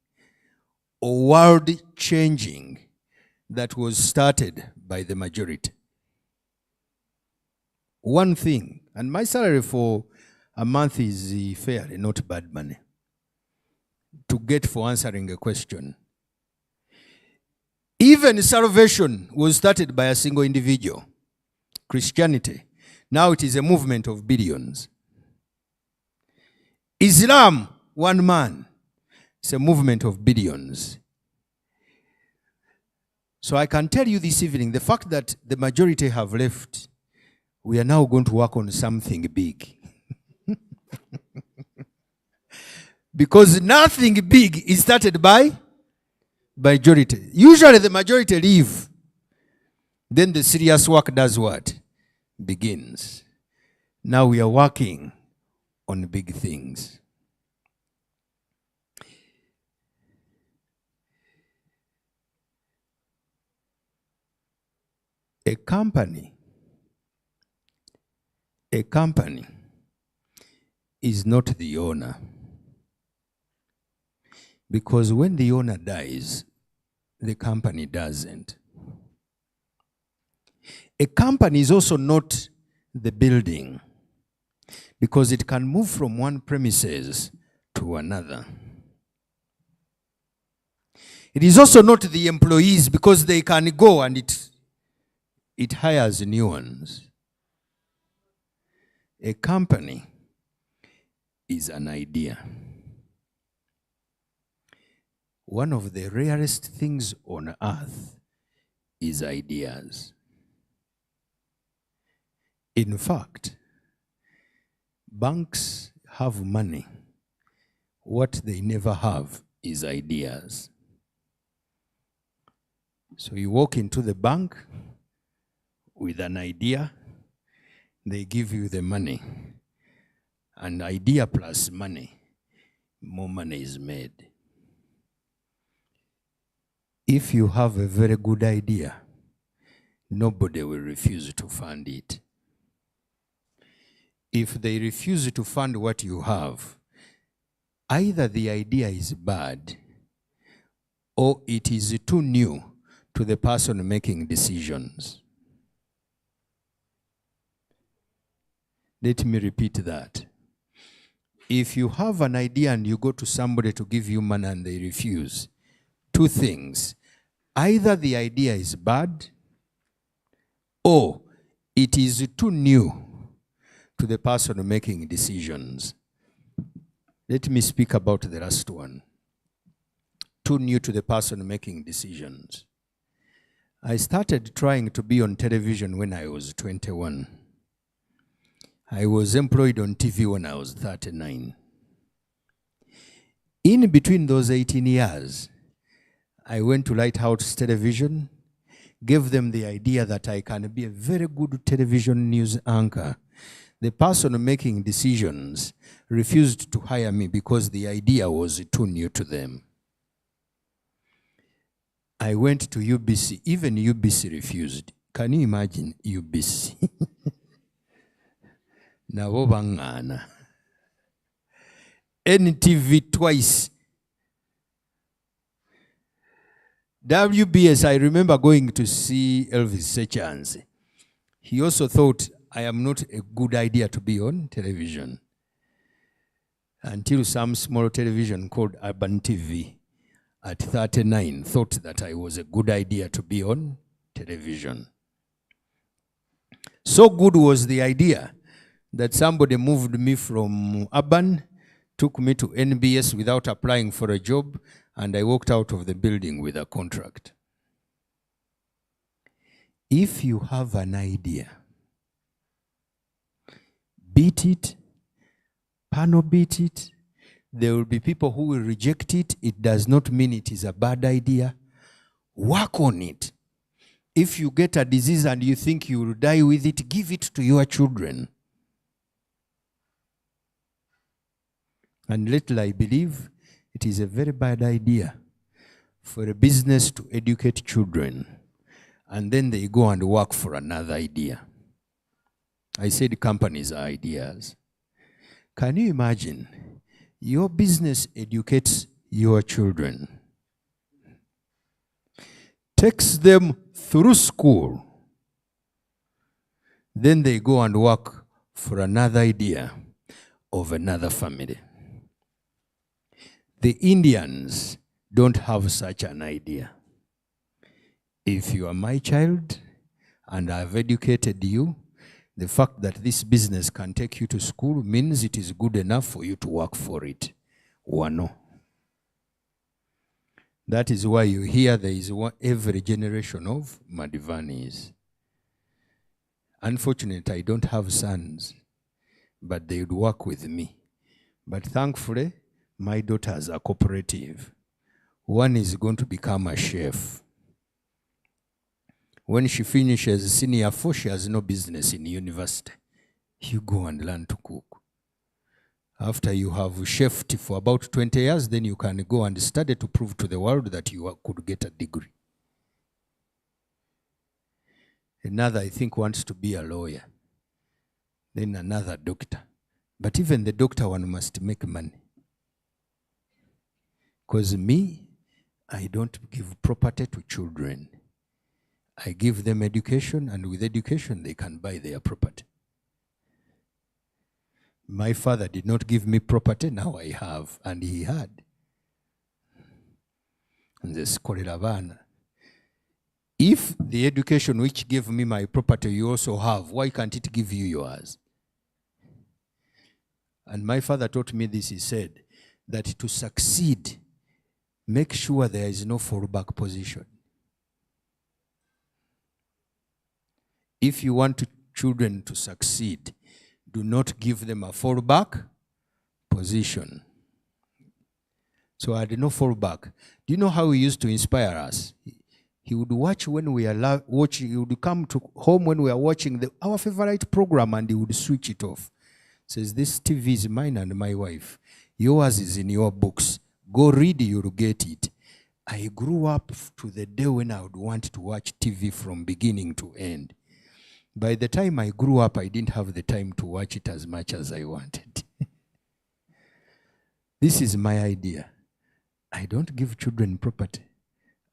or world-changing that was started by the majority. One thing, and my salary for a month is fairly not bad money to get for answering a question. Even salvation was started by a single individual. Christianity, now it is a movement of billions. Islam, one man, it's a movement of billions. So I can tell you this evening, the fact that the majority have left, we are now going to work on something big. Because nothing big is started by majority. Usually the majority leave. Then the serious work does what? Begins. Now we are working on big things. A company is not the owner. Because when the owner dies, the company doesn't. A company is also not the building, because it can move from one premises to another. It is also not the employees, because they can go and it hires new ones. A company is an idea. One of the rarest things on earth is ideas. In fact, banks have money. What they never have is ideas. So you walk into the bank with an idea, they give you the money. And idea plus money, more money is made. If you have a very good idea, nobody will refuse to fund it. If they refuse to fund what you have, either the idea is bad or it is too new to the person making decisions. Let me repeat that. If you have an idea and you go to somebody to give you money and they refuse, two things. Either the idea is bad or it is too new to the person making decisions. Let me speak about the last one. Too new to the person making decisions. I started trying to be on television when I was 21. I was employed on TV when I was 39. In between those 18 years, I went to Lighthouse Television, gave them the idea that I can be a very good television news anchor. The person making decisions refused to hire me because the idea was too new to them. I went to UBC. Even UBC refused. Can you imagine UBC? Nabo bangana. NTV twice. WBS, I remember going to see Elvis Sechanzi. He also thought I am not a good idea to be on television. Until some small television called Urban TV at 39 thought that I was a good idea to be on television. So good was the idea that somebody moved me from urban, took me to NBS without applying for a job, and I walked out of the building with a contract. If you have an idea, beat it, panel beat it. There will be people who will reject it. It does not mean it is a bad idea. Work on it. If you get a disease and you think you will die with it, give it to your children. And little I believe it is a very bad idea for a business to educate children and then they go and work for another idea. I said companies are ideas. Can you imagine? Your business educates your children, takes them through school, then they go and work for another idea of another family. The Indians don't have such an idea. If you are my child and I've educated you, the fact that this business can take you to school means it is good enough for you to work for it. Wano. That is why you hear there is every generation of Madivanis. Unfortunately, I don't have sons, but they would work with me. But thankfully, my daughters are cooperative. One is going to become a chef. When she finishes senior 4, she has no business in university. You go and learn to cook. After you have chefed for about 20 years, then you can go and study to prove to the world that you could get a degree. Another, I think, wants to be a lawyer. Then another doctor. But even the doctor one must make money. Because me, I don't give property to children. I give them education, and with education, they can buy their property. My father did not give me property, now I have, and he had. And this Korelavana. If the education which gave me my property you also have, why can't it give you yours? And my father taught me this, he said, that to succeed, make sure there is no fallback position. If you want children to succeed, do not give them a fallback position. So I had no fallback. Do you know how he used to inspire us? He would watch when we are watching, he would come to home when we are watching our favorite program and he would switch it off. Says, this TV is mine and my wife. Yours is in your books. Go read, you'll get it. I grew up to the day when I would want to watch TV from beginning to end. By the time I grew up, I didn't have the time to watch it as much as I wanted. This is my idea. I don't give children property.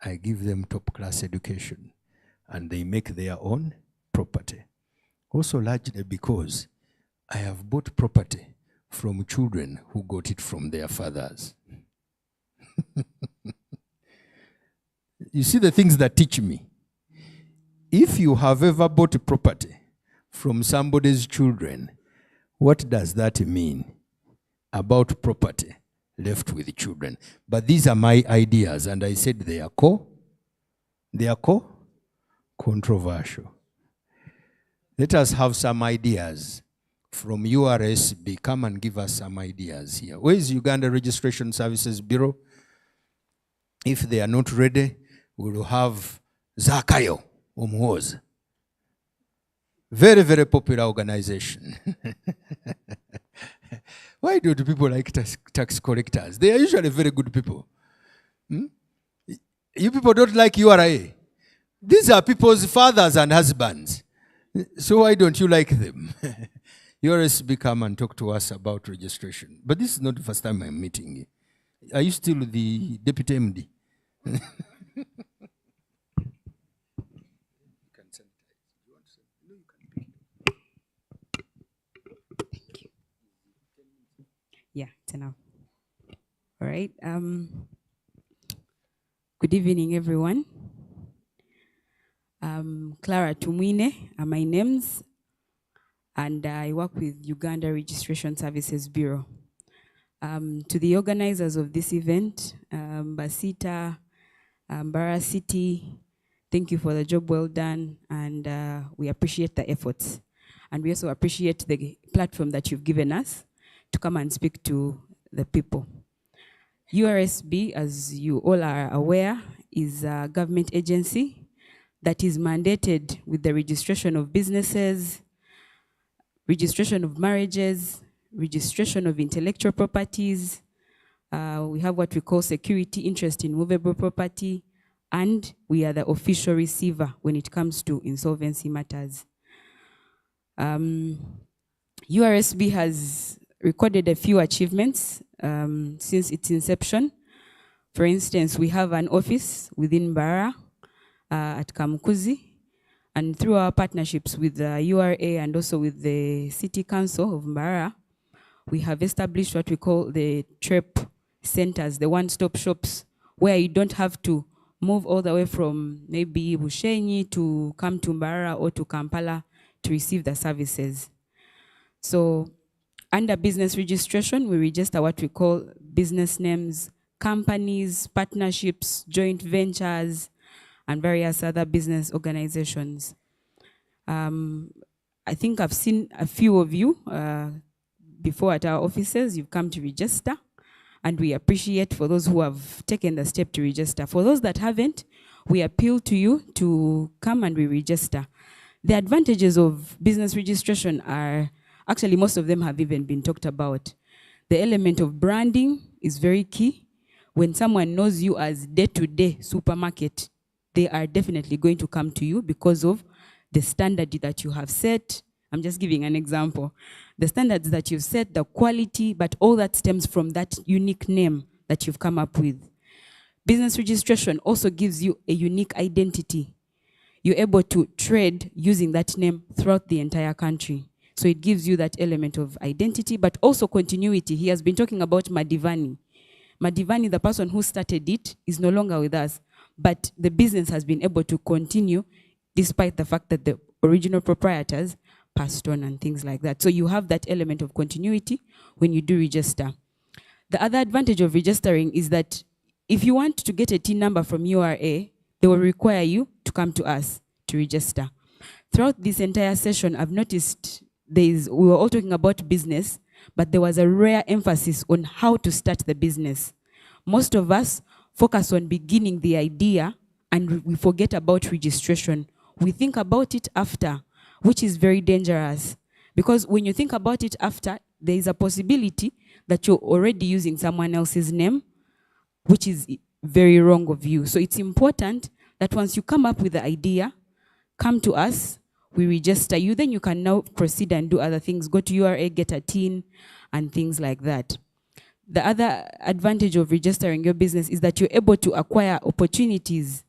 I give them top-class education, and they make their own property. Also largely because I have bought property from children who got it from their fathers. You see the things that teach me. If you have ever bought a property from somebody's children, what does that mean about property left with the children? But these are my ideas, and I said they are controversial. Let us have some ideas from URSB. Come and give us some ideas here. Where is Uganda Registration Services Bureau? If they are not ready, we will have Zakayo Umuhoza. Very, very popular organization. Why do people like tax collectors? They are usually very good people. You people don't like URA. These are people's fathers and husbands. So why don't you like them? URSB, come and talk to us about registration. But this is not the first time I'm meeting you. Are you still the deputy MD? Yeah, now. All right. Good evening, everyone. Clara Tumwine are my names. and I work with Uganda Registration Services Bureau. To the organizers of this event, Basita, Mbarara City, thank you for the job well done, and we appreciate the efforts. And we also appreciate the platform that you've given us to come and speak to the people. URSB, as you all are aware, is a government agency that is mandated with the registration of businesses, registration of marriages, registration of intellectual properties. We have what we call security interest in movable property, and we are the official receiver when it comes to insolvency matters. URSB has recorded a few achievements since its inception. For instance, we have an office within Mbarara at Kamukuzi, and through our partnerships with the URA and also with the City Council of Mbarara, we have established what we call the TREP centers, the one-stop shops, where you don't have to move all the way from maybe Bushenyi to come to Mbarara or to Kampala to receive the services. So under business registration, we register what we call business names, companies, partnerships, joint ventures, and various other business organizations. I think I've seen a few of you before at our offices. You've come to register, and we appreciate for those who have taken the step to register. For those that haven't, we appeal to you to come and re-register. The advantages of business registration are, actually most of them have even been talked about. The element of branding is very key. When someone knows you as day-to-day supermarket, they are definitely going to come to you because of the standard that you have set. I'm just giving an example. The standards that you've set, the quality, but all that stems from that unique name that you've come up with. Business registration also gives you a unique identity. You're able to trade using that name throughout the entire country. So it gives you that element of identity, but also continuity. He has been talking about Madivani. Madivani, the person who started it, is no longer with us, but the business has been able to continue despite the fact that the original proprietors passed on and things like that. So you have that element of continuity when you do register. The other advantage of registering is that if you want to get a TIN number from URA, they will require you to come to us to register. Throughout this entire session, I've noticed we were all talking about business, but there was a rare emphasis on how to start the business. Most of us focus on beginning the idea and we forget about registration. We think about it after, which is very dangerous. Because when you think about it after, there is a possibility that you're already using someone else's name, which is very wrong of you. So it's important that once you come up with the idea, come to us, we register you, then you can now proceed and do other things. Go to URA, get a TIN, and things like that. The other advantage of registering your business is that you're able to acquire opportunities.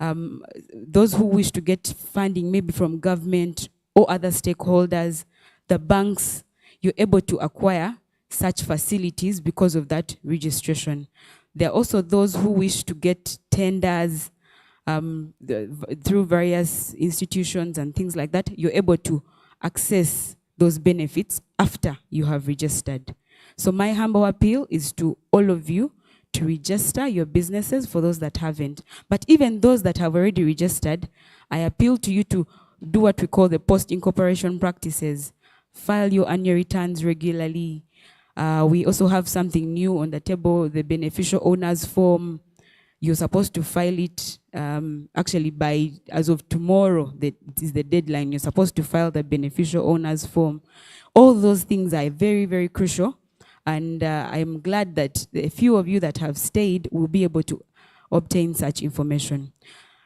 Those who wish to get funding, maybe from government or other stakeholders, the banks, you're able to acquire such facilities because of that registration. There are also those who wish to get tenders through various institutions and things like that. You're able to access those benefits after you have registered. So my humble appeal is to all of you to register your businesses for those that haven't. But even those that have already registered, I appeal to you to do what we call the post-incorporation practices. File your annual returns regularly. We also have something new on the table, the beneficial owners form. You're supposed to file it actually by, as of tomorrow, it is the deadline. You're supposed to file the beneficial owners form. All those things are very, very crucial. And I'm glad that a few of you that have stayed will be able to obtain such information.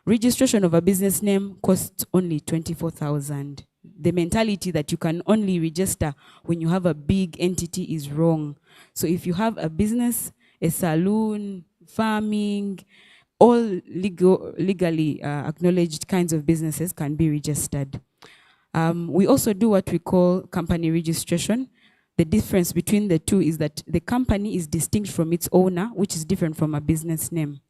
Registration of a business name costs only 24,000. The mentality that you can only register when you have a big entity is wrong. So if you have a business, a salon, farming, all legally acknowledged kinds of businesses can be registered. We also do what we call company registration. The difference between the two is that the company is distinct from its owner, which is different from a business name.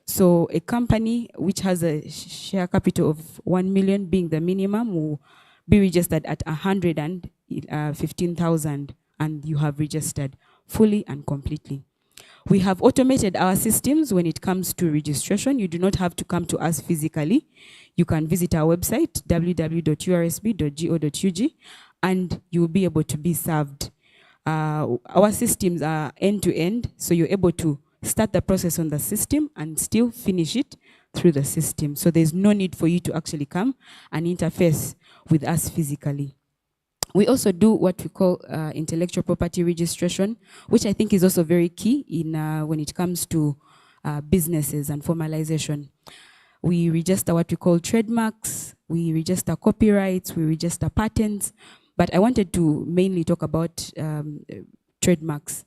So a company which has a share capital of 1 million being the minimum will be registered at 115,000 and you have registered fully and completely. We have automated our systems when it comes to registration. You do not have to come to us physically. You can visit our website, www.ursb.go.ug, and you will be able to be served. Our systems are end-to-end, so you're able to start the process on the system and still finish it through the system. So there's no need for you to actually come and interface with us physically. We also do what we call intellectual property registration, which I think is also very key in when it comes to businesses and formalization. We register what we call trademarks, we register copyrights, we register patents, but I wanted to mainly talk about trademarks.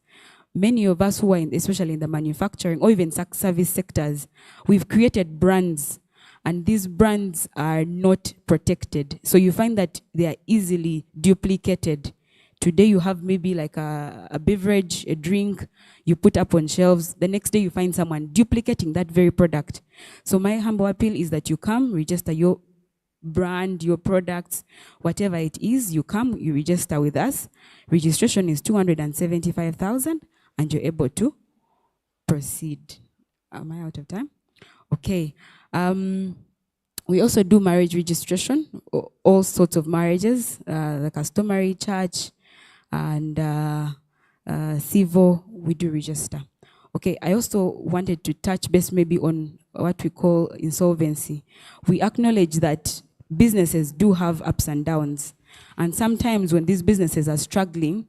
Many of us who are, especially in the manufacturing or even service sectors, we've created brands, and these brands are not protected. So you find that they are easily duplicated. Today you have maybe like a beverage, a drink, you put up on shelves. The next day you find someone duplicating that very product. So my humble appeal is that you come, register your brand, your products, whatever it is, you come, you register with us. Registration is 275,000 and you're able to proceed. Am I out of time? Okay. We also do marriage registration, all sorts of marriages, the customary, church, and civil, we do register. Okay, I also wanted to touch base maybe on what we call insolvency. We acknowledge that businesses do have ups and downs, and sometimes when these businesses are struggling,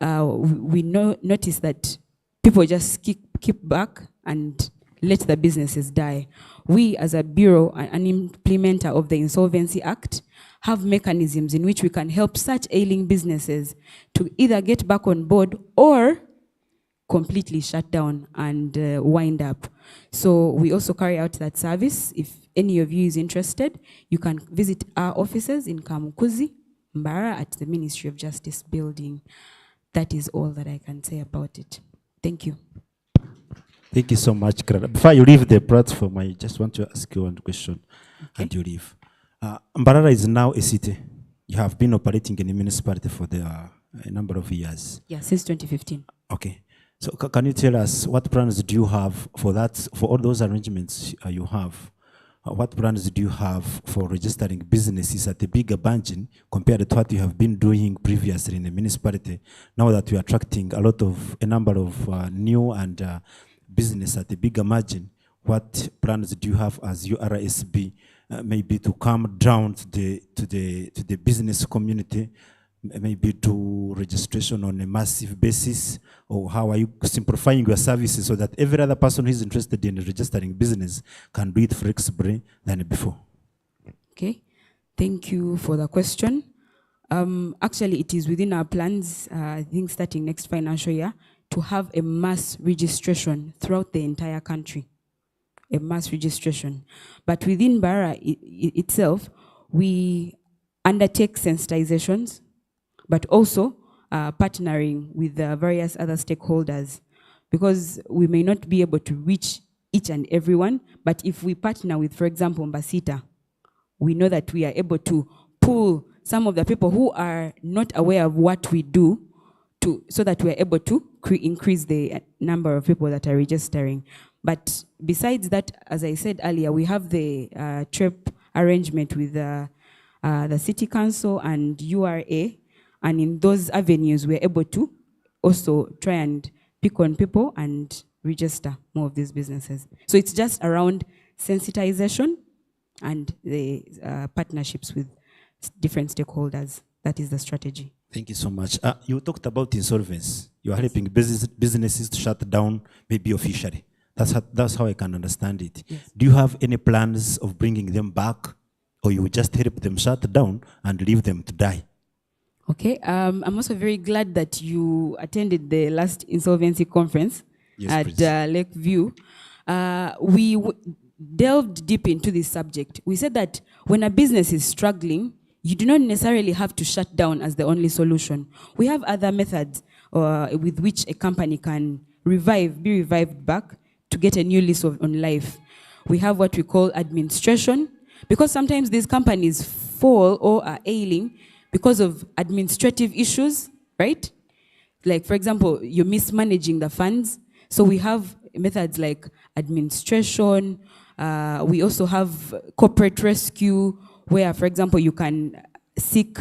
we notice that people just keep back and let the businesses die. We, as a bureau, an implementer of the Insolvency Act, have mechanisms in which we can help such ailing businesses to either get back on board or completely shut down and wind up. So we also carry out that service. If any of you is interested, you can visit our offices in Kamukuzi, Mbarara, at the Ministry of Justice building. That is all that I can say about it. Thank you. Thank you so much, Krada. Before you leave the platform, I just want to ask you one question, and you leave. Mbarara is now a city. You have been operating in the municipality for a number of years. Yeah, since 2015. Okay. So can you tell us what plans do you have for that, for all those arrangements you have? What plans do you have for registering businesses at a bigger margin compared to what you have been doing previously in the municipality? Now that you are attracting a number of new and business at a bigger margin, what plans do you have as URSB maybe to come down to the business community, maybe to registration on a massive basis, or how are you simplifying your services so that every other person who is interested in registering business can do it flexibly than before? Okay, thank you for the question. Actually, it is within our plans, I think starting next financial year, to have a mass registration throughout the entire country. A mass registration. But within Mbarara itself, we undertake sensitizations, but also partnering with various other stakeholders, because we may not be able to reach each and everyone, but if we partner with, for example, Mbasita, we know that we are able to pull some of the people who are not aware of what we do so that we are able to increase the number of people that are registering. But besides that, as I said earlier, we have the trip arrangement with the City Council and URA, and in those avenues, we're able to also try and pick on people and register more of these businesses. So it's just around sensitization and the partnerships with different stakeholders. That is the strategy. Thank you so much. You talked about insolvency. You are helping businesses to shut down, maybe officially. That's how I can understand it. Yes. Do you have any plans of bringing them back, or you just help them shut down and leave them to die? Okay, I'm also very glad that you attended the last insolvency conference at Lakeview. We delved deep into this subject. We said that when a business is struggling, you do not necessarily have to shut down as the only solution. We have other methods with which a company can be revived back to get a new lease on life. We have what we call administration, because sometimes these companies fall or are ailing because of administrative issues, right? Like, for example, you're mismanaging the funds. So we have methods like administration. We also have corporate rescue, where, for example, you can seek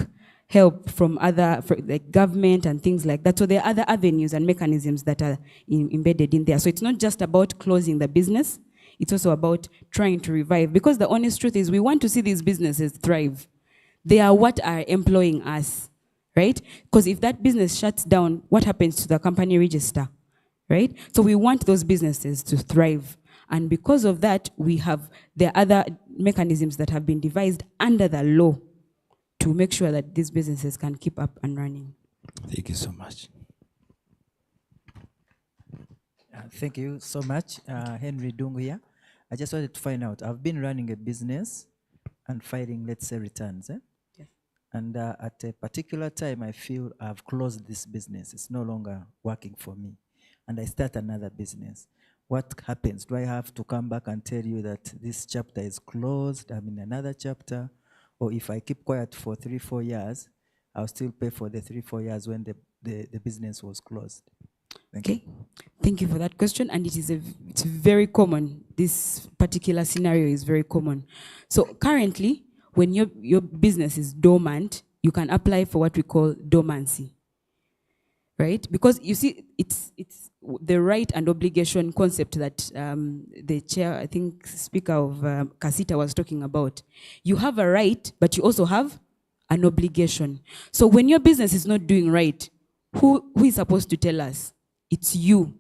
help from like government and things like that. So there are other avenues and mechanisms that are embedded in there. So it's not just about closing the business. It's also about trying to revive. Because the honest truth is we want to see these businesses thrive. They are what are employing us, right? Because if that business shuts down, what happens to the company register, right? So we want those businesses to thrive. And because of that, there are other mechanisms that have been devised under the law to make sure that these businesses can keep up and running. Thank you so much. Thank you so much, Henry Dungu here. I just wanted to find out, I've been running a business and filing, let's say, returns. Yes. And at a particular time, I feel I've closed this business. It's no longer working for me. And I start another business. What happens? Do I have to come back and tell you that this chapter is closed, I'm in another chapter? Or if I keep quiet for 3-4 years, I'll still pay for the 3-4 years when the business was closed? Okay, thank you for that question. And it's very common. This particular scenario is very common. So currently, when your business is dormant, you can apply for what we call dormancy, right? Because you see, it's the right and obligation concept that the chair, I think, Speaker of Kasita was talking about. You have a right, but you also have an obligation. So when your business is not doing right, who is supposed to tell us? It's you.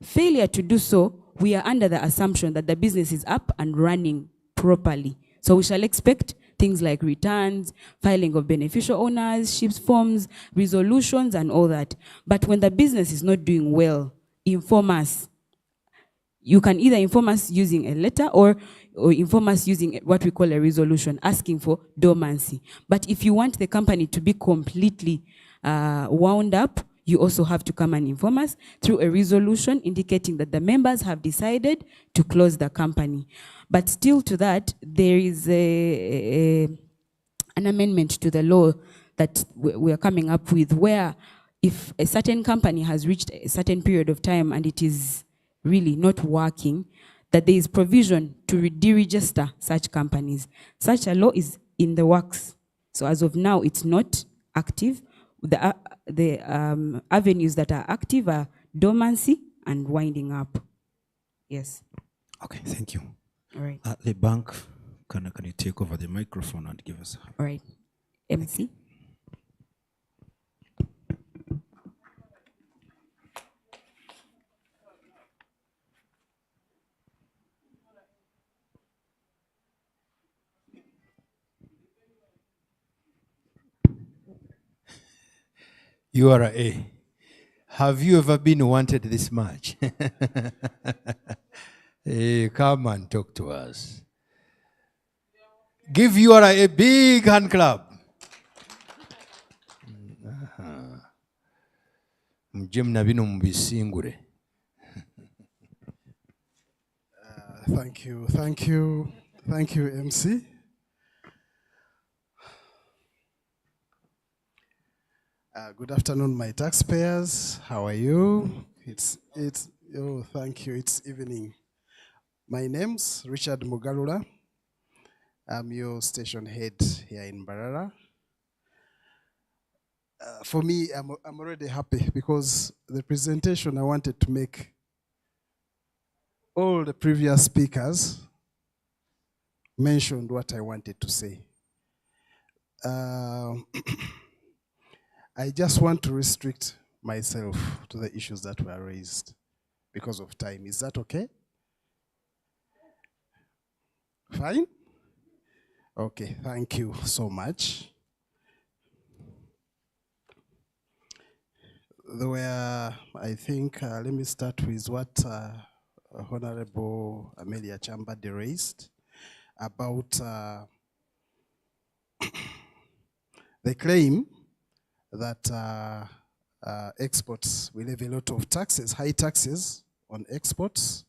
Failure to do so, we are under the assumption that the business is up and running properly. So we shall expect things like returns, filing of beneficial ownerships forms, resolutions, and all that. But when the business is not doing well, inform us. You can either inform us using a letter or inform us using what we call a resolution, asking for dormancy. But if you want the company to be completely wound up, you also have to come and inform us through a resolution indicating that the members have decided to close the company. But still to that, there is an amendment to the law that we are coming up with, where if a certain company has reached a certain period of time and it is really not working, that there is provision to deregister such companies. Such a law is in the works. So as of now, it's not active. The avenues that are active are dormancy and winding up. Yes. Okay, thank you. All right. At the bank, can you take over the microphone and give us? All right. MC. URA, have you ever been wanted this much? Hey, come and talk to us. Give URA a big hand clap. Thank you, MC. Good afternoon, my taxpayers. How are you? Oh, thank you. It's evening. My name's Richard Mugarura. I'm your station head here in Mbarara. For me, I'm already happy because the presentation I wanted to make, all the previous speakers mentioned what I wanted to say. I just want to restrict myself to the issues that were raised because of time. Is that okay? Fine? Okay, thank you so much. There were, I think, let me start with what Honorable Amelia Chambade raised about the claim that exports will have a lot of taxes, high taxes on exports.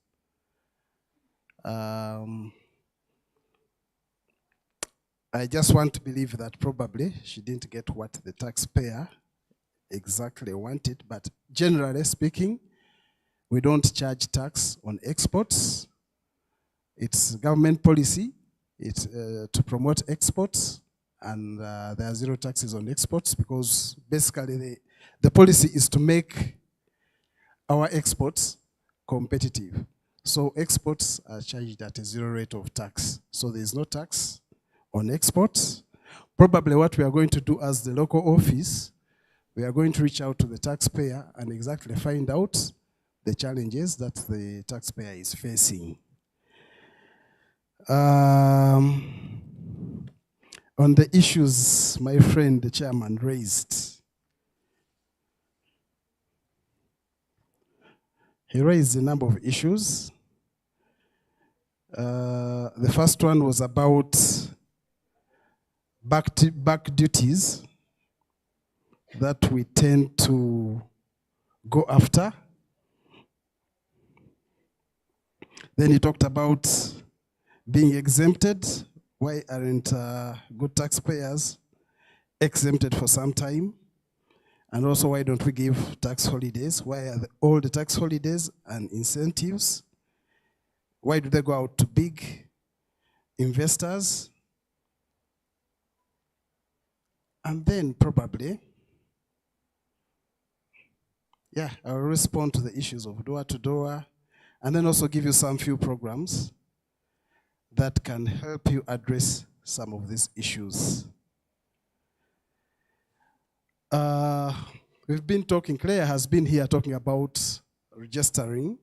I just want to believe that probably she didn't get what the taxpayer exactly wanted, but generally speaking, we don't charge tax on exports. It's government policy. It's to promote exports, and there are zero taxes on exports because basically the policy is to make our exports competitive. So exports are charged at a zero rate of tax. So there is no tax on exports. Probably what we are going to do as the local office, we are going to reach out to the taxpayer and exactly find out the challenges that the taxpayer is facing. On the issues my friend, the chairman, raised, he raised a number of issues. The first one was about back duties that we tend to go after. Then he talked about being exempted. Why aren't good taxpayers exempted for some time? And also, why don't we give tax holidays? Why are all the tax holidays and incentives? Why do they go out to big investors? And then probably, yeah, I'll respond to the issues of door-to-door, and then also give you some few programs that can help you address some of these issues. We've been talking, Claire has been here talking about registering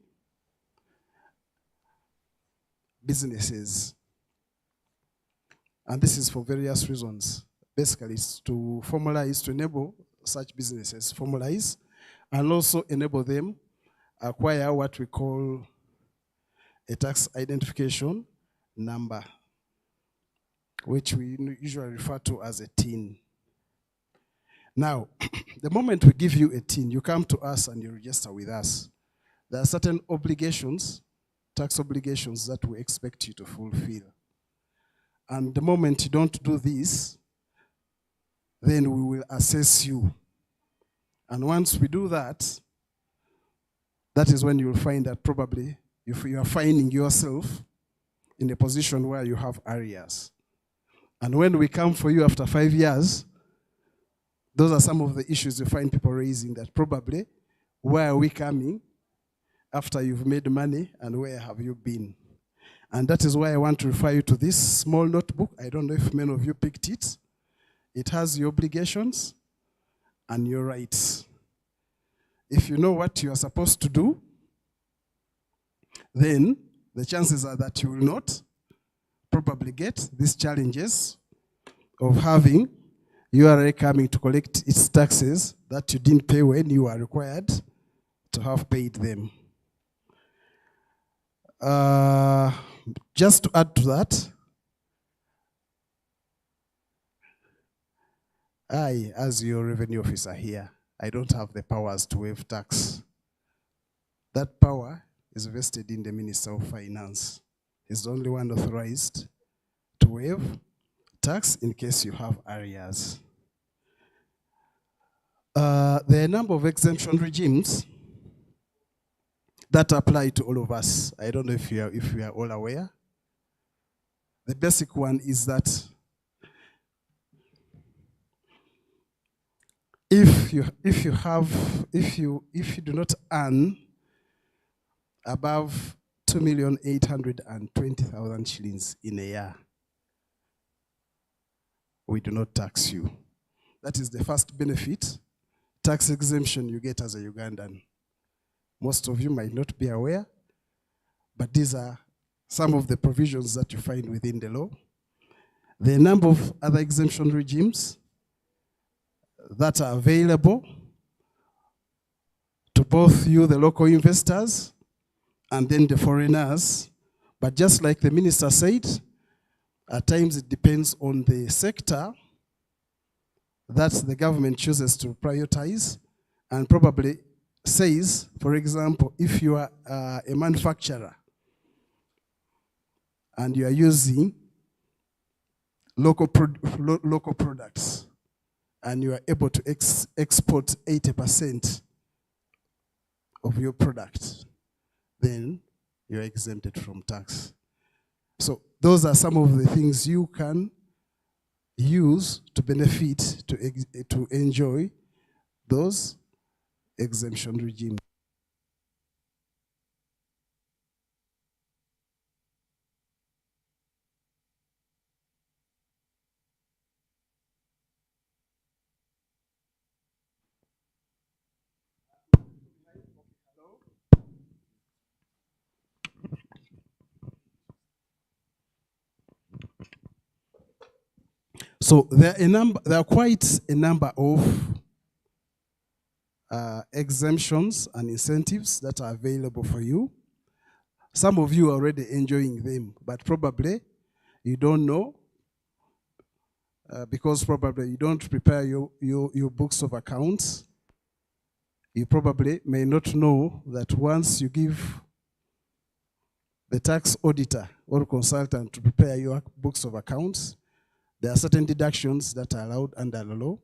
businesses. And this is for various reasons. Basically, it's to formalize, to enable such businesses formalize, and also enable them acquire what we call a tax identification number, which we usually refer to as a TIN. Now, the moment we give you a TIN, you come to us and you register with us. There are certain obligations, tax obligations, that we expect you to fulfill. And the moment you don't do this, then we will assess you. And once we do that, that is when you'll find that probably if you are finding yourself in a position where you have arrears. And when we come for you after 5 years, those are some of the issues you find people raising, that probably, where are we coming after you've made money and where have you been? And that is why I want to refer you to this small notebook. I don't know if many of you picked it. It has your obligations and your rights. If you know what you are supposed to do, then the chances are that you will not probably get these challenges of having URA coming to collect its taxes that you didn't pay when you are required to have paid them. Just to add to that, I, as your revenue officer here, I don't have the powers to waive tax. That power is vested in the Minister of Finance. He's the only one authorized to waive tax in case you have arrears. There are a number of exemption regimes that apply to all of us. I don't know if you are all aware. The basic one is that if you do not earn above 2,820,000 shillings in a year, we do not tax you. That is the first benefit, tax exemption you get as a Ugandan. Most of you might not be aware, but these are some of the provisions that you find within the law. There are a number of other exemption regimes that are available to both you, the local investors, and then the foreigners. But just like the minister said, at times it depends on the sector that the government chooses to prioritize, and probably says, for example, if you are a manufacturer and you are using local products, and you are able to export 80% of your product, then you're exempted from tax. So those are some of the things you can use to benefit, to enjoy those exemption regimes. So there are quite a number of exemptions and incentives that are available for you. Some of you are already enjoying them, but probably you don't know because probably you don't prepare your books of accounts. You probably may not know that once you give the tax auditor or consultant to prepare your books of accounts, there are certain deductions that are allowed under the law,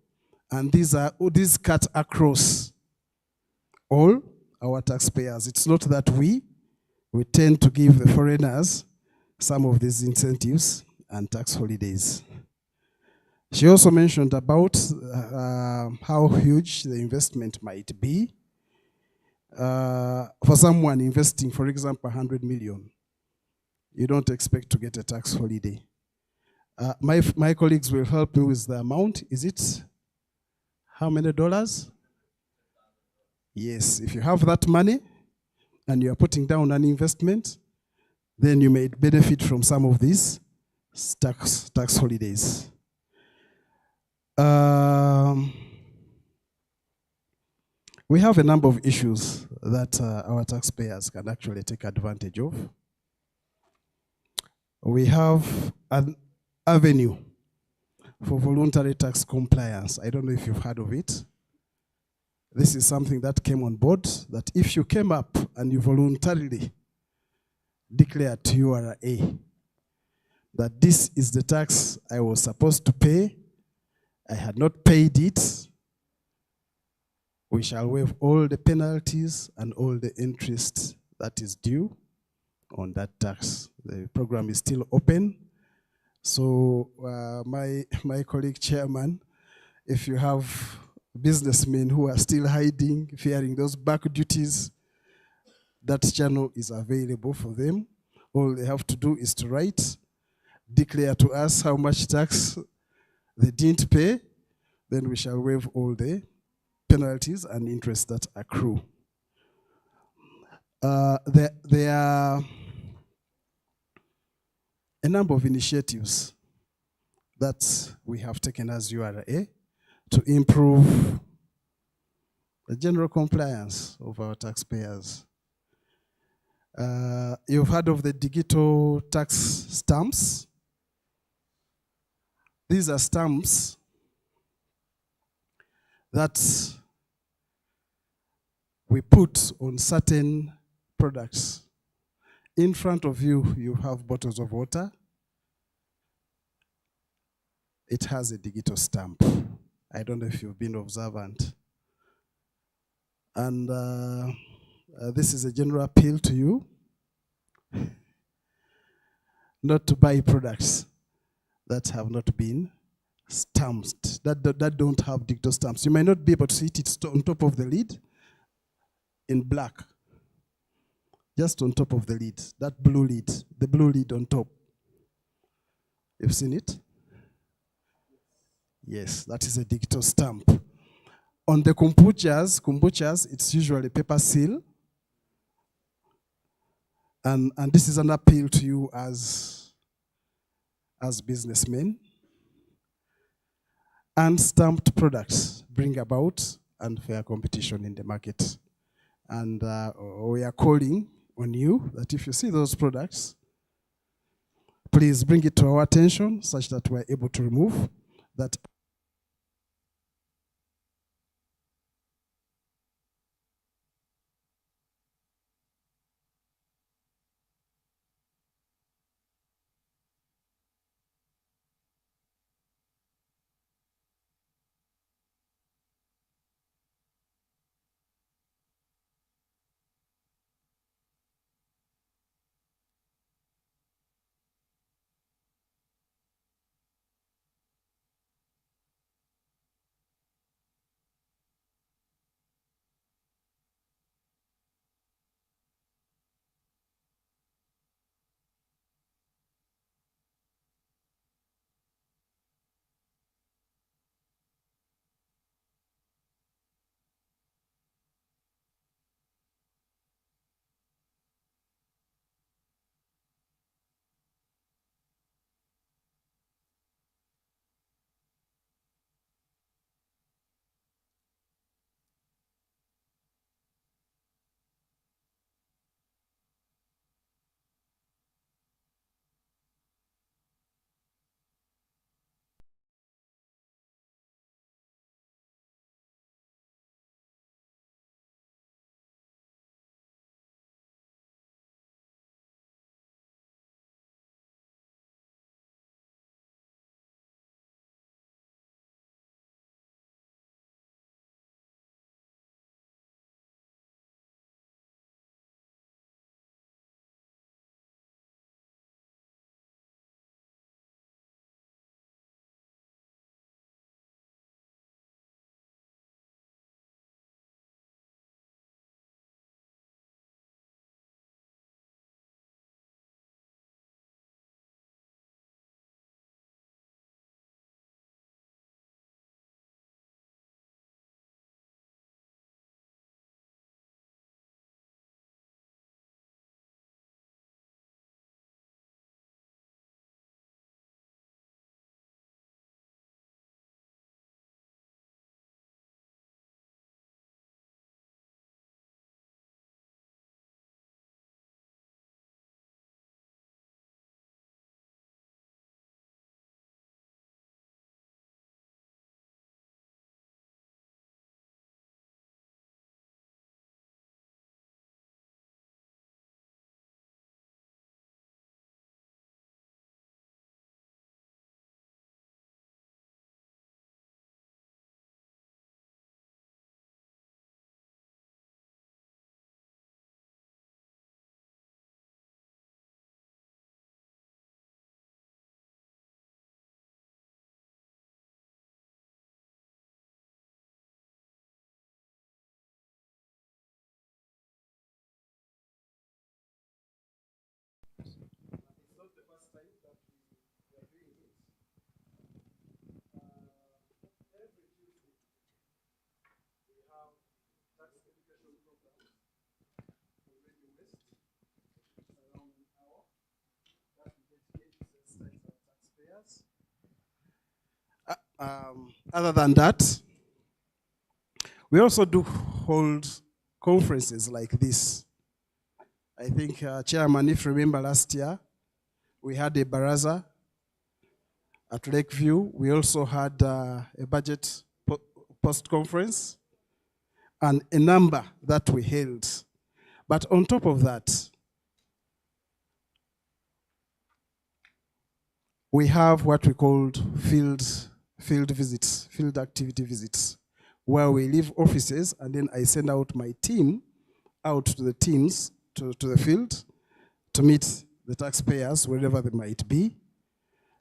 and these cut across all our taxpayers. It's not that we tend to give the foreigners some of these incentives and tax holidays. She also mentioned about how huge the investment might be. For someone investing, for example, 100 million, you don't expect to get a tax holiday. My colleagues will help me with the amount. Is it how many dollars? Yes, if you have that money and you are putting down an investment, then you may benefit from some of these tax holidays. We have a number of issues that our taxpayers can actually take advantage of. We have an avenue for voluntary tax compliance. I don't know if you've heard of it. This is something that came on board, that if you came up and you voluntarily declared to URA that this is the tax I was supposed to pay, I had not paid it, we shall waive all the penalties and all the interest that is due on that tax. The program is still open. So my colleague chairman, if you have businessmen who are still hiding, fearing those back duties, that channel is available for them. All they have to do is to write, declare to us how much tax they didn't pay, then we shall waive all the penalties and interest that accrue. There are a number of initiatives that we have taken as URA to improve the general compliance of our taxpayers. You've heard of the digital tax stamps. These are stamps that we put on certain products. In front of you, you have bottles of water. It has a digital stamp. I don't know if you've been observant. And this is a general appeal to you not to buy products that have not been stamped, that don't have digital stamps. You might not be able to see it on top of the lid in black. Just on top of the lid, that blue lid, the blue lid on top. You've seen it? Yes, that is a digital stamp. On the kombuchas, it's usually paper seal. And this is an appeal to you as businessmen. Unstamped products bring about unfair competition in the market. And we are calling on you that if you see those products, please bring it to our attention such that we're able to remove that. Other than that, we also do hold conferences like this. I think, Chairman, if you remember last year, we had a baraza at Lakeview. We also had a budget post-conference and a number that we held. But on top of that, we have what we called field visits, field activity visits, where we leave offices and then I send out my team out to the teams, to the field, to meet the taxpayers wherever they might be.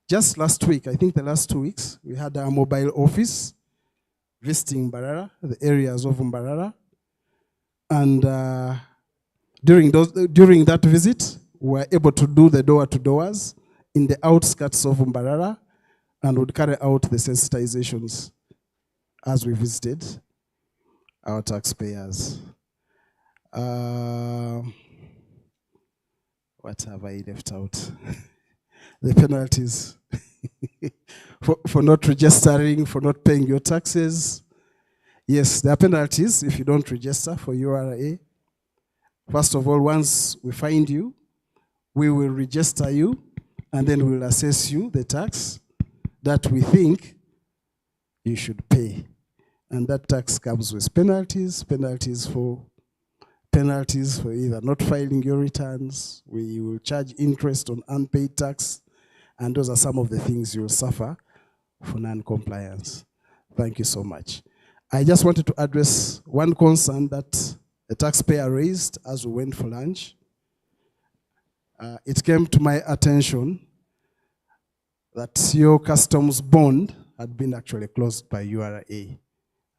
Just last week, I think the last 2 weeks, we had our mobile office visiting Mbarara, the areas of Mbarara. And during that visit, we were able to do the door-to-doors in the outskirts of Mbarara and would carry out the sensitizations as we visited our taxpayers. What have I left out? The penalties for not registering, for not paying your taxes. Yes, there are penalties if you don't register for URA. First of all, once we find you, we will register you, and then we will assess you the tax that we think you should pay. And that tax comes with penalties for either not filing your returns. We will charge interest on unpaid tax, and those are some of the things you will suffer for non-compliance. Thank you so much. I just wanted to address one concern that a taxpayer raised as we went for lunch. It came to my attention that your customs bond had been actually closed by URA,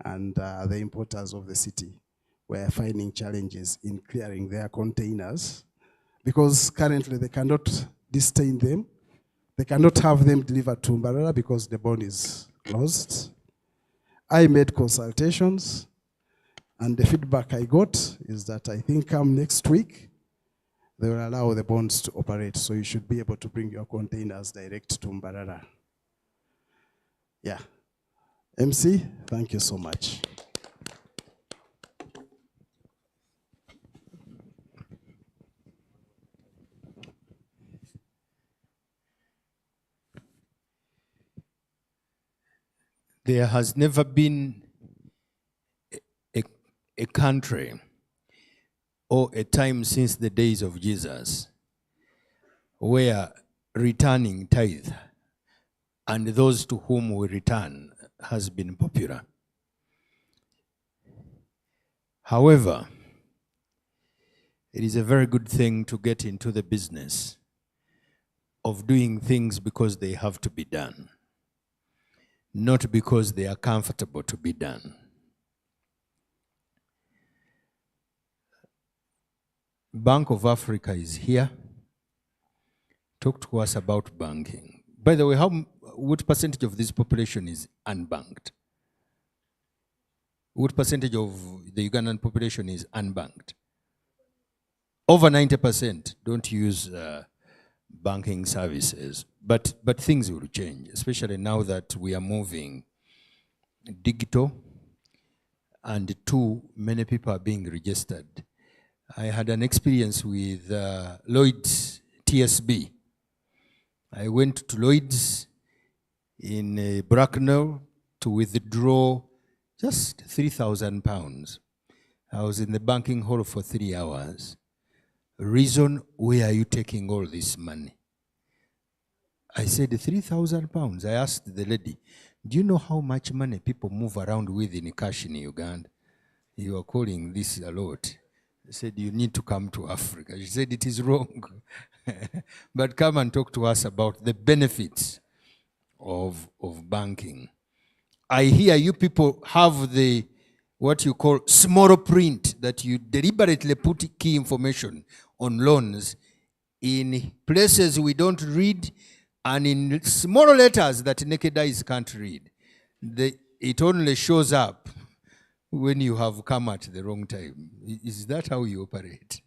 and the importers of the city were finding challenges in clearing their containers because currently they cannot distain them. They cannot have them delivered to Mbarara because the bond is closed. I made consultations, and the feedback I got is that I think come next week, they will allow the bonds to operate, so you should be able to bring your containers direct to Mbarara. Yeah. MC, thank you so much. There has never been a country or a time since the days of Jesus where returning tithe and those to whom we return has been popular. However, it is a very good thing to get into the business of doing things because they have to be done, not because they are comfortable to be done. Bank of Africa is here. Talk to us about banking. By the way, what percentage of this population is unbanked? What percentage of the Ugandan population is unbanked? Over 90% don't use banking services. But things will change, especially now that we are moving digital and too many people are being registered. I had an experience with Lloyd's TSB. I went to Lloyd's in Bracknell to withdraw just £3,000. I was in the banking hall for 3 hours. Reason, where are you taking all this money? I said, £3,000. I asked the lady, do you know how much money people move around with in cash in Uganda? You are calling this a lot. I said, you need to come to Africa. She said, it is wrong. But come and talk to us about the benefits of banking. I hear you people have the, what you call small print, that you deliberately put key information on loans in places we don't read and in small letters that naked eyes can't read. It only shows up when you have come at the wrong time. Is that how you operate?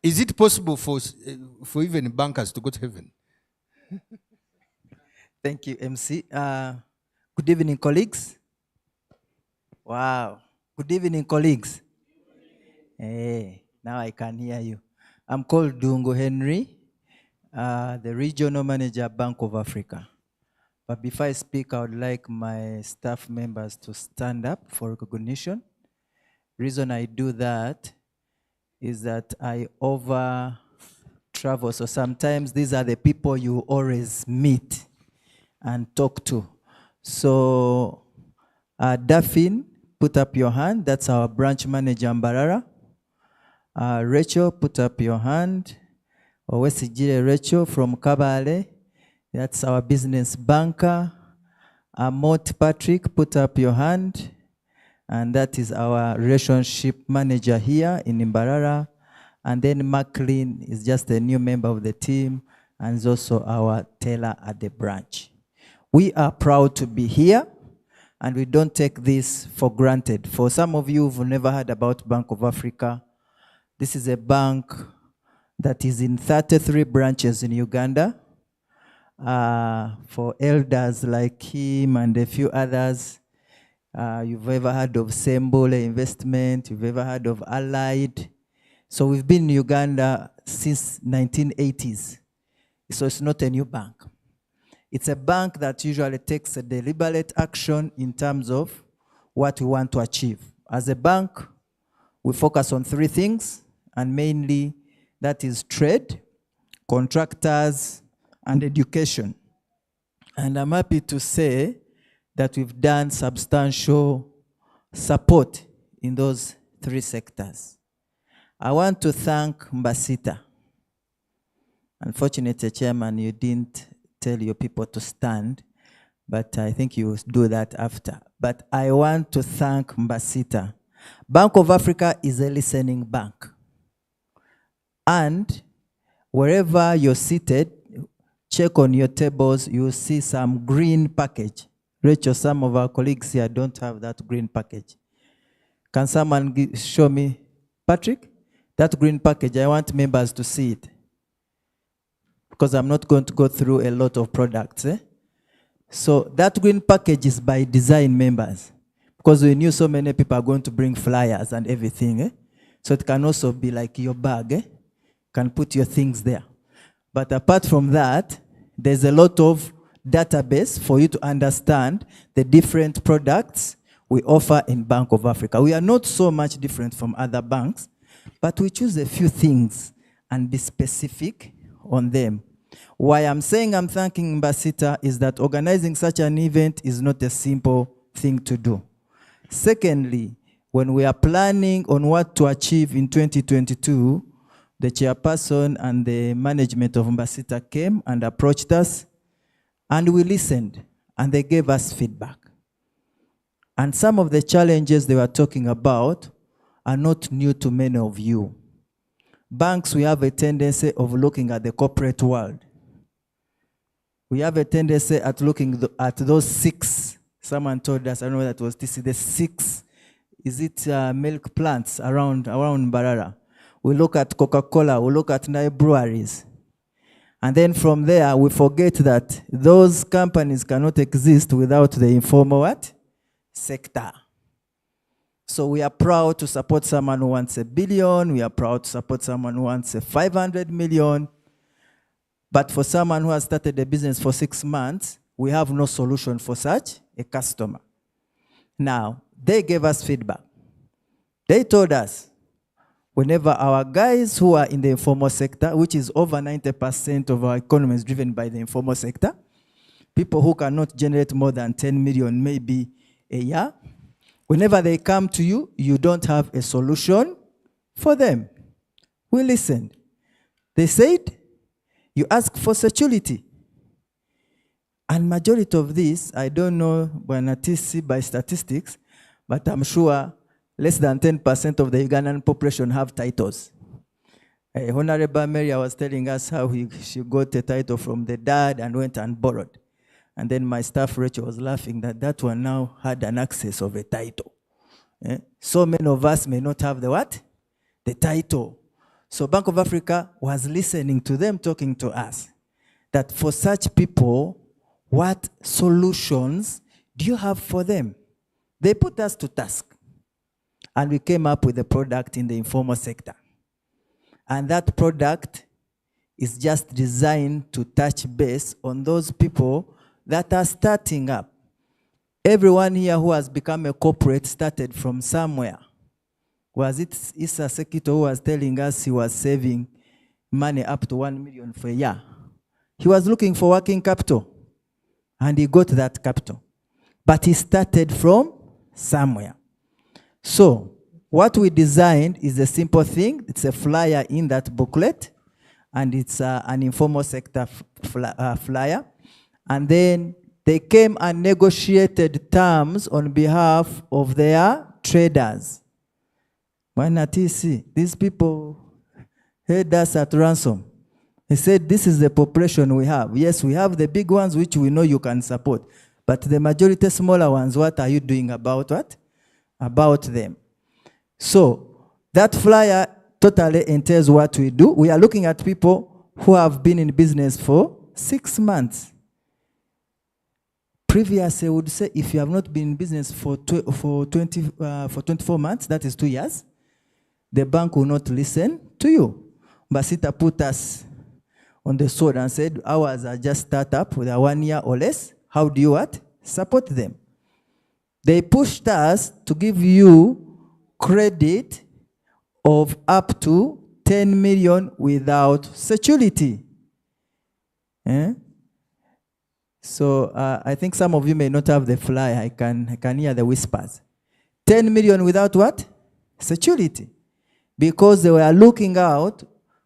Is it possible for even bankers to go to heaven? Thank you, MC. Good evening, colleagues. Wow. Good evening, colleagues. Hey, now I can hear you. I'm called Dungo Henry, the regional manager, Bank of Africa. But before I speak, I would like my staff members to stand up for recognition. Reason I do that is that I over travel. So sometimes these are the people you always meet and talk to. So Daphne, put up your hand. That's our branch manager, Mbarara. Rachel, put up your hand. Owesigire Rachel from Kabale. That's our business banker. Amot Patrick, put up your hand. And that is our relationship manager here in Mbarara. And then Maclean is just a new member of the team and is also our teller at the branch. We are proud to be here and we don't take this for granted. For some of you who've never heard about Bank of Africa, this is a bank that is in 33 branches in Uganda. For elders like him and a few others, you've ever heard of Sembole Investment, you've ever heard of Allied. So we've been in Uganda since 1980s. So it's not a new bank. It's a bank that usually takes a deliberate action in terms of what we want to achieve. As a bank, we focus on three things, and mainly that is trade, contractors, and education. And I'm happy to say that we've done substantial support in those three sectors. I want to thank Mbasita. Unfortunately, Chairman, you didn't tell your people to stand, but I think you will do that after. But I want to thank Mbasita. Bank of Africa is a listening bank. And wherever you're seated, check on your tables, you'll see some green package. Rachel, some of our colleagues here don't have that green package. Can someone show me, Patrick? That green package, I want members to see it. Because I'm not going to go through a lot of products. So that green package is by design, members. Because we knew so many people are going to bring flyers and everything. So it can also be like your bag. Can put your things there. But apart from that, there's a lot of database for you to understand the different products we offer in Bank of Africa. We are not so much different from other banks, but we choose a few things and be specific on them. Why I'm saying I'm thanking Mbasita is that organizing such an event is not a simple thing to do. Secondly, when we are planning on what to achieve in 2022, the chairperson and the management of Mbasita came and approached us, and we listened, and they gave us feedback. And some of the challenges they were talking about are not new to many of you. Banks, we have a tendency of looking at the corporate world. We have a tendency at looking at those six. Someone told us, I don't know that was TC, the six, is it milk plants around Mbarara? We look at Coca-Cola, we look at Nile breweries. And then from there, we forget that those companies cannot exist without the informal what? Sector. So we are proud to support someone who wants $1 billion. We are proud to support someone who wants 500 million. But for someone who has started a business for 6 months, we have no solution for such a customer. Now, they gave us feedback. They told us, whenever our guys who are in the informal sector, which is over 90% of our economy is driven by the informal sector, people who cannot generate more than 10 million maybe a year, whenever they come to you, you don't have a solution for them. We listened. They said, you ask for security. And majority of this, I don't know by statistics, but I'm sure less than 10% of the Ugandan population have titles. Honorable Mary was telling us how she got a title from the dad and went and borrowed. And then my staff Rachel was laughing that one now had an access of a title. So many of us may not have the what? The title. So Bank of Africa was listening to them talking to us. That for such people, what solutions do you have for them? They put us to task. And we came up with a product in the informal sector. And that product is just designed to touch base on those people that are starting up. Everyone here who has become a corporate started from somewhere. Was it Issa Sekito who was telling us he was saving money up to 1 million for a year? He was looking for working capital, and he got that capital. But he started from somewhere. So what we designed is a simple thing. It's a flyer in that booklet, and it's an informal sector flyer. And then they came and negotiated terms on behalf of their traders. Why not TC? These people held us at ransom. He said, this is the population we have. Yes, we have the big ones which we know you can support. But the majority smaller ones, what are you doing about what? About them. So that flyer totally entails what we do. We are looking at people who have been in business for 6 months. Previously, I would say if you have not been in business for 24 months, that is 2 years, the bank will not listen to you. Basita put us on the sword and said, ours are just startup with a 1 year or less. How do you what? Support them. They pushed us to give you credit of up to 10 million without security. So I think some of you may not have the fly. I can hear the whispers. 10 million without what? Security. Because they were looking out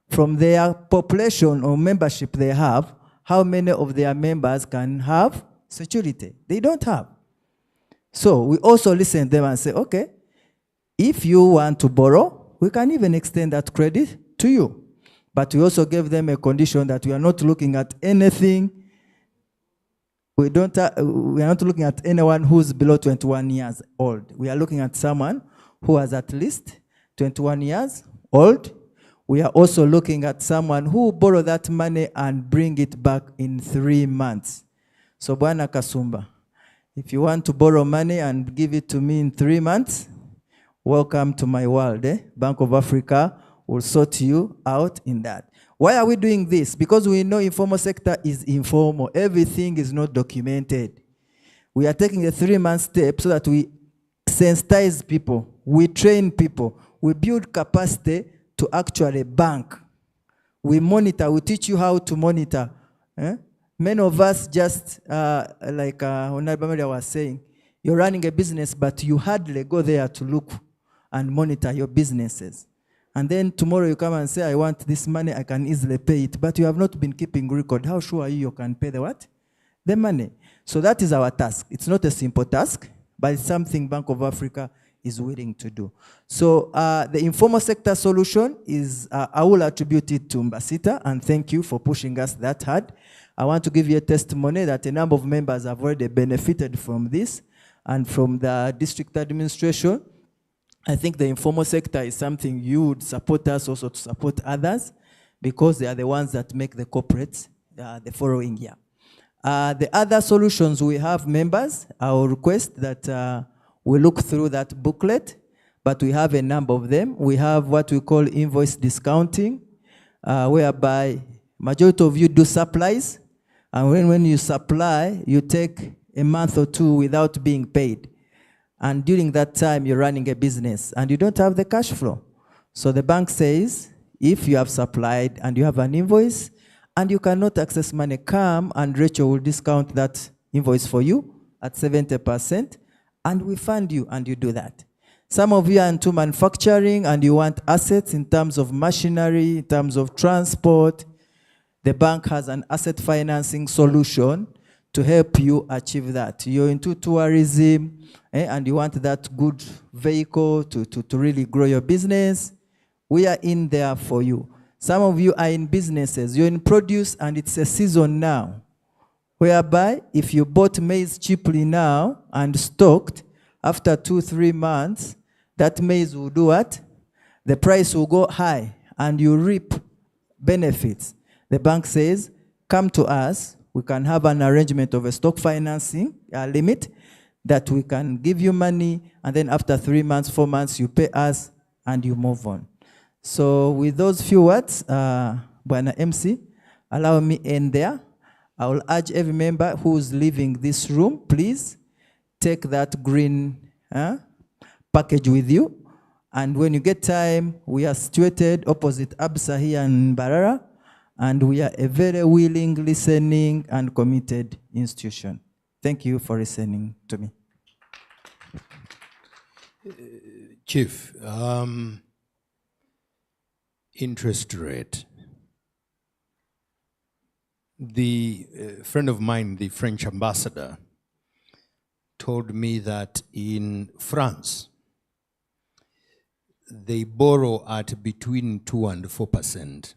from their population or membership they have, how many of their members can have security. They don't have. So we also listen to them and say, okay, if you want to borrow, we can even extend that credit to you. But we also gave them a condition that we are not looking at anything. We are not looking at anyone who's below 21 years old. We are looking at someone who is at least 21 years old. We are also looking at someone who borrow that money and bring it back in 3 months. So Bwana Kasumba, if you want to borrow money and give it to me in 3 months, welcome to my world. Bank of Africa will sort you out in that. Why are we doing this? Because we know informal sector is informal. Everything is not documented. We are taking a 3-month step so that we sensitize people, we train people, we build capacity to actually bank. We monitor, we teach you how to monitor. Many of us just, like Honorable was saying, you're running a business, but you hardly go there to look and monitor your businesses. And then tomorrow you come and say, I want this money, I can easily pay it. But you have not been keeping record. How sure are you can pay the what? The money. So that is our task. It's not a simple task, but it's something Bank of Africa is willing to do. So the informal sector solution is, I will attribute it to Mbasita, and thank you for pushing us that hard. I want to give you a testimony that a number of members have already benefited from this, and from the district administration. I think the informal sector is something you would support us also to support others, because they are the ones that make the corporates the following year. The other solutions we have, members, I will request that we look through that booklet, but we have a number of them. We have what we call invoice discounting, whereby majority of you do supplies, and when you supply, you take a month or 2 without being paid. And during that time, you're running a business and you don't have the cash flow. So the bank says, if you have supplied and you have an invoice and you cannot access money, come and Rachel will discount that invoice for you at 70%, and we fund you, and you do that. Some of you are into manufacturing and you want assets in terms of machinery, in terms of transport. The bank has an asset financing solution to help you achieve that. You're into tourism, and you want that good vehicle to really grow your business. We are in there for you. Some of you are in businesses. You're in produce, and it's a season now, whereby if you bought maize cheaply now and stocked, after 2-3 months, that maize will do what? The price will go high, and you reap benefits. The bank says, come to us. We can have an arrangement of a stock financing limit that we can give you money, and then after 3 months, 4 months, you pay us, and you move on. So with those few words, Bwana MC, allow me end there. I will urge every member who's leaving this room, please take that green package with you. And when you get time, we are situated opposite Absa here in Mbarara, and we are a very willing, listening, and committed institution. Thank you for listening to me. Chief, interest rate. The friend of mine, the French ambassador, told me that in France, they borrow at between 2 and 4%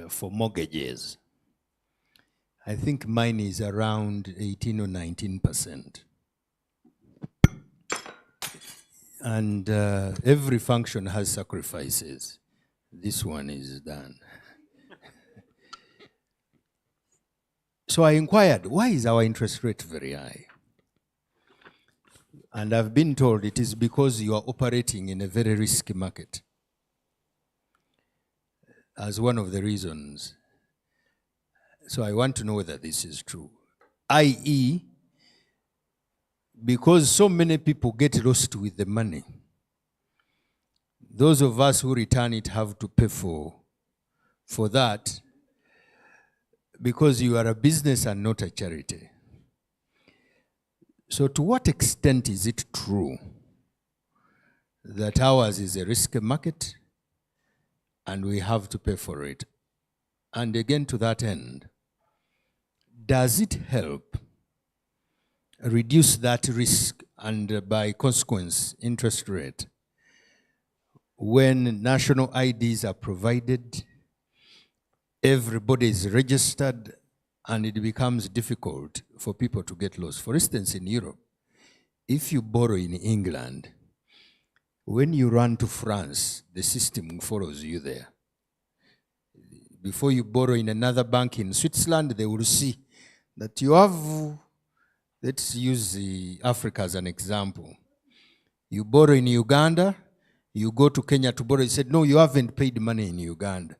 for mortgages. I think mine is around 18 or 19%. And every function has sacrifices. This one is done. So I inquired, why is our interest rate very high? And I've been told it is because you are operating in a very risky market. As one of the reasons. So I want to know whether this is true. i.e., because so many people get lost with the money, those of us who return it have to pay for that, because you are a business and not a charity. So to what extent is it true that ours is a risky market and we have to pay for it? And again, to that end, does it help reduce that risk and by consequence interest rate when national IDs are provided, everybody is registered, and it becomes difficult for people to get lost? For instance, in Europe, if you borrow in England, when you run to France, the system follows you there. Before you borrow in another bank in Switzerland, they will see that you have, let's use Africa as an example. You borrow in Uganda, you go to Kenya to borrow, he said, no, you haven't paid money in Uganda.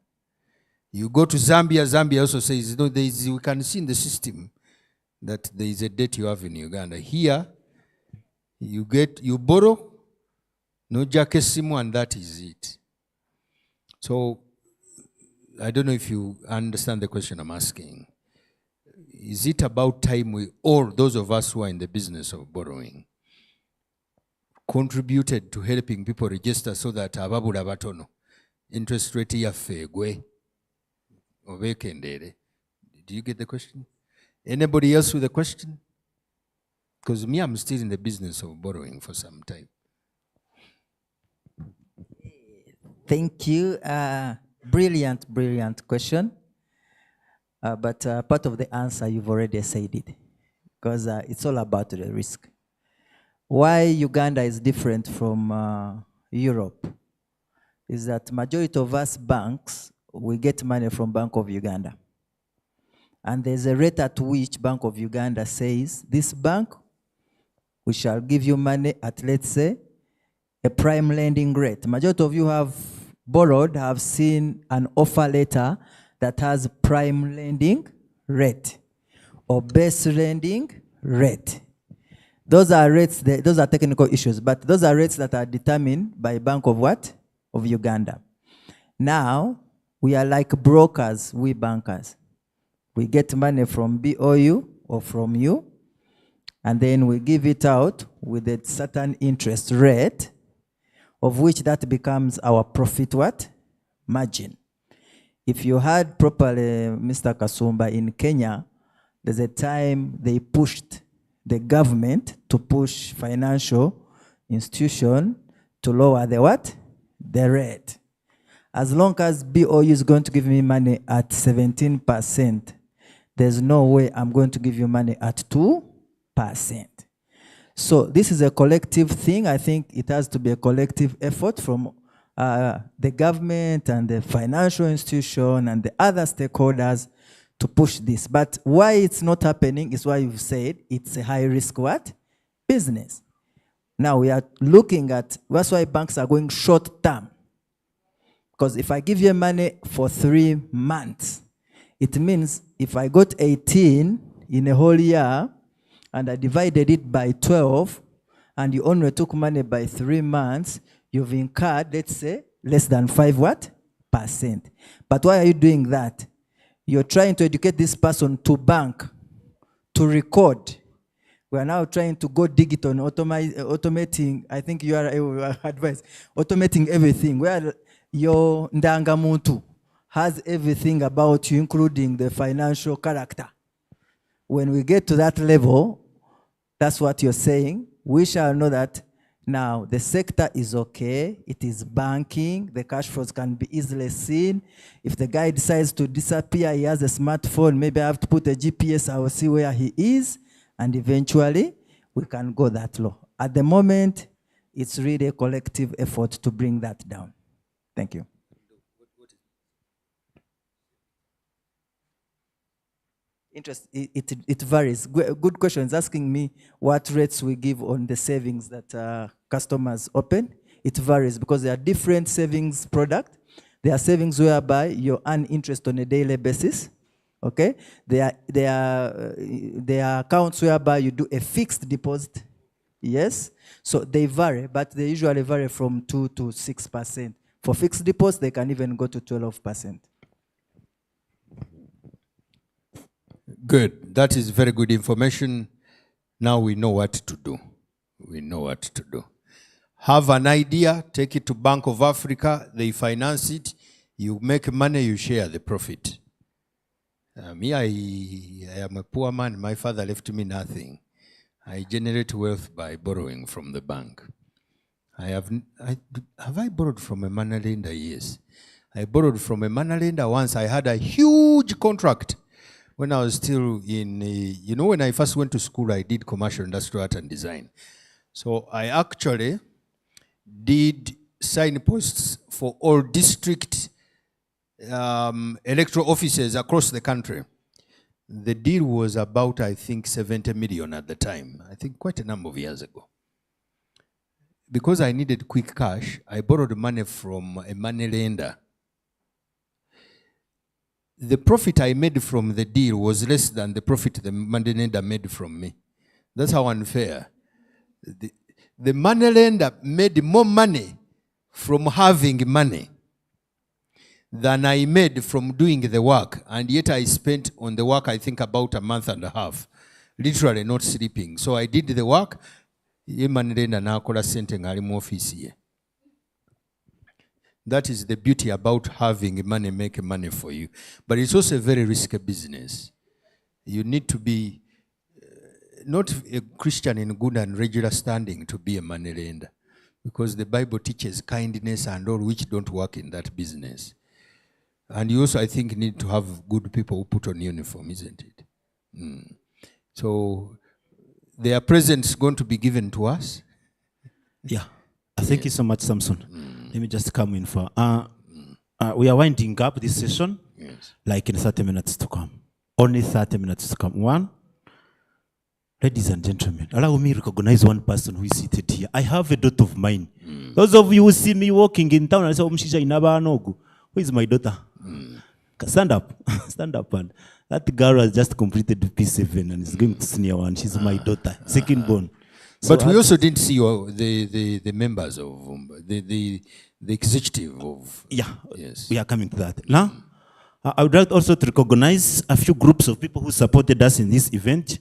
You go to Zambia, Zambia also says, no, we can see in the system that there is a debt you have in Uganda. Here, you borrow, no jakesimu, and that is it. So, I don't know if you understand the question I'm asking. Is it about time we, all those of us who are in the business of borrowing, contributed to helping people register so that ababula batono interest rate yaffe egwe obekendere? Do you get the question? Anybody else with a question? Because me, I'm still in the business of borrowing for some time. Thank you. Brilliant, brilliant question. But part of the answer, you've already said it, because it's all about the risk. Why Uganda is different from Europe is that majority of us banks, we get money from Bank of Uganda. And there's a rate at which Bank of Uganda says, this bank, we shall give you money at, let's say, a prime lending rate. Majority of you have borrowed, have seen an offer letter that has prime lending rate or base lending rate. Those are rates, those are technical issues, but those are rates that are determined by Bank of what? Of Uganda. Now, we are like brokers, we bankers. We get money from BOU or from you, and then we give it out with a certain interest rate, of which that becomes our profit what? Margin. If you heard properly, Mr. Kasumba, in Kenya, there's a time they pushed the government to push financial institution to lower the what? The rate. As long as BOU is going to give me money at 17%, there's no way I'm going to give you money at 2%. So this is a collective thing. I think it has to be a collective effort from the government and the financial institution and the other stakeholders to push this. But why it's not happening is why you've said it's a high risk what? Business. Now we are looking at, that's why banks are going short term. Because if I give you money for 3 months, it means if I got 18 in a whole year and I divided it by 12 and you only took money by 3 months, you've incurred, let's say, less than 5 what? %. But why are you doing that? You're trying to educate this person to bank, to record. We are now trying to go digital and automating, I think you are advised, automating everything. Where your ndangamuntu has everything about you, including the financial character. When we get to that level, that's what you're saying, we shall know that now the sector is okay, it is banking, the cash flows can be easily seen. If the guy decides to disappear, he has a smartphone, maybe I have to put a GPS, I will see where he is, and eventually we can go that low. At the moment, it's really a collective effort to bring that down. Thank you. It varies. Good question. It's asking me what rates we give on the savings that customers open. It varies because there are different savings products. There are savings whereby you earn interest on a daily basis. Okay? There are accounts whereby you do a fixed deposit. Yes? So they vary, but they usually vary from 2 to 6%. For fixed deposits, they can even go to 12%. Good. That is very good information. Now we know what to do. We know what to do. Have an idea, take it to Bank of Africa, they finance it, you make money, you share the profit. Me, I am a poor man. My father left me nothing. I generate wealth by borrowing from the bank. Have I borrowed from a money lender? Yes. I borrowed from a money lender once. I had a huge contract. When I was still in, when I first went to school, I did commercial industrial art and design. So I actually did signposts for all district electoral offices across the country. The deal was about, I think, 70 million at the time. I think quite a number of years ago. Because I needed quick cash, I borrowed money from a money lender. The profit I made from the deal was less than the profit the money lender made from me. That's how unfair. The money lender made more money from having money than I made from doing the work. And yet I spent on the work, I think, about a month and a half, literally not sleeping. So I did the work. That is the beauty about having money make money for you. But it's also a very risky business. You need to be not a Christian in good and regular standing to be a money lender. Because the Bible teaches kindness and all which don't work in that business. And you also, I think, need to have good people who put on uniform, isn't it? So their presents going to be given to us? Yeah. Thank you so much, Samson. Let me just come in for... we are winding up this session, like in 30 minutes to come. Only 30 minutes to come. One, ladies and gentlemen, allow me to recognize one person who is seated here. I have a daughter of mine. Those of you who see me walking in town, I say, who is my daughter? Stand up. Stand up. And that girl has just completed P7 and is going to senior one. She's my daughter, second born. But so we also didn't see the members of the executive of... Yeah, yes. We are coming to that. Now, I would like also to recognize a few groups of people who supported us in this event.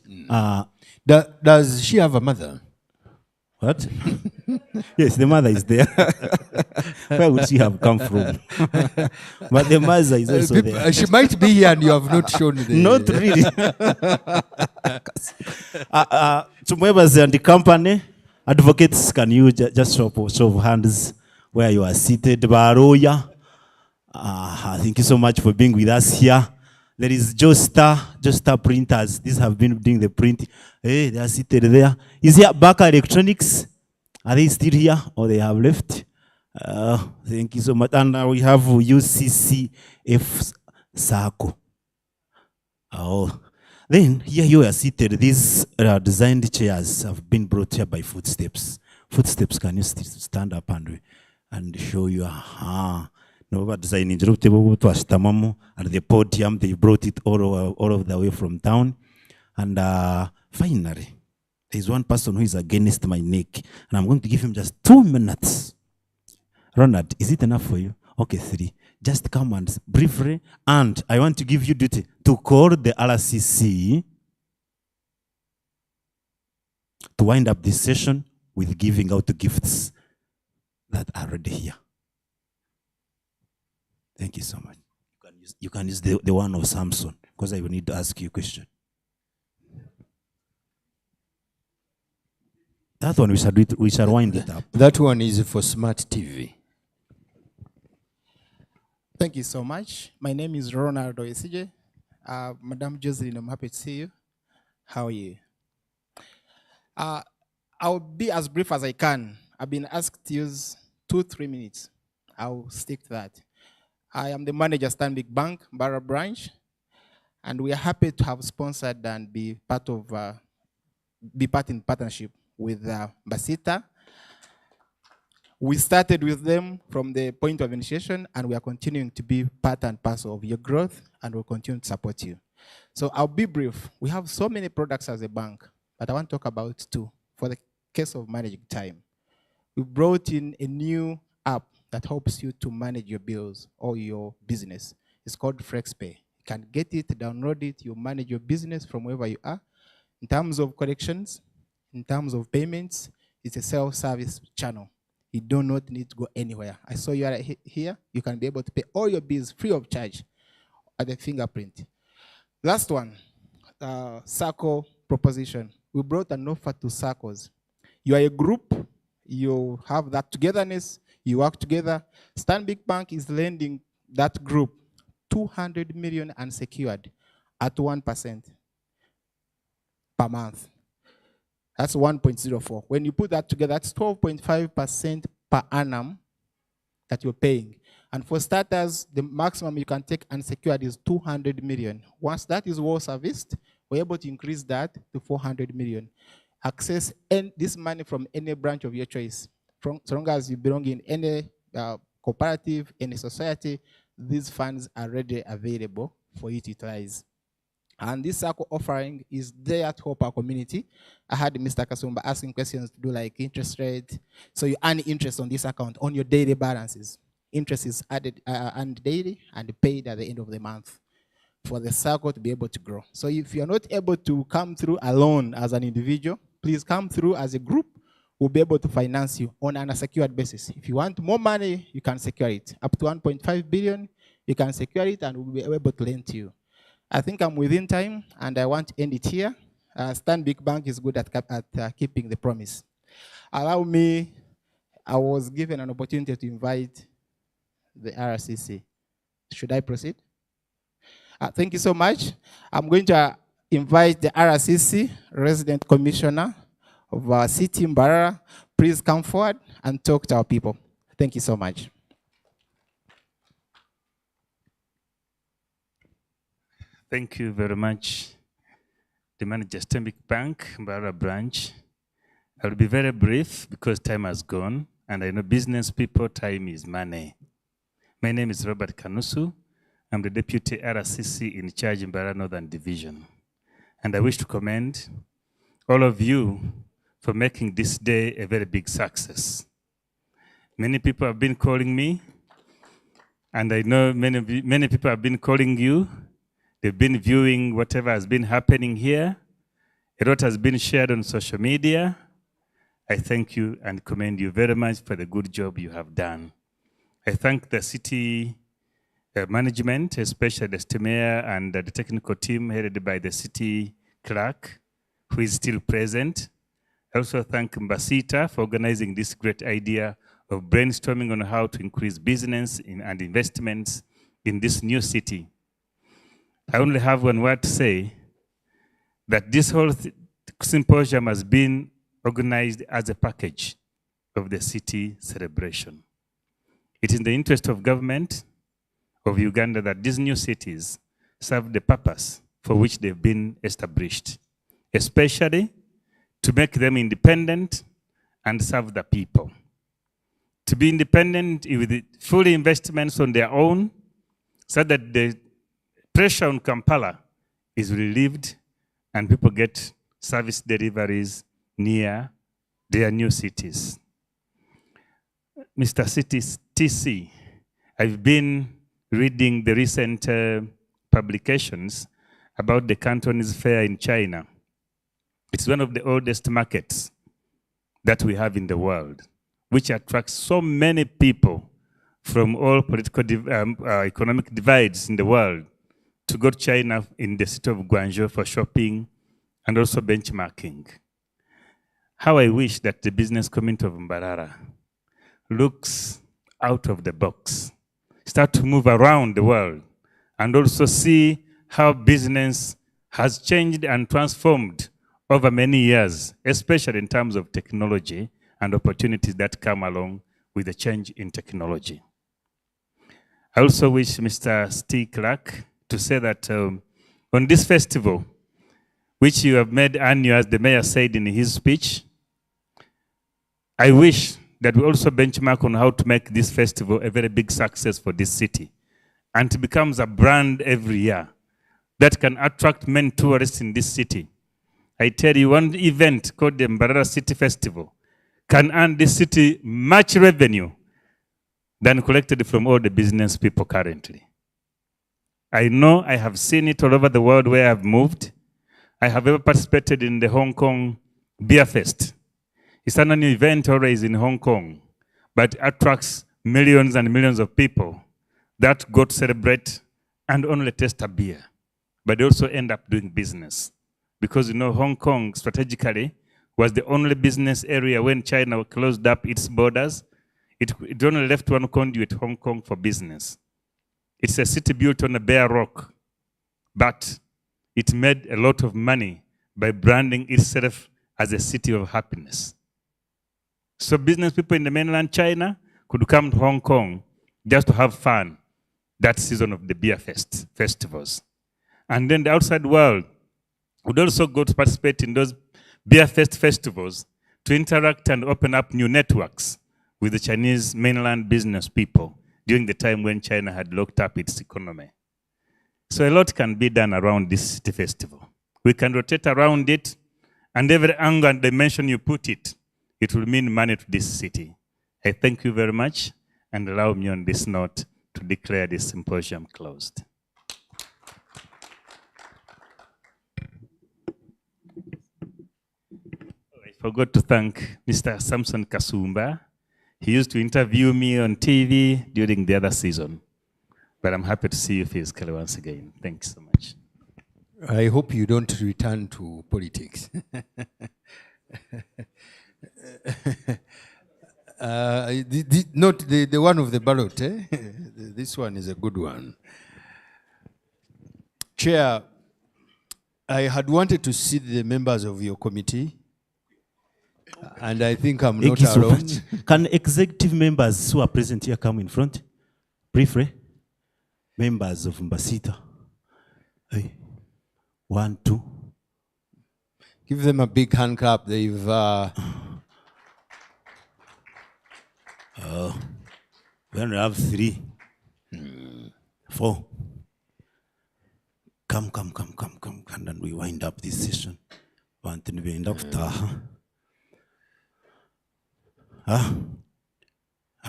Does she have a mother? What? Yes, the mother is there. Where would she have come from? But the mother is also there. She might be here and you have not shown the... Not really. To members and the company, advocates, can you just show of hands where you are seated? Baroya, thank you so much for being with us here. There is Joestar printers. These have been doing the printing. Hey, they are seated there. Is here Baka Electronics? Are they still here or they have left? Thank you so much. And we have UCCF SACO. Oh, then here you are seated. These designed chairs have been brought here by Footsteps. Footsteps, can you stand up and show you? No, designing at the podium. They brought it all of the way from town. And finally, there's one person who is against my neck, and I'm going to give him just 2 minutes. Ronald, is it enough for you? Okay, 3. Just come and briefly, and I want to give you duty to call the RCC to wind up this session with giving out the gifts that are already here. Thank you so much. You can use the one of Samson, because I will need to ask you a question. That one we shall wind it up. That one is for smart TV. Thank you so much. My name is Ronald Oesije. Madam Jocelyn, I'm happy to see you. How are you? I'll be as brief as I can. I've been asked to use 2-3 minutes. I'll stick to that. I am the manager of Stanbic Bank, Mbarara branch, and we are happy to have sponsored and be part in partnership with Basita. We started with them from the point of initiation, and we are continuing to be part and parcel of your growth, and we'll continue to support you. So I'll be brief. We have so many products as a bank, but I want to talk about 2 for the case of managing time. We brought in a new app that helps you to manage your bills or your business. It's called FlexPay. You can get it, download it, you manage your business from wherever you are. In terms of collections, in terms of payments, it's a self-service channel. You do not need to go anywhere. I saw you are here. You can be able to pay all your bills free of charge at the fingerprint. Last one, circle proposition. We brought an offer to circles. You are a group. You have that togetherness. You work together. Stanbic Bank is lending that group 200 million unsecured at 1% per month. That's 1.04. When you put that together, that's 12.5% per annum that you're paying. And for starters, the maximum you can take unsecured is 200 million. Once that is well serviced, we're able to increase that to 400 million. Access this money from any branch of your choice. So long as you belong in any cooperative, any society, these funds are readily available for you to utilize. And this circle offering is there to help our community. I had Mr. Kasumba asking questions to do like interest rate. So you earn interest on this account on your daily balances. Interest is added earned daily and paid at the end of the month for the circle to be able to grow. So if you're not able to come through alone as an individual, please come through as a group. We'll be able to finance you on an unsecured basis. If you want more money, you can secure it. Up to 1.5 billion, you can secure it and we'll be able to lend to you. I think I'm within time, and I want to end it here. Stanbic Bank is good at keeping the promise. Allow me, I was given an opportunity to invite the RCC. Should I proceed? Thank you so much. I'm going to invite the RCC, Resident Commissioner of our city, Mbarara. Please come forward and talk to our people. Thank you so much. Thank you very much, the manager Stanbic Bank, Mbarara branch. I will be very brief because time has gone, and I know business people, time is money. My name is Robert Kanusu. I'm the Deputy RCC in charge in Mbarara Northern Division. And I wish to commend all of you for making this day a very big success. Many people have been calling me, and I know many people have been calling you. They've been viewing whatever has been happening here. A lot has been shared on social media. I thank you and commend you very much for the good job you have done. I thank the city management, especially the city mayor and the technical team headed by the city clerk, who is still present. I also thank Mbasita for organizing this great idea of brainstorming on how to increase business and investments in this new city. I only have one word to say, that this whole symposium has been organized as a package of the city celebration. It is in the interest of government of Uganda that these new cities serve the purpose for which they've been established, especially to make them independent and serve the people. To be independent with full investments on their own, so that the pressure on Kampala is relieved and people get service deliveries near their new cities. Mr. TC, I've been reading the recent publications about the Cantonese Fair in China. It's one of the oldest markets that we have in the world, which attracts so many people from all political, economic divides in the world to go to China in the city of Guangzhou for shopping and also benchmarking. How I wish that the business community of Mbarara looks out of the box, start to move around the world, and also see how business has changed and transformed over many years, especially in terms of technology and opportunities that come along with the change in technology. I also wish Mr. Steve Clark to say that on this festival, which you have made annual, as the mayor said in his speech, I wish that we also benchmark on how to make this festival a very big success for this city, and it becomes a brand every year that can attract many tourists in this city. I tell you, one event called the Mbarara City Festival can earn this city much revenue than collected from all the business people currently. I know I have seen it all over the world where I've moved. I have ever participated in the Hong Kong Beer Fest. It's an annual event always in Hong Kong, but attracts millions and millions of people that go to celebrate and only taste a beer, but they also end up doing business. Because you know, Hong Kong strategically was the only business area when China closed up its borders. It only left one conduit, Hong Kong, for business. It's a city built on a bare rock, but it made a lot of money by branding itself as a city of happiness. So business people in the mainland China could come to Hong Kong just to have fun that season of the beer festivals. And then the outside world would also go to participate in those beer festivals to interact and open up new networks with the Chinese mainland business people during the time when China had locked up its economy. So a lot can be done around this city festival. We can rotate around it, and every angle and dimension you put it, it will mean money to this city. I thank you very much, and allow me on this note to declare this symposium closed. I forgot to thank Mr. Samson Kasumba. He used to interview me on TV during the other season. But I'm happy to see you physically once again. Thanks so much. I hope you don't return to politics. Not the one of the ballot. This one is a good one. Chair, I had wanted to see the members of your committee, and I think I'm not alone. Can executive members who are present here come in front? Briefly. Members of Mbasita. Hey. 1, 2. Give them a big hand clap. They've... we only have 3. 4. Come. And then we wind up this session. I'm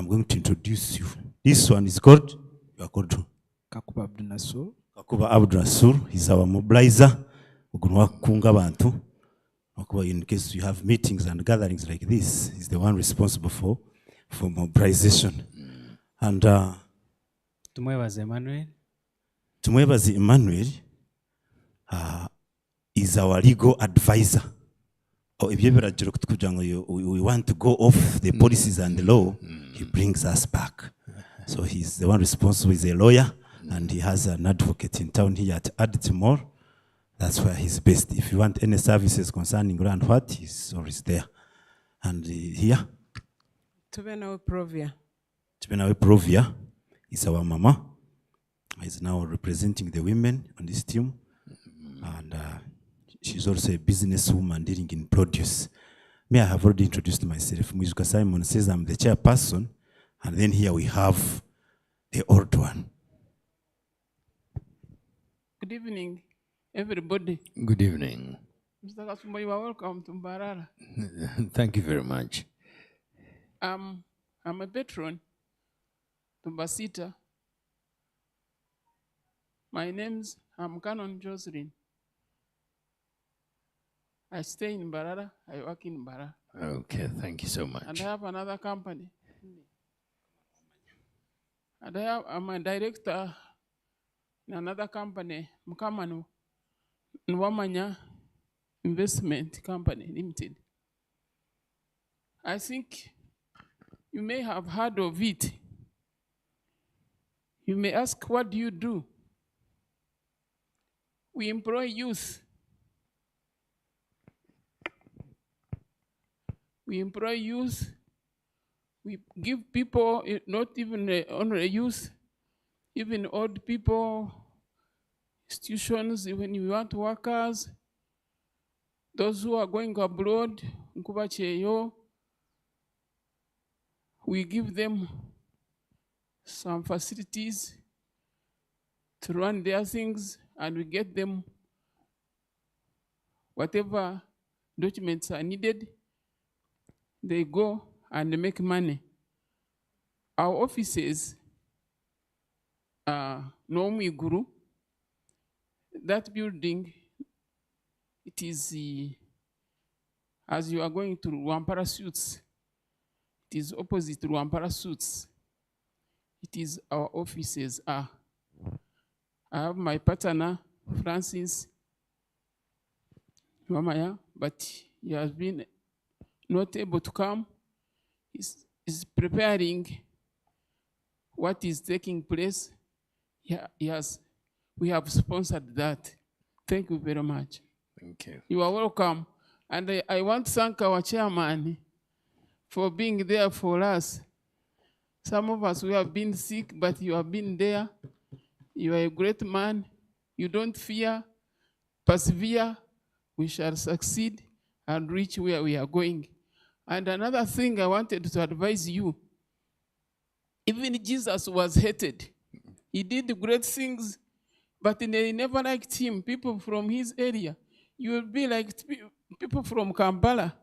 going to introduce you. This one is called... You are called... Kakuba Abdunasur. Kakuba Abdunasur. He's our mobilizer. In case you have meetings and gatherings like this, he's the one responsible for mobilization. And Tumwebaze Emmanuel is our legal advisor. We want to go off the policies and the law, he brings us back. So he's the one responsible. He's a lawyer, and he has an advocate in town here at Aditmore. That's where he's based. If you want any services concerning land, what, he's always there. And here? Tubenawe Provia is our mama. He's now representing the women on this team. And she's also a businesswoman dealing in produce. Me, I have already introduced myself. Muzuka Simon says I'm the chairperson. And then here we have the old one. Good evening, everybody. Good evening. Mr. Kasumba, you are welcome to Mbarara. Thank you very much. I'm a patron to Basita. My name's Canon Jocelyn. I stay in Mbarara. I work in Mbarara. Okay, thank you so much. And I have another company. And I'm a director in another company, Mkamano Nwamanya Investment Company Limited. I think you may have heard of it. You may ask, what do you do? We employ youth. We employ youth. We give people, not even only youth, even old people, institutions, even we want workers, those who are going abroad, we give them some facilities to run their things, and we get them whatever documents are needed. They go and make money. Our offices are Nomi Guru. That building, it is, as you are going to Rwampara Suits, it is opposite to Rwampara Suits. It is our offices are. I have my partner, Francis Mamaya, but he has been not able to come. He's preparing what is taking place. Yes, we have sponsored that. Thank you very much. Thank you. You are welcome. And I want to thank our chairman for being there for us. Some of us, we have been sick, but you have been there. You are a great man. You don't fear. Persevere. We shall succeed and reach where we are going. And another thing I wanted to advise you, even Jesus was hated. He did great things, but they never liked him. People from his area. You will be like people from Kampala.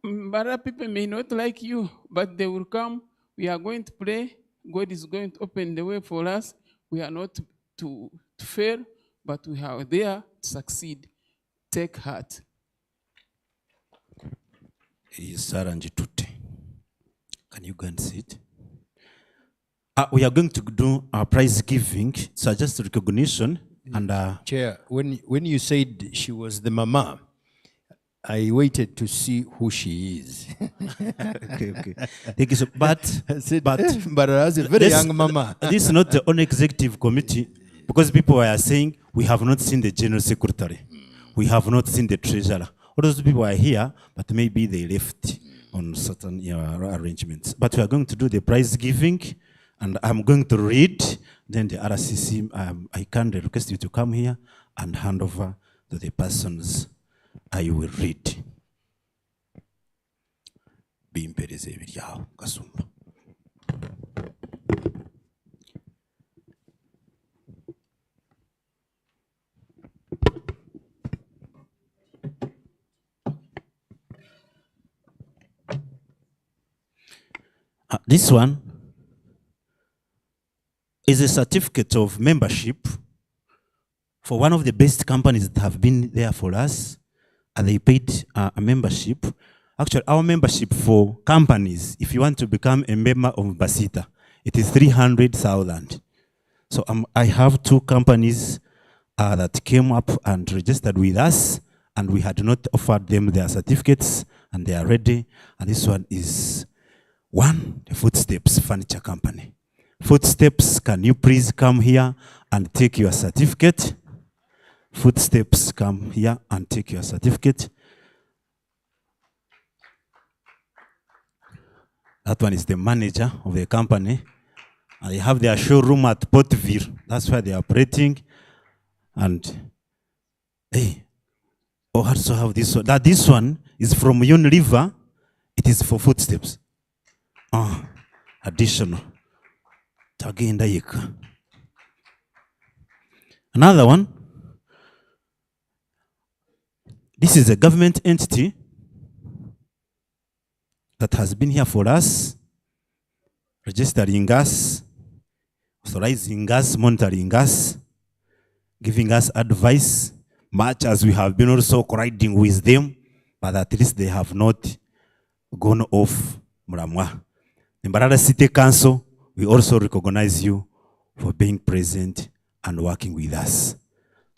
Mbarara people may not like you, but they will come. We are going to pray. God is going to open the way for us. We are not to fail, but we are there to succeed. Take heart. Can you go and sit? We are going to do our prize giving, so just recognition. And Chair, when you said she was the mama, I waited to see who she is. okay. Thank you. But Mbarara a very young mama. This is not the only executive committee, because people are saying we have not seen the general secretary, we have not seen the treasurer. All those people are here, but maybe they left on certain arrangements. But we are going to do the prize giving, and I'm going to read. Then the RCC, I can request you to come here and hand over to the persons I will read. This one is a certificate of membership for one of the best companies that have been there for us, and they paid a membership. Actually, our membership for companies, if you want to become a member of Basita, it is 300,000. So I have two companies that came up and registered with us, and we had not offered them their certificates, and they are ready. And this one is the Footsteps Furniture Company. Footsteps, can you please come here and take your certificate? Footsteps, come here and take your certificate. That one is the manager of the company. And they have their showroom at Portville. That's where they are operating. And Hey, also have this one. This one is from Unilever. It is for footsteps. Additional. Tagenda yeka. Another one. This is a government entity that has been here for us, registering us, authorizing us, monitoring us, giving us advice, much as we have been also colliding with them, but at least they have not gone off Muramwa. Mbarara City Council, we also recognize you for being present and working with us.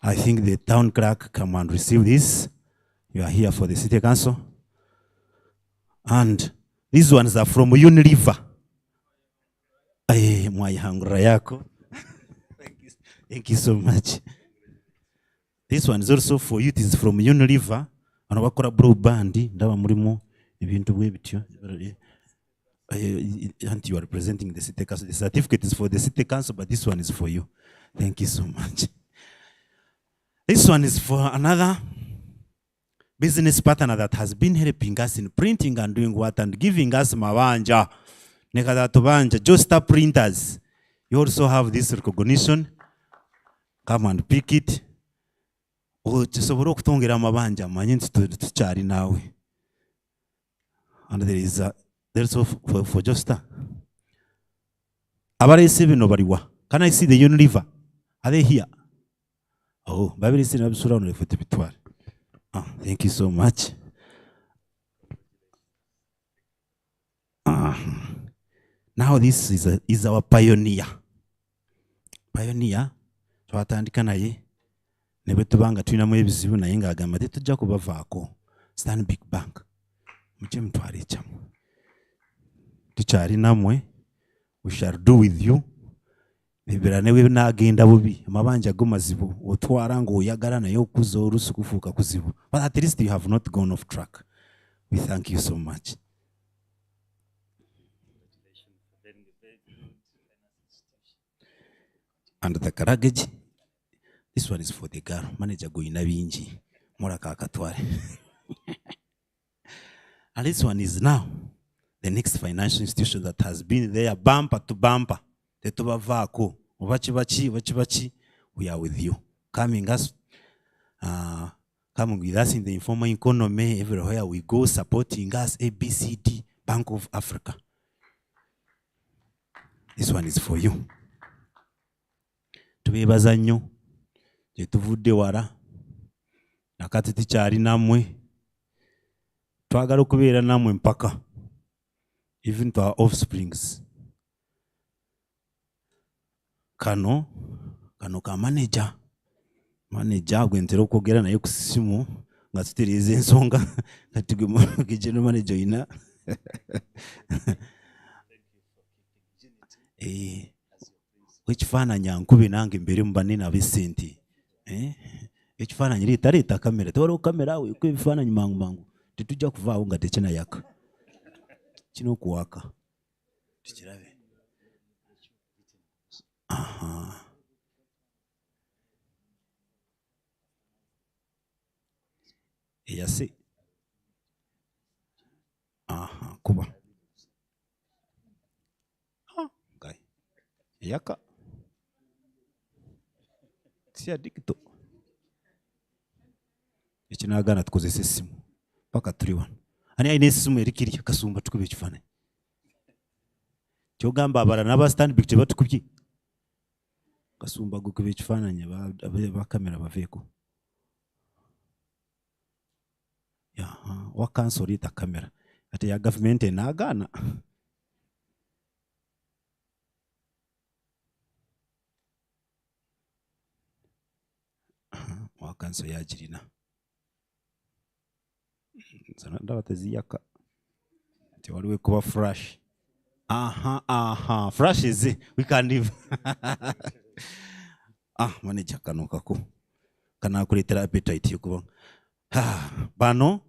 I think the town clerk come and receive this. You are here for the City Council. And these ones are from Unilever. Thank you so much. This one is also for you. It is from Unilever. And wakora bro bandi ndawa murimo ibintu bwebityo. And you are representing the City Council. The certificate is for the City Council, but this one is for you. Thank you so much. This one is for another business partner that has been helping us in printing and doing what and giving us mabanja. Nekadatu Josta printers. You also have this recognition. Come and pick it. And there is there's for Josta. Can I see the Unilever? Are they here? Oh, Bible is in thank you so much. Now this is our pioneer. Pioneer. Twatandika naye ne betubanga tulinamu ebizibu naye ng'agamba tetujja kubavaako. Stanbic Bank. Muje mutwale ekyamu. Tukyali nammwe. We shall do with you. Bibera ne bwe naagenda bubi. Amabanja go mazibu. Otwala ng'oyagala naye okuza oluusi kufuuka kuzibu. But at least you have not gone off track. We thank you so much. And the Karagage, this one is for the girl. Manager Goina Binji. Moraka Katware. And this one is now the next financial institution that has been there bumper to bumper. Tetuba Vako. Wachibachi. We are with you. Coming with us in the informal economy everywhere we go, supporting us, ABCD, Bank of Africa. This one is for you. Tubebaza nnyo gye tuvudde wala nakati tukyali nammwe twagala okubeera nammwe mpaka even to our offsprings. Kano ka manager gwe ntera okwogera naye ku ssimu nga tutereeza ensonga kati gwe general manager oyina ekifaananyi ankube nange mbere mu banene ab'essente. Ekifaananyi leeta kamera. Tewaliwo kamera awo eko ebifaananyi mangu. Tetujja kuvaawo nga tekinayaka. Kino okuwaka. Tukirabe. Eyase. Kuba. Okay. Eyaka. Sia dikito. Ekinagana tukozesa essimu. Paka 31. Ani ayina essimu erikiri kasumba tukube ekifaananyi. Kyogamba abalala n'aba Stanbic tebatukubye. Kasumba gukube ekifaananyi ba kamera baveeko. Wa cancel ita kamera. Ate ya government enaagaana. Wa cancel yagirina. Sana ndawa teziyaka. Ate waliwo kuba flash. Flash is we can live. Manager kano kako. Kana kuletera appetite yokuba. Bano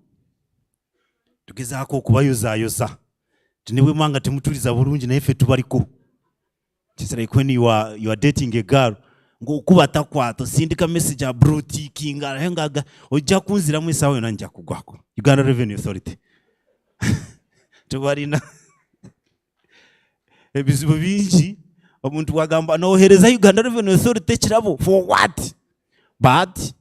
tugezaako okubayozaayoza. Tinibwe mwanga temutuliza bulungi naye ffe tubaliko. It's like when you are dating a girl, ng'okubata kwato sindika message ya bruti kinga hengaga ojja kunzira mu esawa yonna nja kugwako. Uganda Revenue Authority. Tubalina ebizibu bingi omuntu wagamba nohereza Uganda Revenue Authority ekirabo for what? But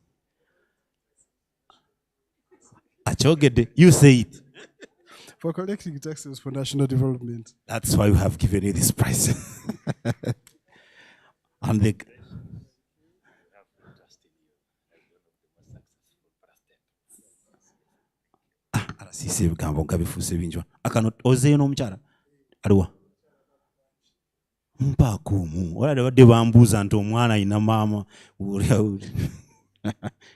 achogede, you say it. For collecting taxes for national development. That's why we have given you this prize. And the arasisi ebigambo nga bifuuse bingi. Akano ozeeyo n'omukyala aliwa mpaako omu olade badde bambuuza nti omwana ayina maama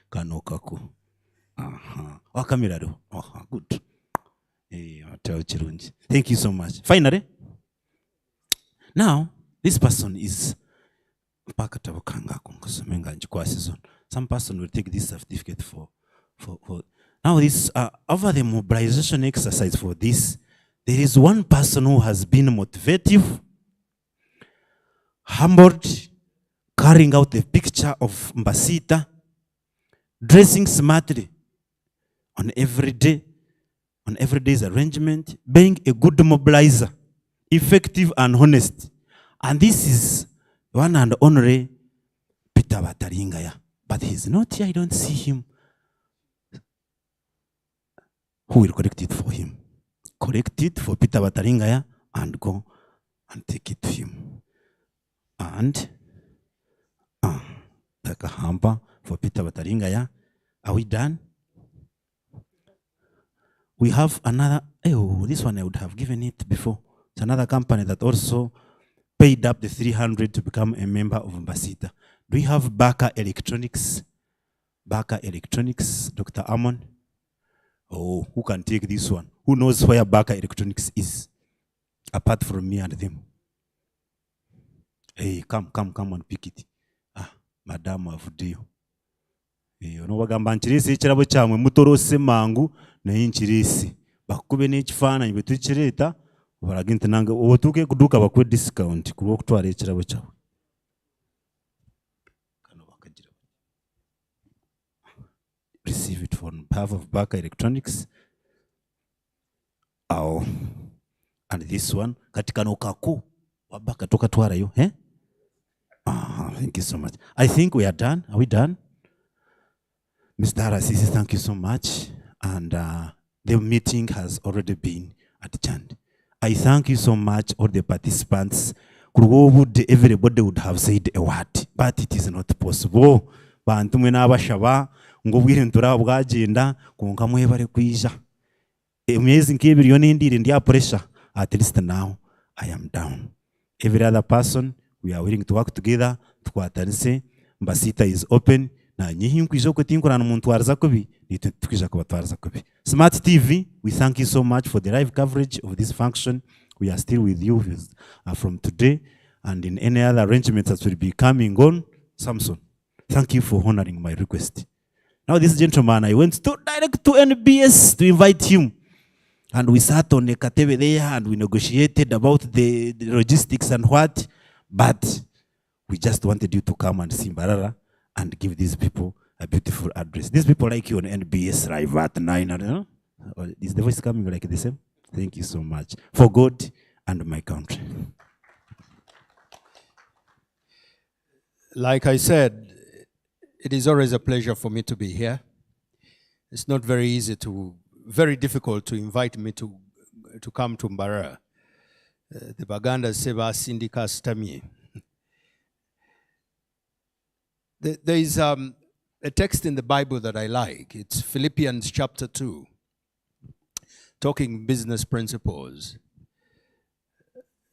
kano kako wakamera aliwo. Good. Thank you so much. Finally, now this person is some person will take this certificate for now this over the mobilization exercise for this, there is one person who has been motivative, humbled, carrying out the picture of Mbasita, dressing smartly on every day's arrangement, being a good mobilizer, effective and honest. And this is one and only Peter Bataringaya. But he's not here, I don't see him. Who will correct it for him? Correct it for Peter Bataringaya and go and take it to him. And like a hamper for Peter Bataringaya. Are we done? We have another, this one I would have given it before. It's another company that also paid up the 300 to become a member of Mbasita. Do we have Baka Electronics? Baka Electronics, Dr. Amon? Oh, who can take this one? Who knows where Baka Electronics is? Apart from me and them. Hey, come and pick it. Madam Avudio. Ono bagamba nchirisi ekirabo kyamwe mutorose mangu naye nchirisi bakube n'ekifaananyi bwe tukireeta baraga nti nange otuuke kuduuka bakwe discount ku lw'okutwala ekirabo kyabwe. Receive it on behalf of Baka Electronics. And this one katika nokako wabaka toka twarayo, eh? Thank you so much. I think we are done. Are we done? Mr. Arasisi, thank you so much. And the meeting has already been adjourned. I thank you so much, all the participants. Everybody would have said a word, but it is not possible. Bantu mwena abashaba ngo bwirentura bwagenda konka mwebare kwija. Emyezi nk'ebiri yo nindire ndi pressure. At least now I am down. Every other person, we are willing to work together. Tukwatanise, Mbasita is open. Smart TV, we thank you so much for the live coverage of this function. We are still with you from today, and in any other arrangements that will be coming on. Samson, thank you for honoring my request. Now this gentleman, I went direct to NBS to invite him, and we sat on the Katebe there and we negotiated about the logistics and what, but we just wanted you to come and see Mbarara and give these people a beautiful address. These people like you on NBS Live at 9. I don't know. Is the voice coming like the same? Thank you so much. For God and my country. Like I said, it is always a pleasure for me to be here. It's not very difficult to invite me to come to Mbarara. The Baganda Seva Sindika Stami. There is a text in the Bible that I like. It's Philippians chapter 2, talking business principles.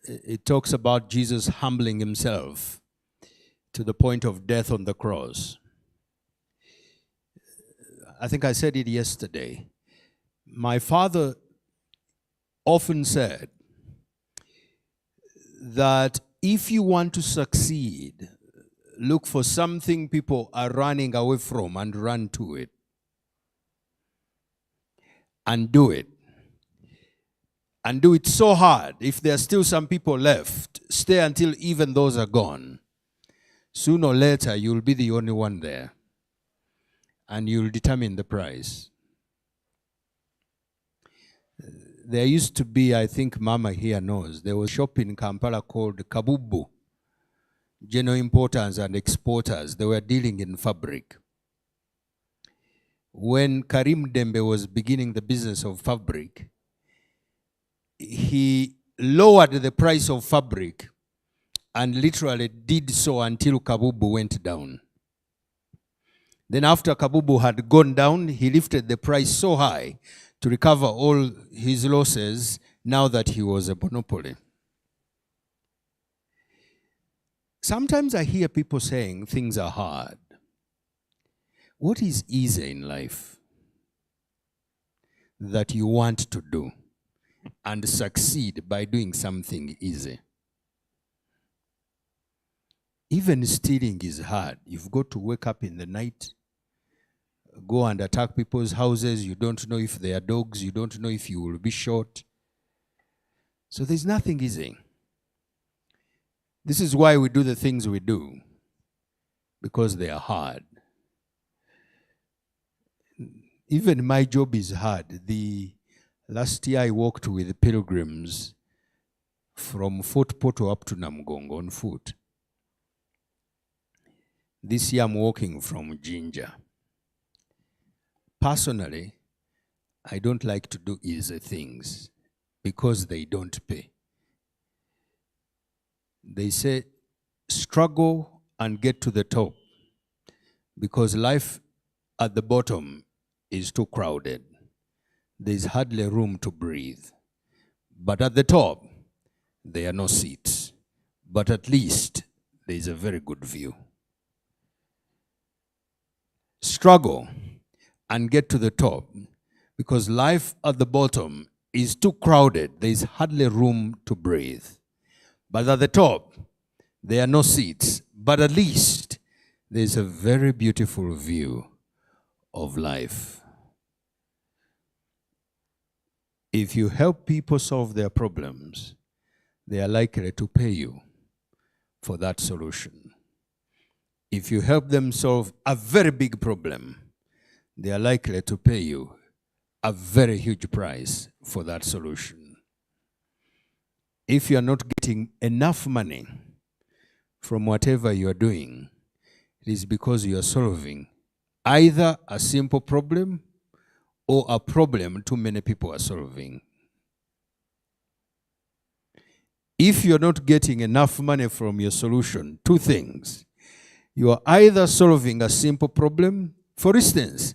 It talks about Jesus humbling himself to the point of death on the cross. I think I said it yesterday. My father often said that if you want to succeed, look for something people are running away from and run to it. And do it. And do it so hard. If there are still some people left, stay until even those are gone. Sooner or later, you'll be the only one there. And you'll determine the price. There used to be, I think Mama here knows, there was a shop in Kampala called Kabubu. General importers and exporters, they were dealing in fabric. When Karim Dembe was beginning the business of fabric, he lowered the price of fabric and literally did so until Kabubu went down. Then after Kabubu had gone down, he lifted the price so high to recover all his losses now that he was a monopoly. Sometimes I hear people saying things are hard. What is easy in life that you want to do and succeed by doing something easy? Even stealing is hard. You've got to wake up in the night, go and attack people's houses. You don't know if they are dogs. You don't know if you will be shot. So there's nothing easy. This is why we do the things we do, because they are hard. Even my job is hard. Last year I walked with pilgrims from Fort Portal up to Namgongo on foot. This year I'm walking from Jinja. Personally, I don't like to do easy things because they don't pay. They say, struggle and get to the top, because life at the bottom is too crowded. There's hardly room to breathe. But at the top, there are no seats. But at least there's a very good view. Struggle and get to the top, because life at the bottom is too crowded. There's hardly room to breathe. But at the top, there are no seats. But at least there's a very beautiful view of life. If you help people solve their problems, they are likely to pay you for that solution. If you help them solve a very big problem, they are likely to pay you a very huge price for that solution. If you are not getting enough money from whatever you are doing, it is because you are solving either a simple problem or a problem too many people are solving. If you're not getting enough money from your solution, two things. You are either solving a simple problem. For instance,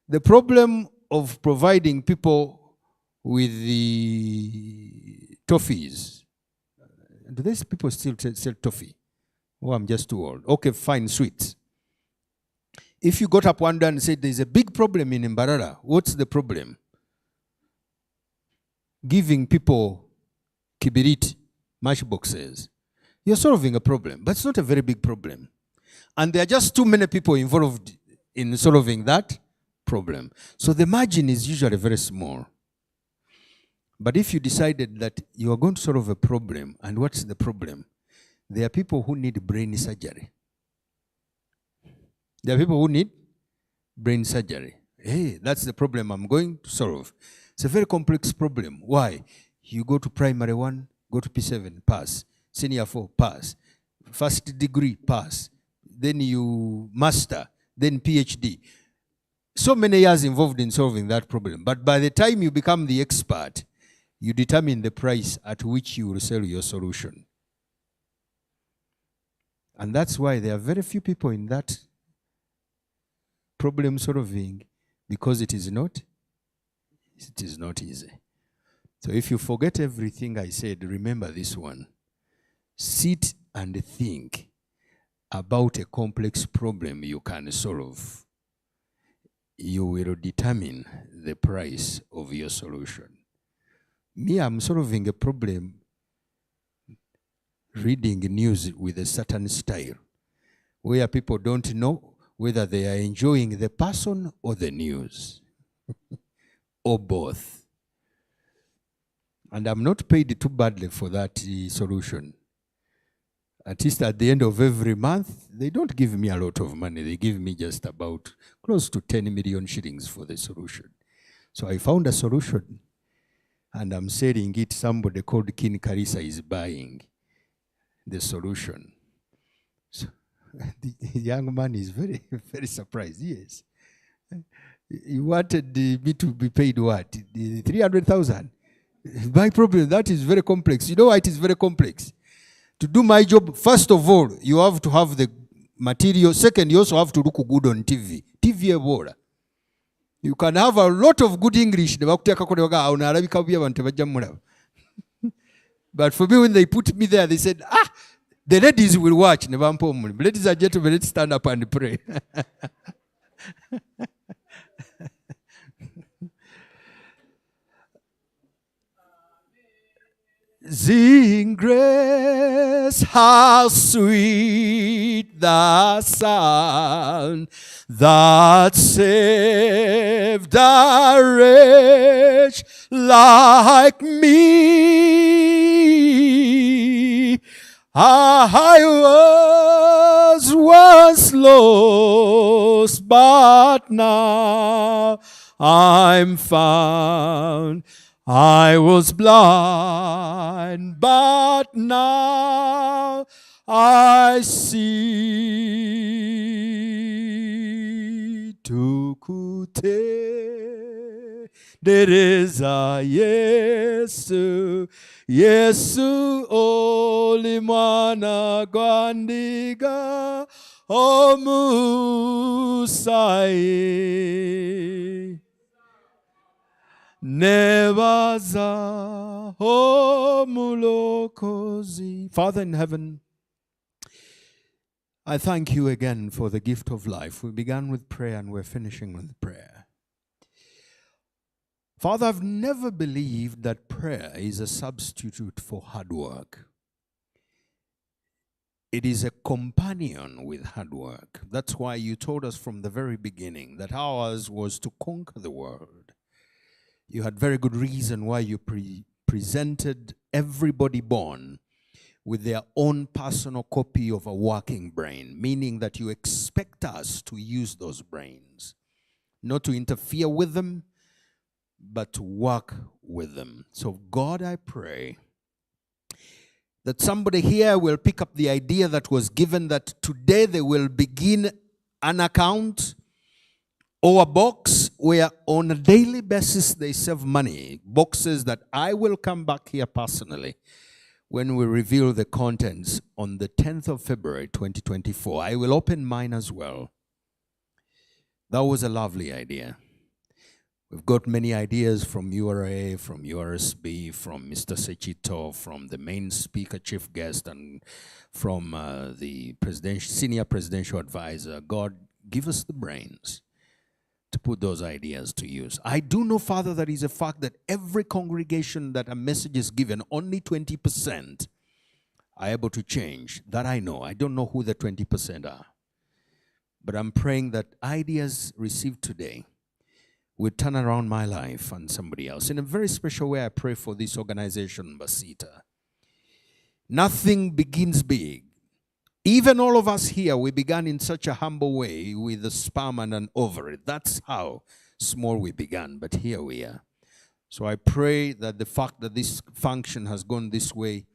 the problem of providing people with the toffees. Do these people still sell toffee? Oh, I'm just too old. Okay, fine, sweets. If you got up one day and said, there's a big problem in Mbarara, what's the problem? Giving people kibirit matchboxes. You're solving a problem, but it's not a very big problem. And there are just too many people involved in solving that problem. So the margin is usually very small. But if you decided that you are going to solve a problem, and what's the problem? There are people who need brain surgery. There are people who need brain surgery. Hey, that's the problem I'm going to solve. It's a very complex problem. Why? You go to primary 1, go to P7, pass. Senior 4, pass. First degree, pass. Then you master, then PhD. So many years involved in solving that problem. But by the time you become the expert, you determine the price at which you will sell your solution. And that's why there are very few people in that problem solving, because it is not easy. So if you forget everything I said, remember this one. Sit and think about a complex problem you can solve. You will determine the price of your solution. Me, I'm solving a problem reading news with a certain style, where people don't know whether they are enjoying the person or the news, or both. And I'm not paid too badly for that solution. At least at the end of every month, they don't give me a lot of money. They give me just about close to 10 million shillings for the solution. So I found a solution, and I'm selling it. Somebody called King Karisa is buying the solution. So the young man is very, very surprised. Yes. You wanted me to be paid what? 300,000? My problem, that is very complex. You know why it is very complex? To do my job, first of all, you have to have the material. Second, you also have to look good on TV. TV ebola. You can have a lot of good English. But for me, when they put me there, they said, the ladies will watch. Ladies and gentlemen, let's stand up and pray. Sing grace, how sweet the sound that saved a wretch like me. I was once lost, but now I'm found. I was blind, but now I see. Tukute dereza Yesu, Yesu oli mwana gwandiga omusai. Nebaza omulokozi. Father in heaven, I thank you again for the gift of life. We began with prayer and we're finishing with prayer. Father, I've never believed that prayer is a substitute for hard work. It is a companion with hard work. That's why you told us from the very beginning that ours was to conquer the world. You had very good reason why you presented everybody born with their own personal copy of a working brain, meaning that you expect us to use those brains, not to interfere with them, but to work with them. So God, I pray that somebody here will pick up the idea that was given that today they will begin an account or a box where on a daily basis they save money. Boxes that I will come back here personally when we reveal the contents on the 10th of February 2024. I will open mine as well. That was a lovely idea. We've got many ideas from URA, from URSB, from Mr. Sechito, from the main speaker, chief guest, and from the senior presidential advisor. God, give us the brains to put those ideas to use. I do know, Father, that is a fact that every congregation that a message is given, only 20% are able to change. That I know. I don't know who the 20% are. But I'm praying that ideas received today will turn around my life and somebody else. In a very special way, I pray for this organization, Basita. Nothing begins big. Even all of us here, we began in such a humble way with a sperm and an ovary. That's how small we began, but here we are. So I pray that the fact that this function has gone this way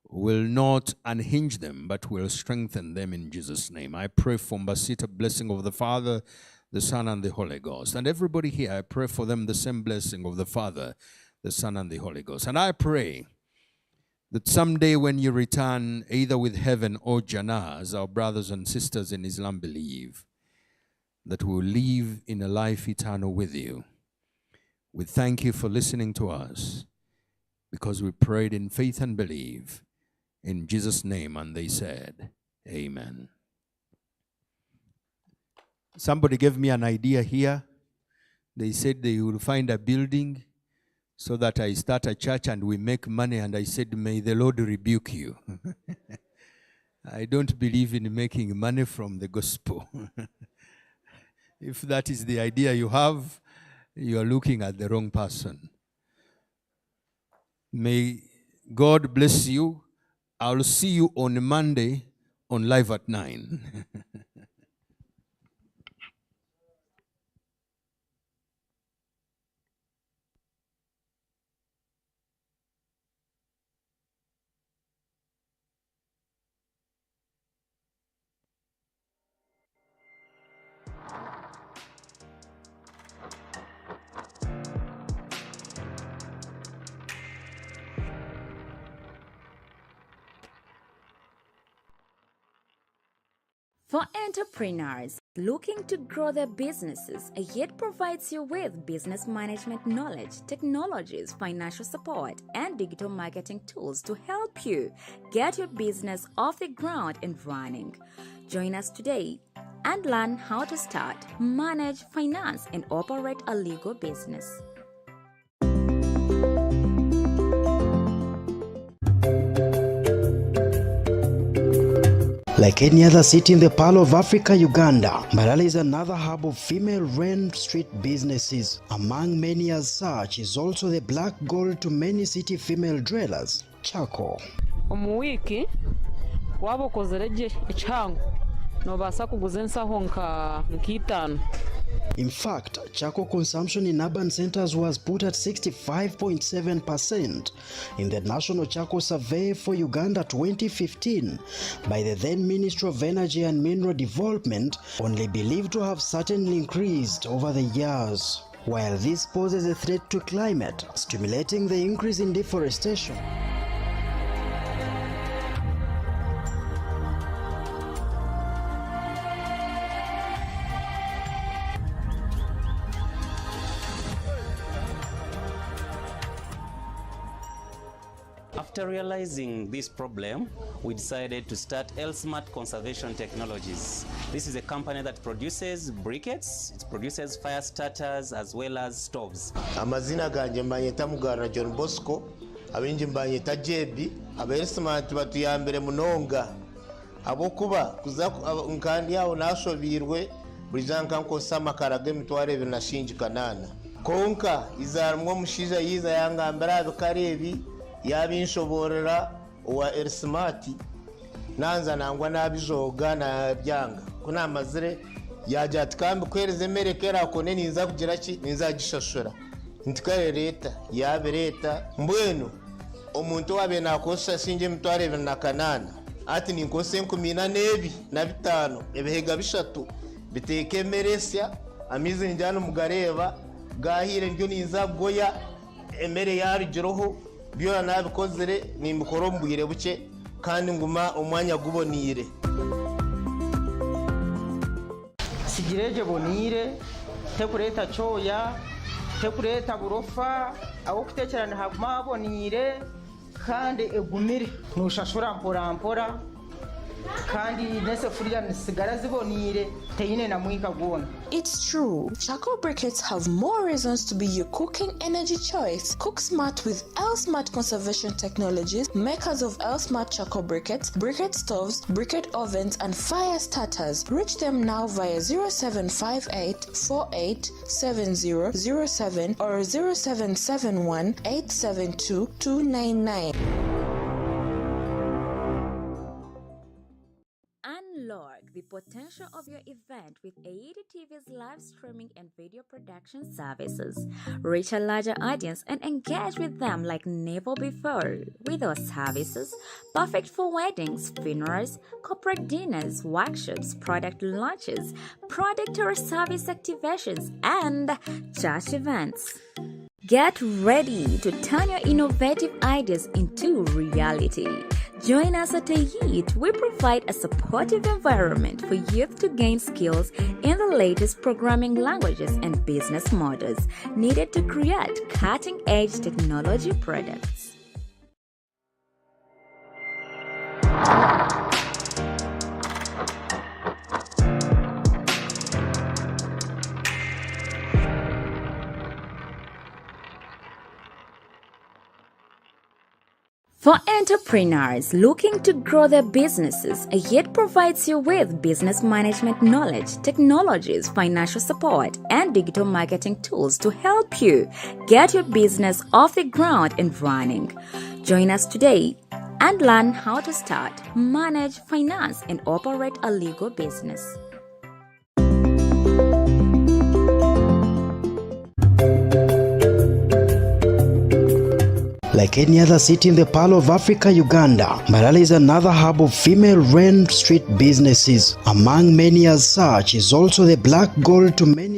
will not unhinge them, but will strengthen them in Jesus' name. I pray for Mbasita, blessing of the Father, the Son, and the Holy Ghost. And everybody here, I pray for them the same blessing of the Father, the Son, and the Holy Ghost. And I pray that someday when you return, either with heaven or Jannah, as our brothers and sisters in Islam believe, that we'll live in a life eternal with you. We thank you for listening to us, because we prayed in faith and believe. In Jesus' name, and they said, Amen. Somebody gave me an idea here. They said they will find a building so that I start a church and we make money. And I said, may the Lord rebuke you. I don't believe in making money from the gospel. If that is the idea you have, you are looking at the wrong person. May God bless you I'll see you on Monday on Live at 9. For entrepreneurs looking to grow their businesses, yet provides you with business management knowledge, technologies, financial support, and digital marketing tools to help you get your business off the ground and running. Join us today and learn how to start, manage, finance, and operate a legal business. Like any other city in the Pearl of Africa, Uganda, Mbarara is another hub of female-run street businesses. Among many as such is also the black gold to many city female dwellers, Chako. Omuwiki waba okozere gye ekihango nobaasa kuguza ensaho nk'itaano. In fact, Chako consumption in urban centers was put at 65.7% in the National Chako Survey for Uganda 2015 by the then Ministry of Energy and Mineral Development, only believed to have certainly increased over the years. While this poses a threat to climate, stimulating the increase in deforestation. After realizing this problem, we decided to start Elsmart Conservation Technologies. This is a company that produces briquettes, it produces fire starters as well as stoves. Amazina ganje mbanyeta Mbarara John Bosco, abinji mbanyeta Jebi, abaelsmart batuyambere munonga. Abokuba kuza nkandi yawo nashovirwe burizanka nkosa makarage mitware binashinji kanana. Konka izarumwo mushiza yiza yangambara abikarebi yabinshoborera wa Elsmart nanza nangwa nabijoga na byanga kuna mazire yaje atkambe kwereze merekera kone ninza kugira ki ninza gishashura ntikare leta yabe leta mbwenu omuntu wabe nakosha sinje mitware na kanana ati ninkose 14 na 5 ebihega bishatu biteke meresya amize njano mugareba gahire ndyo ninza goya emere yari jiroho byora nabikozere nimukoro mbwire buke kandi nguma umwanya gubonire sigireje bonire tekureta choya tekureta burofa abo kutekerana haguma abonire kandi egumire nushashura mpora kandi nesefuriya nisigara zibonire teyine na mwika gona. It's true, charcoal briquettes have more reasons to be your cooking energy choice. Cook smart with Elsmart Conservation Technologies, makers of Elsmart charcoal briquettes, briquette stoves, briquette ovens, and fire starters. Reach them now via 0758 487007 or 0771 872 299. Unlock the potential of your event with AED TV's live streaming and video production services. Reach a larger audience and engage with them like never before. With our services, perfect for weddings, funerals, corporate dinners, workshops, product launches, product or service activations, and church events. Get ready to turn your innovative ideas into reality. Join us at AED. We provide a supportive environment for youth to gain skills in the latest programming languages and business models needed to create cutting-edge technology products. For entrepreneurs looking to grow their businesses, yet provides you with business management knowledge, technologies, financial support, and digital marketing tools to help you get your business off the ground and running. Join us today and learn how to start, manage, finance, and operate a legal business. Like any other city in the Pearl of Africa, Uganda, Mbarara is another hub of female-run street businesses. Among many as such is also the black gold to many